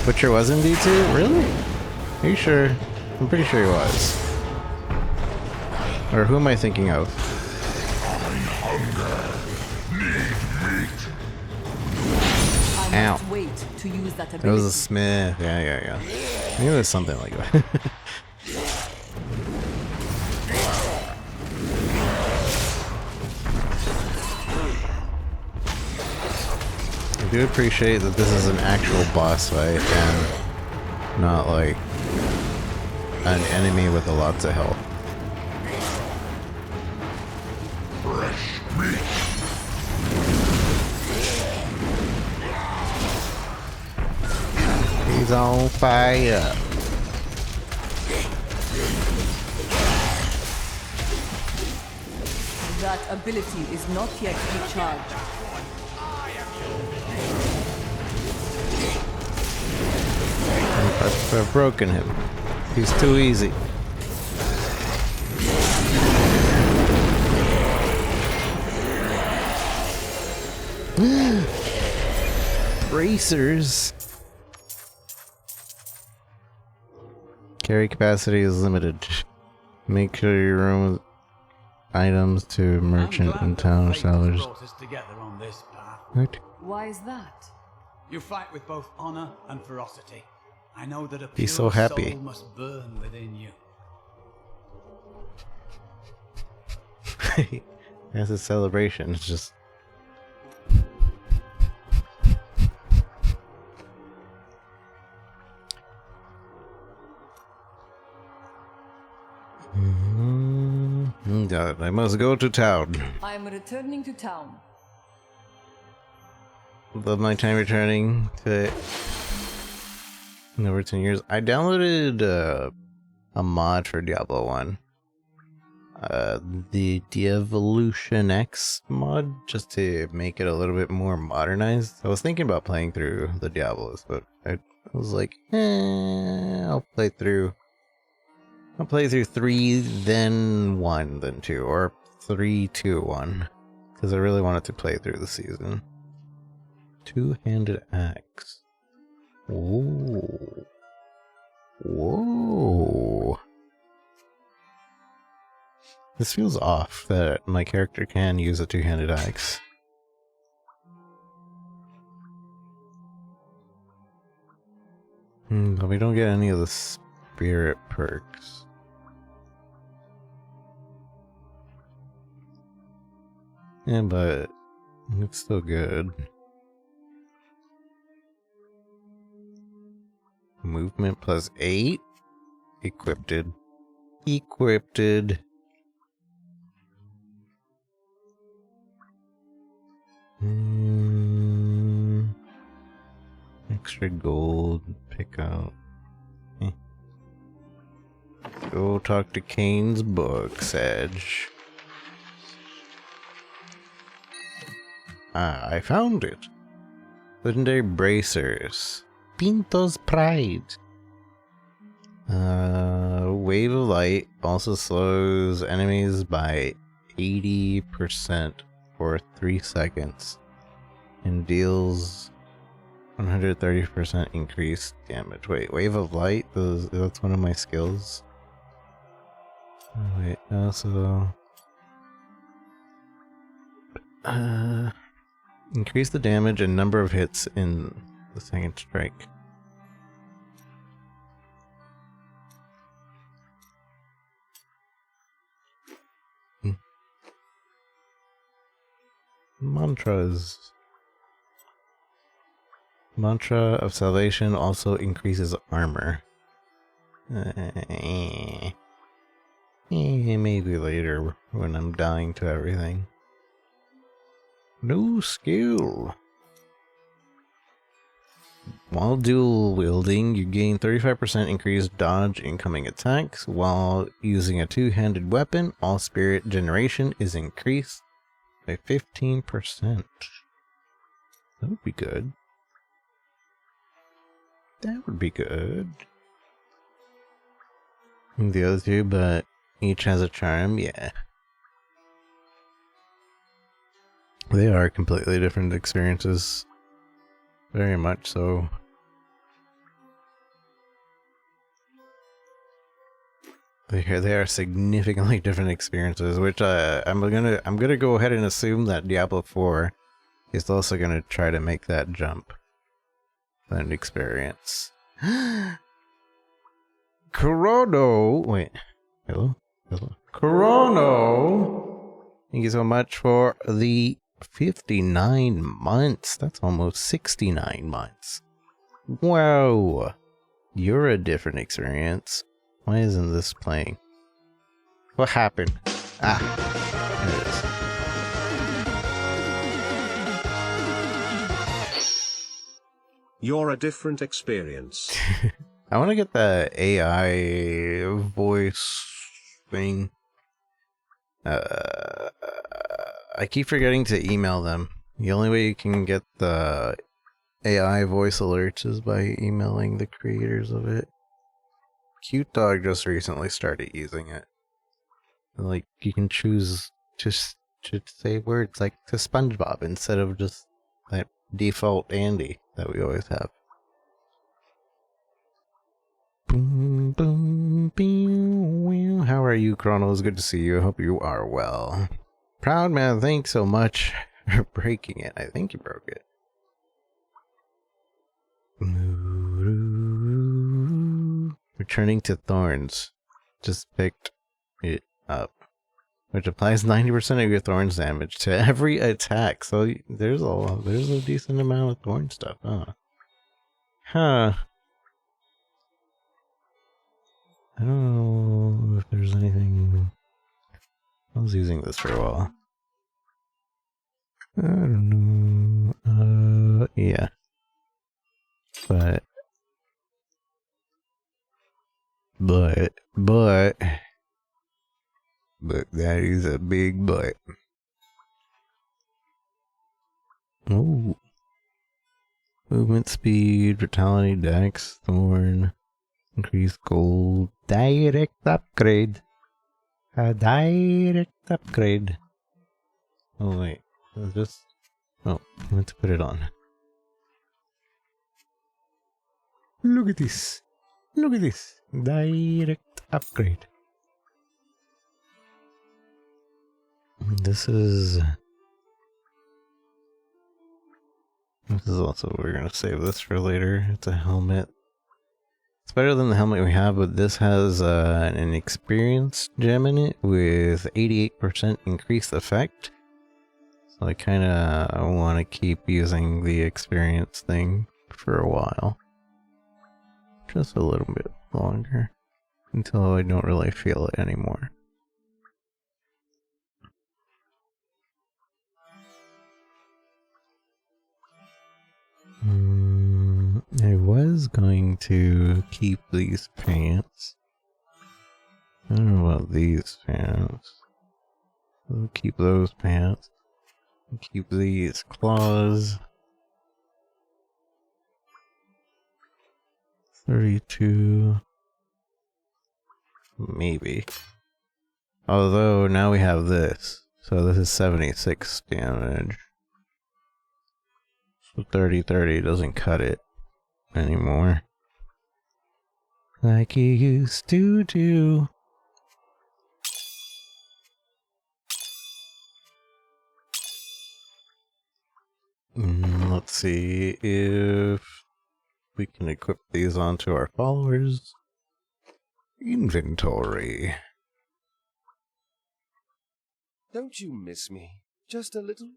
Butcher was in D2? Really? Are you sure? I'm pretty sure he was. Or who am I thinking of? Ow. Wait to use that It was a Smith. Yeah. I knew it was something like that. I do appreciate that this is an actual boss fight and not like an enemy with a lot of health. Fresh meat. He's on fire. That ability is not yet recharged. I've broken him. He's too easy. Bracers. Carry capacity is limited. Make sure your room with items to merchant in town sellers. What? Why is that? You fight with both honor and ferocity. I know that a pure He's so happy. soul must burn within you. That's a celebration. It's just. I must go to town. I am returning to town. Love my time returning to it. In over 10 years. I downloaded a mod for Diablo 1. the Devolution X mod just to make it a little bit more modernized. I was thinking about playing through the Diablos, but I was like, I'll play through 3, then 1, then 2, or 3, 2, 1, because I really wanted to play through the season. Two-handed axe. Whoa. Whoa. This feels off that my character can use a two-handed axe. But we don't get any of the spirit perks. Yeah, but it's still good. Movement plus 8? Equipped. Equipped. Extra gold, pick out. Go talk to Kane's book, Sedge. Ah, I found it. Legendary bracers. Pinto's Pride. Wave of Light also slows enemies by 80% for 3 seconds and deals 130% increased damage. Wait, Wave of Light? That's one of my skills. Oh, wait, also increase the damage and number of hits in the second strike. Mantras. Mantra of Salvation also increases armor. Maybe later when I'm dying to everything. No skill. While dual wielding, you gain 35% increased dodge incoming attacks. While using a two-handed weapon, all spirit generation is increased by 15%. That would be good. That would be good. The other two, but each has a charm, yeah. They are completely different experiences. Very much so. They are significantly different experiences, which I'm gonna go ahead and assume that Diablo 4 is also gonna try to make that jump. That experience. Chrono! Wait. Hello? Hello? Chrono! Thank you so much for the 59 months. That's almost 69 months. Wow. You're a different experience. Why isn't this playing? What happened? Ah. There it is. You're a different experience. I want to get the AI voice thing. I keep forgetting to email them. The only way you can get the AI voice alerts is by emailing the creators of it. Cute Dog just recently started using it. Like, you can choose just to say words like to SpongeBob instead of just that default Andy that we always have. Boom, boom, boom. How are you, Chronos? Good to see you. I hope you are well. Proud Man, thanks so much for breaking it. I think you broke it. Returning to Thorns. Just picked it up. Which applies 90% of your Thorns damage to every attack. So there's a decent amount of Thorn stuff, huh? Huh. I don't know if there's anything. I was using this for a while. I don't know. Yeah. But But that is a big butt. Oh. Movement speed, vitality, dex, thorn, increased gold, direct upgrade. A direct upgrade. Oh wait, is this? Oh, I meant to put it on. Look at this. Look at this. Direct upgrade. This is also, we're gonna save this for later. It's a helmet. It's better than the helmet we have, but this has an experience gem in it with 88% increased effect. So I kinda want to keep using the experience thing for a while. Just a little bit longer. Until I don't really feel it anymore. I was going to keep these pants. I don't know about these pants. I'll keep those pants. Keep these claws. 32. Maybe. Although now we have this. So this is 76 damage. So 30-30 doesn't cut it anymore. Like you used to do. Let's see if we can equip these onto our followers. Inventory. Don't you miss me? Just a little?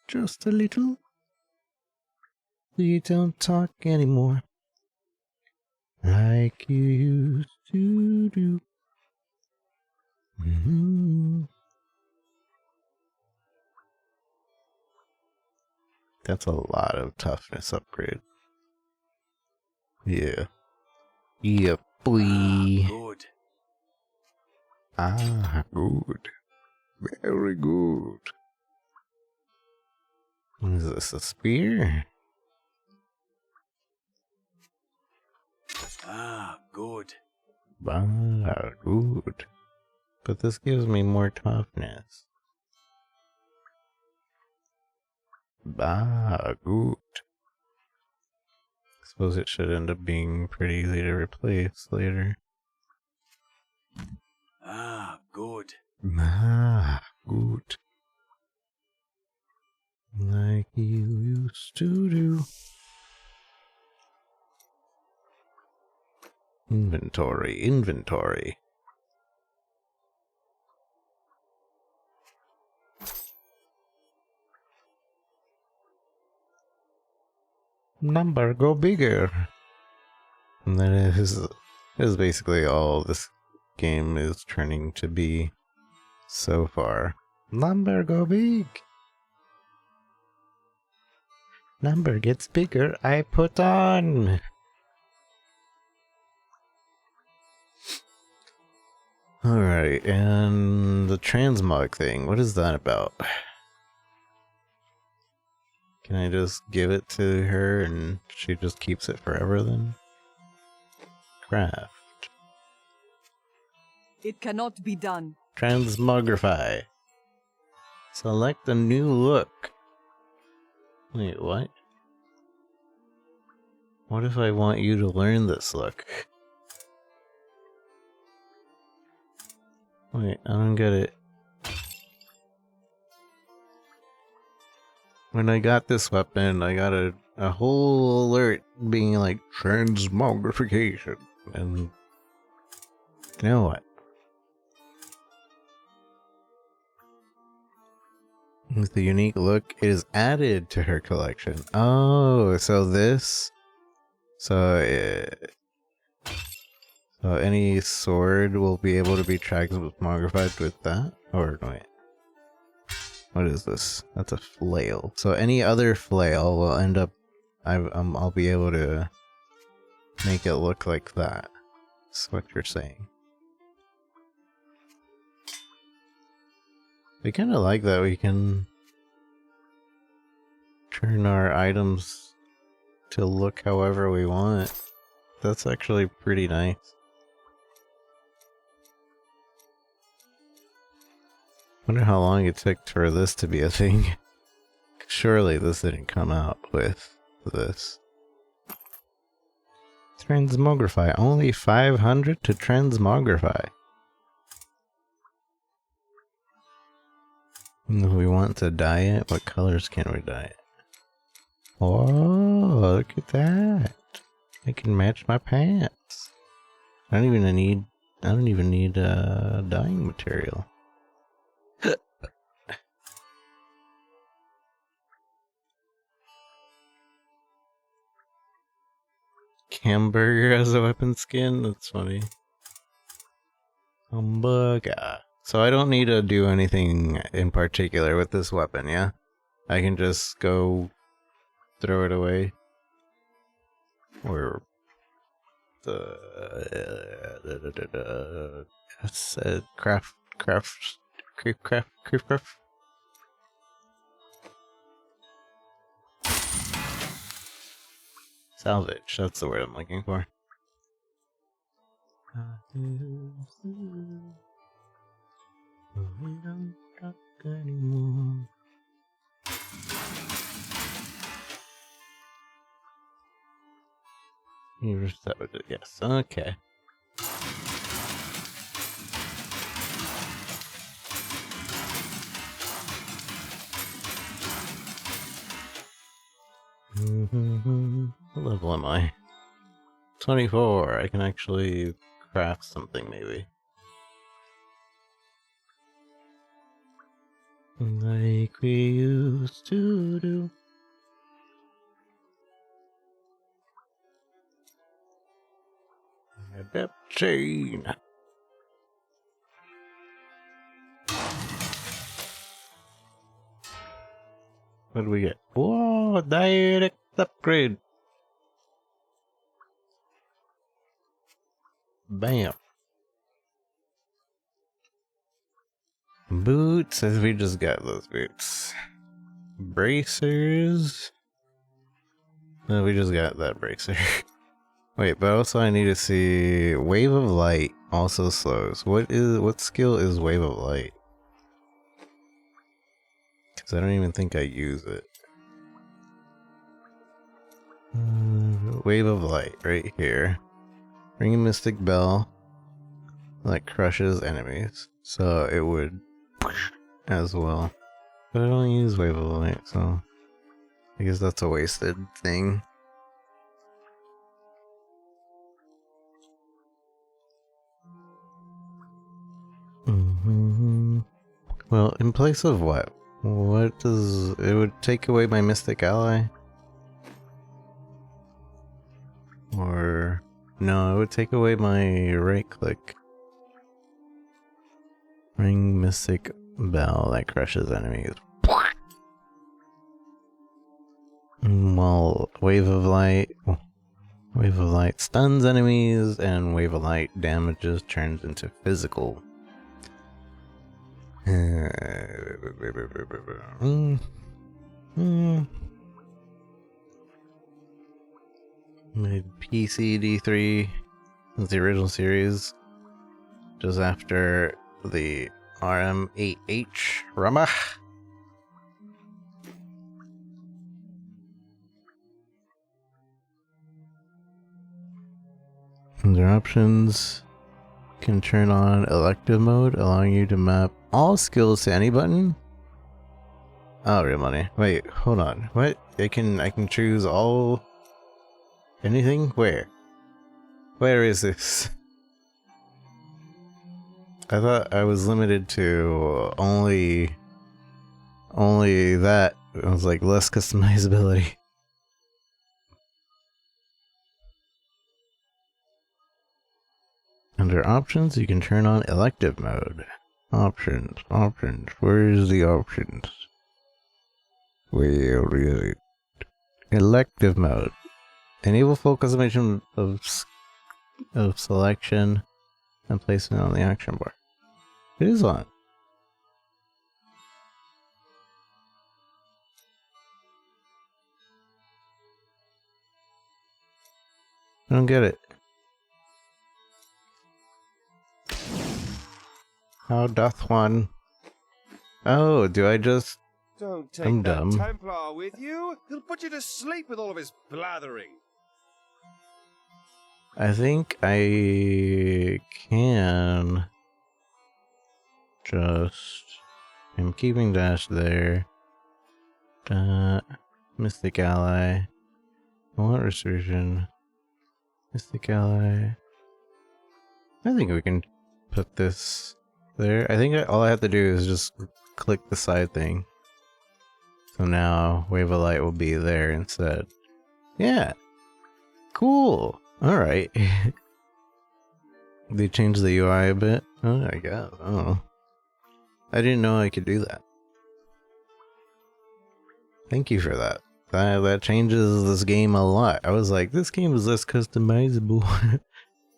Just a little? We don't talk anymore. Like you used to do. That's a lot of toughness upgrade. Yeah. Yeah, boy. Good. Ah, good. Very good. Is this a spear? Ah, good. Ah, good. But this gives me more toughness. Ah, good. Suppose it should end up being pretty easy to replace later. Ah, good. Ah, good. Like you used to do. Inventory, inventory. Number go bigger. And that is basically all this game is turning to be so far. Number go big. Number gets bigger, I put on. Alright, and the transmog thing, what is that about? Can I just give it to her and she just keeps it forever then? Craft. It cannot be done. Transmogrify. Select a new look. Wait, what? What if I want you to learn this look? Wait, I don't get it. When I got this weapon, I got a whole alert being like, transmogrification. And you know what? With the unique look, it is added to her collection. Oh, so this... So any sword will be able to be transmogrified with that? Or wait. What is this? That's a flail. So any other flail will end up... I'll be able to make it look like that. That's what you're saying. I kind of like that we can turn our items to look however we want. That's actually pretty nice. Wonder how long it took for this to be a thing. Surely this didn't come out with this. Transmogrify. Only 500 to transmogrify. If we want to dye it, what colors can we dye it? Oh, look at that. I can match my pants. I don't even need dyeing material. Hamburger as a weapon skin? That's funny. Hamburger. So I don't need to do anything in particular with this weapon, yeah? I can just go throw it away. Or that's craft. Salvage, that's the word I'm looking for. We don't talk anymore. Here's that was it, yes, okay. What level am I? 24. I can actually craft something, maybe. Like we used to do. A depth chain. What do we get? Whoa, direct upgrade. Bam. Boots, as we just got those boots. Bracers. No, we just got that bracer. Wait, but also I need to see Wave of Light also slows. What skill is Wave of Light? Because I don't even think I use it. Wave of Light right here. Ring a Mystic Bell that crushes enemies. So it would as well. But I don't use Wave of Light, so I guess that's a wasted thing. Well, in place of what? What does... it would take away my Mystic Ally? Or... no, it would take away my right click. Ring Mystic Bell that crushes enemies. Well, Wave of Light stuns enemies, and Wave of Light damages turns into physical. Made PCD3 is the original series, just after the RM8H Rama. Under options, can turn on elective mode, allowing you to map all skills to any button. Oh, real money. Wait, hold on. What? I can choose all anything? Where? Where is this? I thought I was limited to only that. It was like less customizability. Under options, you can turn on elective mode. Options. Where's the options? Where is it? Elective mode. Enable full customization of selection and placement on the action bar. It is on. I don't get it. How doth one? Oh, do I just... Don't take I'm that dumb. Templar with you. He'll put you to sleep with all of his blathering. I think I can just... I'm keeping Dash there. Mystic Ally. I want Resurgence. Mystic Ally. I think we can put this there. I think all I have to do is just click the side thing. So now Wave of Light will be there instead. Yeah. Cool. Alright. They changed the UI a bit. Oh, I guess. Oh. I didn't know I could do that. Thank you for that. That changes this game a lot. I was like, this game is less customizable.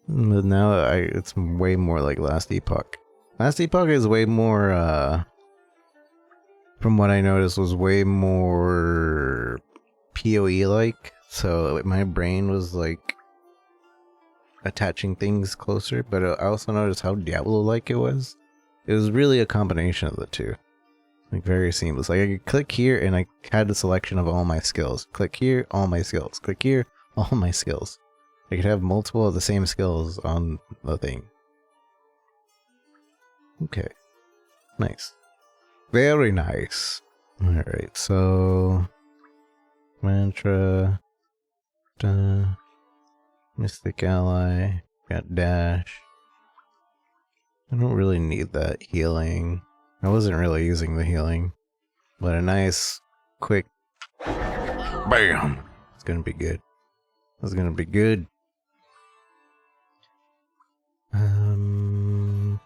But now it's way more like Last Epoch. Last Epoch is way more, from what I noticed, was way more PoE-like. So my brain was like attaching things closer. But I also noticed how Diablo-like it was. It was really a combination of the two. Like very seamless. Like I could click here and I had a selection of all my skills. Click here, all my skills. Click here, all my skills. I could have multiple of the same skills on the thing. Okay. Nice. Very nice. Alright, so... Mantra... Mystic Ally... Got Dash... I don't really need that healing. I wasn't really using the healing. But a nice, quick... BAM! It's gonna be good. It's gonna be good.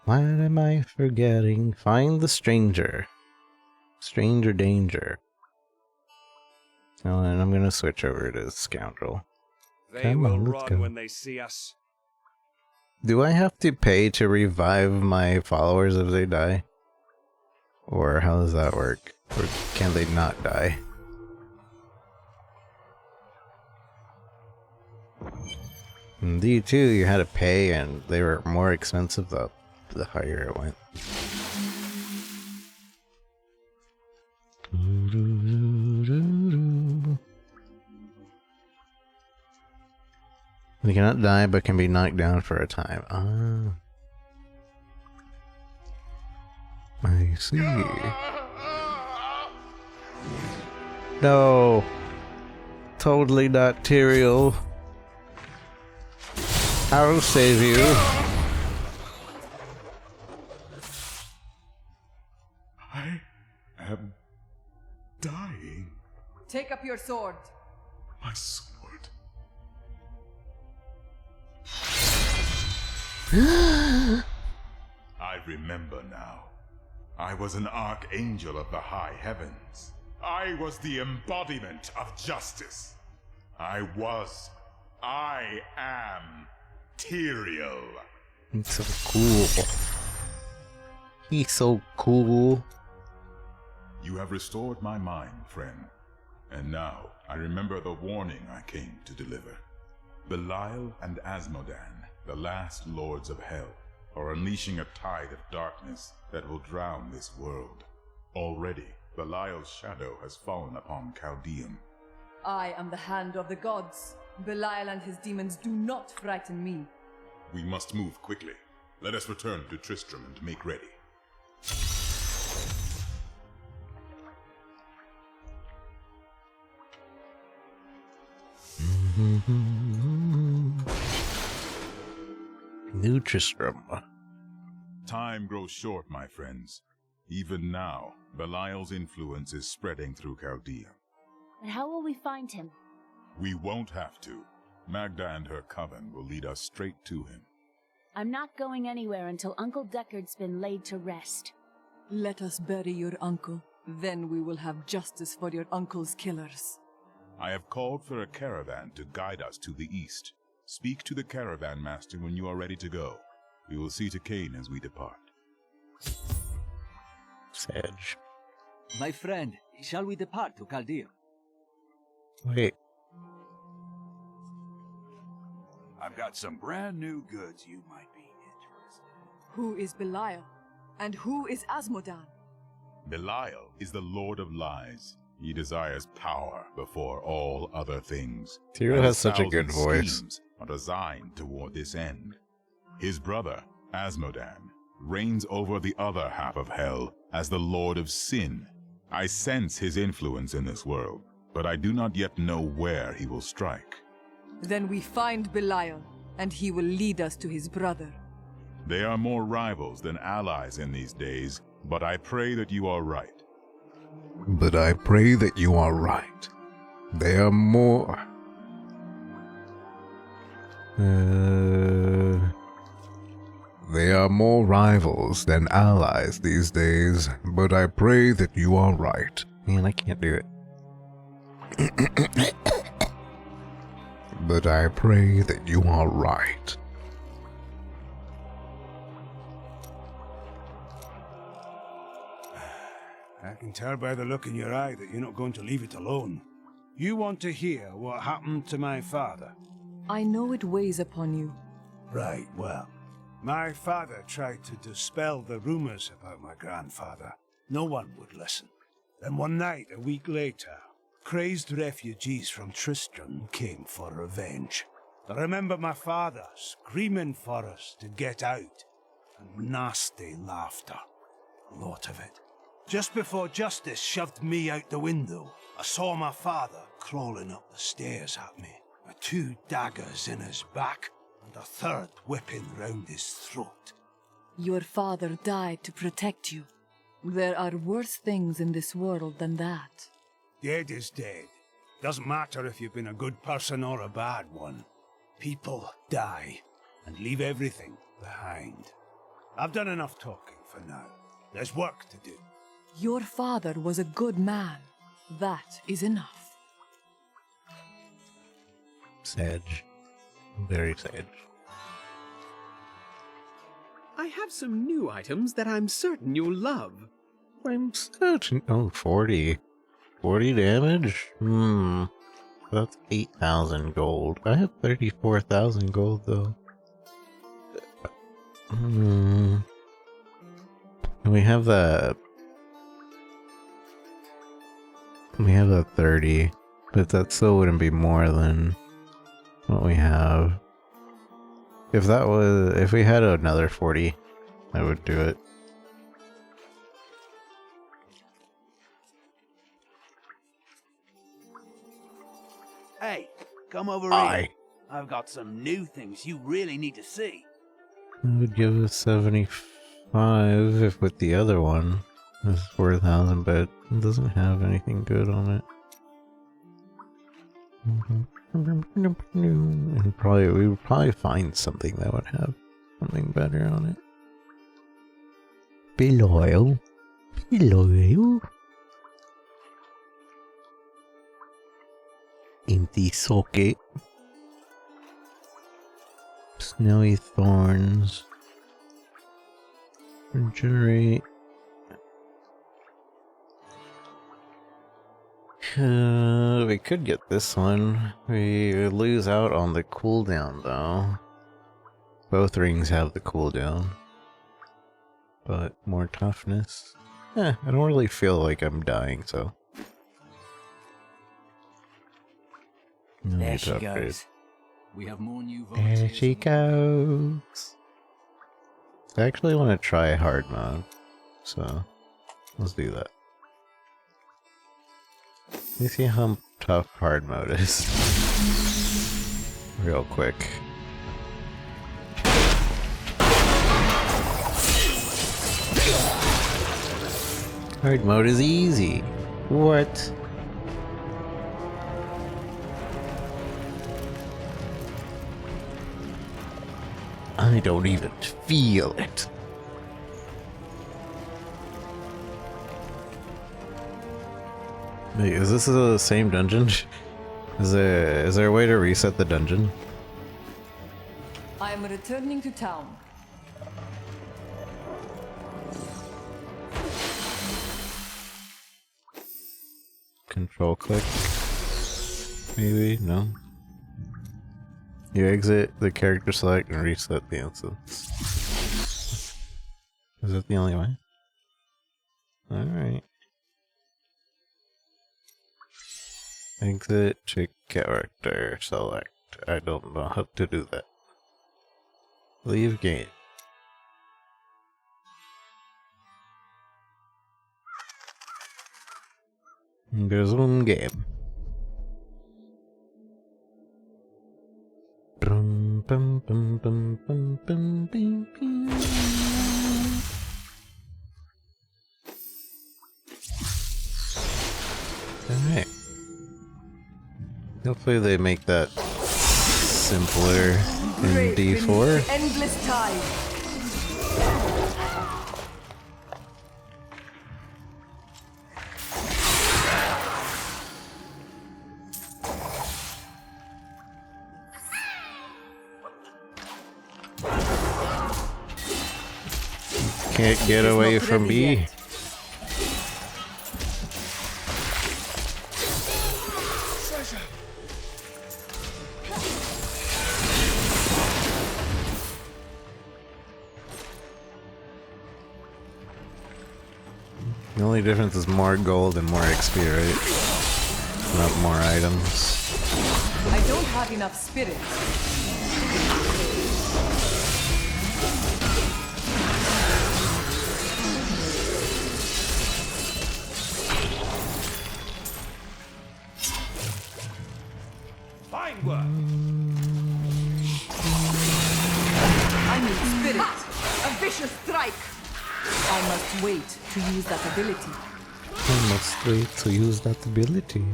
What am I forgetting? Find the stranger. Stranger danger. Oh, and I'm gonna switch over to Scoundrel. They will run when they see us. Do I have to pay to revive my followers if they die? Or how does that work? Or can they not die? In D2 you had to pay and they were more expensive the higher it went. They cannot die but can be knocked down for a time. Ah. I see. No. Totally not Tyrael. I'll save you. I am dying. Take up your sword. My sword. I remember now. I was an archangel of the high heavens. I was the embodiment of justice. I am Tyrael. He's so cool. He's so cool. You have restored my mind, friend. And now I remember the warning I came to deliver. Belial and Asmodan, the last lords of hell, are unleashing a tide of darkness that will drown this world. Already, Belial's shadow has fallen upon Chaldeum. I am the hand of the gods. Belial and his demons do not frighten me. We must move quickly. Let us return to Tristram and make ready. New Tristram. Time grows short, my friends. Even now, Belial's influence is spreading through Chaldea. But how will we find him? We won't have to. Magda and her coven will lead us straight to him. I'm not going anywhere until Uncle Deckard's been laid to rest. Let us bury your uncle. Then we will have justice for your uncle's killers. I have called for a caravan to guide us to the east. Speak to the caravan master when you are ready to go. We will see to Cain as we depart. Sedge. My friend, shall we depart to Chaldea? Wait. I've got some brand new goods you might be interested in. Who is Belial? And who is Asmodan? Belial is the Lord of Lies. He desires power before all other things. Tyrael And has such a good 1,000 voice. schemes are designed toward this end. His brother, Asmodan, reigns over the other half of Hell as the Lord of Sin. I sense his influence in this world, but I do not yet know where he will strike. Then we find Belial, and he will lead us to his brother. They are more rivals than allies in these days, but I pray that you are right. But I pray that you are right. They are more... They are more rivals than allies these days, but I pray that you are right. Man, I can't do it. But I pray that you are right. I can tell by the look in your eye that you're not going to leave it alone. You want to hear what happened to my father. I know it weighs upon you. Right, well, my father tried to dispel the rumors about my grandfather. No one would listen. Then one night, a week later, crazed refugees from Tristram came for revenge. I remember my father screaming for us to get out, and nasty laughter. A lot of it. Just before justice shoved me out the window, I saw my father crawling up the stairs at me, with 2 daggers in his back and a 3rd whipping round his throat. Your father died to protect you. There are worse things in this world than that. Dead is dead. Doesn't matter if you've been a good person or a bad one. People die and leave everything behind. I've done enough talking for now. There's work to do. Your father was a good man. That is enough. Sage. Very sage. I have some new items that I'm certain you'll love. I'm certain. Oh, 40. 40 damage? That's 8,000 gold. I have 34,000 gold, though. We have that. We have that 30, but that still wouldn't be more than what we have. If we had another 40, I would do it. Hey, come over Aye. here. I've got some new things you really need to see. It would give us 75 if with the other one. It's 4,000, but it doesn't have anything good on it. And we would probably find something that would have something better on it. Be loyal. Be loyal. Empty socket. Snowy thorns. Regenerate. We could get this one. We lose out on the cooldown though. Both rings have the cooldown. But more toughness. I don't really feel like I'm dying, so. No There need she to upgrade. goes. We have more new There volunteers. she goes. I actually want to try hard mode, so let's do that. Let me see how tough hard mode is. Real quick. Hard mode is easy. What? I don't even feel it. Wait, is this the same dungeon? Is there a way to reset the dungeon? I am returning to town. Control click? Maybe? No? You exit the character select and reset the instance. Is that the only way? Alright. Exit to character select. I don't know how to do that. Leave game. Resume game. Bum, bum, bum, bum, bum, bum, bum, bum. Alright. Hopefully they make that simpler in D4. Endless tide. Can't get away from me. The only difference is more gold and more XP, right? Not more items. I don't have enough spirit. Fine work. I need spirit. A vicious strike. I must wait to use that ability. I must wait to use that ability.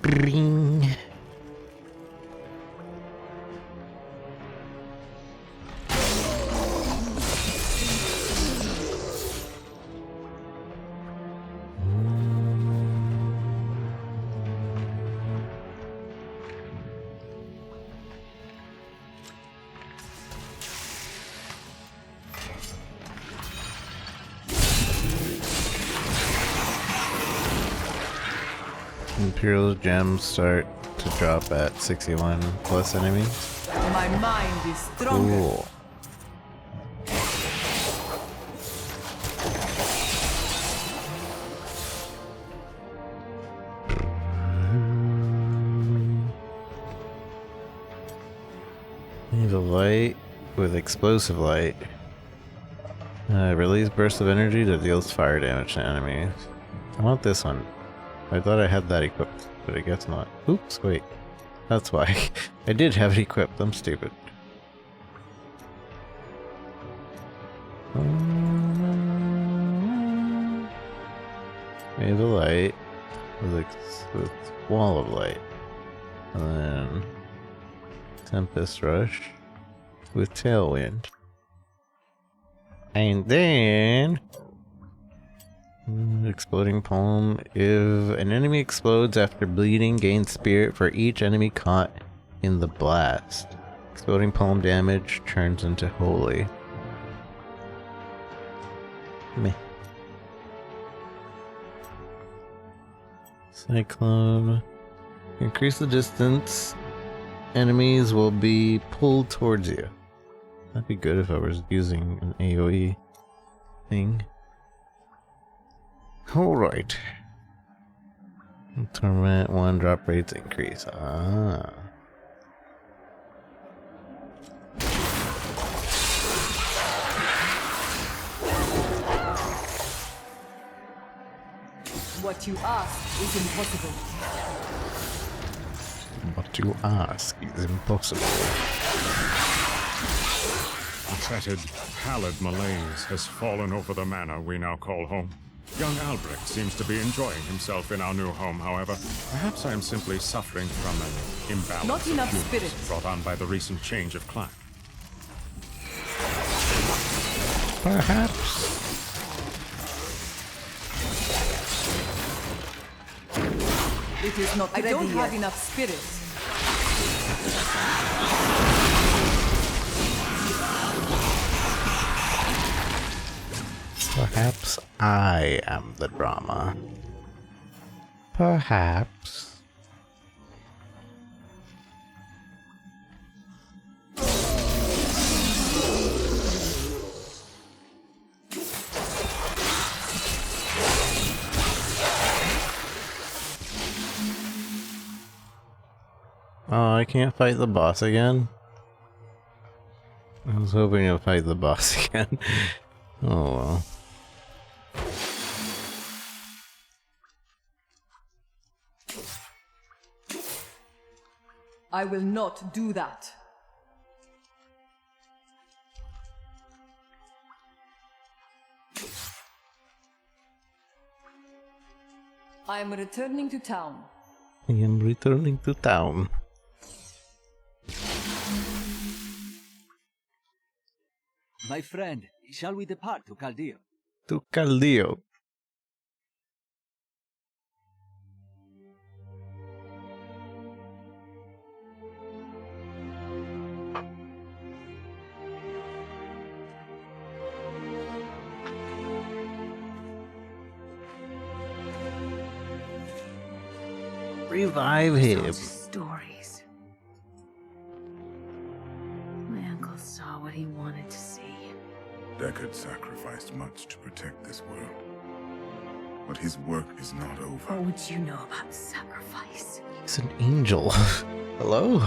Bring. Imperial gems start to drop at 61 plus enemies. My mind is stronger. Cool. Need a light with explosive light. Release burst of energy that deals fire damage to enemies. I want this one. I thought I had that equipped, but I guess not. Oops, wait. That's why. I did have it equipped, I'm stupid. Wave of light with wall of light. And then Tempest Rush with Tailwind. And then Exploding Palm. If an enemy explodes after bleeding, gain spirit for each enemy caught in the blast. Exploding Palm damage turns into holy. Meh. Cyclone. Increase the distance. Enemies will be pulled towards you. That'd be good if I was using an AoE thing. Alright. Torment 1 drop rates increase. Ah. What you ask is impossible. What you ask is impossible. A fetid, pallid malaise has fallen over the manor we now call home. Young Albrecht seems to be enjoying himself in our new home, however. Perhaps I am simply suffering from an imbalance Not enough of humors spirit. brought on by the recent change of climate. Perhaps. It is not. I don't have enough spirit. Perhaps I am the drama. Perhaps. Oh, I can't fight the boss again? I was hoping to fight the boss again. Oh well. I will not do that. I am returning to town. I am returning to town. My friend, shall we depart to Caldeo? To Caldeo. Revive him. Stories. My uncle saw what he wanted to see. Deckard sacrificed much to protect this world. But his work is not over. What would you know about sacrifice? He's an angel. Hello?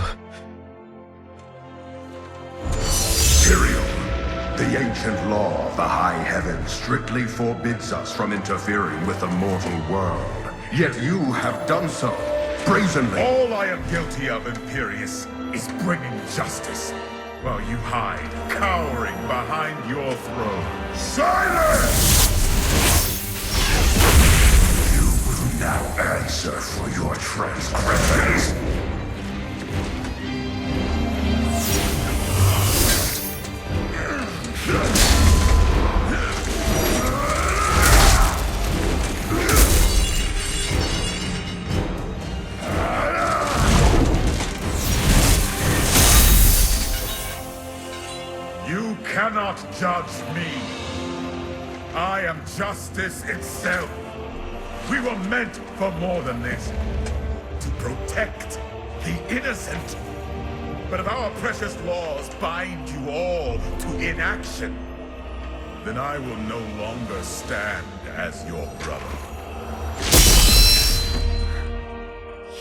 Tyrael, the ancient law of the high heavens strictly forbids us from interfering with the mortal world. Yet you have done so, brazenly. All I am guilty of, Imperius, is bringing justice, while you hide, cowering behind your throne. Silence! You will now answer for your transgressions. You cannot judge me. I am justice itself. We were meant for more than this. To protect the innocent. But if our precious laws bind you all to inaction, then I will no longer stand as your brother.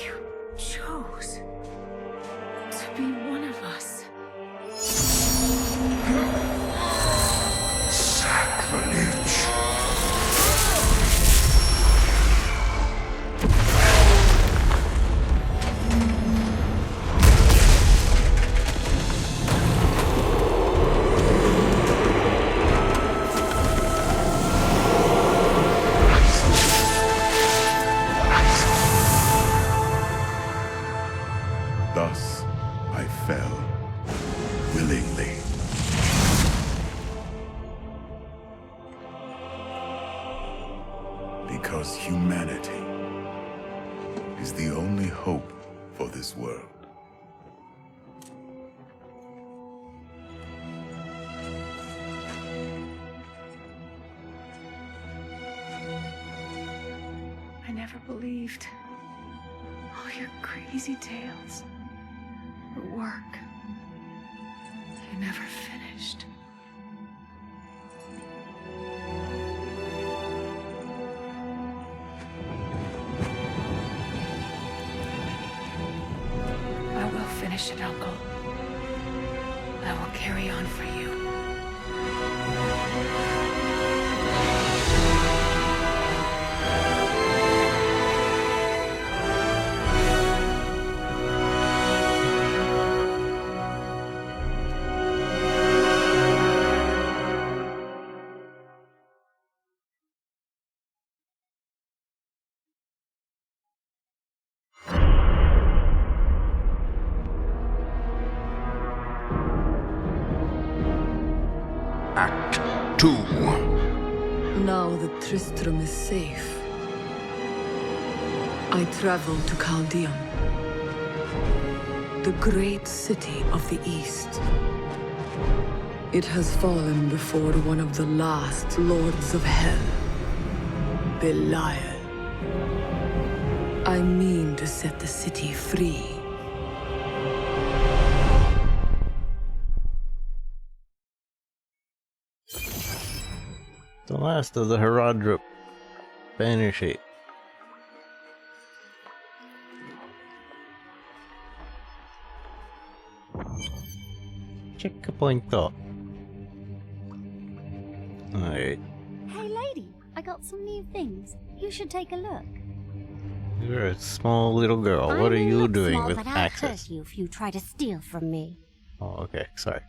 You chose to be one of us. Sacrilege. Thus, I fell, willingly. Because humanity is the only hope for this world. I never believed all your crazy tales. The work you never finished. I will finish it, Uncle. I will carry on for you. Act 2. Now that Tristram is safe, I travel to Caldeum, the great city of the East. It has fallen before one of the last lords of hell, Belial. I mean to set the city free. The last of the Herodrup banish it. Checkpoint though. Alright. Hey lady, I got some new things. You should take a look. You're a small little girl. What are you doing small, with but I'll access? hurt you if you try to steal from me. Oh, okay. Sorry.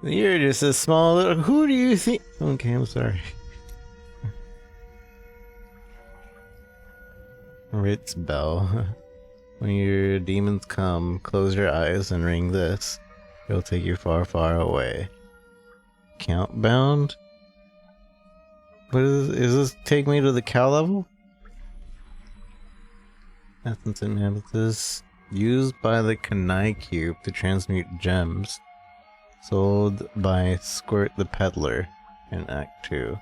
You're just a small little... Who do you think... Okay, I'm sorry. Ritz bell. When your demons come, close your eyes and ring this. It'll take you far, far away. Count bound? What is this take me to the cow level? Essence and amethyst. Used by the Kanai Cube to transmute gems. Sold by Squirt the Peddler in Act 2.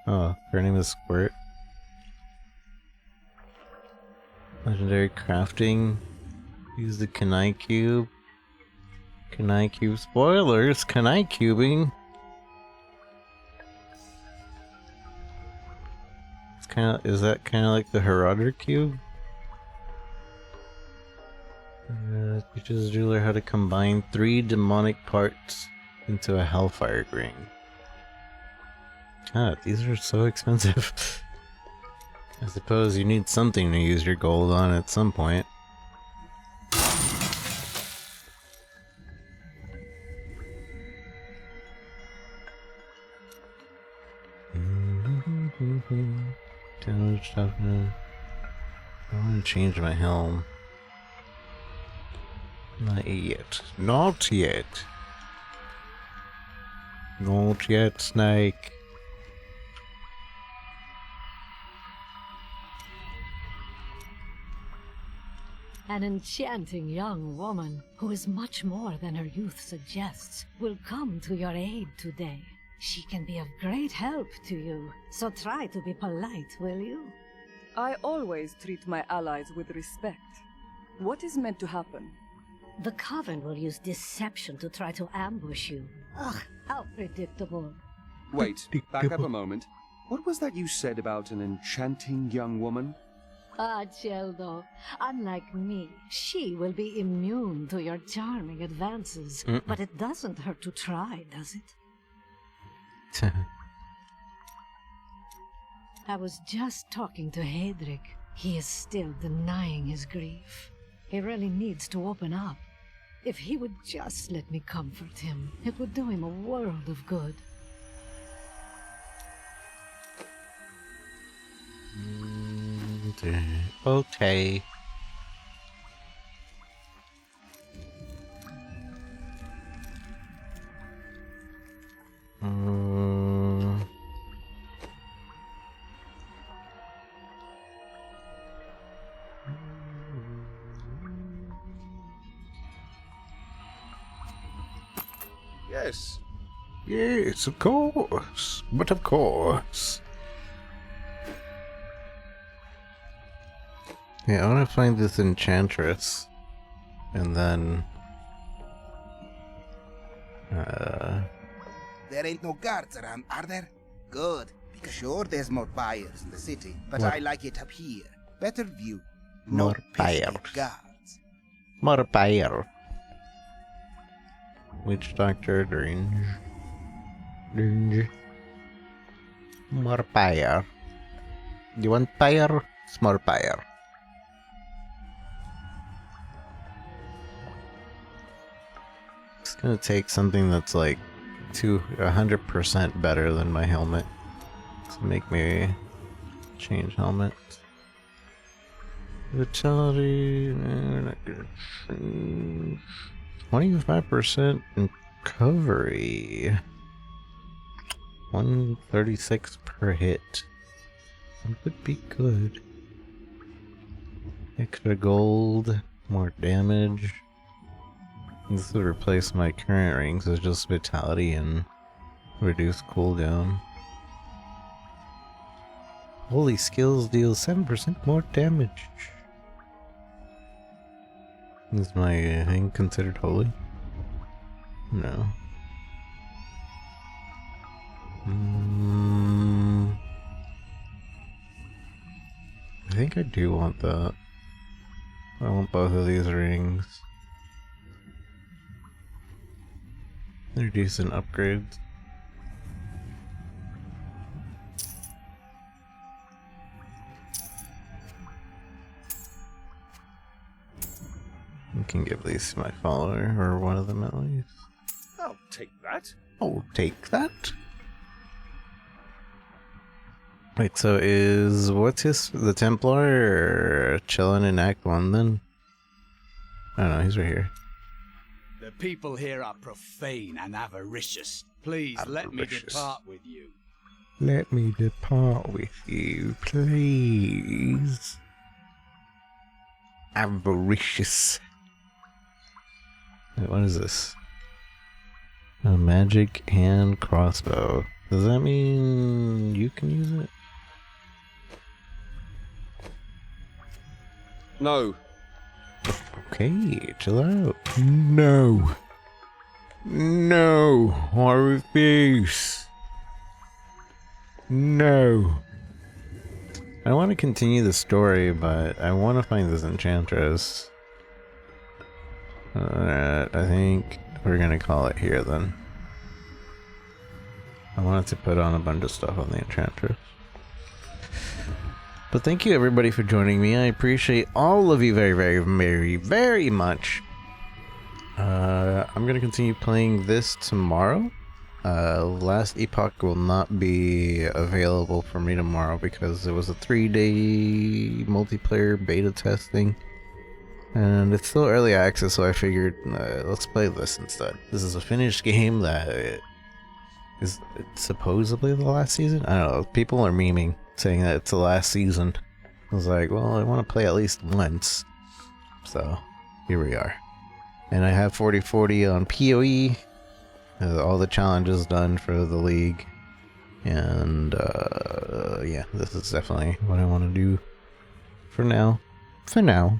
Oh, her name is Squirt. Legendary crafting. Use the Kanai Cube. Kanai Cube spoilers! Kanai cubing! It's kinda, is that kinda like the Herodric Cube? Teaches the jeweler how to combine 3 demonic parts into a hellfire ring. God, these are so expensive. I suppose you need something to use your gold on at some point. I want to change my helm. Not yet. Not yet. Not yet, Snake. An enchanting young woman, who is much more than her youth suggests, will come to your aid today. She can be of great help to you, so try to be polite, will you? I always treat my allies with respect. What is meant to happen? The Coven will use deception to try to ambush you. Ugh, how predictable. Wait, back up a moment. What was that you said about an enchanting young woman? Ah, Celdo, unlike me, she will be immune to your charming advances. But it doesn't hurt to try, does it? I was just talking to Hedrick. He is still denying his grief. He really needs to open up. If he would just let me comfort him, it would do him a world of good. Okay. Yes. Yes, of course. But of course. Yeah, I want to find this enchantress. And then... There ain't no guards around, are there? Good. Because sure, there's more buyers in the city, but What? I like it up here. Better view. More pesky buyers. guards. More buyer. Witch Doctor Dringe. More buyer. You want buyer? It's more buyer. It's gonna take something that's like 100% better than my helmet to make me change helmet. Vitality, we're not gonna change. 25% recovery. 136 per hit. That would be good. Extra gold, more damage. This would replace my current rings as just vitality and reduce cooldown. Holy skills deal 7% more damage. Is my thing considered holy? No. I think I do want that. I want both of these rings. They're decent upgrades. I can give these to my follower, or one of them at least. I'll take that. I'll take that. Wait, so is the Templar chilling in Act 1 then? I don't know, he's right here. The people here are profane and avaricious. Please let me depart with you. Let me depart with you, please. Avaricious. Wait, what is this? A magic hand crossbow. Does that mean you can use it? No. Okay, chill out. No. No, I refuse. No. I want to continue the story, but I want to find this enchantress. I think we're gonna call it here then. I wanted to put on a bunch of stuff on the enchantress. But thank you everybody for joining me. I appreciate all of you very, very, very, very much. I'm gonna continue playing this tomorrow. Last Epoch will not be available for me tomorrow because it was a 3-day multiplayer beta testing. And it's still early access, so I figured let's play this instead. This is a finished game that is supposedly the last season? I don't know, people are memeing, saying that it's the last season. I was like, well, I want to play at least once. So, here we are. And I have 40/40 on PoE. All the challenges done for the league. And, yeah, this is definitely what I want to do for now. For now.